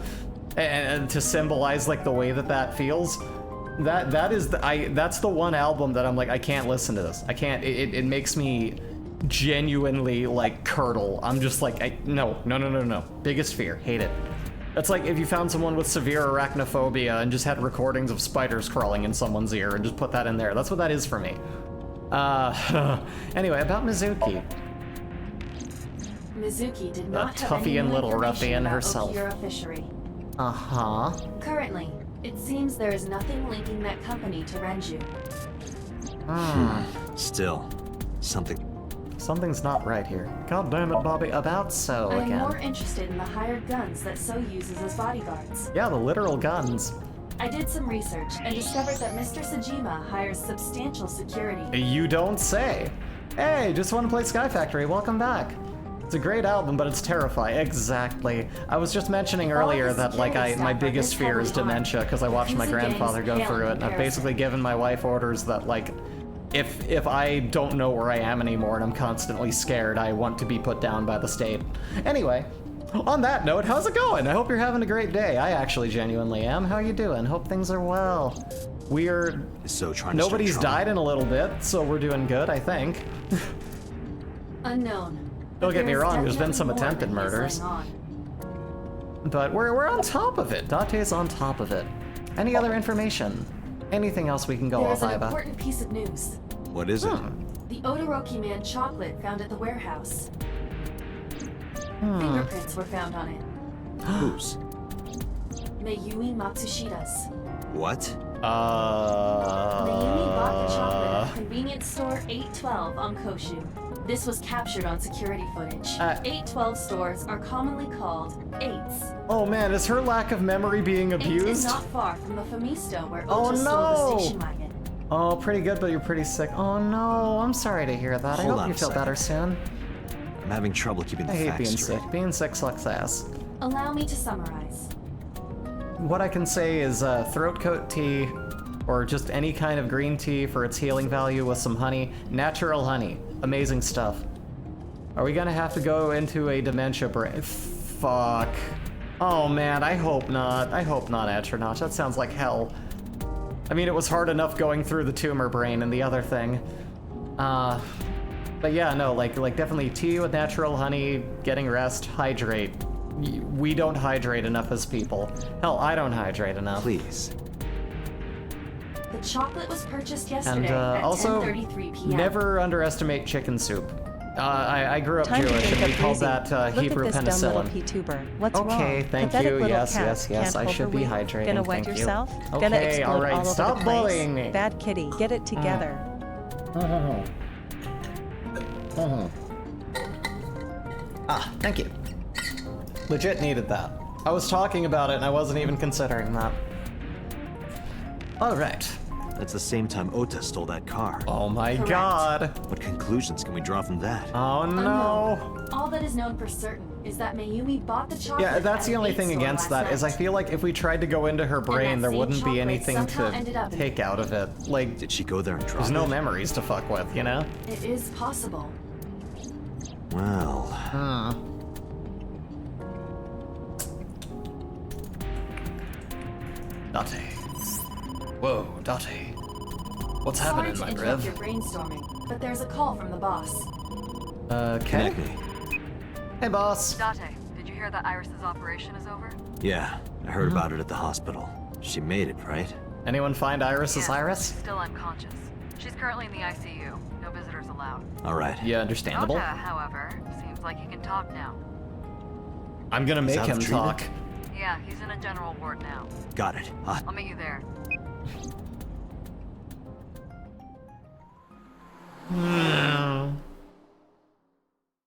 And to symbolize like the way that feels? That's the one album that I'm like, I can't listen to this. I can't, it makes me genuinely like curdle. I'm just like, no. Biggest fear, hate it. That's like if you found someone with severe arachnophobia and just had recordings of spiders crawling in someone's ear and just put that in there. That's what that is for me. Anyway, about Mizuki. Mizuki did not have toughy any and new little information ruffian about herself. Okura Fishery. Uh-huh. Currently, it seems there is nothing linking that company to Renju. Still, Something's not right here. God damn it, Bobby. About So I am again. more interested in the hired guns that So uses as bodyguards. Yeah, the literal guns. I did some research and discovered that Mr. Sajima hires substantial security. You don't say. Hey, just want to play Sky Factory. Welcome back. It's a great album, but it's terrifying. Exactly. I was just mentioning earlier that like my biggest fear is dementia because I watched my grandfather go through it, and I've basically given my wife orders that like if I don't know where I am anymore and I'm constantly scared, I want to be put down by the state. Anyway, on that note, how's it going? I hope you're having a great day. I actually genuinely am. How you doing? Hope things are well. We're nobody's died in a little bit, so we're doing good, I think. Unknown. Don't get me wrong, there's been some attempted murders. But we're on top of it. Date's on top of it. Any other information? Anything else we can go off, There's an Iba? important piece of news. What is it? The Odoroki Man chocolate found at the warehouse. Hmm. Fingerprints were found on it. Whose? Mayumi Matsushida's. What? Mayumi bought the chocolate at convenience store 812 on Koshu. This was captured on security footage. 812 stores are commonly called 8s. Oh man, is her lack of memory being 8 is abused? not far from the Famisto where Oh, Ocha sold the no. station wagon. Oh, pretty good, but you're pretty sick. Oh no, I'm sorry to hear that. I Hold hope on you a feel second. better soon. I'm having trouble keeping the I hate facts being straight. sick. Being sick sucks ass. Allow me to summarize. What I can say is throat coat tea, or just any kind of green tea for its healing value with some honey. Natural honey. Amazing stuff. Are we gonna have to go into a dementia brain? Fuck. Oh man, I hope not. I hope not, Atronach. That sounds like hell. I mean, it was hard enough going through the tumor brain and the other thing. But yeah, no, like definitely tea with natural honey, getting rest, hydrate. We don't hydrate enough as people. Hell, I don't hydrate enough. Please. The chocolate was purchased And yesterday at also, 10:33 p.m. never underestimate chicken soup. I grew up Time to Jewish think and we of called breezy. that Look Hebrew at this dumb little penicillin. P-tuber. What's wrong? Okay, thank Pathetic you. little Yes, cat. yes, yes. Can't I should be overweight. hydrating. Gonna wet Thank yourself? you. Gonna Okay, explode all right. all over Stop the place. bullying me. Bad kitty. Get it together. Ah, thank you. Legit needed that. I was talking about it and I wasn't even considering that. All right. That's the same time Ota stole that car. Oh my Correct. god. What conclusions can we draw from that? Oh no. Unknown. All that is known for certain is that Mayumi bought the chocolate. Yeah, that's at the an only 8 thing store against last that is I night. feel like if we tried to go into her brain, that there same wouldn't be chocolate anything somehow ended up to in take out of it. Like, Did she go there and drop there's no it? memories to fuck with, you know? It is possible. Well, Date. Whoa, Date. What's Sorry happening, to my interrupt Rev? your brainstorming, but there's a call from the boss. Okay. connect me. Hey, boss. Date, did you hear that Iris's operation is over? Yeah, I heard about it at the hospital. She made it, right? Anyone find Iris's Yeah, Iris? She's still unconscious. She's currently in the ICU. No visitors allowed. All right. Yeah, understandable. Ota, however, seems like he can talk now. I'm gonna make out him of treatment? talk. Yeah, he's in a general ward now. Got it. I'll meet you there.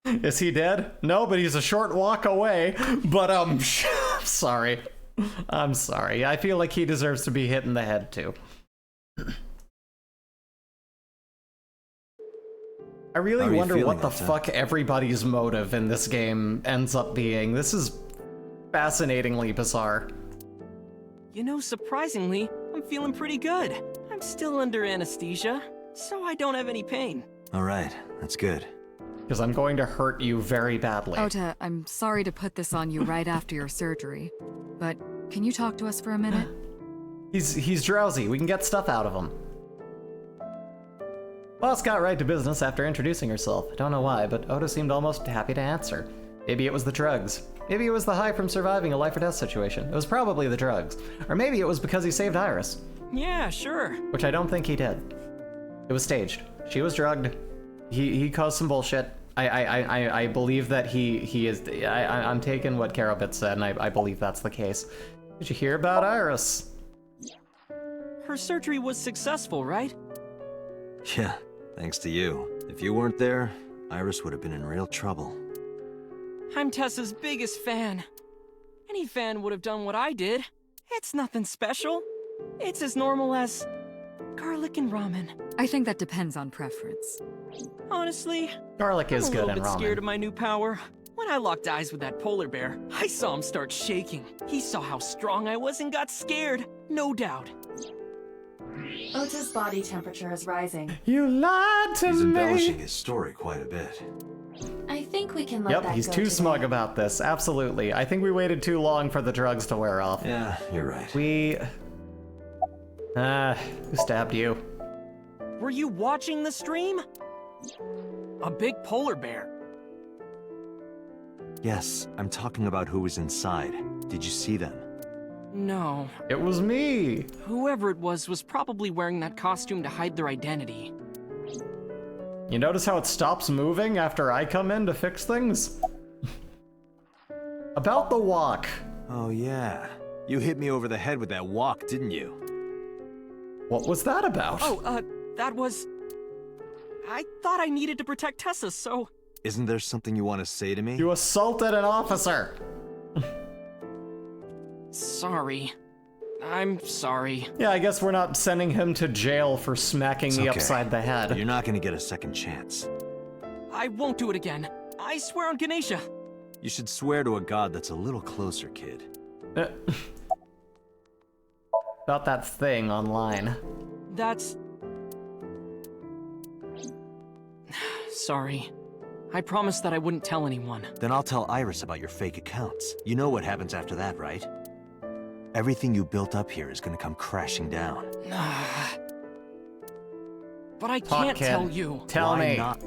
Is he dead? No, but he's a short walk away. But sorry. I'm sorry. I feel like he deserves to be hit in the head too. I really How are you wonder feeling, what the Ota? fuck everybody's motive in this game ends up being. This is fascinatingly bizarre. You know, surprisingly, I'm feeling pretty good. I'm still under anesthesia, so I don't have any pain. All right, that's good. Because I'm going to hurt you very badly. Ota, I'm sorry to put this on you right after your surgery, but can you talk to us for a minute? He's drowsy. We can get stuff out of him. Boss got right to business after introducing herself. I don't know why, but Ota seemed almost happy to answer. Maybe it was the drugs. Maybe it was the high from surviving a life or death situation. It was probably the drugs. Or maybe it was because he saved Iris. Yeah, sure. Which I don't think he did. It was staged. She was drugged. He caused some bullshit. I believe that he is... I'm taking what Karabit said, and I believe that's the case. Did you hear about Iris? Her surgery was successful, right? Yeah, thanks to you. If you weren't there, Iris would have been in real trouble. I'm Tessa's biggest fan. Any fan would have done what I did. It's nothing special. It's as normal as garlic and ramen. I think that depends on preference. Honestly, Garlic is I'm a good little in bit scared ramen. of my new power. When I locked eyes with that polar bear, I saw him start shaking. He saw how strong I was and got scared, no doubt. Ota's body temperature is rising. You lied to He's me. embellishing his story quite a bit. I think we can let Yep, that he's go too today. smug about this. Absolutely. I think we waited too long for the drugs to wear off. Yeah, you're right. We... who stabbed you? Were you watching the stream? A big polar bear. Yes, I'm talking about who was inside. Did you see them? No. It was me. Whoever it was probably wearing that costume to hide their identity. You notice how it stops moving after I come in to fix things? About the walk. Oh yeah. You hit me over the head with that walk, didn't you? What was that about? Oh, that was... I thought I needed to protect Tessa, so... Isn't there something you want to say to me? You assaulted an officer. Sorry. I'm sorry. Yeah, I guess we're not sending him to jail for smacking It's me okay. upside the head. You're not gonna get a second chance. I won't do it again. I swear on Ganesha. You should swear to a god that's a little closer, kid. About that thing online. That's... Sorry. I promised that I wouldn't tell anyone. Then I'll tell Iris about your fake accounts. You know what happens after that, right? Everything you built up here is gonna come crashing down. But I Talk, can't kid. tell you. Tell Why me. not?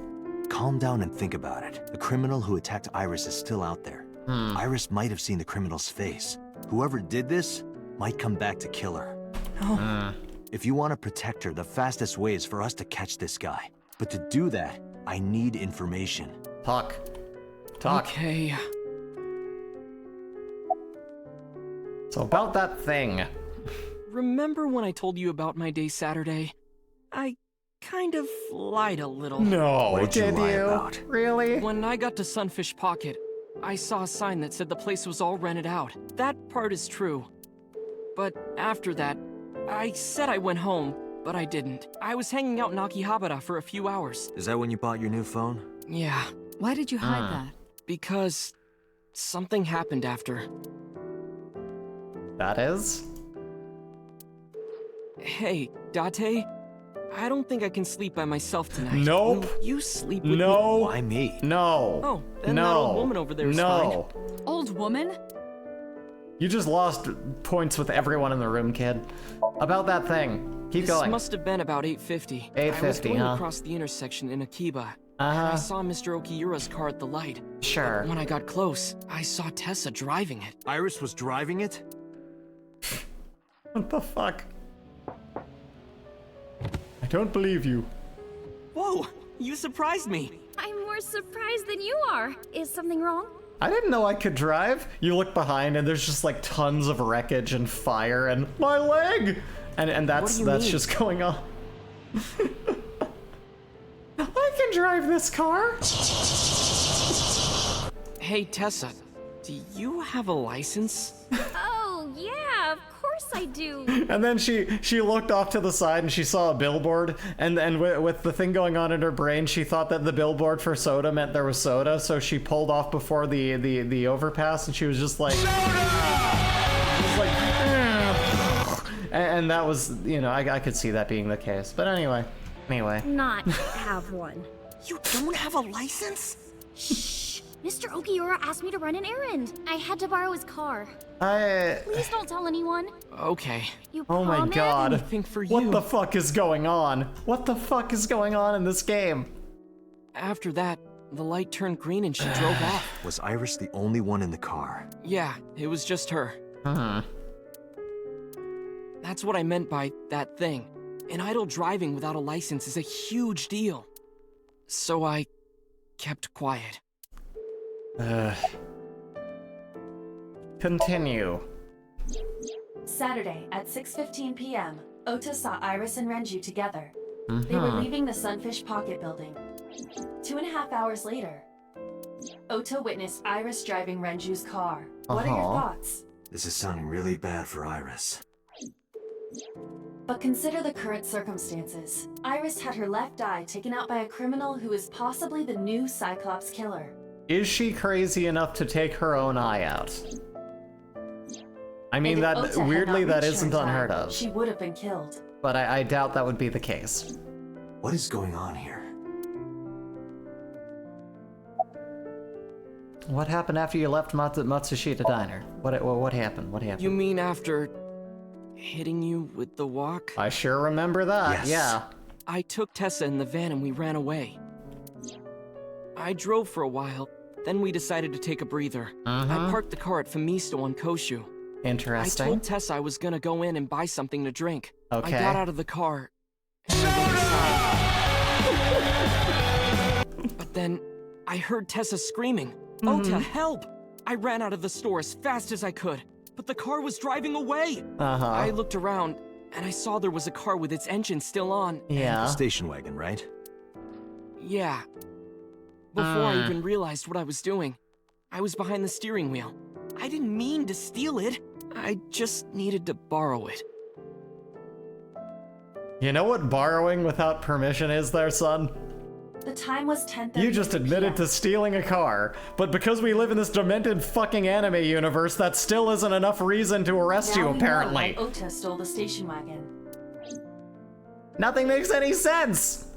Calm down and think about it. The criminal who attacked Iris is still out there. Iris might have seen the criminal's face. Whoever did this might come back to kill her. If you want to protect her, the fastest way is for us to catch this guy. But to do that, I need information. Talk. Talk. Okay. So about that thing. Remember when I told you about my day Saturday? I kind of lied a little. No, What did you lie you? about? Really? When I got to Sunfish Pocket, I saw a sign that said the place was all rented out. That part is true. But after that, I said I went home, but I didn't. I was hanging out in Akihabara for a few hours. Is that when you bought your new phone? Yeah, Why did you hide that? because something happened after. That is? Hey, Date, I don't think I can sleep by myself tonight. Nope. Will you sleep with me? No. Why me? No. Oh, then no. that old woman over there is No. Old woman? You just lost points with everyone in the room, kid. About that thing. Keep This going. must have been about 8:50. 8:50, I was going huh? across the intersection in Akiba. Uh-huh. I saw Mr. Okiura's car at the light. Sure. When I got close, I saw Tessa driving it. Iris was driving it? What the fuck? I don't believe you. Whoa, you surprised me. I'm more surprised than you are. Is something wrong? I didn't know I could drive. You look behind and there's just like tons of wreckage and fire and my leg! And that's do you mean? just going on. I can drive this car. Hey, Tessa, do you have a license? Oh, yeah, of course I do. And then she looked off to the side and she saw a billboard, and with the thing going on in her brain, she thought that the billboard for soda meant there was soda, so she pulled off before the overpass, and she was just like, and that was, you know, I could see that being the case. But anyway. Not have one. You don't have a license? Shh. Mr. Okiura asked me to run an errand. I had to borrow his car. Please don't tell anyone. Okay. You Oh my promise? god. Anything for What you. the fuck is going on? What the fuck is going on in this game? After that, the light turned green and she drove off. Was Iris the only one in the car? Yeah, it was just her. That's what I meant by that thing. An idle driving without a license is a huge deal. So I kept quiet. Continue. Saturday at 6:15 p.m., Ota saw Iris and Renju together. They were leaving the Sunfish Pocket building. 2.5 hours later, Ota witnessed Iris driving Renju's car. What are your thoughts? This is sounding really bad for Iris. But consider the current circumstances. Iris had her left eye taken out by a criminal who is possibly the new Cyclops killer. Is she crazy enough to take her own eye out? I mean, that weirdly, that isn't unheard of. She would have been killed. But I doubt that would be the case. What is going on here? What happened after you left Matsushita Diner? What happened? What happened? You mean after hitting you with the walk? I sure remember that, yeah. I took Tessa in the van and we ran away. I drove for a while, then we decided to take a breather. I parked the car at Femisto on Koshu. Interesting. I told Tessa I was gonna go in and buy something to drink. Okay. I got out of the car. And I went inside. But then I heard Tessa screaming, "Ota, help!" I ran out of the store as fast as I could, but the car was driving away. I looked around and I saw there was a car with its engine still on. Yeah. The station wagon, right? Yeah. Before I even realized what I was doing, I was behind the steering wheel. I didn't mean to steal it. I just needed to borrow it. You know what borrowing without permission is there, son? The time was 10:30. You just admitted to stealing a car, but because we live in this demented fucking anime universe, that still isn't enough reason to arrest you, apparently. Now we know why Ota stole the station wagon. Nothing makes any sense!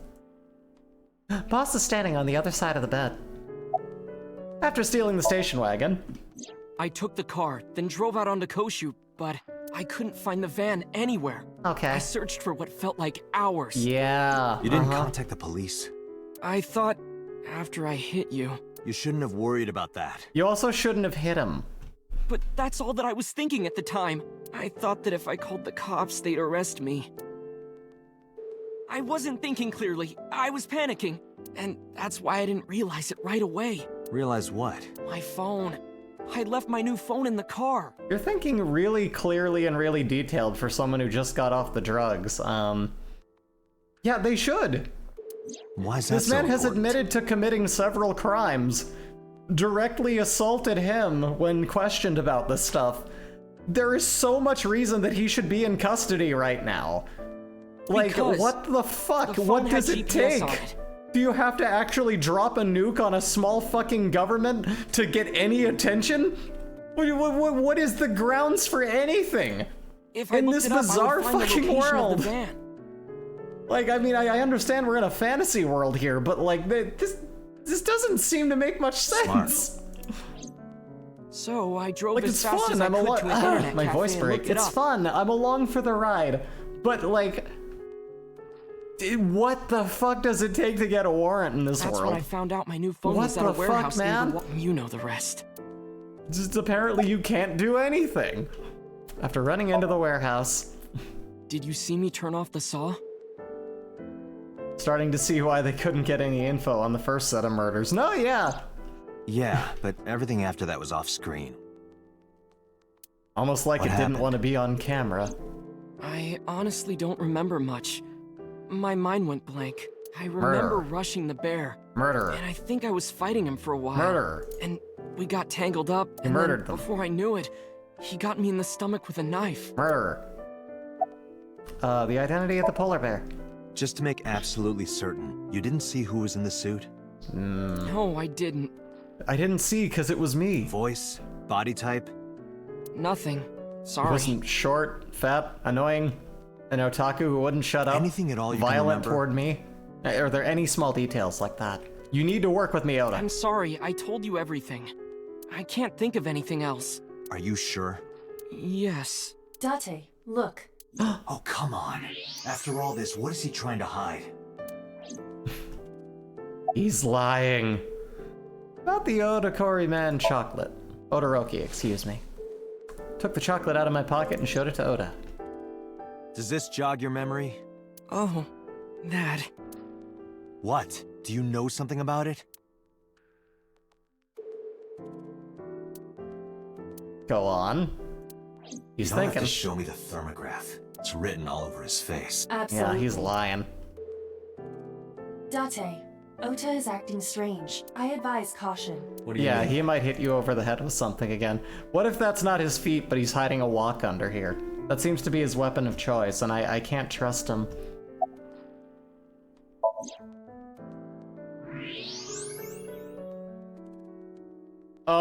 Boss is standing on the other side of the bed. After stealing the station wagon, I took the car, then drove out onto Koshu, but I couldn't find the van anywhere. Okay. I searched for what felt like hours. Yeah. You didn't contact the police? I thought after I hit you. You shouldn't have worried about that. You also shouldn't have hit him. But that's all that I was thinking at the time. I thought that if I called the cops, they'd arrest me. I wasn't thinking clearly. I was panicking. And that's why I didn't realize it right away. Realize what? My phone. I left my new phone in the car. You're thinking really clearly and really detailed for someone who just got off the drugs. Yeah, they should. Why is that This so man has important? admitted to committing several crimes. Directly assaulted him when questioned about this stuff. There is so much reason that he should be in custody right now. Like, Because what the fuck? the phone What had does it GPS on take? it. Do you have to actually drop a nuke on a small fucking government to get any attention? What is the grounds for anything If I in looked this it up, I would bizarre find the fucking location of world? the van. Like, I mean, I understand we're in a fantasy world here, but like, this doesn't seem to make much sense. So I drove Like, as it's fast fun. as I I'm could to an internet my cafe voice and break. looked it It's up. fun. I'm along for the ride, but like, what the fuck does it take to get a warrant in this That's world? when I found out my new phone What was at a the fuck, warehouse near man? the You know the rest. Just apparently you can't do anything. After running into the warehouse, Did you see me turn off the saw? starting to see why they couldn't get any info on the first set of murders. No, yeah. Yeah, but everything after that was off screen. Almost like What it happened? didn't want to be on camera. I honestly don't remember much. My mind went blank. I remember Murder. rushing the bear. Murderer. And I think I was fighting him for a while. Murderer. And we got tangled up. And murdered then, them. before I knew it, he got me in the stomach with a knife. Murderer. The identity of the polar bear. Just to make absolutely certain, you didn't see who was in the suit? No, I didn't. I didn't see because it was me. Voice? Body type? Nothing. He Sorry. wasn't short, fat, annoying, an otaku who wouldn't shut up. Anything at all you can violent remember? toward me. Are there any small details like that? You need to work with me, Oda. I'm sorry, I told you everything. I can't think of anything else. Are you sure? Yes. Date, look. Oh, come on. After all this, what is he trying to hide? He's lying. About the Odakori Man chocolate. Odoroki, excuse me. Took the chocolate out of my pocket and showed it to Oda. Does this jog your memory? Oh, that. What? Do you know something about it? Go on. He's you don't thinking. have to show me the thermograph. It's written all over his face. Absolutely. Yeah, he's lying. Date, Ota is acting strange. I advise caution. What do you Yeah, mean? he might hit you over the head with something again. What if that's not his feet, but he's hiding a walk under here? That seems to be his weapon of choice, and I can't trust him. I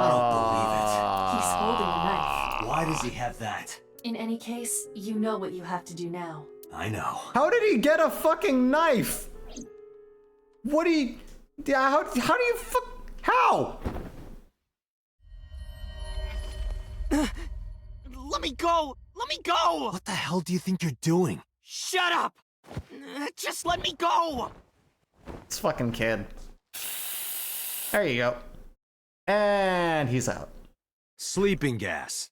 don't believe it. He's holding a knife. Why does he have that? In any case, you know what you have to do now. I know. How did he get a fucking knife? What do you... How do you how? Let me go! Let me go! What the hell do you think you're doing? Shut up! Just let me go! This fucking kid. There you go. And he's out. Sleeping gas.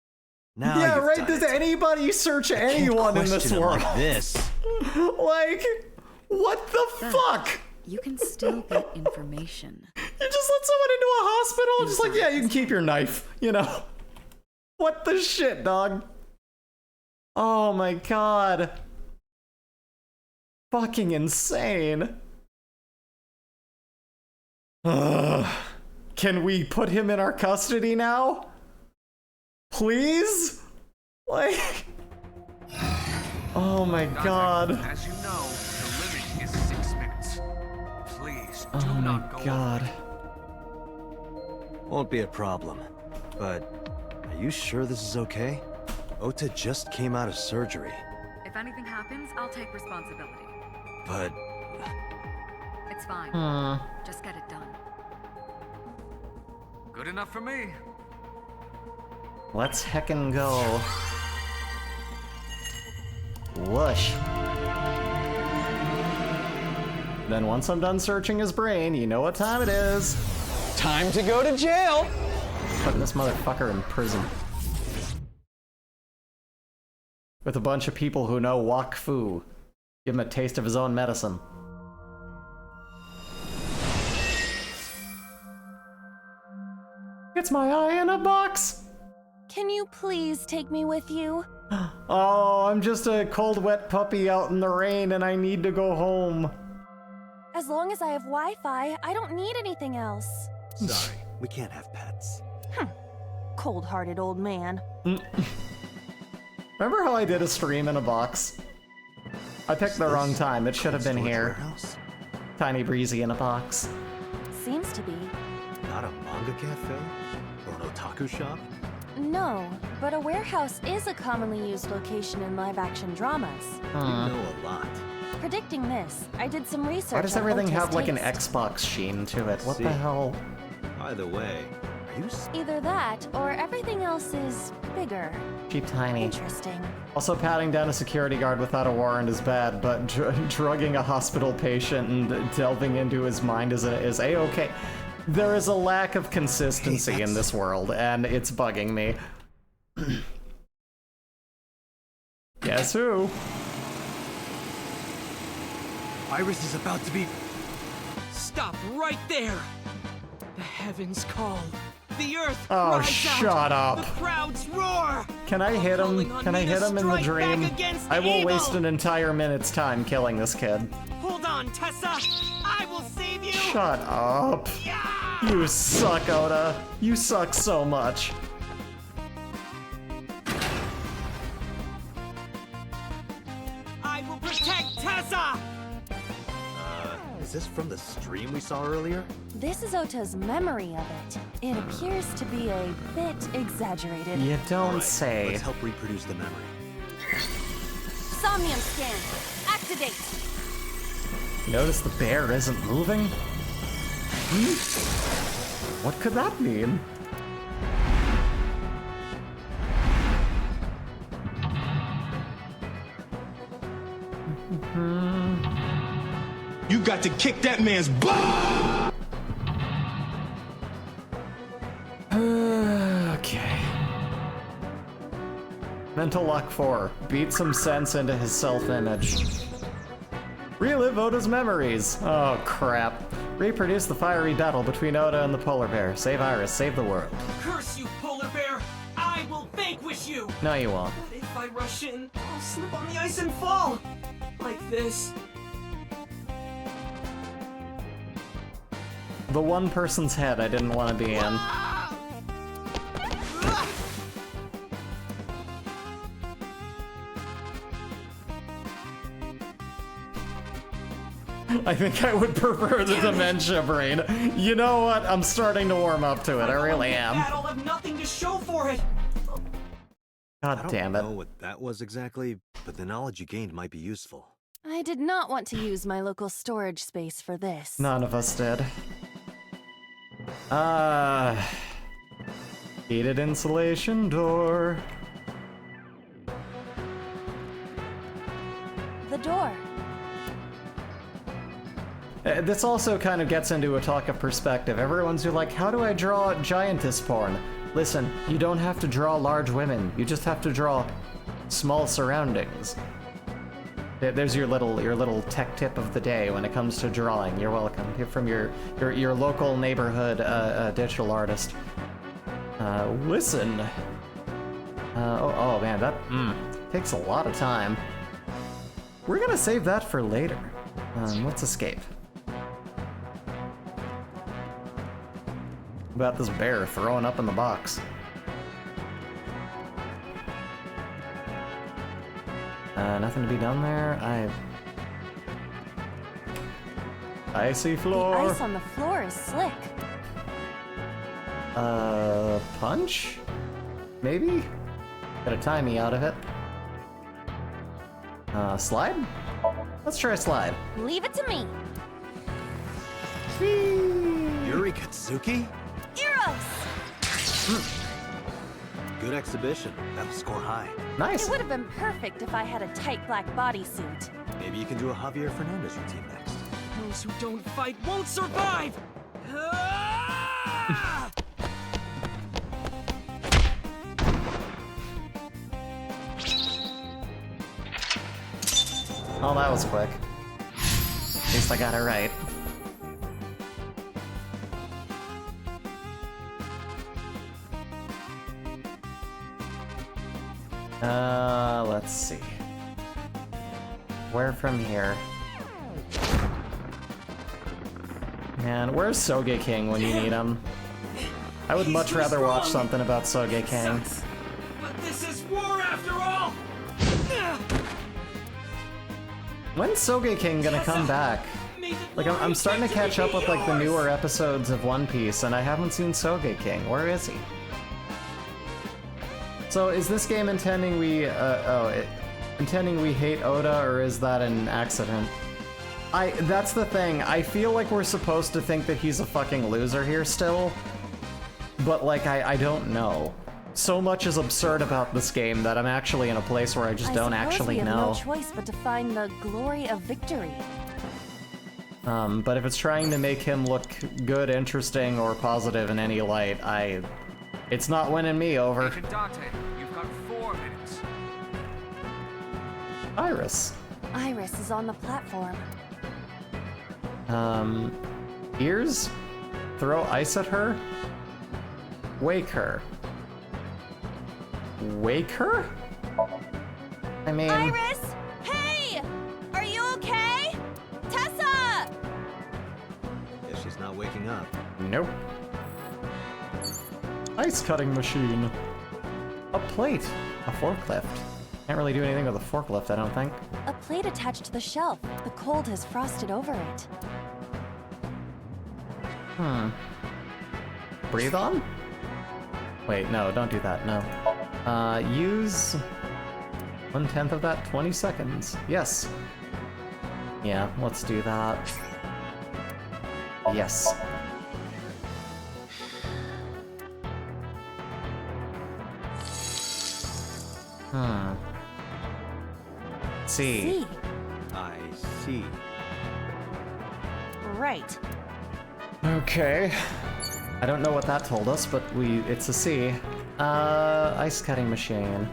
Now yeah, you've right? done Does it. anybody search anyone in this question it world? like this. Like, what the fuck? You can still get information. You just let someone into a hospital and just like, yeah, you can keep your knife, you know? What the shit, dog? Oh my god. Fucking insane. Can we put him in our custody now? Please? Like... Oh my god. As you know, the limit is 6 minutes. Please do Oh my not go god. Won't be a problem. But are you sure this is okay? Ota just came out of surgery. If anything happens, I'll take responsibility. But It's fine. Just get it done. Good enough for me. Let's heckin' go. Whoosh. Then once I'm done searching his brain, you know what time it is. Time to go to jail! Putting this motherfucker in prison. With a bunch of people who know Wak Fu. Give him a taste of his own medicine. It's my eye in a box! Can you please take me with you? Oh, I'm just a cold, wet puppy out in the rain and I need to go home. As long as I have Wi-Fi, I don't need anything else. sorry, we can't have pets. Cold-hearted old man. Remember how I did a stream in a box? I picked the wrong time. It should have been here. Tiny Breezy in a box. Seems to be. Not a manga cafe? Or an otaku shop? No, but a warehouse is a commonly used location in live-action dramas. You know a lot. Predicting this, I did some research. Why does on everything Ota's have like an taste. Xbox sheen to it? What See. the hell? By the way, are you Either that, or everything else is bigger. Cheap tiny. Interesting. Also, patting down a security guard without a warrant is bad, but drugging a hospital patient and delving into his mind is a-okay. There is a lack of consistency in this world, and it's bugging me. Guess who? Iris is about to be... Stop right there! The heavens call. The earth Oh, cries shut out. up. The crowds roar. Can I hit him? Can I hit him in the strike back dream? against I will evil. waste an entire minute's time killing this kid. Hold on, Tessa. I will save you. Shut up. You suck, Oda. You suck so much. I will protect Tessa. Is this from the stream we saw earlier? This is Ota's memory of it. It appears to be a bit exaggerated. You don't Alright, say. Let's help reproduce the memory. Somnium scan. Activate. Notice the bear isn't moving? What could that mean? You got to kick that man's butt! Okay. Mental Luck 4. Beat some sense into his self-image. Relive Oda's memories. Oh, crap. Reproduce the fiery battle between Oda and the polar bear. Save Iris, save the world. Curse you, polar bear! I will vanquish you! No, you won't. But if I rush in, I'll slip on the ice and fall! Like this. The one person's head I didn't want to be in. I think I would prefer the dementia brain. You know what? I'm starting to warm up to it. I really am. I'll have nothing to show for it. God damn it. I don't know what that was exactly, but the knowledge you gained might be useful. I did not want to use my local storage space for this. None of us did. Heated insulation door. The door. This also kind of gets into a talk of perspective. Everyone's like, how do I draw giantess porn? Listen, you don't have to draw large women. You just have to draw small surroundings. There's your little tech tip of the day when it comes to drawing. You're welcome. You're from your local neighborhood digital artist. Listen. Oh man, that takes a lot of time. We're gonna save that for later. Let's escape. About this bear throwing up in the box. Nothing to be done there. Icy floor. The ice on the floor is slick. Punch? Maybe? Got a timey out of it. Slide? Let's try a slide. Leave it to me. Yuri Katsuki? Eros! Good exhibition. That'll score high. Nice. It would have been perfect if I had a tight black bodysuit. Maybe you can do a Javier Fernandez routine next. Those who don't fight won't survive! Ah! Oh, that was quick. At least I got it right. Let's see. Where from here? Man, where's Soge King when you need him? I would much rather watch something about Soge King. But this is war after all! When's Soge King gonna come back? Like, I'm starting to catch up with, like, the newer episodes of One Piece, and I haven't seen Soge King. Where is he? So, is this game intending we hate Oda, or is that an accident? That's the thing. I feel like we're supposed to think that he's a fucking loser here still, but, like, I don't know. So much is absurd about this game that I'm actually in a place where I just don't actually know. I suppose we have no choice but to find the glory of victory. But if it's trying to make him look good, interesting, or positive in any light, it's not winning me over. Agent Dante, you've got 4 minutes. Iris. Iris is on the platform. Ears? Throw ice at her? Wake her. Wake her? I mean... Iris! Hey! Are you okay? Tessa! Guess she's not waking up. Nope. Ice cutting machine. A plate. A forklift. Can't really do anything with a forklift, I don't think. A plate attached to the shelf. The cold has frosted over it. Breathe on? Wait, no, don't do that, no. Use 1/10 of that, 20 seconds. Yes. Yeah, let's do that. Yes. C. I see. Right. Okay. I don't know what that told us, but it's a C. Ice cutting machine.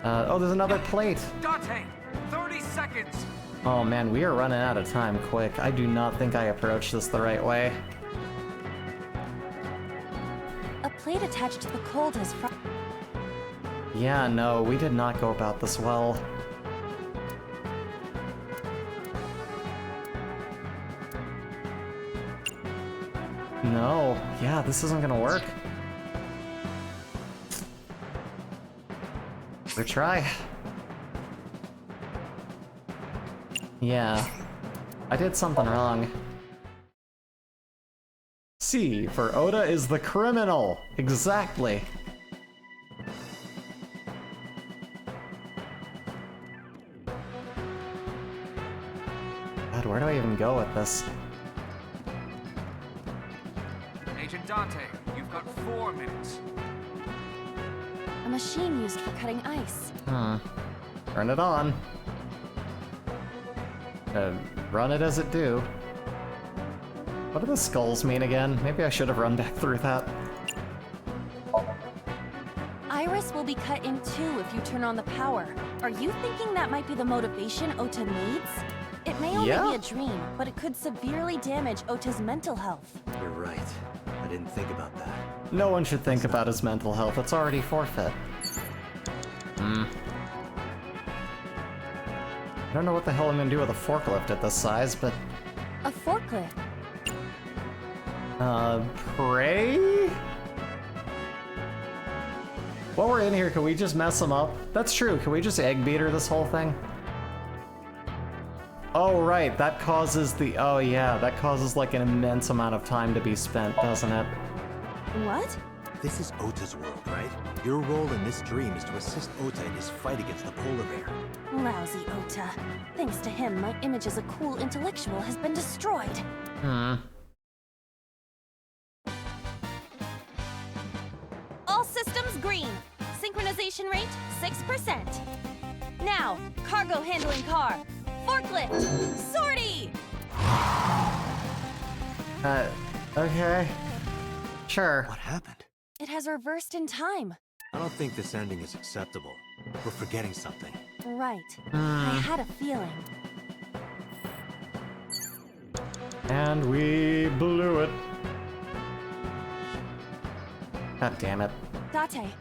Oh, there's another plate. Dante, 30 seconds. Oh man, we are running out of time quick. I do not think I approached this the right way. A plate attached to the cold has frosted. Yeah, no, we did not go about this well. No, yeah, this isn't gonna work. Retry. Yeah. I did something wrong. C for Ota is the criminal. Exactly. God, where do I even go with this? Agent Dante, you've got 4 minutes. A machine used for cutting ice. Turn it on. Run it as it do. What do the skulls mean again? Maybe I should have run back through that. Iris will be cut in two if you turn on the power. Are you thinking that might be the motivation Ota needs? It may only be a dream, but it could severely damage Ota's mental health. You're right. I didn't think about that. No one should think about his mental health. It's already forfeit. I don't know what the hell I'm gonna do with a forklift at this size, but... A forklift? Pray? While we're in here, can we just mess them up? That's true, can we just egg beater this whole thing? Oh right, that causes the... Oh yeah, that causes like an immense amount of time to be spent, doesn't it? What? This is Ota's world, right? Your role in this dream is to assist Ota in his fight against the polar bear. Lousy Ota. Thanks to him, my image as a cool intellectual has been destroyed. All systems green. Synchronization rate 6%. Now, cargo handling car. Forklift. Sortie! Okay. Sure. What happened? It has reversed in time. I don't think this ending is acceptable. We're forgetting something. Right. I had a feeling. And we blew it. God damn it. Date,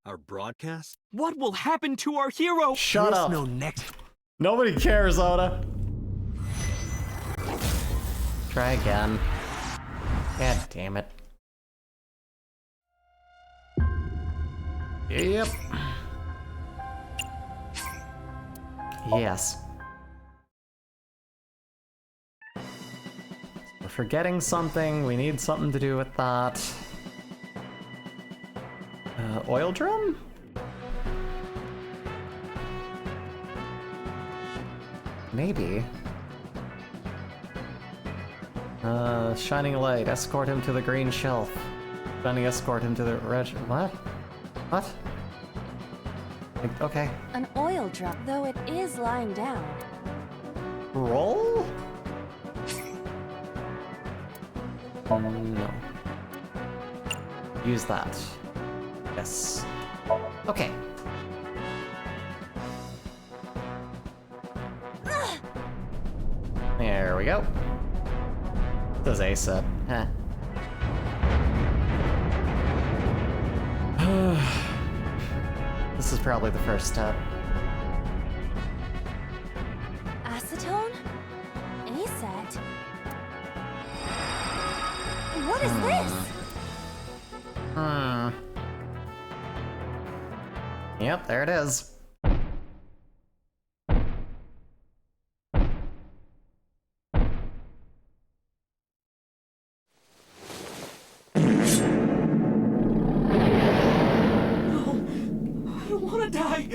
Our broadcast? What will happen to our hero? Shut up. No next. Nobody cares, Ota. Try again. God damn it. Yep. Yes. We're forgetting something. We need something to do with that. Oil drum? Maybe. Shining light. Escort him to the green shelf. Shining escort him to the red... What? What? Okay. An oil drum, though it is lying down. Roll? No. Use that. Yes. Okay. There we go. Does ASAP. Huh. This is probably the first step. Acetone? ASAT? What is this? Yep, there it is.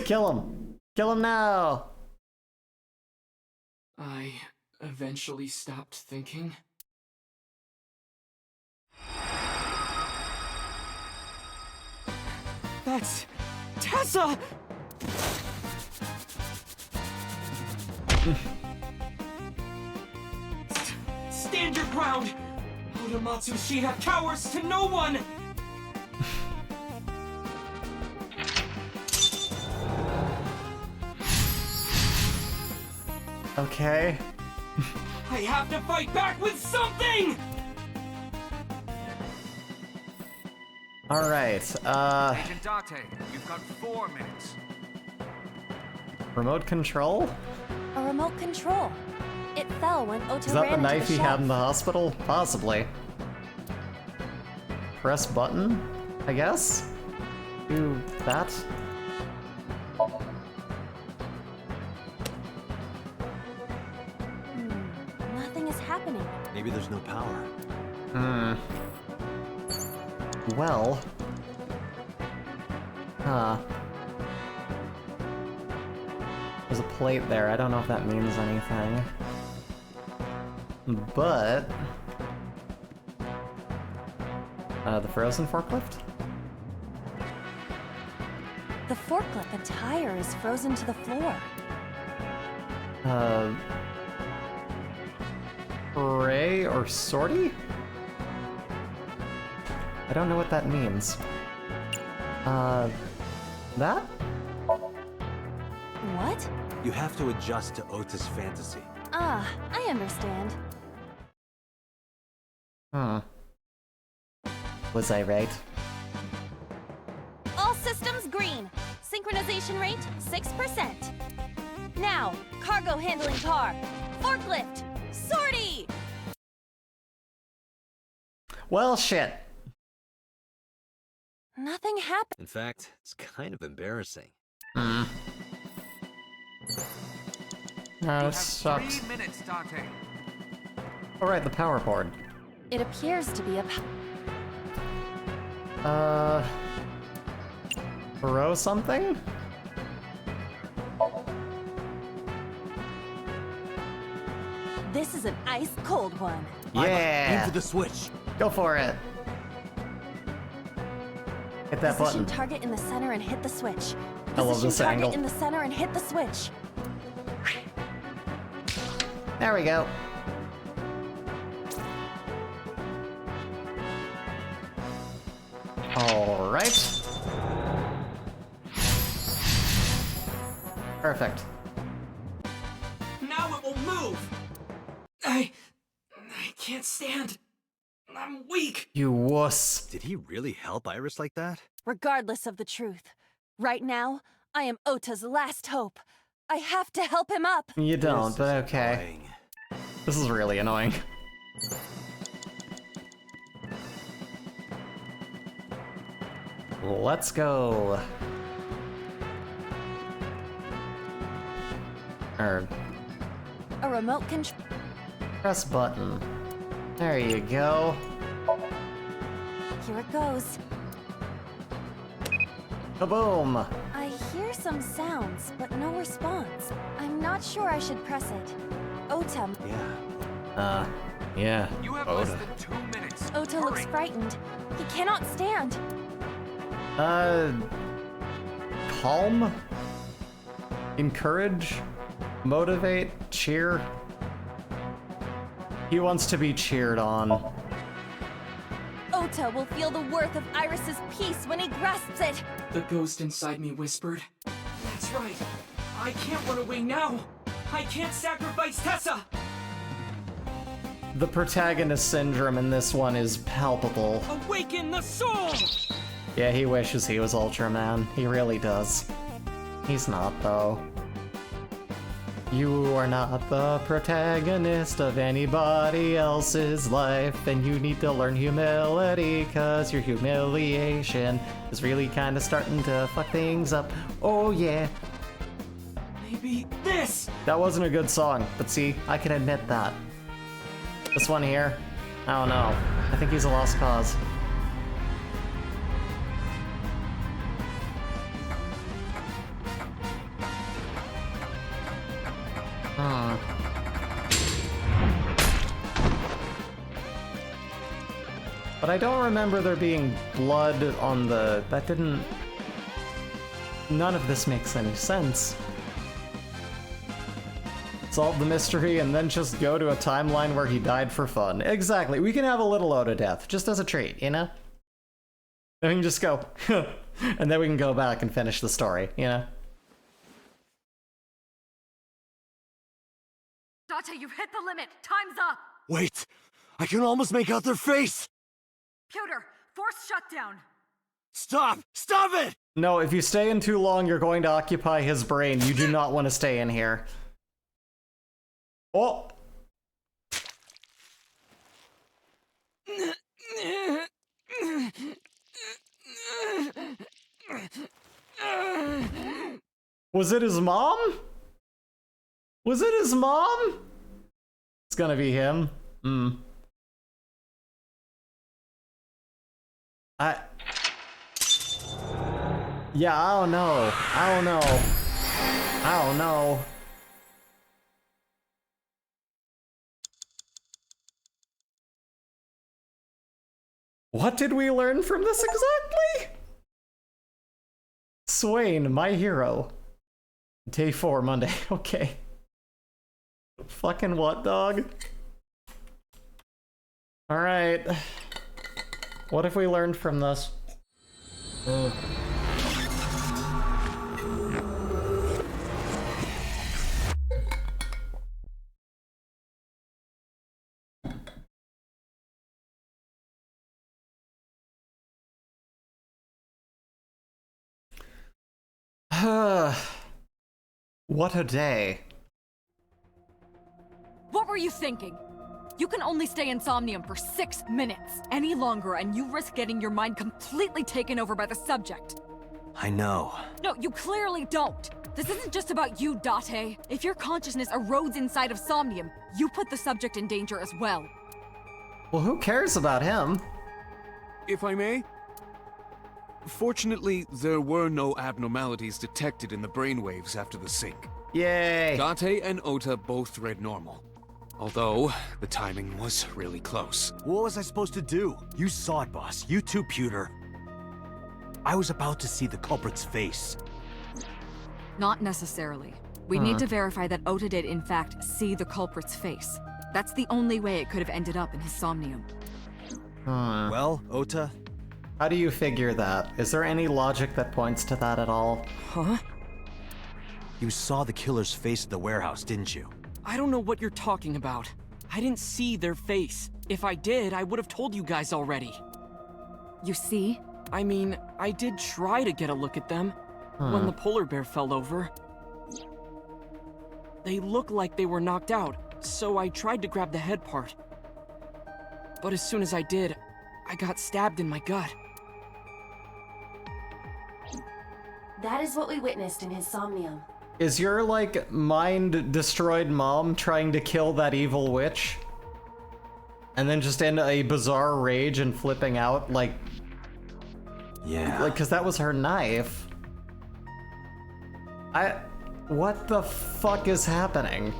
Kill him! Kill him now! I eventually stopped thinking. That's Tessa! Stand your ground! Odamatsu Shiha cowers to no one! Okay. I have to fight back with something! Alright, Agent Date, you've got 4 minutes. Remote control? A remote control. It fell when Ota Is that ran the into knife the he shelf. had in the hospital? Possibly. Press button, I guess? Do that? happening? Maybe there's no power. Well. There's a plate there. I don't know if that means anything. But... the frozen forklift? The forklift, the tire is frozen to the floor. Ray or Sortie? I don't know what that means. That? What? You have to adjust to Ota's fantasy. Ah, I understand. Was I right? All systems green. Synchronization rate 6%. Now, cargo handling car, forklift, sortie! Well, shit. Nothing happened. In fact, it's kind of embarrassing. No, sucks. 3 minutes, Dante. Alright, the power board. It appears to be a Throw something? This is an ice cold one. Yeah! Aim for the switch. Go for it. Hit that Position button. target in the center and hit the switch. I love this Position target angle. in the center and hit the switch. There we go. All right. Perfect. Now it will move! I can't stand. I'm weak. You wuss. Did he really help Iris like that? Regardless of the truth, right now, I am Ota's last hope. I have to help him up. You don't, This but is okay. annoying. This is really annoying. Let's go. A remote control. Press button. There you go. Here it goes. Kaboom! I hear some sounds, but no response. I'm not sure I should press it. Ota. Yeah. You have less than 2 minutes. Ota looks frightened. He cannot stand. Calm? Encourage? Motivate? Cheer? He wants to be cheered on. Ota will feel the worth of Iris's peace when he grasps it. The ghost inside me whispered. That's right. I can't run away now. I can't sacrifice Tessa. The protagonist syndrome in this one is palpable. Awaken the soul! Yeah, he wishes he was Ultraman. He really does. He's not, though. You are not the protagonist of anybody else's life, and you need to learn humility, cause your humiliation is really kinda starting to fuck things up. Oh yeah. Maybe this! That wasn't a good song, but see, I can admit that. This one here, I don't know. I think he's a lost cause. But I don't remember there being blood on the... That didn't... None of this makes any sense. Solve the mystery and then just go to a timeline where he died for fun. Exactly, we can have a little Oda death, just as a treat, you know? And we can just go, and then we can go back and finish the story, you know? Date, you've hit the limit. Time's up. Wait! I can almost make out their face! Pewter, force shutdown. Stop! Stop it! No, if you stay in too long, you're going to occupy his brain. You do not want to stay in here. Oh! Was it his mom? Was it his mom? It's gonna be him. Yeah, I don't know. I don't know. What did we learn from this exactly? Swain, my hero. Day 4, Monday. Okay. Fucking what, dog? Alright. What have we learned from this? What a day. What were you thinking? You can only stay in Somnium for 6 minutes. Any longer and you risk getting your mind completely taken over by the subject. I know. No, you clearly don't. This isn't just about you, Date. If your consciousness erodes inside of Somnium, you put the subject in danger as well. Well, who cares about him? If I may? Fortunately, there were no abnormalities detected in the brainwaves after the sync. Yay! Date and Ota both read normal. Although, the timing was really close. What was I supposed to do? You saw it, boss. You too, Pewter. I was about to see the culprit's face. Not necessarily. We need to verify that Ota did in fact see the culprit's face. That's the only way it could have ended up in his Somnium. Well, Ota? How do you figure that? Is there any logic that points to that at all? Huh? You saw the killer's face at the warehouse, didn't you? I don't know what you're talking about. I didn't see their face. If I did, I would have told you guys already. You see? I mean, I did try to get a look at them when the polar bear fell over. They looked like they were knocked out, so I tried to grab the head part. But as soon as I did, I got stabbed in my gut. That is what we witnessed in his Somnium. Is your, like, mind-destroyed mom trying to kill that evil witch? And then just in a bizarre rage and flipping out, like... Yeah. Like, 'cause that was her knife. What the fuck is happening?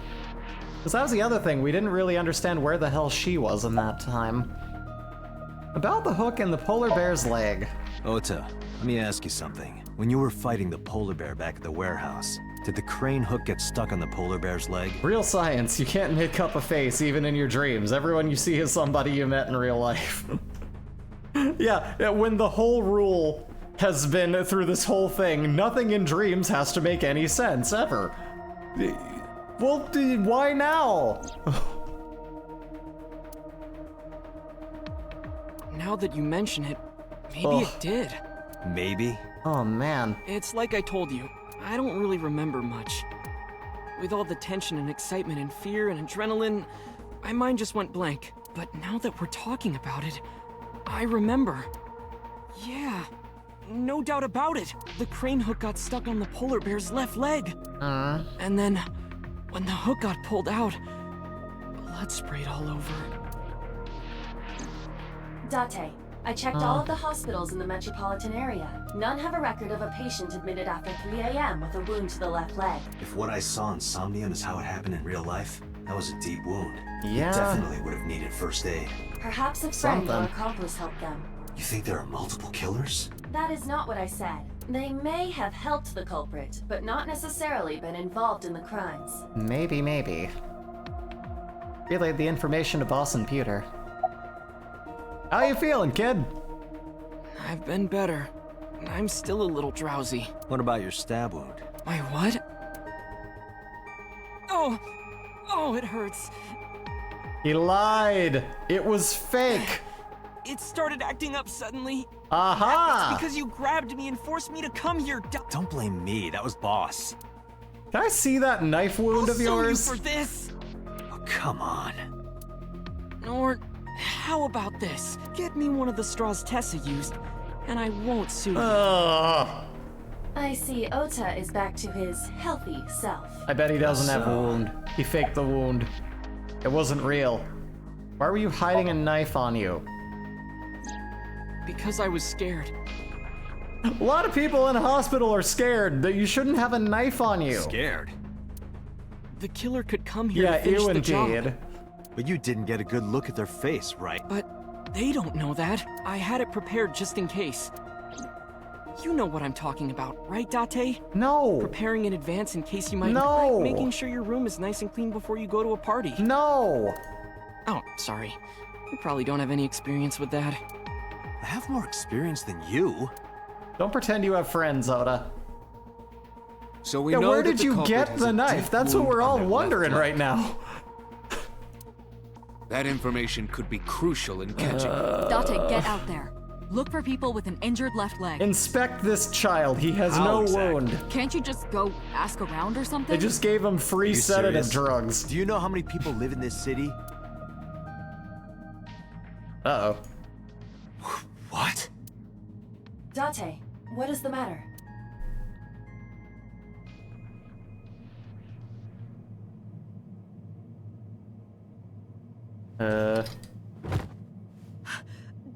'Cause that was the other thing, we didn't really understand where the hell she was in that time. About the hook in the polar bear's leg. Ota, let me ask you something. When you were fighting the polar bear back at the warehouse, did the crane hook get stuck on the polar bear's leg? Real science, you can't make up a face even in your dreams. Everyone you see is somebody you met in real life. Yeah, when the whole rule has been through this whole thing, nothing in dreams has to make any sense, ever. Well, why now? Now that you mention it, maybe it did. Maybe? Oh man. It's like I told you, I don't really remember much. With all the tension and excitement and fear and adrenaline, my mind just went blank. But now that we're talking about it, I remember. Yeah, no doubt about it. The crane hook got stuck on the polar bear's left leg. And then, when the hook got pulled out, blood sprayed all over. Date, I checked all of the hospitals in the metropolitan area. None have a record of a patient admitted after 3 a.m. with a wound to the left leg. If what I saw in Somnium is how it happened in real life, that was a deep wound. Yeah. It definitely would have needed first aid. Perhaps a friend or accomplice helped them. You think there are multiple killers? That is not what I said. They may have helped the culprit, but not necessarily been involved in the crimes. Maybe. Relayed the information to Boss and Pewter. How you feeling, kid? I've been better. I'm still a little drowsy. What about your stab wound? My what? Oh, it hurts. He lied. It was fake. It started acting up suddenly. Aha! It's because you grabbed me and forced me to come here. Don't blame me. That was Boss. Can I see that knife wound of yours? Sue you for this. Oh, come on. Or how about this? Get me one of the straws Tessa used, and I won't sue you. I see Ota is back to his healthy self. I bet he doesn't have a wound. He faked the wound. It wasn't real. Why were you hiding a knife on you? Because I was scared. A lot of people in a hospital are scared that you shouldn't have a knife on you. Scared? The killer could come here Yeah, to finish you the job. indeed. But you didn't get a good look at their face, right? But they don't know that. I had it prepared just in case. You know what I'm talking about, right, Date? No. Preparing in advance in case you might... No. Like making sure your room is nice and clean before you go to a party. No. Oh, sorry. You probably don't have any experience with that. I have more experience than you. Don't pretend you have friends, Oda. So we Yeah, know where that did the you culprit get has the a knife? deep That's what wound we're on all their wondering left right leg. now. That information could be crucial in catching. Date, get out there. Look for people with an injured left leg. Inspect this child. He has How no exactly? wound. Can't you just go ask around or something? They just gave him free Are you sedative serious? drugs. Do you know how many people live in this city? Uh-oh. What? Date, what is the matter?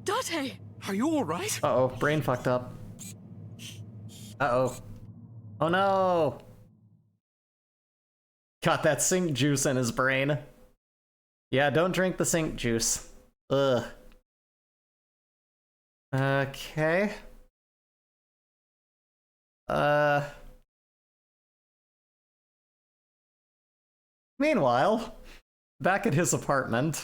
Date! Are you alright? Uh-oh, brain fucked up. Uh-oh. Oh no! Got that sink juice in his brain. Yeah, don't drink the sink juice. Ugh. Okay. Meanwhile, back at his apartment.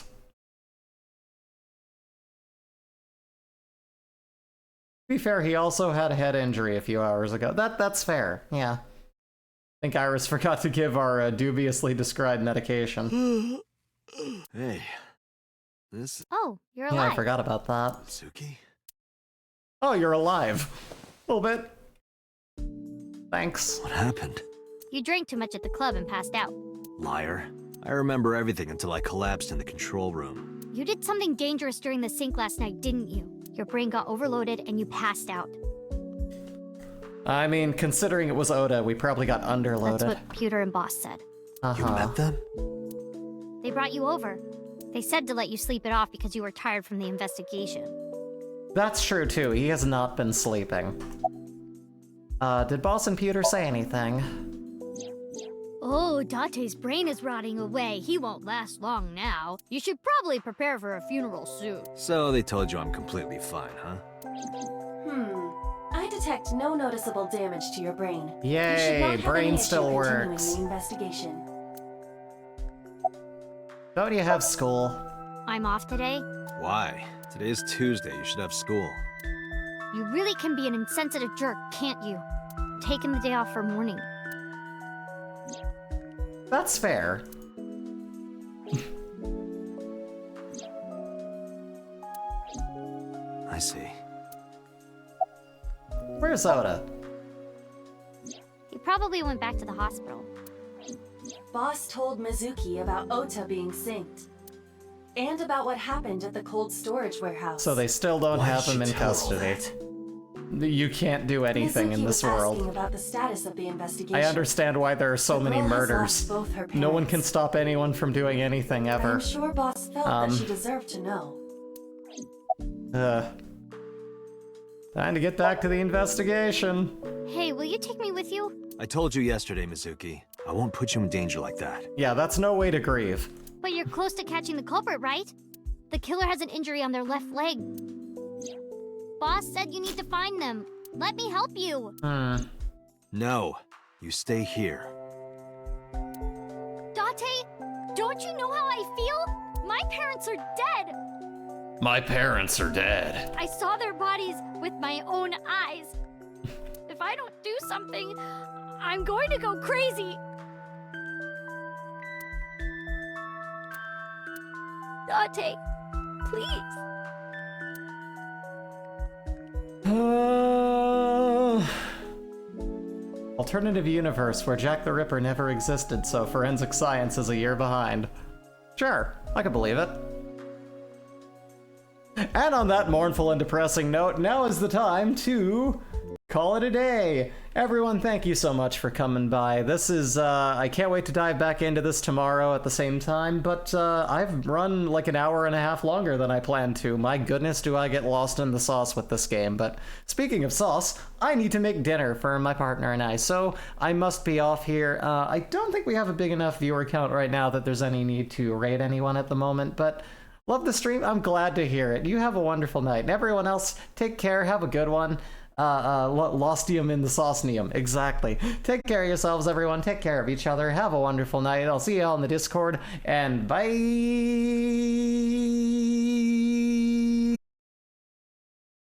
To be fair, he also had a head injury a few hours ago. That's fair, yeah. I think Iris forgot to give our dubiously described medication. Hey. This... Oh, you're Yeah, alive. I forgot about that. Suki? Oh, you're alive. A little bit. Thanks. What happened? You drank too much at the club and passed out. Liar. I remember everything until I collapsed in the control room. You did something dangerous during the sink last night, didn't you? Your brain got overloaded and you passed out. I mean, considering it was Oda, we probably got underloaded. That's what Pewter and Boss said. Uh-huh. You met them? They brought you over. They said to let you sleep it off because you were tired from the investigation. That's true, too. He has not been sleeping. Did Boss and Pewter say anything? Oh, Date's brain is rotting away. He won't last long now. You should probably prepare for a funeral soon. So they told you I'm completely fine, huh? I detect no noticeable damage to your brain. Yay, You should not have brain any issue still continuing works. the investigation. Don't you have school? I'm off today. Why? Today's Tuesday. You should have school. You really can be an insensitive jerk, can't you? Taking the day off for mourning. That's fair. I see. Where's Oda? He probably went back to the hospital. Boss told Mizuki about Ota being synced. And about what happened at the cold storage warehouse. So they still don't Why have did him she in tell all custody. that? You can't do anything Mizuki in this was asking world. about the status of the investigation. I understand why there are so The many girl has murders. lost both her No one parents. can stop anyone from doing anything ever. I'm sure Boss felt that she deserved to know. Time to get back to the investigation. Hey, will you take me with you? I told you yesterday, Mizuki. I won't put you in danger like that. Yeah, that's no way to grieve. But you're close to catching the culprit, right? The killer has an injury on their left leg. Boss said you need to find them. Let me help you. No. You stay here. Date, don't you know how I feel? My parents are dead. My parents are dead. I saw their bodies with my own eyes. If I don't do something, I'm going to go crazy. Date, please. Alternative universe where Jack the Ripper never existed, so forensic science is a year behind. Sure, I can believe it. And on that mournful and depressing note, now is the time to call it a day. Everyone, thank you so much for coming by. This is, I can't wait to dive back into this tomorrow at the same time, but I've run like an hour and a half longer than I planned to. My goodness, do I get lost in the sauce with this game. But speaking of sauce, I need to make dinner for my partner and I, so I must be off here. I don't think we have a big enough viewer count right now that there's any need to raid anyone at the moment, but love the stream. I'm glad to hear it. You have a wonderful night. And everyone else, take care. Have a good one. Lostium in the Saucenium. Exactly. Take care of yourselves, everyone. Take care of each other. Have a wonderful night. I'll see you all in the Discord, and bye!